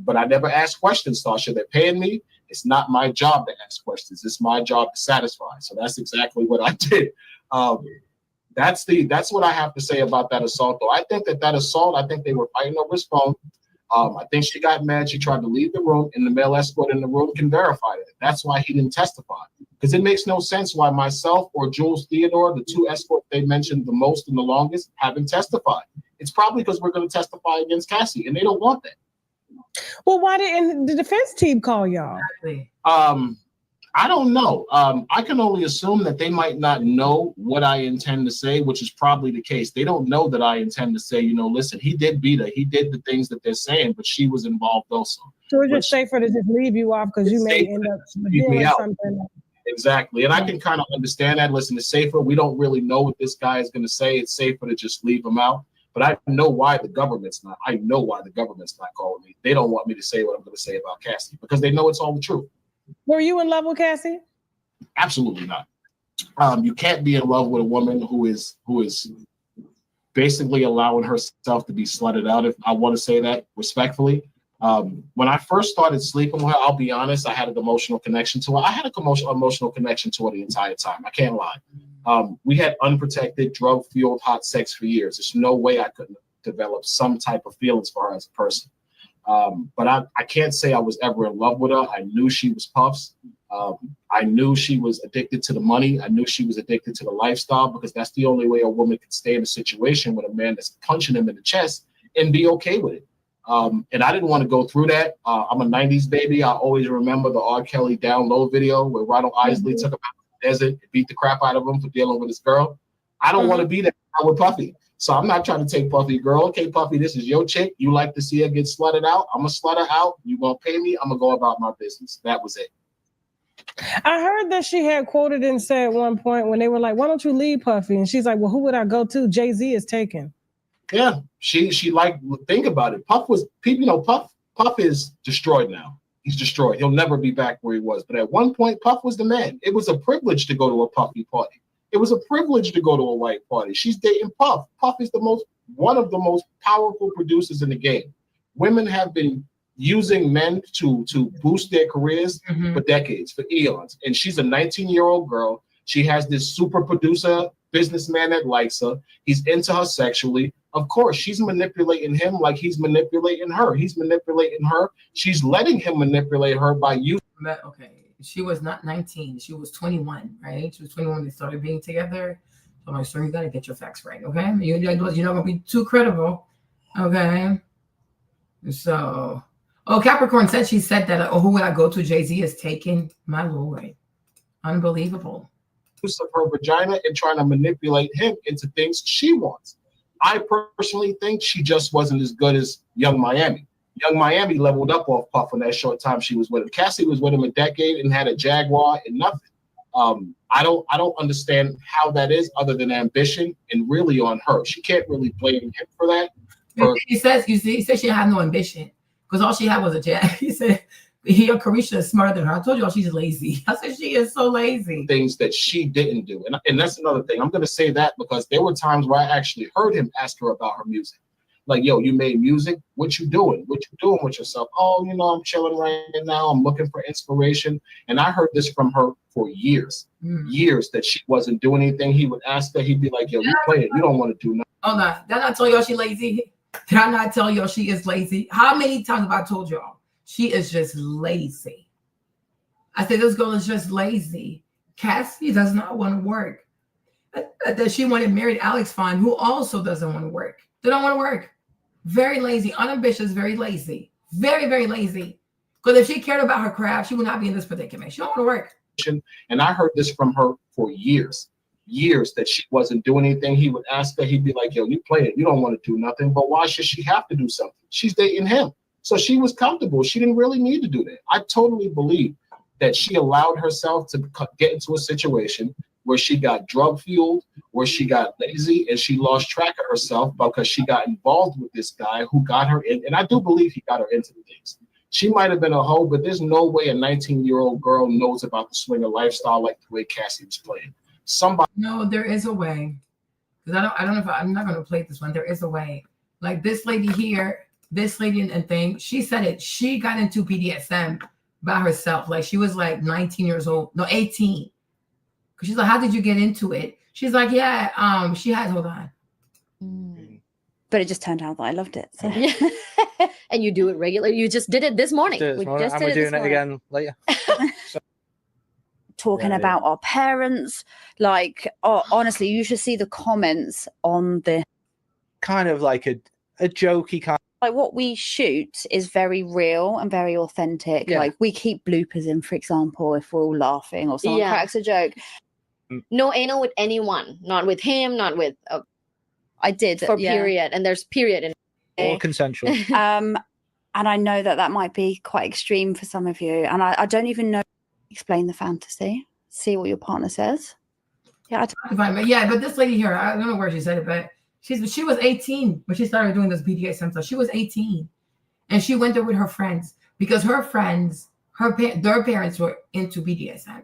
But I never asked questions, Tasha. They're paying me. It's not my job to ask questions. It's my job to satisfy. So that's exactly what I did. That's what I have to say about that assault, though. I think that assault, I think they were fighting over his phone. I think she got mad. She tried to leave the room, and the male escort in the room can verify it. That's why he didn't testify. Because it makes no sense why myself or Jules Theodore, the two escorts they mentioned the most and the longest, haven't testified. It's probably because we're going to testify against Cassie, and they don't want that. Well, why didn't the defense team call y'all? I don't know. I can only assume that they might not know what I intend to say, which is probably the case. They don't know that I intend to say, listen, he did beat her. He did the things that they're saying, but she was involved also. So it's just safer to just leave you off because you may end up doing something. Exactly. And I can kind of understand that. Listen, it's safer. We don't really know what this guy is going to say. It's safer to just leave him out. But I know why the government's not. I know why the government's not calling me. They don't want me to say what I'm going to say about Cassie because they know it's all the truth. Were you in love with Cassie? Absolutely not. You can't be in love with a woman who is basically allowing herself to be slutted out, if I want to say that respectfully. When I first started sleeping with her, I'll be honest, I had an emotional connection to her. I had an emotional connection to her the entire time. I can't lie. We had unprotected, drug-fueled hot sex for years. There's no way I couldn't develop some type of feelings for her as a person. But I can't say I was ever in love with her. I knew she was Puff's. I knew she was addicted to the money. I knew she was addicted to the lifestyle, because that's the only way a woman can stay in a situation with a man that's punching him in the chest and be okay with it. And I didn't want to go through that. I'm a 90s baby. I always remember the R. Kelly Down Low video where Ronald Isley took him out to the desert and beat the crap out of him for dealing with his girl. I don't want to be that with Puffy. So I'm not trying to take Puffy, girl. Okay, Puffy, this is your chick. You like to see her get slutted out. I'm going to slut her out. You going to pay me. I'm going to go about my business. That was it. I heard that she had quoted and said at one point when they were like, why don't you leave Puffy? And she's like, well, who would I go to? Jay-Z is taken. Yeah, she like, think about it. Puff is destroyed now. He's destroyed. He'll never be back where he was. But at one point, Puff was the man. It was a privilege to go to a Puffy party. It was a privilege to go to a white party. She's dating Puff. Puff is one of the most powerful producers in the game. Women have been using men to boost their careers for decades, for eons. And she's a 19-year-old girl. She has this super producer businessman that likes her. He's into her sexually. Of course, she's manipulating him like he's manipulating her. He's manipulating her. She's letting him manipulate her by using. Okay, she was not 19. She was 21, right? She was 21 when they started being together. So I'm like, sir, you got to get your facts right, okay? You're not going to be too critical, okay? So, Capricorn said, she said that, who would I go to? Jay-Z is taken. My Lord. Unbelievable. Of her vagina and trying to manipulate him into things she wants. I personally think she just wasn't as good as Young Miami. Young Miami leveled up off Puff in that short time she was with him. Cassie was with him a decade and had a Jaguar and nothing. I don't understand how that is, other than ambition, and really on her. She can't really blame him for that. He says she had no ambition because all she had was a Jag. He said Carisha is smarter than her. I told you all she's lazy. I said she is so lazy. Things that she didn't do. And that's another thing. I'm going to say that because there were times where I actually heard him ask her about her music. Like, yo, you made music? What you doing? What you doing with yourself? Oh, I'm chilling right now. I'm looking for inspiration. And I heard this from her for years. Years that she wasn't doing anything. He would ask her. He'd be like, yo, you playing. You don't want to do nothing. Oh, no. Did I not tell y'all she lazy? Did I not tell y'all she is lazy? How many times have I told y'all? She is just lazy. I said, this girl is just lazy. Cassie does not want to work. That she wanted married Alex Fine, who also doesn't want to work. They don't want to work. Very lazy, unambitious, very lazy. Very, very lazy. Because if she cared about her craft, she would not be in this predicament. She don't want to work. And I heard this from her for years. Years that she wasn't doing anything. He would ask her, he'd be like, yo, you playing. You don't want to do nothing. But why should she have to do something? She's dating him. So she was comfortable. She didn't really need to do that. I totally believe that she allowed herself to get into a situation where she got drug fueled, where she got lazy, and she lost track of herself because she got involved with this guy who got her in. And I do believe he got her into the things. She might have been a hoe, but there's no way a 19-year-old girl knows about the swinger lifestyle like the way Cassie was playing. No, there is a way. Because I don't know if I'm not going to play this one. There is a way. Like this lady here, this lady and thing, she said it. She got into BDSM by herself. Like she was like 19 years old. No, 18. Because she's like, how did you get into it? She's like, yeah, she had, hold on. But it just turned out that I loved it. So. And you do it regularly. You just did it this morning. We're doing it again later. Talking about our parents, like, honestly, you should see the comments on the kind of like a jokey kind. Like what we shoot is very real and very authentic. Yeah. Like we keep bloopers in, for example, if we're all laughing or someone cracks a joke. No anal with anyone, not with him, not with. I did for period, and there's period in. Or consensual. And I know that might be quite extreme for some of you, and I don't even know. Explain the fantasy. See what your partner says. Yeah, but this lady here, I don't know where she said it, but she was 18 when she started doing this BDSM stuff. She was 18, and she went there with her friends because her friends their parents were into BDSM.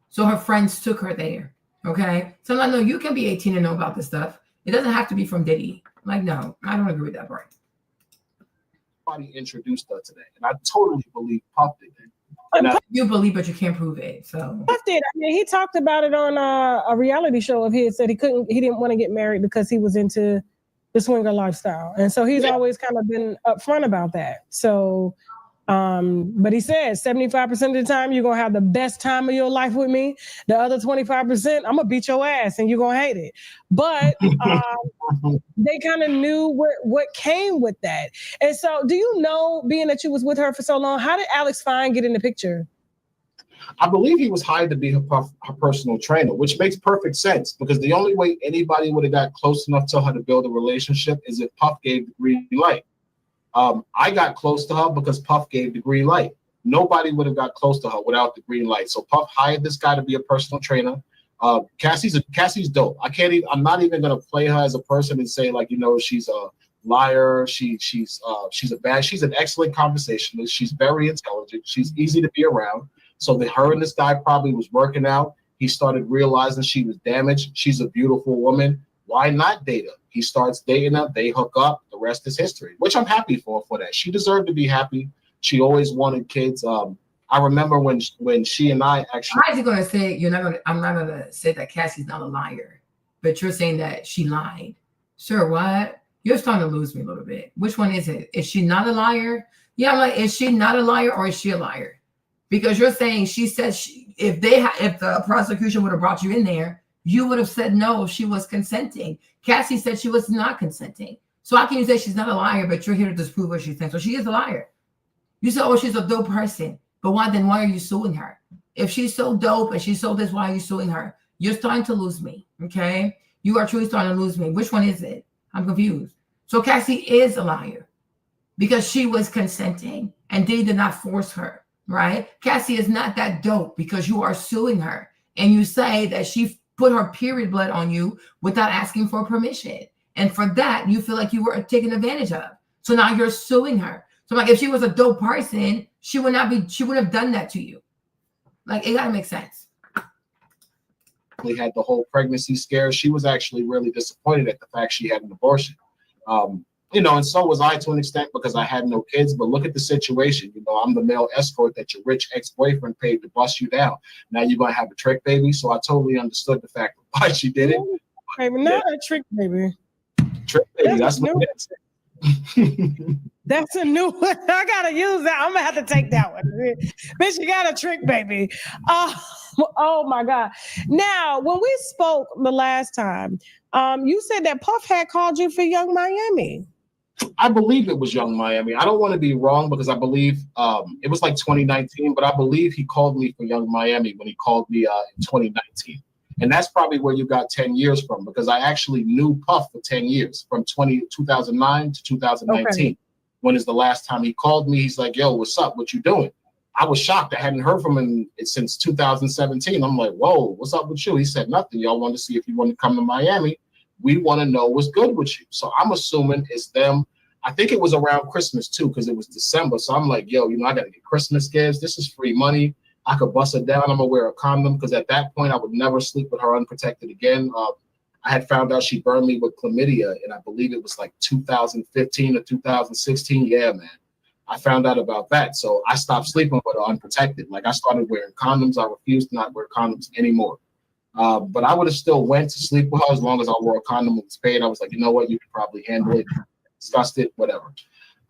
So her friends took her there. Okay. So I'm like, no, you can be 18 and know about this stuff. It doesn't have to be from Diddy. Like, no, I don't agree with that part. Somebody introduced her to that, and I totally believe Puff did that. You believe, but you can't prove it. So Puff did. I mean, he talked about it on a reality show of his. Said he didn't want to get married because he was into the swinger lifestyle, and so he's always kind of been upfront about that. So, but he said 75% of the time you're gonna have the best time of your life with me. The other 25%, I'm gonna beat your ass and you're gonna hate it. But they kind of knew what came with that. And so, do you know, being that you was with her for so long, how did Alex Fine get in the picture? I believe he was hired to be her personal trainer, which makes perfect sense because the only way anybody would have got close enough to her to build a relationship is if Puff gave the green light. I got close to her because Puff gave the green light. Nobody would have got close to her without the green light. So Puff hired this guy to be a personal trainer. Cassie's dope. I'm not even gonna play her as a person and say like, you know, she's a liar. She's an excellent conversationalist. She's very intelligent. She's easy to be around. So her and this guy probably was working out. He started realizing she was damaged. She's a beautiful woman. Why not date her? He starts dating her. They hook up. The rest is history, which I'm happy for that. She deserved to be happy. She always wanted kids. I remember when she and I actually. How is he gonna say I'm not gonna say that Cassie's not a liar, but you're saying that she lied. Sir, what? You're starting to lose me a little bit. Which one is it? Is she not a liar? Yeah, I'm like, is she not a liar or is she a liar? Because you're saying she said if the prosecution would have brought you in there, you would have said no, she was consenting. Cassie said she was not consenting. So how can you say she's not a liar, but you're here to disprove what she's saying? So she is a liar. You said, oh, she's a dope person. But why are you suing her? If she's so dope and she's so this, why are you suing her? You're starting to lose me, okay? You are truly starting to lose me. Which one is it? I'm confused. So Cassie is a liar because she was consenting and they did not force her, right? Cassie is not that dope because you are suing her and you say that she put her period blood on you without asking for permission. And for that, you feel like you were taken advantage of. So now you're suing her. So like if she was a dope person, she would have done that to you. Like it gotta make sense. We had the whole pregnancy scare. She was actually really disappointed at the fact she had an abortion. And so was I to an extent because I had no kids. But look at the situation. I'm the male escort that your rich ex-boyfriend paid to bust you down. Now you're gonna have a trick baby. So I totally understood the fact of why she did it. Baby, not a trick baby. Trick baby. That's what it is. That's a new one. I gotta use that. I'm gonna have to take that one. Bitch, you got a trick baby. Oh my God. Now, when we spoke the last time, you said that Puff had called you for Young Miami. I believe it was Young Miami. I don't want to be wrong because I believe it was like 2019, but I believe he called me for Young Miami when he called me in 2019. And that's probably where you got 10 years from because I actually knew Puff for 10 years from 2009 to 2019. Okay. When is the last time he called me? He's like, yo, what's up? What you doing? I was shocked. I hadn't heard from him since 2017. I'm like, whoa, what's up with you? He said nothing. Y'all want to see if you want to come to Miami. We want to know what's good with you. So I'm assuming it's them. I think it was around Christmas too because it was December. So I'm like, yo, I got to get Christmas gifts. This is free money. I could bust her down. I'm gonna wear a condom because at that point I would never sleep with her unprotected again. I had found out she burned me with chlamydia, and I believe it was like 2015 or 2016. Yeah, man, I found out about that, so I stopped sleeping with her unprotected. Like I started wearing condoms. I refused to not wear condoms anymore. But I would have still went to sleep with her as long as I wore a condom and was paid. I was like, you know what, you can probably handle it. Discussed it, whatever.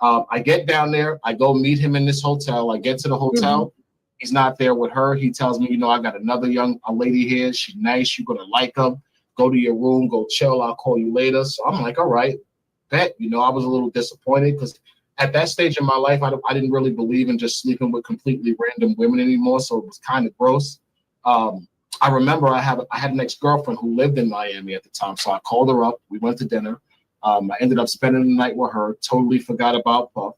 I get down there. I go meet him in this hotel. I get to the hotel. Mm-hmm. He's not there with her. He tells me, I got another a lady here. She's nice. You're going to like her. Go to your room. Go chill. I'll call you later. So I'm like, all right, bet. I was a little disappointed because at that stage in my life, I didn't really believe in just sleeping with completely random women anymore. So it was kind of gross. I remember I had an ex-girlfriend who lived in Miami at the time. So I called her up. We went to dinner. I ended up spending the night with her. Totally forgot about Puff.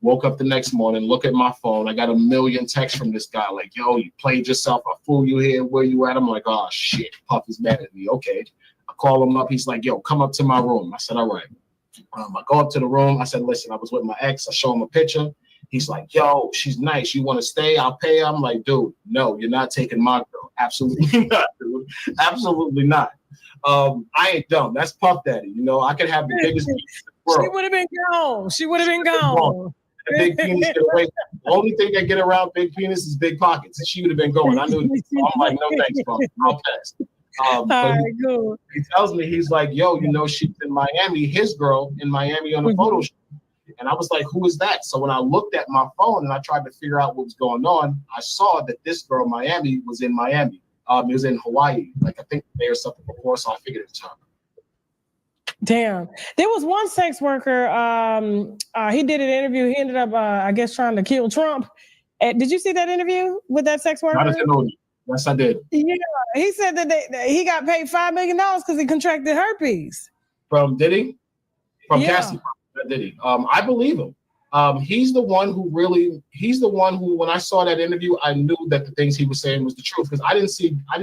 Woke up the next morning, look at my phone. I got a million texts from this guy like, yo, you played yourself. I fool you here. Where you at? I'm like, oh, shit. Puff is mad at me. Okay. I call him up. He's like, yo, come up to my room. I said, all right. I go up to the room. I said, listen, I was with my ex. I show him a picture. He's like, yo, she's nice. You want to stay? I'll pay. I'm like, dude, no, you're not taking my girl. Absolutely not, dude. Absolutely not. I ain't dumb. That's Puff Daddy. You know, I could have the biggest penis in the world. She would have been gone. She would have been gone. The big penis get away. The only thing that get around big penis is big pockets. And she would have been going. I knew this. So I'm like, no thanks, Puff. I'll pass. He tells me, he's like, yo, you know, she's in Miami, his girl in Miami on a photo shoot. And I was like, who is that? So when I looked at my phone and I tried to figure out what was going on, I saw that this girl, Miami, was in Miami. It was in Hawaii, like I think the day or something before, so I figured it was her. Damn. There was one sex worker, he did an interview. He ended up, I guess, trying to kill Trump. Did you see that interview with that sex worker? Yes, I did. Yeah, he said that he got paid $5 million because he contracted herpes. From Diddy? From Cassie, Diddy. I believe him. He's the one who, when I saw that interview, I knew that the things he was saying was the truth, because I didn't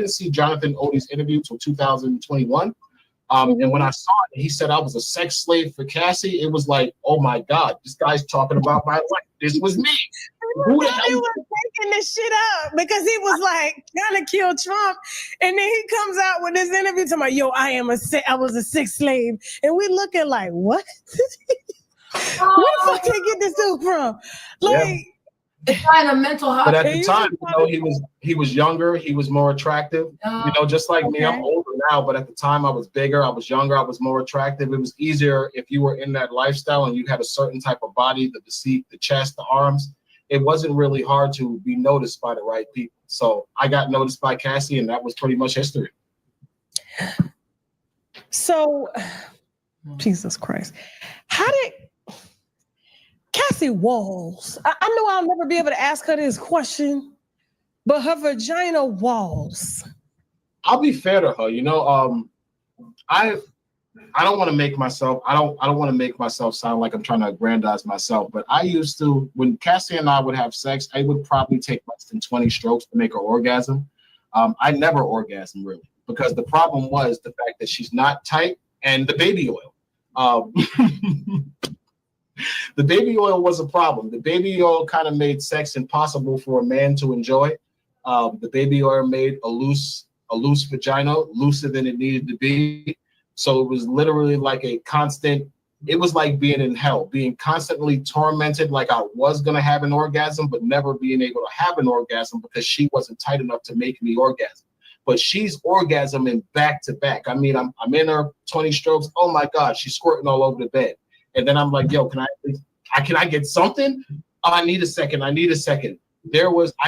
see Jonathan Odie's interview till 2021. And when I saw it, he said I was a sex slave for Cassie. It was like, oh my God, this guy's talking about my life. This was me. Who the hell? He was making this shit up because he was like trying to kill Trump, and then he comes out with this interview talking about, yo, I was a sex slave, and we looking like, what? Where the fuck did they get this dude from? Like, it's kind of mental But hospital. at the time, you know, he was younger, he was more attractive. You know, just like me, I'm older now, but at the time I was bigger, I was younger, I was more attractive. It was easier if you were in that lifestyle and you had a certain type of body, the physique, the chest, the arms. It wasn't really hard to be noticed by the right people. So I got noticed by Cassie, and that was pretty much history. So, Jesus Christ. How did Cassie Walls, I know I'll never be able to ask her this question, but her vagina walls. I'll be fair to her, you know. I don't want to make myself, I don't want to make myself sound like I'm trying to aggrandize myself, but I used to, when Cassie and I would have sex, I would probably take less than 20 strokes to make her orgasm. I never orgasm really, because the problem was the fact that she's not tight and the baby oil. The baby oil was a problem. The baby oil kind of made sex impossible for a man to enjoy. The baby oil made a loose vagina, looser than it needed to be. So it was literally like a constant, it was like being in hell, being constantly tormented, like I was going to have an orgasm, but never being able to have an orgasm because she wasn't tight enough to make me orgasm. But she's orgasming back to back. I mean, I'm in her 20 strokes. Oh my God, she's squirting all over the bed. And then I'm like, yo, can I get something? Oh, I need a second. I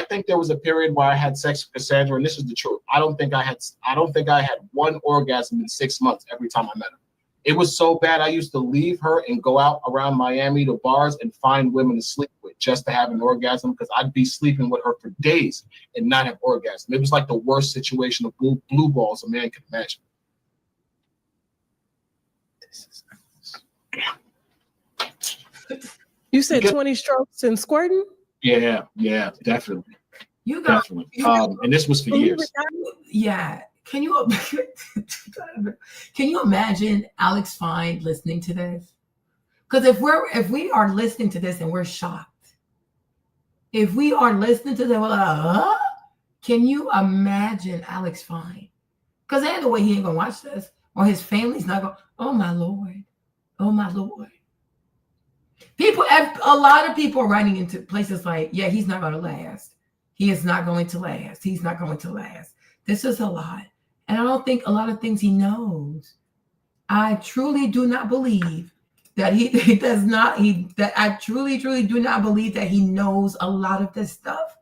think there was a period where I had sex with Cassandra, and this is the truth. I don't think I had one orgasm in 6 months every time I met her. It was so bad. I used to leave her and go out around Miami to bars and find women to sleep with just to have an orgasm, because I'd be sleeping with her for days and not have orgasm. It was like the worst situation of blue balls a man could imagine. You said 20 strokes and squirting? Yeah, definitely. And this was for years. Yeah. Can you imagine Alex Fine listening to this? Because if we are listening to this and we're shocked, if we are listening to this, we're like, can you imagine Alex Fine? Because ain't no way he ain't gonna watch this, or his family's not gonna. Oh my Lord, oh my Lord. A lot of people are writing into places like, yeah, he's not going to last. He is not going to last. He's not going to last. This is a lot. And I don't think a lot of things he knows. I truly do not believe that I truly do not believe that he knows a lot of this stuff.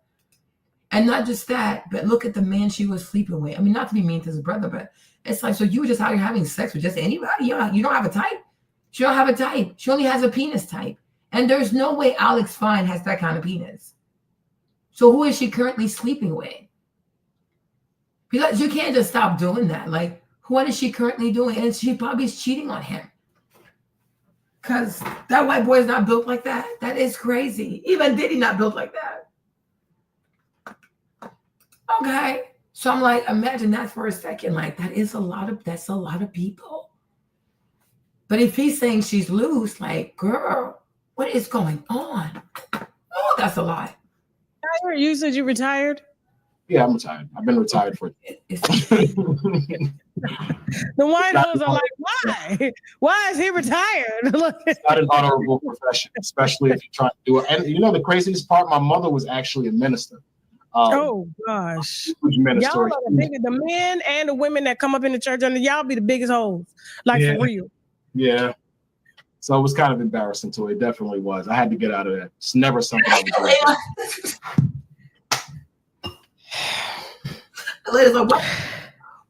And not just that, but look at the man she was sleeping with. I mean, not to be mean to his brother, but it's like, so you were just out here having sex with just anybody? You don't have a type? She don't have a type. She only has a penis type. And there's no way Alex Fine has that kind of penis. So who is she currently sleeping with? Because you can't just stop doing that. Like, what is she currently doing? And she probably is cheating on him. Because that white boy is not built like that. That is crazy. Even Diddy not built like that. Okay. So I'm like, imagine that for a second. Like, that's a lot of people. But if he's saying she's loose, like, girl, what is going on? that's a lot. You said you retired? Yeah, I'm retired. I've been retired for. The wine hoes are like, why? Why is he retired? Look. It's not an honorable profession, especially if you're trying to do it. And you know the craziest part, my mother was actually a minister. Oh gosh. Minister. Y'all are the men and the women that come up in the church under y'all be the biggest hoes. Like for real. Yeah. So it was kind of embarrassing to it. It definitely was. I had to get out of that. It's never something I would do.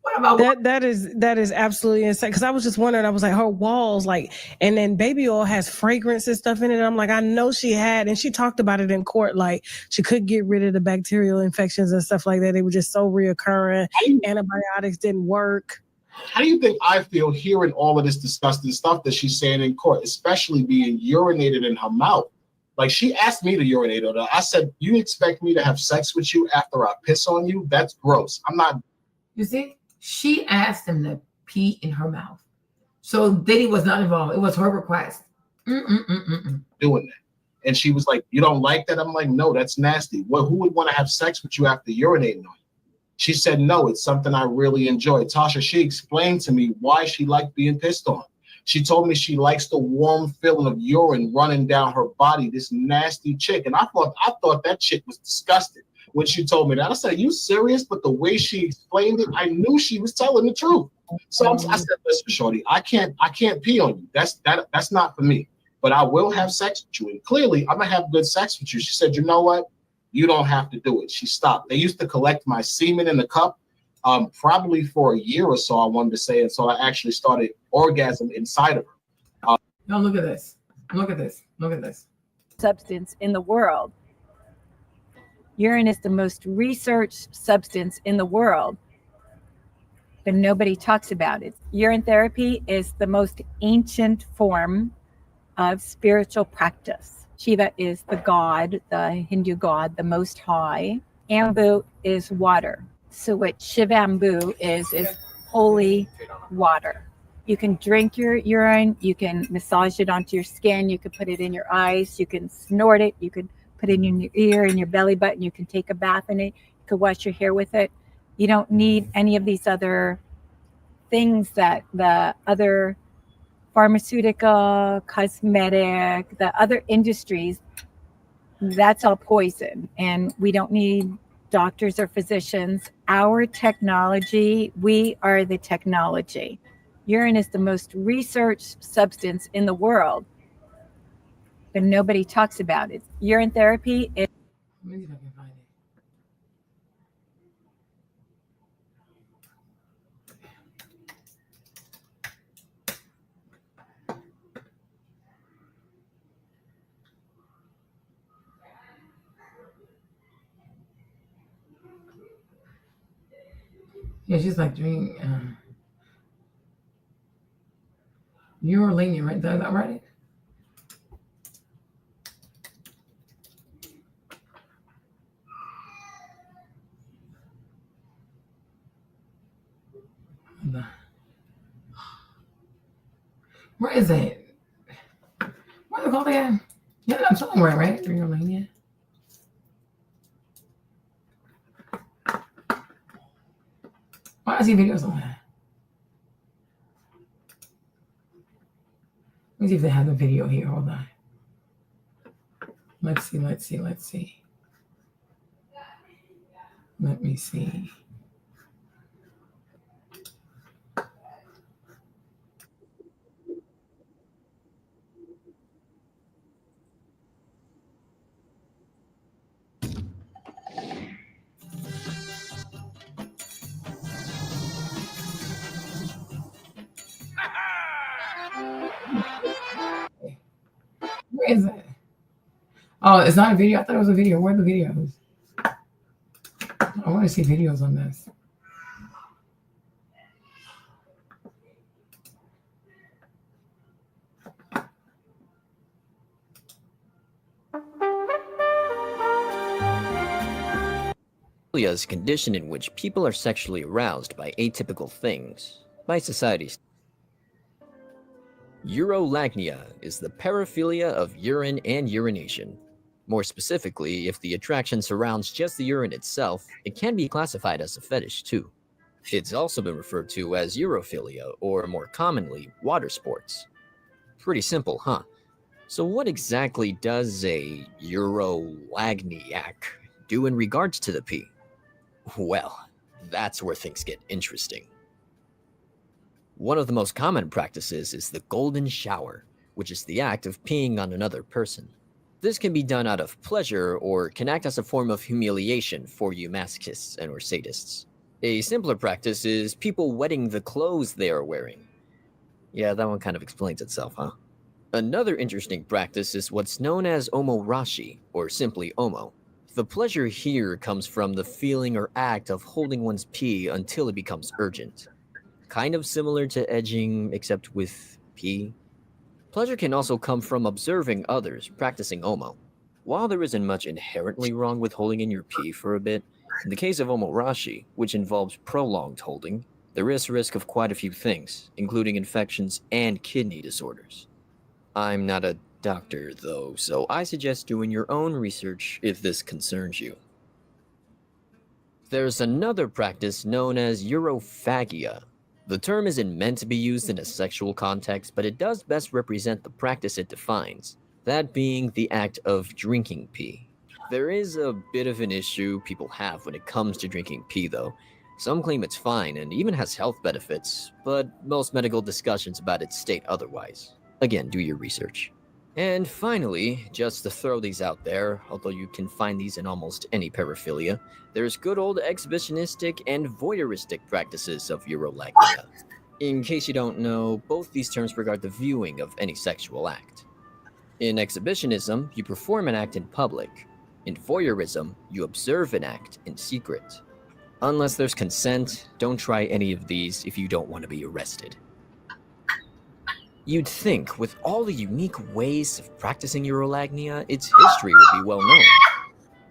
What about that is absolutely insane. Because I was just wondering, I was like, her walls, like, and then baby oil has fragrance and stuff in it. I'm like, I know she had, and she talked about it in court, like she could get rid of the bacterial infections and stuff like that. They were just so reoccurring. Antibiotics didn't work. How do you think I feel hearing all of this disgusting stuff that she's saying in court, especially being urinated in her mouth? Like, she asked me to urinate on her. I said, you expect me to have sex with you after I piss on you? That's gross. I'm not. You see, she asked him to pee in her mouth. So Diddy was not involved. It was her request. Doing that. And she was like, you don't like that? I'm like, no, that's nasty. Well, who would want to have sex with you after urinating on you? She said, no, it's something I really enjoy. Tasha, she explained to me why she liked being pissed on. She told me she likes the warm feeling of urine running down her body, this nasty chick. And I thought that chick was disgusting when she told me that. I said, are you serious? But the way she explained it, I knew she was telling the truth. So I said, listen, shorty, I can't pee on you. That's not for me. But I will have sex with you. And clearly, I'm going to have good sex with you. She said, you know what? You don't have to do it. She stopped. They used to collect my semen in the cup probably for a year or so, I wanted to say. And so I actually started orgasm inside of her. Now look at this. Look at this. Look at this. Substance in the world. Urine is the most researched substance in the world, but nobody talks about it. Urine therapy is the most ancient form of spiritual practice. Shiva is the god, the Hindu god, the most high. Ambu is water. So what Shivambu is holy water. You can drink your urine, you can massage it onto your skin, you can put it in your eyes, you can snort it, you can put it in your ear, in your belly button, you can take a bath in it, you can wash your hair with it. You don't need any of these other things that the other pharmaceutical, cosmetic, the other industries, that's all poison. And we don't need doctors or physicians. Our technology, we are the technology. Urine is the most researched substance in the world, but nobody talks about it. Urine therapy is. Let me see if I can find it. Yeah, she's like doing you're lenient, right? Did I write it? Where is it? What is it called again? Yeah, I'm somewhere, right? You're lenient. Why I see videos on that? Let me see if they have the video here. Hold on. Let's see. Let me see. Where is it? Oh, it's not a video. I thought it was a video. Where are the videos? I want to see videos on this. Is a condition in which people are sexually aroused by atypical things, by societies. Urolagnia is the paraphilia of urine and urination. More specifically, if the attraction surrounds just the urine itself, it can be classified as a fetish too. It's also been referred to as Europhilia, or more commonly, water sports. Pretty simple, huh? So what exactly does a Eurolagniac do in regards to the pee? Well, that's where things get interesting. One of the most common practices is the golden shower, which is the act of peeing on another person. This can be done out of pleasure or can act as a form of humiliation for you masochists and or sadists. A simpler practice is people wetting the clothes they are wearing. Yeah, that one kind of explains itself, huh? Another interesting practice is what's known as omorashi, or simply omo. The pleasure here comes from the feeling or act of holding one's pee until it becomes urgent. Kind of similar to edging, except with pee. Pleasure can also come from observing others practicing omo. While there isn't much inherently wrong with holding in your pee for a bit, in the case of omorashi, which involves prolonged holding, there is risk of quite a few things, including infections and kidney disorders. I'm not a doctor, though, so I suggest doing your own research if this concerns you. There's another practice known as Europhagia. The term isn't meant to be used in a sexual context, but it does best represent the practice it defines, that being the act of drinking pee. There is a bit of an issue people have when it comes to drinking pee, though. Some claim it's fine and even has health benefits, but most medical discussions about it state otherwise. Again, do your research. And finally, just to throw these out there, although you can find these in almost any paraphilia, there's good old exhibitionistic and voyeuristic practices of Eurolagnia. In case you don't know, both these terms regard the viewing of any sexual act. In exhibitionism, you perform an act in public. In voyeurism, you observe an act in secret. Unless there's consent, don't try any of these if you don't want to be arrested. You'd think, with all the unique ways of practicing Eurolagnia, its history would be well known.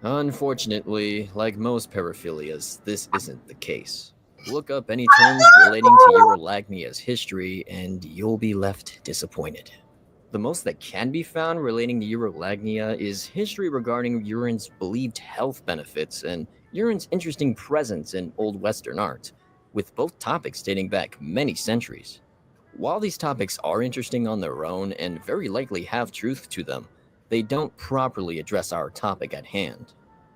Unfortunately, like most paraphilias, this isn't the case. Look up any terms relating to Eurolagnia's history, and you'll be left disappointed. The most that can be found relating to Eurolagnia is history regarding urine's believed health benefits and urine's interesting presence in Old Western art, with both topics dating back many centuries. While these topics are interesting on their own and very likely have truth to them, they don't properly address our topic at hand.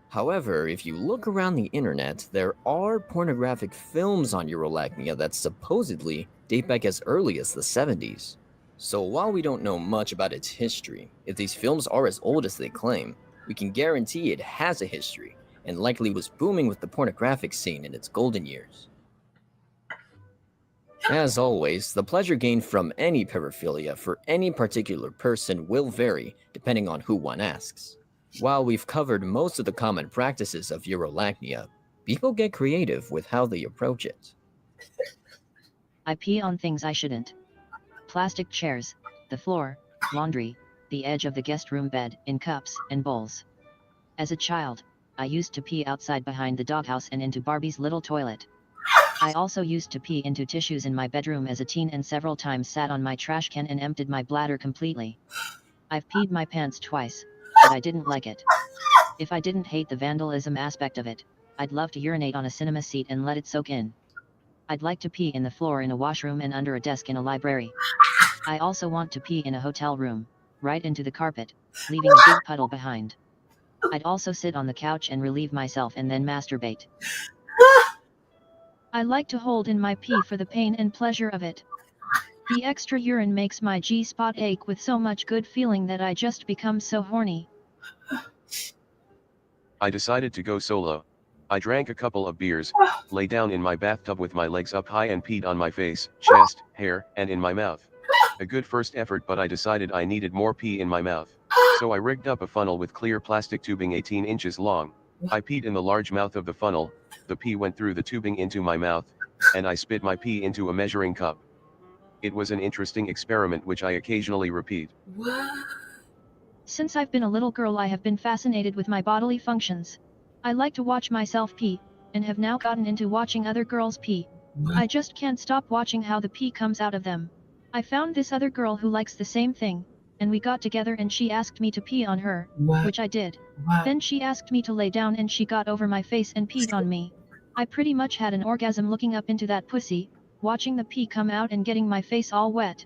However, if you look around the internet, there are pornographic films on Eurolagnia that supposedly date back as early as the 70s. So while we don't know much about its history, if these films are as old as they claim, we can guarantee it has a history, and likely was booming with the pornographic scene in its golden years. As always, the pleasure gained from any paraphilia for any particular person will vary depending on who one asks. While we've covered most of the common practices of Eurolagnia, people get creative with how they approach it. I pee on things I shouldn't. Plastic chairs, the floor, laundry, the edge of the guest room bed, in cups and bowls. As a child, I used to pee outside behind the doghouse and into Barbie's little toilet. I also used to pee into tissues in my bedroom as a teen and several times sat on my trash can and emptied my bladder completely. I've peed my pants twice, but I didn't like it. If I didn't hate the vandalism aspect of it, I'd love to urinate on a cinema seat and let it soak in. I'd like to pee in the floor in a washroom and under a desk in a library. I also want to pee in a hotel room, right into the carpet, leaving a big puddle behind. I'd also sit on the couch and relieve myself and then masturbate. I like to hold in my pee for the pain and pleasure of it. The extra urine makes my G-spot ache with so much good feeling that I just become so horny. I decided to go solo. I drank a couple of beers, lay down in my bathtub with my legs up high and peed on my face, chest, hair, and in my mouth. A good first effort, but I decided I needed more pee in my mouth. So I rigged up a funnel with clear plastic tubing 18 inches long. I peed in the large mouth of the funnel, the pee went through the tubing into my mouth, and I spit my pee into a measuring cup. It was an interesting experiment which I occasionally repeat. Since I've been a little girl, I have been fascinated with my bodily functions. I like to watch myself pee, and have now gotten into watching other girls pee. I just can't stop watching how the pee comes out of them. I found this other girl who likes the same thing, and we got together and she asked me to pee on her, What? which I did. What? Then she asked me to lay down and she got over my face and peed on me. I pretty much had an orgasm looking up into that pussy, watching the pee come out and getting my face all wet.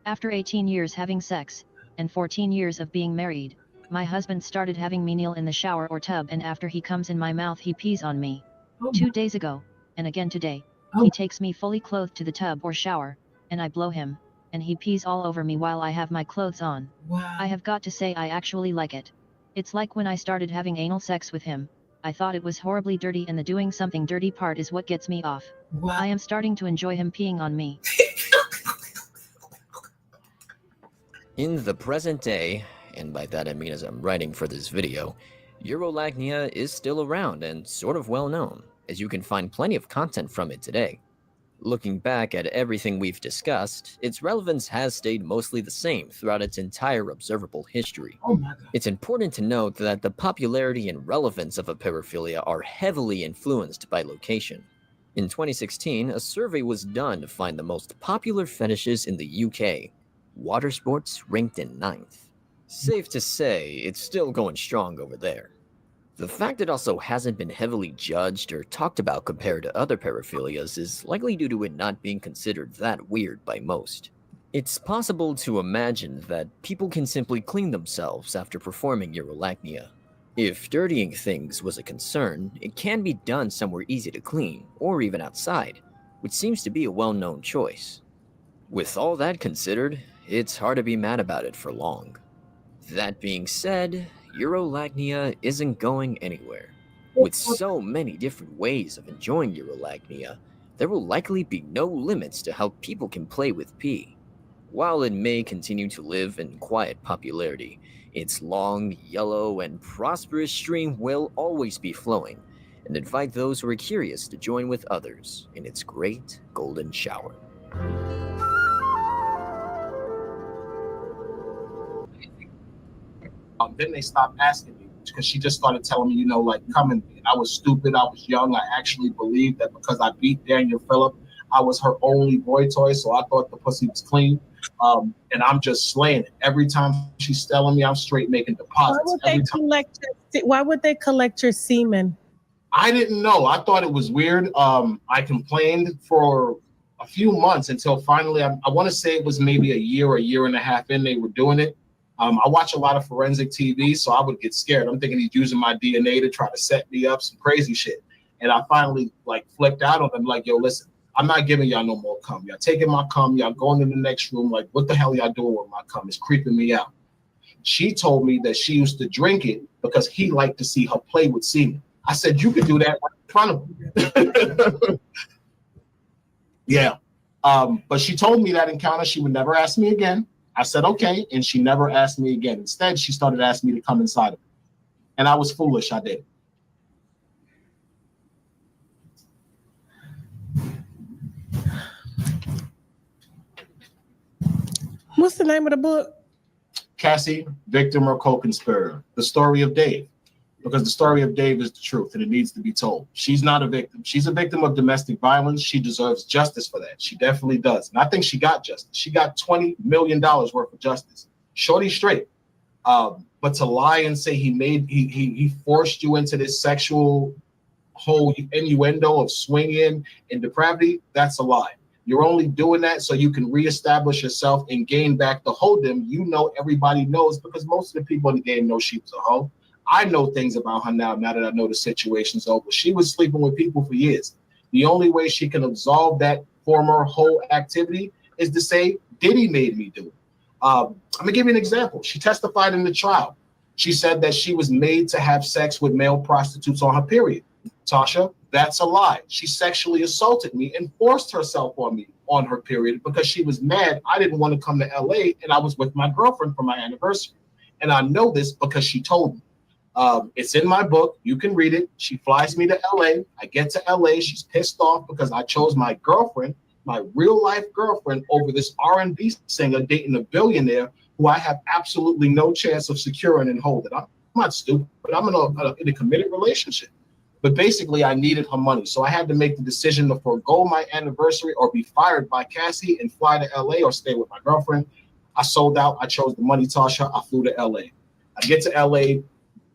After 18 years having sex, and 14 years of being married, my husband started having me kneel in the shower or tub, and after he comes in my mouth he pees on me. 2 days ago, and again today, he takes me fully clothed to the tub or shower, and I blow him, and he pees all over me while I have my clothes on. Wow. I have got to say I actually like it. It's like when I started having anal sex with him, I thought it was horribly dirty, and the doing something dirty part is what gets me off. Wow. I am starting to enjoy him peeing on me. In the present day, and by that I mean as I'm writing for this video, urolagnia is still around and sort of well known, as you can find plenty of content from it today. Looking back at everything we've discussed, its relevance has stayed mostly the same throughout its entire observable history. Oh my God. It's important to note that the popularity and relevance of a paraphilia are heavily influenced by location. In 2016, a survey was done to find the most popular fetishes in the UK. Water sports ranked in 9th. Safe to say, it's still going strong over there. The fact it also hasn't been heavily judged or talked about compared to other paraphilias is likely due to it not being considered that weird by most. It's possible to imagine that people can simply clean themselves after performing urolagnia. If dirtying things was a concern, it can be done somewhere easy to clean, or even outside, which seems to be a well-known choice. With all that considered, it's hard to be mad about it for long. That being said, urolagnia isn't going anywhere. With so many different ways of enjoying urolagnia, there will likely be no limits to how people can play with pee. While it may continue to live in quiet popularity, its long, yellow, and prosperous stream will always be flowing, and invite those who are curious to join with others in its great golden shower. Then they stopped asking me because she just started telling me, like, come in. And I was stupid. I was young. I actually believed that because I beat Daniel Phillip, I was her only boy toy. So I thought the pussy was clean. And I'm just slaying it. Every time she's telling me, I'm straight making deposits. Why would they collect your semen? I didn't know. I thought it was weird. I complained for a few months until finally, I want to say it was maybe a year and a half in, they were doing it. I watch a lot of forensic TV, so I would get scared. I'm thinking he's using my DNA to try to set me up, some crazy shit. And I finally flipped out on them, like, yo, listen, I'm not giving y'all no more cum. Y'all taking my cum, y'all going in the next room, like, what the hell y'all doing with my cum? It's creeping me out. She told me that she used to drink it because he liked to see her play with semen. I said, you could do that right in front of him. Yeah. But she told me that encounter, she would never ask me again. I said, okay. And she never asked me again. Instead, she started asking me to come inside of her. And I was foolish. I did. What's the name of the book? Cassie, Victim or Co-Conspirator. The Story of Dave. Because the story of Dave is the truth and it needs to be told. She's not a victim. She's a victim of domestic violence. She deserves justice for that. She definitely does. And I think she got justice. She got $20 million worth of justice. Shorty straight. But to lie and say he forced you into this sexual whole innuendo of swinging and depravity, that's a lie. You're only doing that so you can reestablish yourself and gain back the hold'em. Everybody knows, because most of the people in the game know she was a hoe. I know things about her now that I know the situation's over. She was sleeping with people for years. The only way she can absolve that former whole activity is to say, Diddy made me do it. I'm gonna give you an example. She testified in the trial. She said that she was made to have sex with male prostitutes on her period. Tasha, that's a lie. She sexually assaulted me and forced herself on me on her period because she was mad I didn't want to come to LA and I was with my girlfriend for my anniversary. And I know this because she told me. It's in my book. You can read it. She flies me to LA. I get to LA. She's pissed off because I chose my girlfriend, my real life girlfriend, over this R&B singer dating a billionaire who I have absolutely no chance of securing and holding. I'm not stupid, but I'm in a committed relationship. But basically, I needed her money. So I had to make the decision to forego my anniversary or be fired by Cassie and fly to LA or stay with my girlfriend. I sold out. I chose the money, Tasha. I flew to LA. I get to LA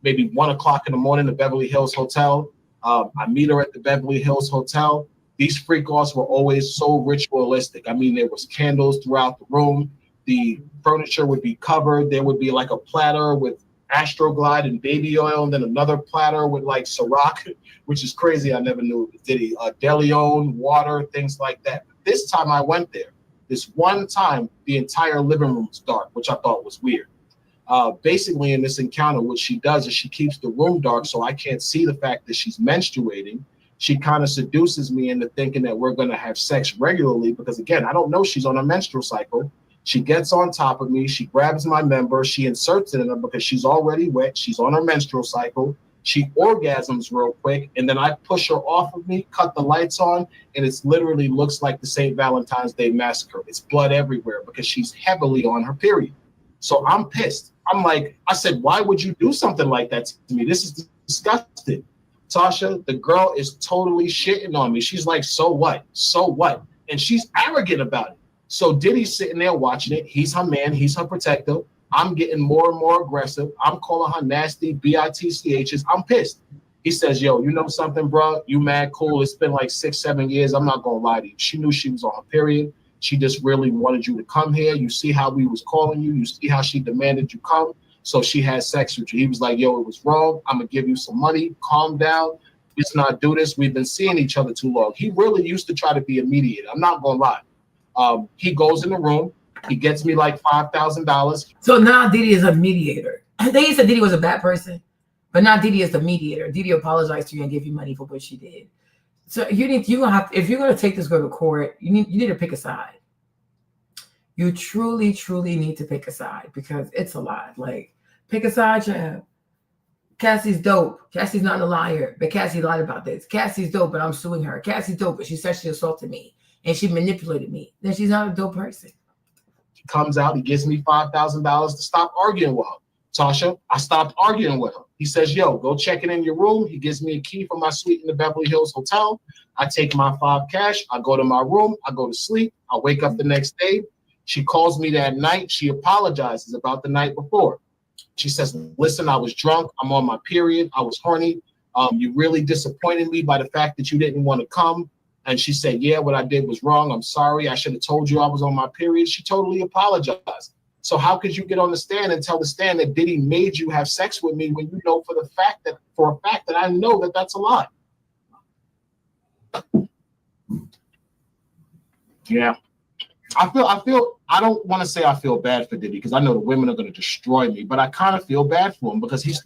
maybe 1 o'clock in the morning, the Beverly Hills Hotel. I meet her at the Beverly Hills Hotel. These freak-offs were always so ritualistic. I mean, there was candles throughout the room. The furniture would be covered. There would be like a platter with Astroglide and baby oil, and then another platter with like Ciroc, which is crazy. I never knew it was Diddy. DeLeon, water, things like that. This time I went there. This one time, the entire living room was dark, which I thought was weird. Basically, in this encounter, what she does is she keeps the room dark so I can't see the fact that she's menstruating. She kind of seduces me into thinking that we're going to have sex regularly because, again, I don't know she's on a menstrual cycle. She gets on top of me. She grabs my member. She inserts it in her because she's already wet. She's on her menstrual cycle. She orgasms real quick, and then I push her off of me, cut the lights on, and it literally looks like the St. Valentine's Day massacre. It's blood everywhere because she's heavily on her period. So I'm pissed. I'm like, I said, why would you do something like that to me? This is disgusting. Tasha, the girl is totally shitting on me. She's like, so what? So what? And she's arrogant about it. So Diddy's sitting there watching it. He's her man. He's her protector. I'm getting more and more aggressive. I'm calling her nasty BITCHs. I'm pissed. He says, yo, you know something, bro? You mad cool. It's been like 6-7 years. I'm not going to lie to you. She knew she was on her period. She just really wanted you to come here. You see how we was calling you. You see how she demanded you come. So she had sex with you. He was like, yo, it was wrong. I'm going to give you some money. Calm down. Let's not do this. We've been seeing each other too long. He really used to try to be a mediator. I'm not going to lie. He goes in the room. He gets me like $5,000. So now Diddy is a mediator. They said Diddy was a bad person, but now Diddy is the mediator. Diddy apologized to you and gave you money for what she did. So if you're gonna take this girl to court, you need to pick a side. You truly, truly need to pick a side because it's a lot. Like, pick a side, champ. Cassie's dope. Cassie's not a liar, but Cassie lied about this. Cassie's dope, but I'm suing her. Cassie's dope, but she sexually assaulted me and she manipulated me. Then she's not a dope person. He comes out, he gives me $5,000 to stop arguing with her. Tasha, I stopped arguing with her. He says, yo, go check it in your room. He gives me a key for my suite in the Beverly Hills Hotel. I take my $5 cash. I go to my room. I go to sleep. I wake up the next day. She calls me that night. She apologizes about the night before. She says, listen, I was drunk. I'm on my period. I was horny. You really disappointed me by the fact that you didn't want to come. And she said, yeah, what I did was wrong. I'm sorry. I should have told you I was on my period. She totally apologized. So how could you get on the stand and tell the stand that Diddy made you have sex with me when you know for a fact that I know that that's a lie? Yeah. I don't want to say I feel bad for Diddy because I know the women are going to destroy me, but I kind of feel bad for him because he's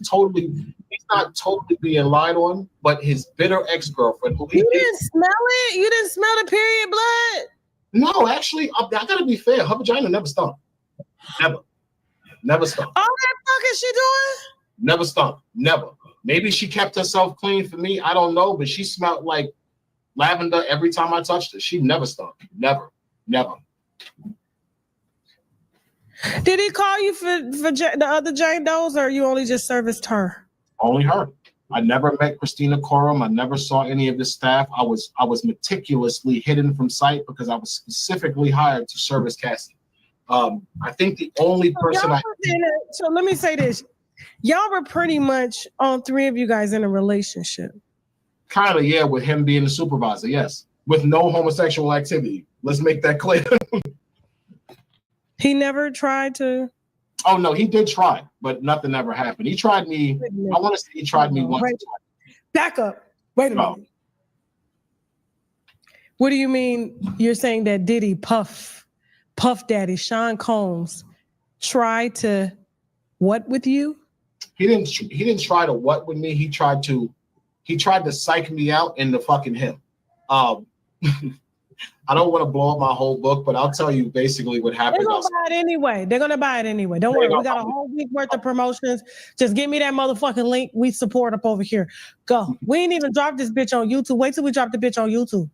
not totally being lied on, but his bitter ex-girlfriend. You didn't smell it? You didn't smell the period blood? No, actually, I gotta be fair. Her vagina never stunk. Never stunk. All that fuck is she doing? Never stunk. Never. Maybe she kept herself clean for me. I don't know, but she smelled like lavender every time I touched her. She never stunk. Never. Did he call you for the other Jane Does, or you only just serviced her? Only her. I never met Christina Coram. I never saw any of the staff. I was meticulously hidden from sight because I was specifically hired to service Cassie. I think the only person So let me say this. Y'all were pretty much, all three of you guys, in a relationship. Kind of, yeah, with him being the supervisor, yes. With no homosexual activity. Let's make that clear. He never tried to? Oh, no, he did try, but nothing ever happened. He tried me. I want to say he tried me once. Back up. Wait a minute. What do you mean you're saying that Diddy, Puff Daddy, Sean Combs, tried to what with you? He didn't try to what with me. He tried to psych me out into fucking him. I don't want to blow up my whole book, but I'll tell you basically what happened. They're gonna buy it anyway. Don't worry. We got a whole week worth of promotions. Just give me that motherfucking link. We support up over here. Go. We ain't even dropped this bitch on YouTube. Wait till we drop the bitch on YouTube.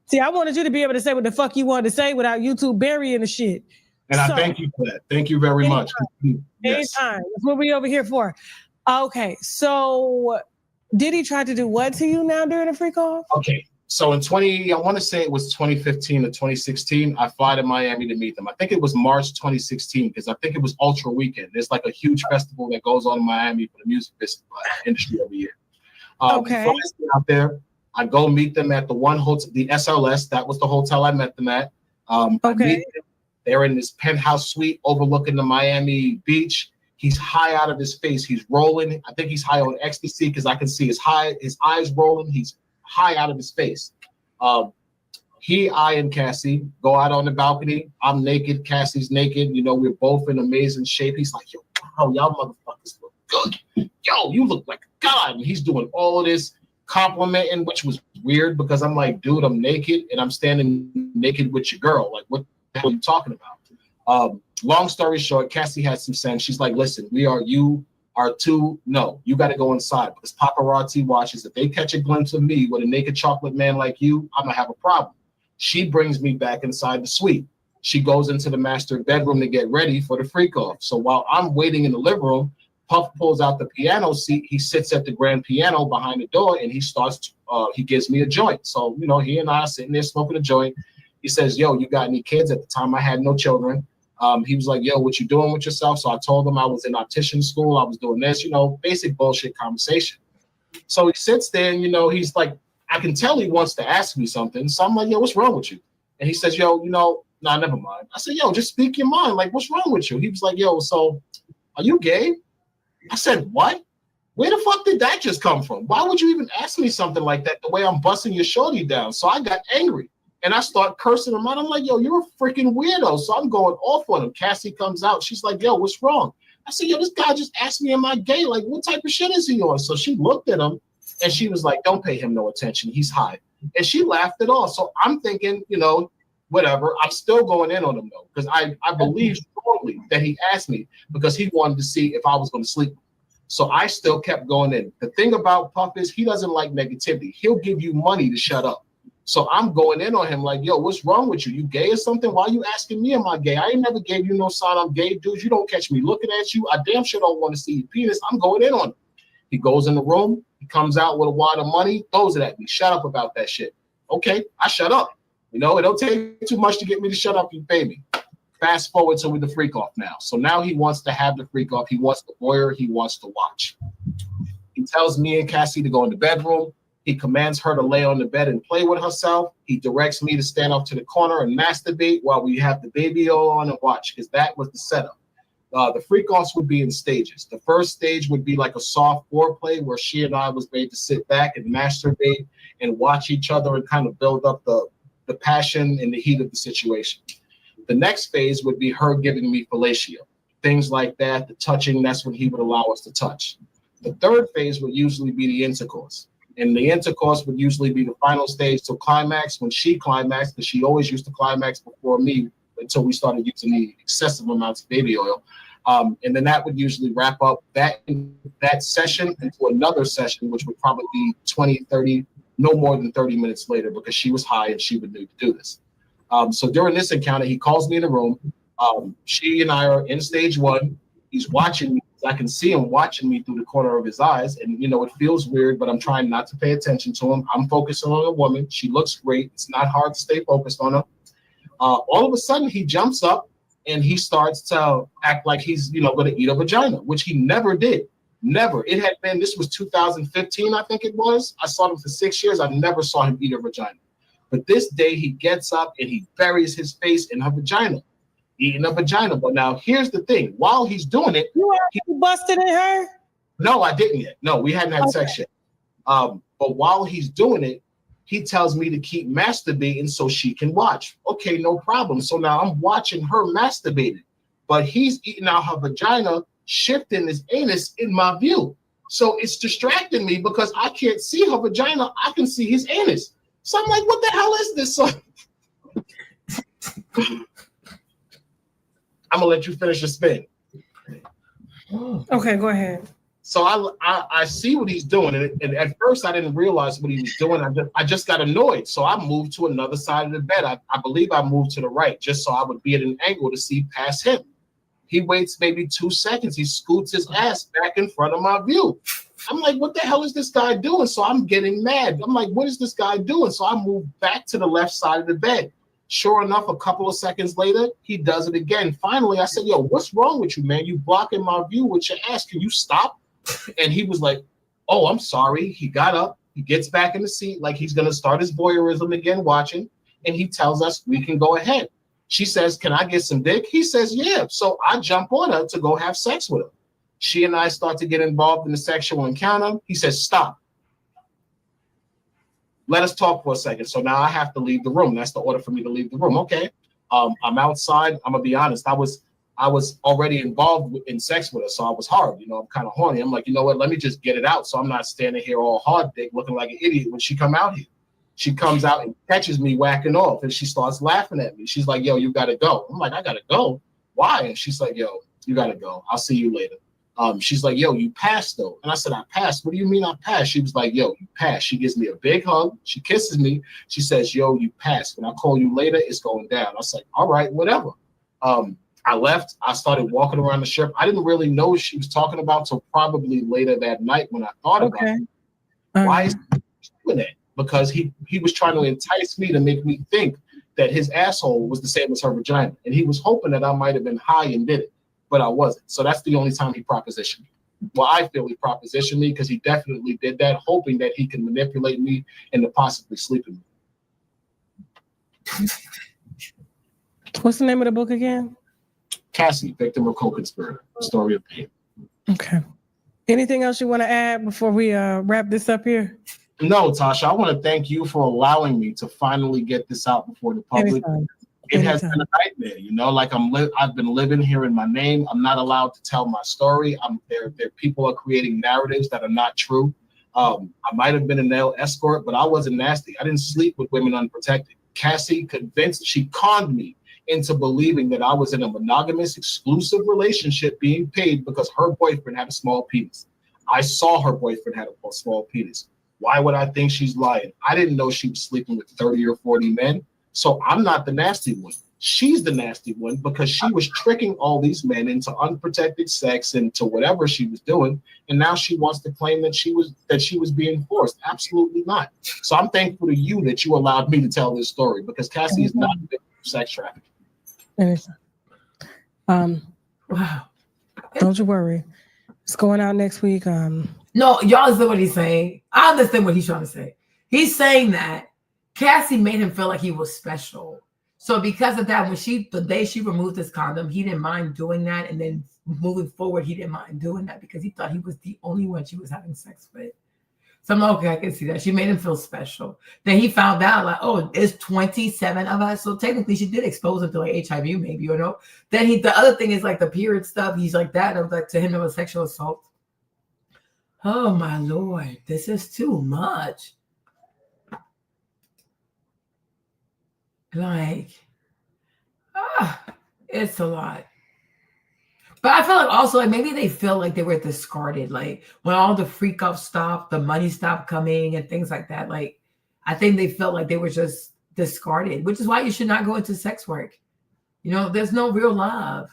See, I wanted you to be able to say what the fuck you wanted to say without YouTube burying the shit. And I thank you for that. Thank you very much. Yes. Anytime. That's what we over here for. Okay, so Diddy tried to do what to you now during the freak off? Okay. So in I want to say it was 2015 or 2016, I fly to Miami to meet them. I think it was March 2016 because I think it was Ultra Weekend. There's like a huge festival that goes on in Miami for the music business industry every year. Okay. He flies me out there. I go meet them at the one hotel, the SLS. That was the hotel I met them at. Okay. They're in this penthouse suite overlooking the Miami beach. He's high out of his face. He's rolling. I think he's high on ecstasy because I can see his eyes rolling. He's high out of his face. I and Cassie go out on the balcony. I'm naked. Cassie's naked. You know, we're both in amazing shape. He's like, yo, wow, y'all motherfuckers look good. Yo, you look like a god. And he's doing all of this complimenting, which was weird because I'm like, dude, I'm naked and I'm standing naked with your girl. Like, what the hell are you talking about? Long story short, Cassie had some sense. She's like, listen, you are too, no, you got to go inside because paparazzi watches. If they catch a glimpse of me with a naked chocolate man like you, I'm going to have a problem. She brings me back inside the suite. She goes into the master bedroom to get ready for the freak off. So while I'm waiting in the living room, Puff pulls out the piano seat. He sits at the grand piano behind the door and he starts, he gives me a joint. So, you know, he and I are sitting there smoking a joint. He says, yo, you got any kids? At the time, I had no children. He was like, yo, what you doing with yourself? So I told him I was in optician school. I was doing this, you know, basic bullshit conversation. So he sits there and, you know, he's like, I can tell he wants to ask me something. So I'm like, yo, what's wrong with you? And he says, yo, you know, nah, never mind. I said, yo, just speak your mind. Like, what's wrong with you? He was like, yo, so are you gay? I said, what? Where the fuck did that just come from? Why would you even ask me something like that the way I'm busting your shorty down? So I got angry. And I start cursing him out. I'm like, yo, you're a freaking weirdo. So I'm going off on him. Cassie comes out. She's like, yo, what's wrong? I said, yo, this guy just asked me, am I gay? Like, what type of shit is he on? So she looked at him and she was like, don't pay him no attention. He's high. And she laughed it off. So I'm thinking, you know, whatever. I'm still going in on him though, because I believe strongly that he asked me because he wanted to see if I was going to sleep. So I still kept going in. The thing about Puff is he doesn't like negativity. He'll give you money to shut up. So I'm going in on him like, yo, what's wrong with you? You gay or something? Why are you asking me, am I gay? I ain't never gave you no sign I'm gay, dude. You don't catch me looking at you. I damn sure don't want to see your penis. I'm going in on him. He goes in the room. He comes out with a wad of money, throws it at me. Shut up about that shit. Okay, I shut up. You know, it don't take too much to get me to shut up. You pay me. Fast forward to with the freak off now. So now he wants to have the freak off. He wants the voyeur. He wants to watch. He tells me and Cassie to go in the bedroom. He commands her to lay on the bed and play with herself. He directs me to stand off to the corner and masturbate while we have the baby oil on and watch, because that was the setup. The freak-offs would be in stages. The first stage would be like a soft foreplay where she and I was made to sit back and masturbate and watch each other and kind of build up the passion and the heat of the situation. The next phase would be her giving me fellatio. Things like that, the touching, that's when he would allow us to touch. The third phase would usually be the intercourse. And the intercourse would usually be the final stage to climax when she climaxed, because she always used to climax before me until we started using the excessive amounts of baby oil. And then that would usually wrap up that session into another session, which would probably be 20, 30, no more than 30 minutes later, because she was high and she would need to do this. So during this encounter, he calls me in the room. She and I are in stage one. He's watching me. I can see him watching me through the corner of his eyes. And, you know, it feels weird, but I'm trying not to pay attention to him. I'm focusing on a woman. She looks great. It's not hard to stay focused on her. All of a sudden, he jumps up and he starts to act like he's, you know, going to eat a vagina, which he never did. Never. It had been, this was 2015, I think it was. I saw him for 6 years. I never saw him eat a vagina. But this day, he gets up and he buries his face in her vagina. Eating a vagina. But now here's the thing. While he's doing it, he busted in her? No, I didn't yet. No, we hadn't had sex yet. But while he's doing it, he tells me to keep masturbating so she can watch. Okay, no problem. So now I'm watching her masturbating, but he's eating out her vagina, shifting his anus in my view. So it's distracting me because I can't see her vagina. I can see his anus. So I'm like, what the hell is this? So I'm gonna let you finish your spin. Okay, go ahead. So I see what he's doing, and at first I didn't realize what he was doing. I just got annoyed, so I moved to another side of the bed. I believe I moved to the right just so I would be at an angle to see past him. He waits maybe 2 seconds. He scoots his ass back in front of my view. I'm like, what the hell is this guy doing? So I'm getting mad. I'm like, what is this guy doing? So I move back to the left side of the bed. Sure enough, a couple of seconds later, he does it again. Finally, I said, yo, what's wrong with you, man? You blocking my view with your ass. Can you stop? And he was like, oh, I'm sorry. He got up. He gets back in the seat like he's going to start his voyeurism again watching. And he tells us we can go ahead. She says, can I get some dick? He says, yeah. So I jump on her to go have sex with her. She and I start to get involved in the sexual encounter. He says, stop. Let us talk for a second. So now I have to leave the room. That's the order for me to leave the room. Okay. I'm outside. I'm gonna be honest. I was already involved in sex with her, so I was hard. I'm kind of horny. I'm like, you know what? Let me just get it out, so I'm not standing here all hard dick looking like an idiot when she come out here. She comes out and catches me whacking off, and she starts laughing at me. She's like, yo, you gotta go. I'm like, I gotta go. Why? And she's like, yo, you gotta go. I'll see you later. She's like, yo, you passed though. And I said, I passed. What do you mean I passed? She was like, yo, you passed. She gives me a big hug. She kisses me. She says, yo, you passed. When I call you later, it's going down. I was like, all right, whatever. I left. I started walking around the strip. I didn't really know what she was talking about until probably later that night when I thought about it. Why is he doing that? Because he was trying to entice me to make me think that his asshole was the same as her vagina. And he was hoping that I might have been high and did it. But I wasn't. So that's the only time he propositioned me. Well, I feel he propositioned me because he definitely did that, hoping that he can manipulate me into possibly sleeping with me. What's the name of the book again? Cassie, Victim of Co-Conspirator, Story of Pain. Okay. Anything else you want to add before we wrap this up here? No, Tasha, I want to thank you for allowing me to finally get this out before the public. It has been a nightmare, like I've been living here in my name. I'm not allowed to tell my story. There people are creating narratives that are not true. I might have been a male escort, but I wasn't nasty. I didn't sleep with women unprotected. Cassie she conned me into believing that I was in a monogamous, exclusive relationship being paid because her boyfriend had a small penis. I saw her boyfriend had a small penis. Why would I think she's lying? I didn't know she was sleeping with 30 or 40 men. So I'm not the nasty one. She's the nasty one because she was tricking all these men into unprotected sex and to whatever she was doing. And now she wants to claim that she was being forced. Absolutely not. So I'm thankful to you that you allowed me to tell this story because Cassie is not a victim of sex trafficking. Wow. Don't you worry. It's going out next week. No, y'all understand what he's saying. I understand what he's trying to say. He's saying that Cassie made him feel like he was special. So because of that, the day she removed his condom, he didn't mind doing that. And then moving forward, he didn't mind doing that because he thought he was the only one she was having sex with. So I'm like, okay, I can see that. She made him feel special. Then he found out like, oh, there's 27 of us. So technically she did expose him to like HIV maybe, or no. Then the other thing is like the period stuff. He's like that. It was like to him, it was sexual assault. Oh my Lord, this is too much. Like, it's a lot. But I feel like also like maybe they feel like they were discarded. Like when all the freak out stopped, the money stopped coming and things like that. Like I think they felt like they were just discarded, which is why you should not go into sex work. There's no real love.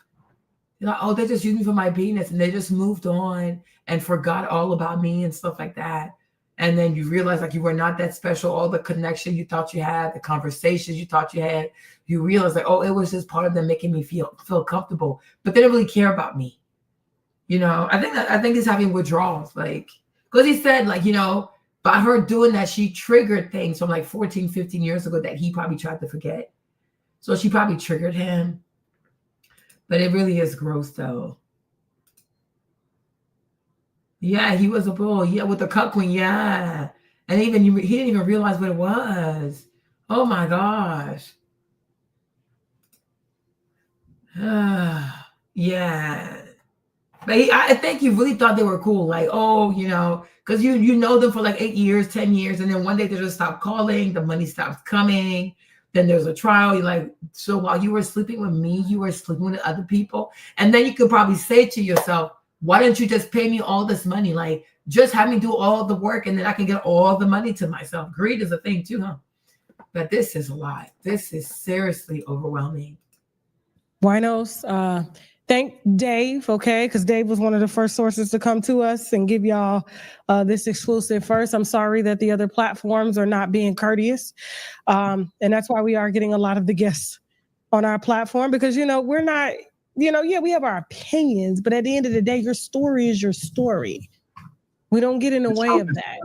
Oh, they just used me for my penis and they just moved on and forgot all about me and stuff like that. And then you realize like you were not that special. All the connection you thought you had, the conversations you thought you had, you realize like, oh, it was just part of them making me feel comfortable, but they didn't really care about me. I think he's having withdrawals, like, because he said like, by her doing that, she triggered things from like 14, 15 years ago that he probably tried to forget. So she probably triggered him, but it really is gross though. Yeah, he was a bull. Yeah, with the cuck queen. Yeah. And he didn't even realize what it was. Oh my gosh. Yeah. But I think he really thought they were cool. Like, oh, because you know them for like 8 years, 10 years. And then one day they just stop calling. The money stops coming. Then there's a trial. You're like, so while you were sleeping with me, you were sleeping with other people. And then you could probably say to yourself, why don't you just pay me all this money? Like, just have me do all the work and then I can get all the money to myself. Greed is a thing too, huh? But this is a lot. This is seriously overwhelming. Winos, thank Dave, okay? Because Dave was one of the first sources to come to us and give y'all this exclusive first. I'm sorry that the other platforms are not being courteous. And that's why we are getting a lot of the guests on our platform because, we're not, we have our opinions, but at the end of the day, your story is your story. We don't get in the way of that.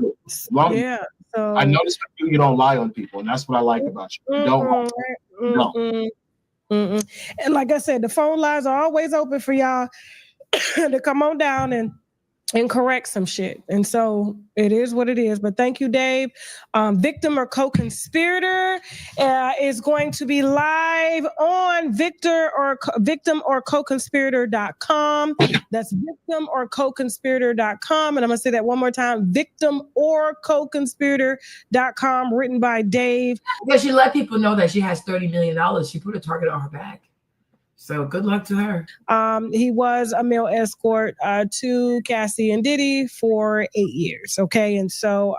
Yeah. So I noticed you don't lie on people, and that's what I like about you. You don't lie. And like I said, the phone lines are always open for y'all to come on down and correct some shit. And so it is what it is. But thank you, Dave. Victim or Co-Conspirator is going to be live on victimorcoconspirator.com. That's victimorcoconspirator.com. And I'm going to say that one more time, victimorcoconspirator.com, written by Dave. Because she let people know that she has $30 million. She put a target on her back. So good luck to her. He was a male escort to Cassie and Diddy for 8 years. Okay. And so,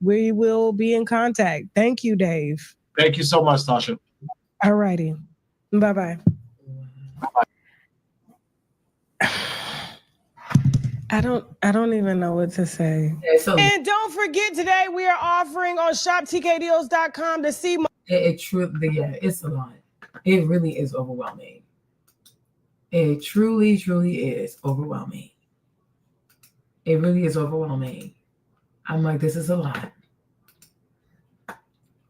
we will be in contact. Thank you, Dave. Thank you so much, Tasha. All righty. Bye-bye. I don't even know what to say. And don't forget, today we are offering on shoptkdeals.com to see it's a lot. It really is overwhelming. It truly, truly is overwhelming. It really is overwhelming. I'm like, this is a lot.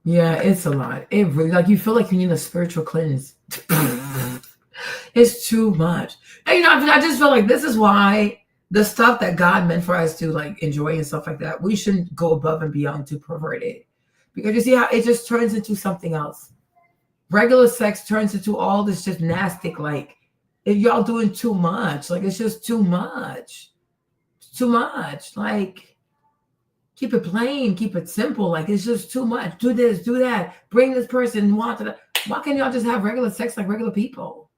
Yeah, it's a lot. It really, you feel like you need a spiritual cleanse. It's too much. And, I just feel like this is why the stuff that God meant for us to enjoy and stuff like that, we shouldn't go above and beyond to pervert it. Because you see how it just turns into something else. Regular sex turns into all this just nasty, if y'all doing too much, it's just too much. It's too much. Keep it plain, keep it simple. It's just too much. Do this, do that. Bring this person, want to. Why can't y'all just have regular sex like regular people?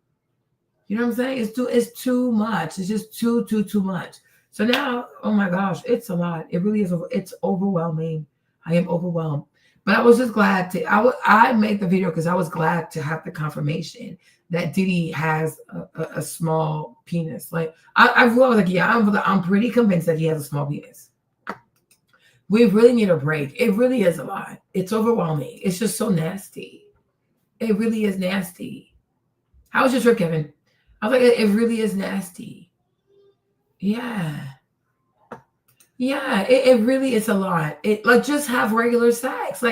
You know what I'm saying? It's too much. It's just too much. So now, oh my gosh, it's a lot. It really is. It's overwhelming. I am overwhelmed. But I was just glad I made the video because I was glad to have the confirmation that Diddy has a small penis. I was like, yeah, I'm pretty convinced that he has a small penis. We really need a break. It really is a lot. It's overwhelming. It's just so nasty. It really is nasty. How was your trip, Kevin? I was like, it really is nasty. Yeah. Yeah, it really is a lot. Just have regular sex.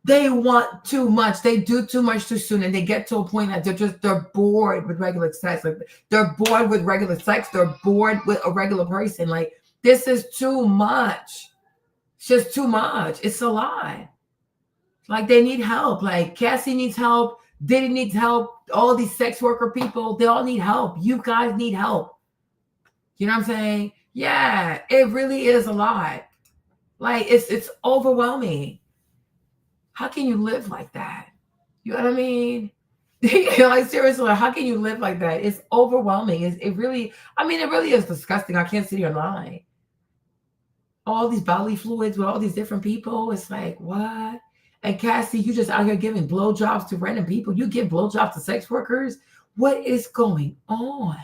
They want too much. They do too much too soon, and they get to a point that they're bored with regular sex. They're bored with regular sex. They're bored with a regular person. This is too much. It's just too much. It's a lot. They need help. Cassie needs help. Diddy needs help. All these sex worker people, they all need help. You guys need help. You know what I'm saying? Yeah, it really is a lot. It's overwhelming. How can you live like that? You know what I mean? Seriously, how can you live like that? It's overwhelming. It really is disgusting. I can't sit here and lie. All these bodily fluids with all these different people. It's what? And Cassie, you just out here giving blowjobs to random people. You give blowjobs to sex workers. What is going on?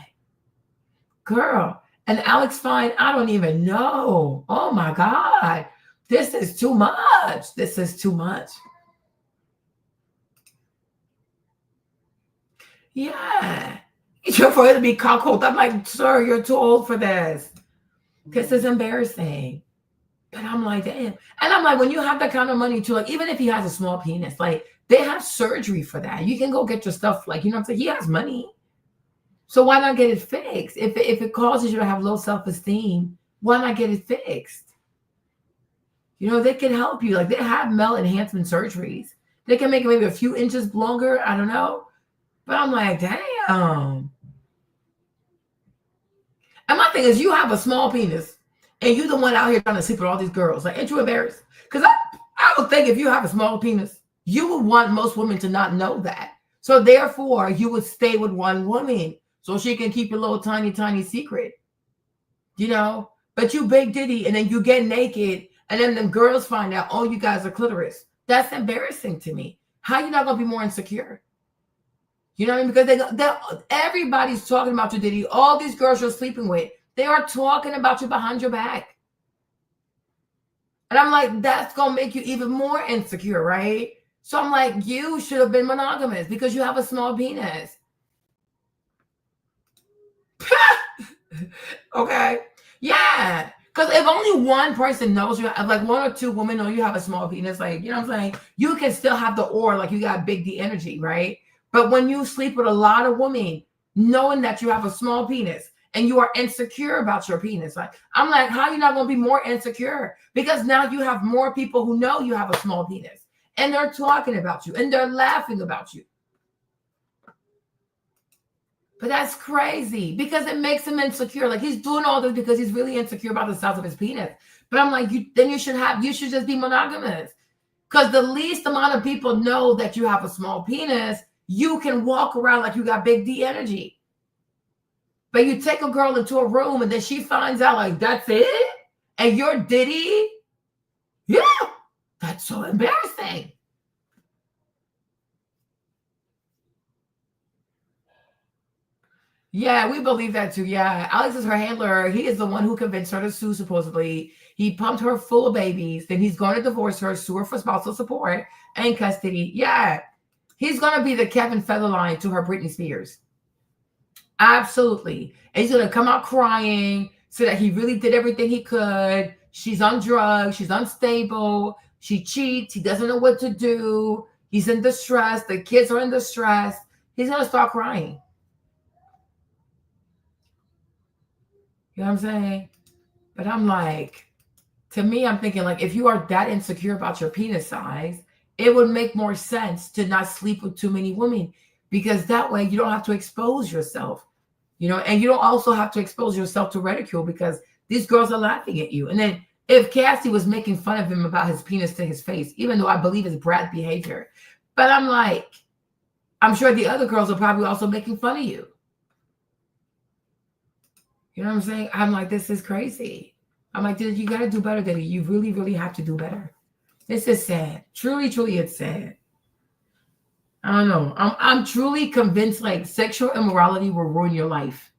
Girl. And Alex Fine, I don't even know. Oh my God. This is too much. This is too much. Yeah. You're afraid to be cuckolded. I'm like, sir, you're too old for this. This is embarrassing. And I'm like, damn. And I'm like, when you have that kind of money too, even if he has a small penis, they have surgery for that. You can go get your stuff, you know what I'm saying? He has money. So why not get it fixed? If it causes you to have low self-esteem, why not get it fixed? They can help you. They have male enhancement surgeries. They can make it maybe a few inches longer. I don't know. But I'm like, damn. And my thing is, you have a small penis, and you're the one out here trying to sleep with all these girls. Ain't you embarrassed? Because I would think if you have a small penis, you would want most women to not know that. So therefore, you would stay with one woman so she can keep your little tiny, tiny secret. But you big Diddy, and then you get naked, and then the girls find out, oh, you guys are clitoris. That's embarrassing to me. How you not going to be more insecure? You know what I mean? Because everybody's talking about you, Diddy. All these girls you're sleeping with, they are talking about you behind your back. And I'm like, that's going to make you even more insecure, right? So I'm like, you should have been monogamous because you have a small penis. Okay. Yeah. Because if only one person knows you, like one or two women know you have a small penis, like, you know what I'm saying? You can still have the aura, like you got big D energy, right? But when you sleep with a lot of women, knowing that you have a small penis and you are insecure about your penis, like, I'm like, how are you not going to be more insecure? Because now you have more people who know you have a small penis and they're talking about you and they're laughing about you. But that's crazy because it makes him insecure. Like he's doing all this because he's really insecure about the size of his penis. But I'm like, you should just be monogamous. Because the least amount of people know that you have a small penis, you can walk around like you got big D energy. But you take a girl into a room and then she finds out like, that's it? And you're Diddy? Yeah, that's so embarrassing. Yeah, we believe that too. Yeah, Alex is her handler. He is the one who convinced her to sue, supposedly. He pumped her full of babies. Then he's going to divorce her, sue her for spousal support and custody. Yeah, he's going to be the Kevin Federline to her Britney Spears. Absolutely. And he's going to come out crying so that he really did everything he could. She's on drugs. She's unstable. She cheats. He doesn't know what to do. He's in distress. The kids are in distress. He's going to start crying. You know what I'm saying? But I'm like, to me, I'm thinking like, if you are that insecure about your penis size, it would make more sense to not sleep with too many women because that way you don't have to expose yourself, you know, and you don't also have to expose yourself to ridicule because these girls are laughing at you. And then if Cassie was making fun of him about his penis to his face, even though I believe it's brat behavior, but I'm like, I'm sure the other girls are probably also making fun of you. You know what I'm saying? I'm like, this is crazy. I'm like, dude, you got to do better, Diddy. You really, really have to do better. This is sad. Truly, truly, it's sad. I don't know. I'm truly convinced like sexual immorality will ruin your life.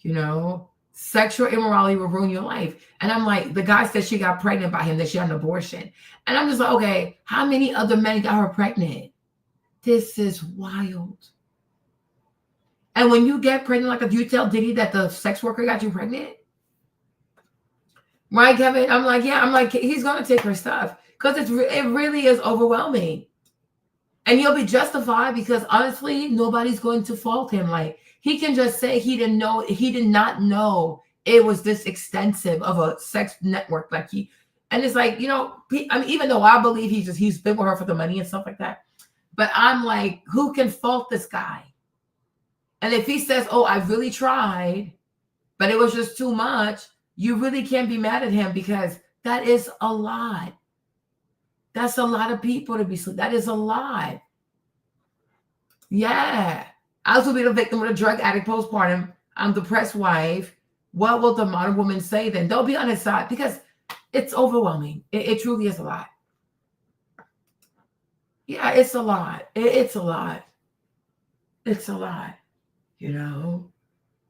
You know, sexual immorality will ruin your life. And I'm like, the guy said she got pregnant by him, that she had an abortion. And I'm just like, okay, how many other men got her pregnant? This is wild. And when you get pregnant, like if you tell Diddy that the sex worker got you pregnant, right, Kevin? I'm like, yeah, I'm like, he's going to take her stuff because it really is overwhelming. And he'll be justified because honestly, nobody's going to fault him. Like he can just say he did not know it was this extensive of a sex network. Like and it's like, you know, I mean, even though I believe he's been with her for the money and stuff like that, but I'm like, who can fault this guy? And if he says, oh, I really tried, but it was just too much, you really can't be mad at him because that is a lot. That's a lot of people to be sleeping. That is a lot. Yeah. I will be the victim of a drug addict postpartum. I'm depressed wife. What will the modern woman say then? They'll be on his side because it's overwhelming. It truly is a lot. Yeah, it's a lot. It's a lot. It's a lot. You know,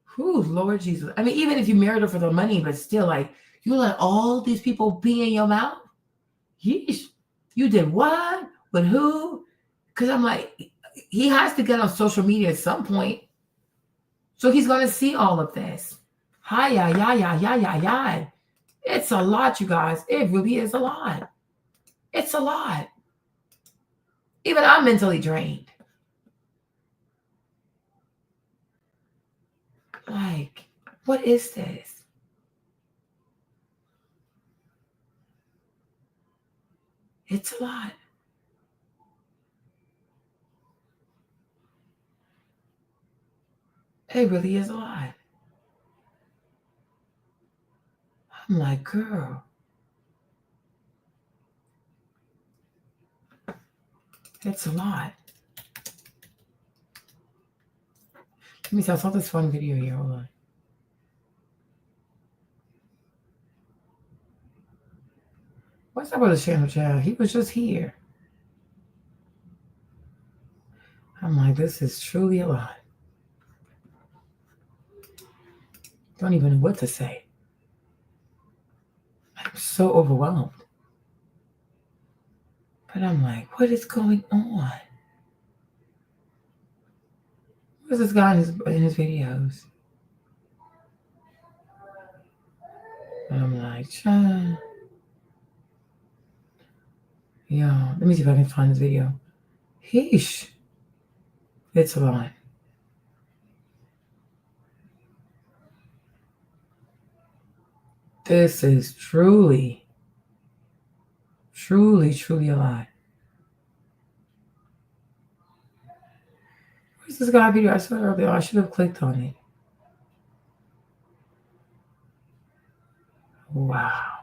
who Lord Jesus. I mean, even if you married her for the money, but still, like, you let all these people pee in your mouth? Yeesh. You did what? With who? Because I'm like, he has to get on social media at some point. So he's going to see all of this. Hi. It's a lot, you guys. It really is a lot. It's a lot. Even I'm mentally drained. Like, what is this? It's a lot. It really is a lot. I'm like, girl. It's a lot. Let me see. I saw this fun video here. Hold on. What's up with the channel, child? He was just here. I'm like, this is truly a lot. Don't even know what to say. I'm so overwhelmed. But I'm like, what is going on? Where's this guy in his videos? And I'm like, yeah, let me see if I can find this video. Heesh. It's a lot. This is truly a lot. Where's this guy video I saw earlier? I should have clicked on it. Wow.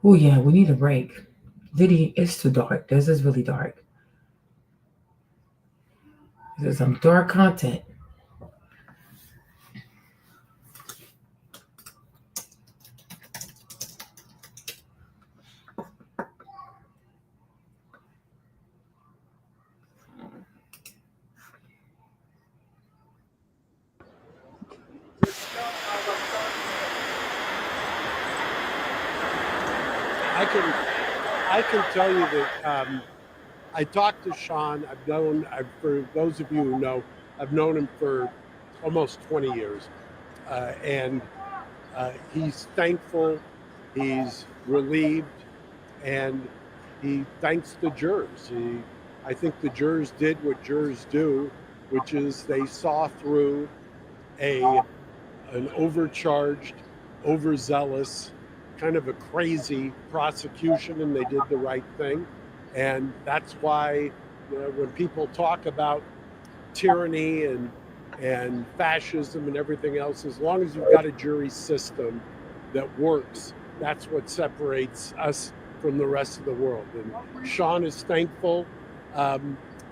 Oh yeah, we need a break. Diddy, it's too dark. This is really dark. There's some dark content. I can tell you that I talked to Sean. For those of you who know, I've known him for almost 20 years. And he's thankful, he's relieved, and he thanks the jurors. I think the jurors did what jurors do, which is they saw through an overcharged, overzealous, kind of a crazy prosecution, and they did the right thing. And that's why when people talk about tyranny and fascism and everything else, as long as you've got a jury system that works, that's what separates us from the rest of the world. And Sean is thankful.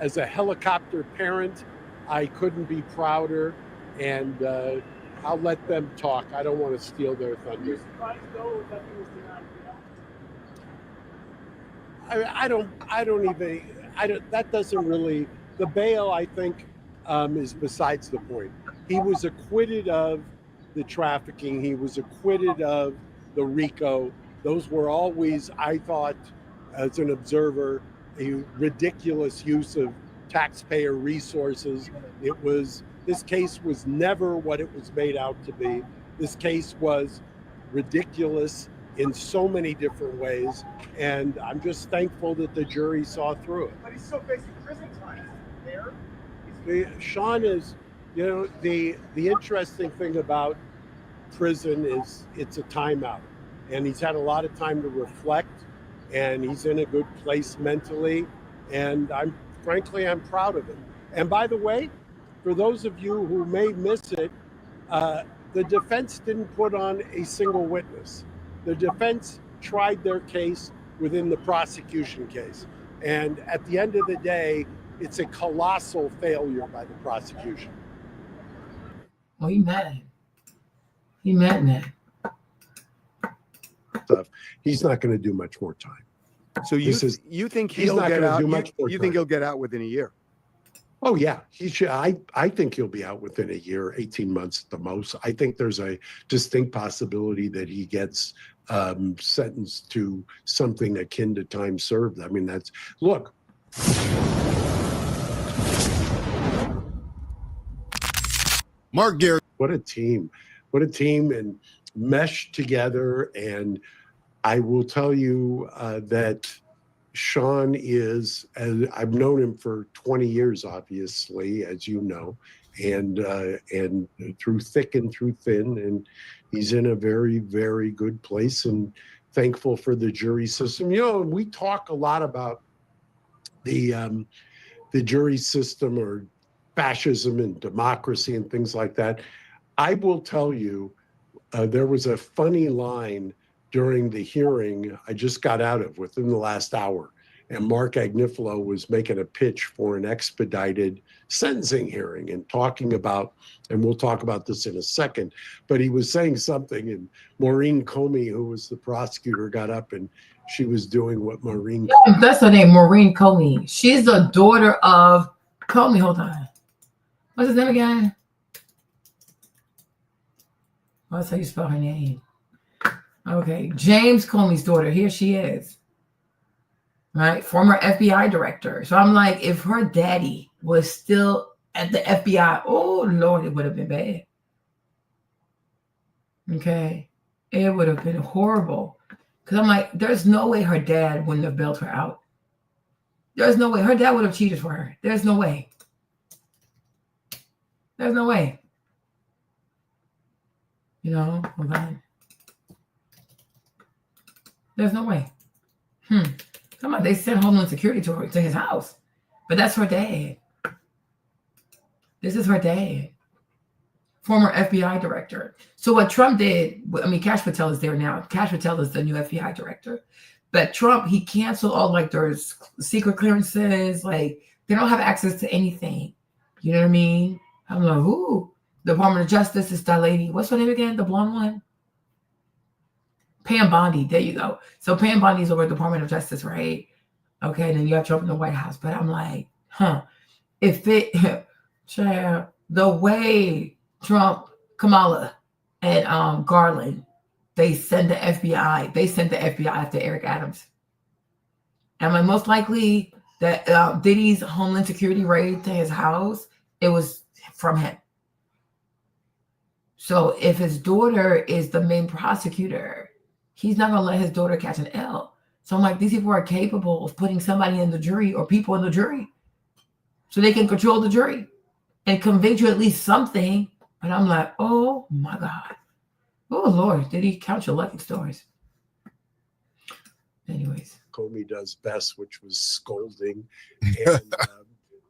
As a helicopter parent, I couldn't be prouder, and I'll let them talk. I don't want to steal their thunder. That doesn't really, the bail, I think, is besides the point. He was acquitted of the trafficking. He was acquitted of the RICO. Those were always, I thought, as an observer, a ridiculous use of taxpayer resources. This case was never what it was made out to be. This case was ridiculous in so many different ways, and I'm just thankful that the jury saw through it. But he's still facing prison time. Sean is, the interesting thing about prison is it's a timeout, and he's had a lot of time to reflect, and he's in a good place mentally, and frankly, I'm proud of him. And by the way, for those of you who may miss it, the defense didn't put on a single witness. The defense tried their case within the prosecution case. And at the end of the day, it's a colossal failure by the prosecution. Oh, he mad. He mad. He's not going to do much more time. So you think he'll get out? You think he'll get out within a year? Oh yeah, he should. I think he'll be out within a year, 18 months at the most. I think there's a distinct possibility that he gets sentenced to something akin to time served. I mean, look. Mark Garrett. What a team, and meshed together. And I will tell you that Sean is, I've known him for 20 years, obviously, as you know, and through thick and through thin, and he's in a very, very good place, and thankful for the jury system. We talk a lot about the jury system or fascism and democracy and things like that. I will tell you, there was a funny line during the hearing I just got out of within the last hour, and Mark Agnifilo was making a pitch for an expedited sentencing hearing and talking about, and we'll talk about this in a second, but he was saying something, and Maureen Comey, who was the prosecutor, got up and she was doing what Maureen. That's her name, Maureen Comey. She's the daughter of Call me. Hold on. What's his name again? That's how you spell her name. Okay, James Comey's daughter. Here she is. Right, former FBI director. So I'm like, if her daddy was still at the FBI, oh Lord, it would have been bad. Okay, it would have been horrible. Because I'm like, there's no way her dad wouldn't have bailed her out. There's no way. Her dad would have cheated for her. There's no way. There's no way. You know, hold on. There's no way. Come on, they sent Homeland Security to his house. But that's her dad. This is her dad. Former FBI director. So what Trump did, I mean, Kash Patel is there now. Kash Patel is the new FBI director. But Trump, he canceled all like their secret clearances. Like they don't have access to anything. You know what I mean? I'm like, who? The Department of Justice is that lady. What's her name again? The blonde one? Pam Bondi. There you go. So Pam Bondi is over the Department of Justice, right? Okay, then you have Trump in the White House. But I'm like, if it, the way Trump, Kamala, and Garland, they send the FBI. They sent the FBI after Eric Adams. And like most likely that Diddy's Homeland Security raid to his house, it was from him. So if his daughter is the main prosecutor, he's not going to let his daughter catch an L. So I'm like, these people are capable of putting somebody in the jury or people in the jury so they can control the jury and convince you at least something. But I'm like, oh my God. Oh Lord, did he count your lucky stars? Anyways. Comey does best, which was scolding. And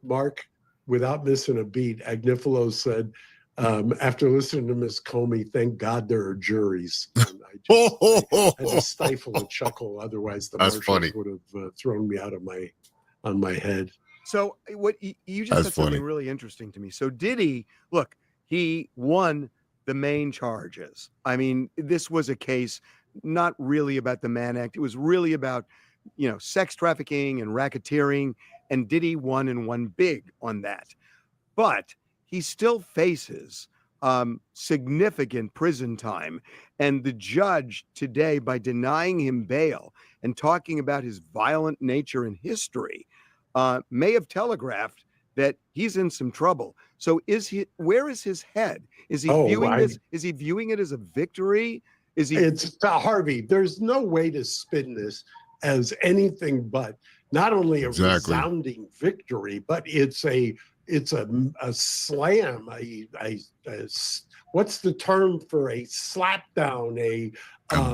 Mark, without missing a beat, Agnifilo said, after listening to Miss Comey, thank God there are juries. And I had to stifle a chuckle. Otherwise, the marshals would have thrown me out of on my head. So what you just said something really interesting to me. So Diddy, look, he won the main charges. I mean, this was a case not really about the Mann Act. It was really about, sex trafficking and racketeering. And Diddy won and won big on that. But he still faces significant prison time. And the judge today, by denying him bail and talking about his violent nature and history, may have telegraphed that he's in some trouble. So where is his head? Is he viewing it as a victory? It's Harvey. There's no way to spin this as anything but not only a resounding victory, but it's a slam. What's the term for a slap down? A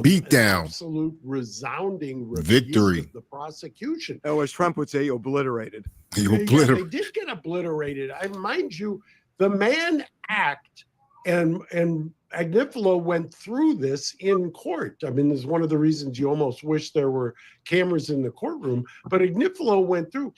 beat down. Absolute resounding victory of the prosecution. Oh, as Trump would say, obliterated. They did get obliterated. Mind you, the Mann Act and Agnifilo went through this in court. I mean, this is one of the reasons you almost wish there were cameras in the courtroom. But Agnifilo went through.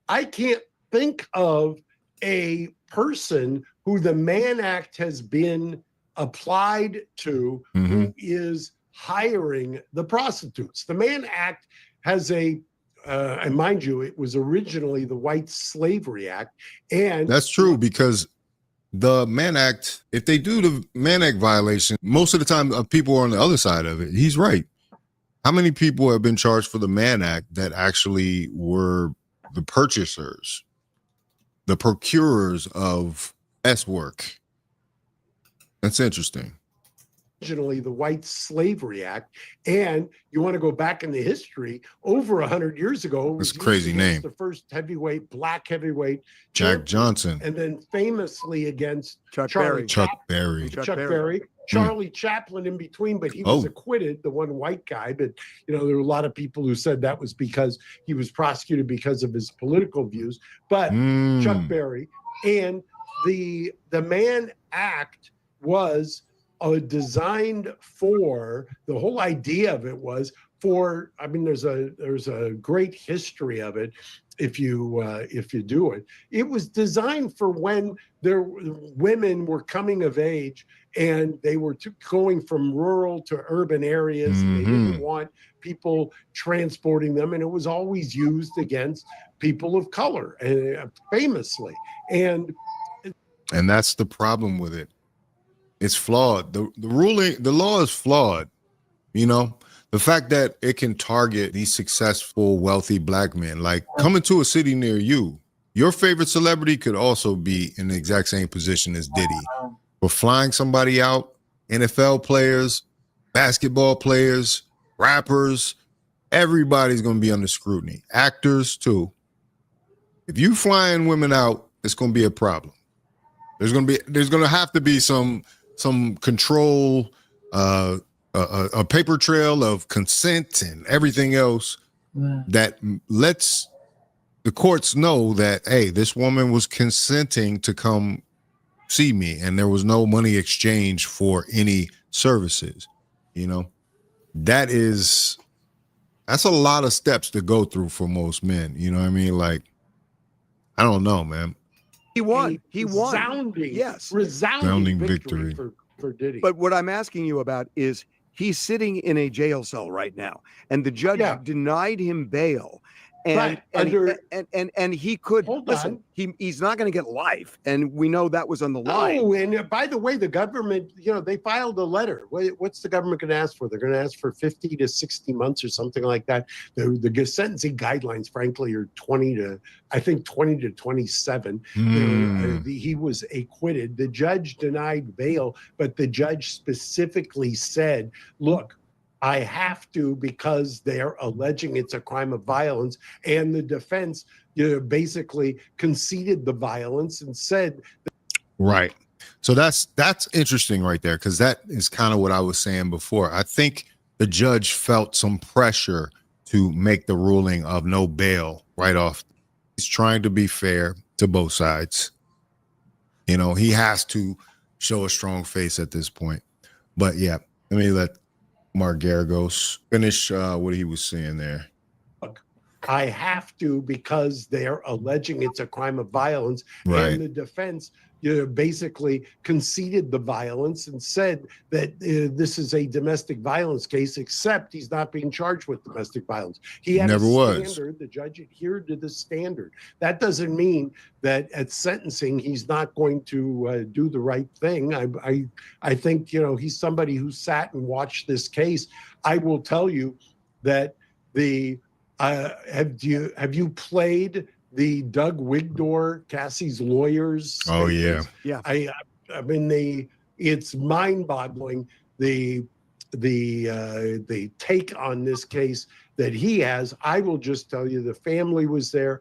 I can't think of a person who the Mann Act has been applied to who is hiring the prostitutes. The Mann Act has and mind you, it was originally the White Slavery Act. And that's true, because the Mann Act, if they do the Mann Act violation, most of the time people are on the other side of it. He's right. How many people have been charged for the Mann Act that actually were the purchasers, the procurers of S work? That's interesting. Originally the White Slavery Act, and you want to go back in the history, over 100 years ago, it's a crazy name. The first black heavyweight, Jack Johnson, and then famously against Chuck Berry. Charlie Chaplin in between, but he was acquitted, the one white guy. But there were a lot of people who said that was because he was prosecuted because of his political views. But Chuck Berry, and the Mann Act was designed for, the whole idea of it was for, I mean, there's a great history of it if you do it. It was designed for when women were coming of age and they were going from rural to urban areas. And they didn't want people transporting them, and it was always used against people of color, famously. And that's the problem with it. It's flawed. The law is flawed. You know, the fact that it can target these successful, wealthy black men, like coming to a city near you. Your favorite celebrity could also be in the exact same position as Diddy. For flying somebody out, NFL players, basketball players, rappers, everybody's going to be under scrutiny. Actors too. If you flying women out, it's going to be a problem. There's going to have to be some control, a paper trail of consent and everything else that lets the courts know that, hey, this woman was consenting to come see me, and there was no money exchange for any services. You know, that's a lot of steps to go through for most men. You know what I mean? Like, I don't know, man. He won. He won. Resounding victory for Diddy. But what I'm asking you about is he's sitting in a jail cell right now, and the judge denied him bail. And he could listen. He's not going to get life, and we know that was on the line. Oh, and by the way, the government, they filed a letter. What's the government going to ask for? They're going to ask for 50 to 60 months or something like that. The sentencing guidelines, frankly, are 20 to 27. He was acquitted. The judge denied bail, but the judge specifically said, "Look, I have to, because they're alleging it's a crime of violence," and the defense basically conceded the violence and said, right. So that's interesting right there, because that is kind of what I was saying before. I think the judge felt some pressure to make the ruling of no bail right off. He's trying to be fair to both sides. He has to show a strong face at this point. But yeah, let me let Mark Garagos finish what he was saying there. "Look, I have to, because they're alleging it's a crime of violence," right. And the defense basically conceded the violence and said that this is a domestic violence case, except he's not being charged with domestic violence. He had Never a standard. was. The judge adhered to the standard. That doesn't mean that at sentencing he's not going to do the right thing. I think he's somebody who sat and watched this case. I will tell you that have you played the Doug Wigdor, Cassie's lawyers? Oh yeah. I mean, it's mind-boggling the take on this case that he has. I will just tell you, the family was there,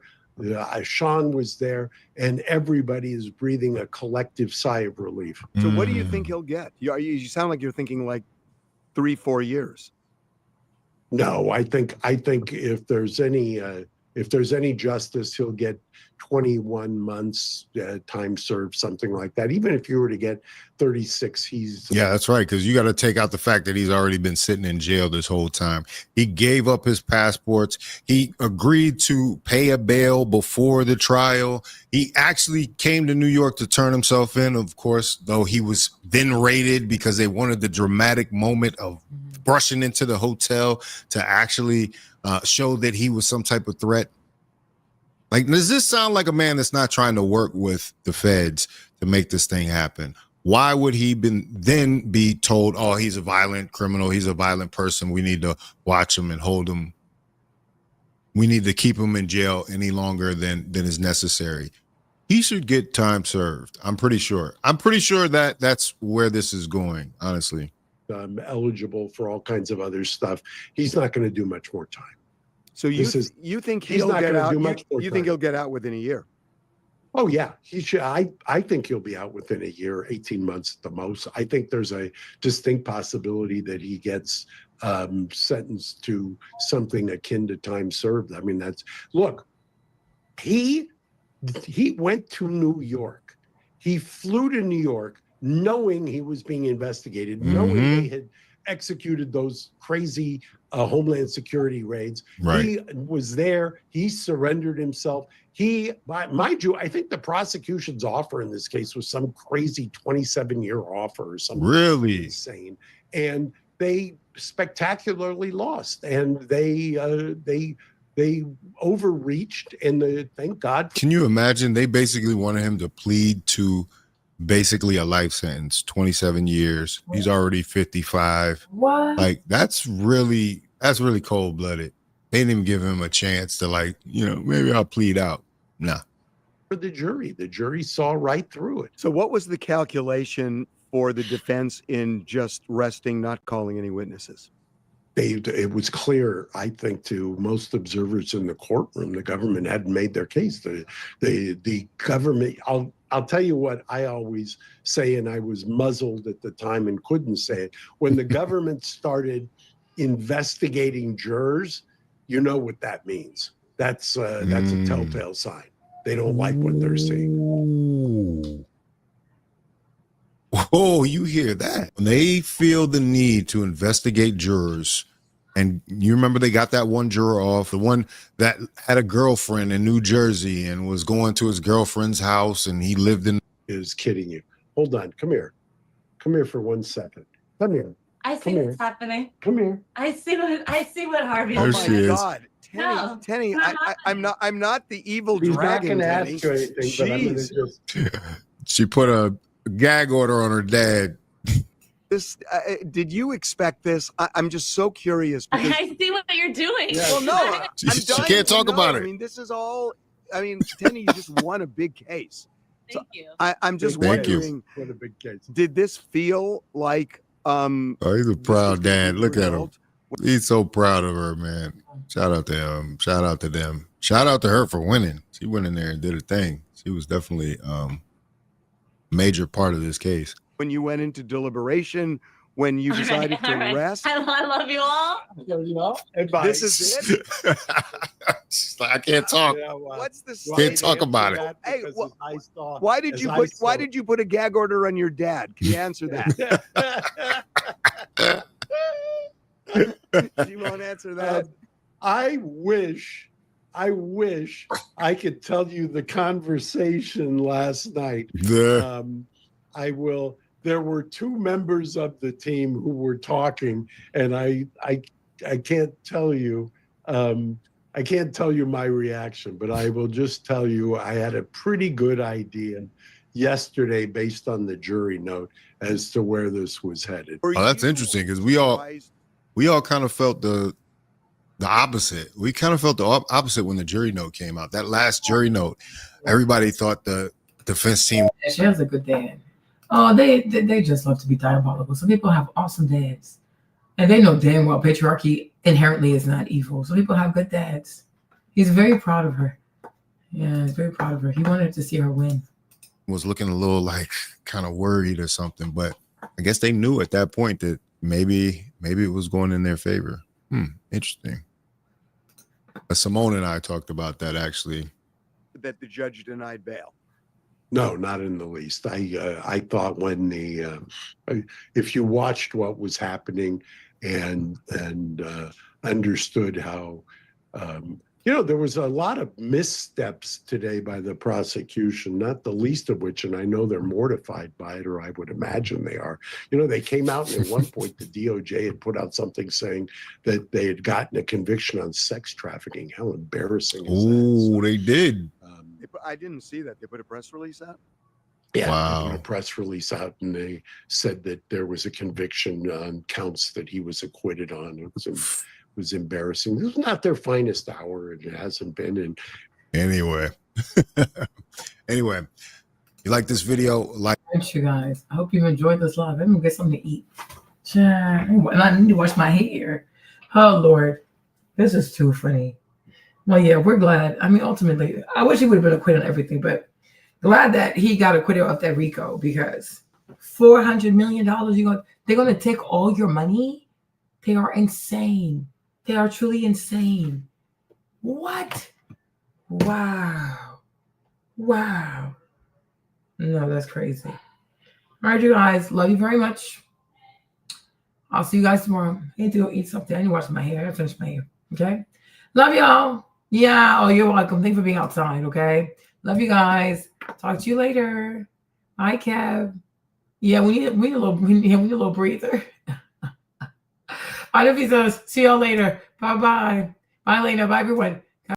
Sean was there, and everybody is breathing a collective sigh of relief. So what do you think he'll get? You sound like you're thinking like 3-4 years. No, I think if there's any justice, he'll get 21 months time served, something like that. Even if you were to get 36, yeah, that's right. Because you got to take out the fact that he's already been sitting in jail this whole time. He gave up his passports. He agreed to pay a bail before the trial. He actually came to New York to turn himself in, of course, though he was then raided because they wanted the dramatic moment of brushing into the hotel to actually show that he was some type of threat. Like, does this sound like a man that's not trying to work with the feds to make this thing happen? Why would he then be told, oh, he's a violent criminal, he's a violent person, we need to watch him and hold him, we need to keep him in jail any longer than is necessary? He should get time served. I'm pretty sure that that's where this is going, honestly. Eligible for all kinds of other stuff. He's not going to do much more time. So you think he'll get out? You think he'll get out within a year? Oh yeah, he should. I think he'll be out within a year, 18 months at the most. I think there's a distinct possibility that he gets sentenced to something akin to time served. I mean, he went to New York. He flew to New York knowing he was being investigated, knowing they had executed those crazy Homeland Security raids. Right. He was there. He surrendered himself. mind you, I think the prosecution's offer in this case was some crazy 27-year offer or something. Really insane. And they spectacularly lost, and they overreached, and thank God. Can you imagine? They basically wanted him to plead to basically a life sentence, 27 years. He's already 55. What? Like, that's really cold blooded. They didn't even give him a chance to, like, maybe I'll plead out. Nah. For the jury saw right through it. So what was the calculation for the defense in just resting, not calling any witnesses? It was clear, I think, to most observers in the courtroom, the government hadn't made their case. The government, I'll tell you what I always say, and I was muzzled at the time and couldn't say it. When the government started investigating jurors, you know what that means. That's a telltale sign. They don't like what they're seeing. Ooh. Oh, you hear that? When they feel the need to investigate jurors, and you remember they got that one juror off, the one that had a girlfriend in New Jersey and was going to his girlfriend's house, and he lived in. Is kidding you. Hold on. Come here. Come here for 1 second. Come here. I see what's happening. Come here. I see what Harvey There is she doing. is. God, Tenny, I'm not the evil dragon. He's not going to ask you anything, but I'm going to just. She put a gag order on her dad. This did you expect this? I'm just so curious. Because, I see what you're doing. Well, no, She can't talk about it. I mean, this is all. I mean, Tenny, you just won a big case. Thank you. I'm just Thank you. wondering. What a big case. Did this feel like? Oh, he's a proud dad. Look at him. He's so proud of her, man. Shout out to him. Shout out to them. Shout out to her for winning. She went in there and did her thing. She was definitely major part of this case. When you went into deliberation, when you decided to rest. I love you all. This is it. She's like, I can't talk. What's the Can't talk about it. Hey, why did you put a gag order on your dad? Can you answer that? You won't answer that. I wish I could tell you the conversation last night. I will. There were two members of the team who were talking, and I can't tell you. I can't tell you my reaction, but I will just tell you I had a pretty good idea yesterday based on the jury note as to where this was headed. Oh, that's interesting because we all kind of felt the opposite. We kind of felt the opposite when the jury note came out. That last jury note, everybody thought the defense team. She has a good dad. Oh, they just love to be diabolical. Some people have awesome dads, and they know damn well patriarchy inherently is not evil. So people have good dads. He's very proud of her. Yeah, he's very proud of her. He wanted to see her win. Was looking a little like kind of worried or something, but I guess they knew at that point that maybe it was going in their favor. Interesting. Simone and I talked about that actually. That the judge denied bail. No, not in the least. I thought when if you watched what was happening and understood how there was a lot of missteps today by the prosecution, not the least of which, and I know they're mortified by it, or I would imagine they are. They came out and at one point the DOJ had put out something saying that they had gotten a conviction on sex trafficking. How embarrassing is that? Oh, they did. I didn't see that. They put a press release out? Yeah, wow. They put a press release out, and they said that there was a conviction on counts that he was acquitted on. It was embarrassing. This was not their finest hour. It hasn't been. And anyway, you like this video? Like, thanks, you guys. I hope you enjoyed this live. I'm gonna get something to eat. And I need to wash my hair. Oh Lord, this is too funny. Well, yeah, we're glad. I mean, ultimately, I wish he would have been acquitted on everything, but glad that he got acquitted of that RICO, because $400 million, they're going to take all your money? They are insane. They are truly insane. What? Wow. No, that's crazy. All right, you guys. Love you very much. I'll see you guys tomorrow. I need to go eat something. I need to wash my hair. I finish my hair. Okay? Love y'all. Yeah. Oh, you're welcome. Thanks for being outside. Okay. Love you guys. Talk to you later. Bye, Kev. Yeah, we need a little breather. Bye, Visas. See y'all later. Bye-bye. Bye, Lena. Bye, everyone.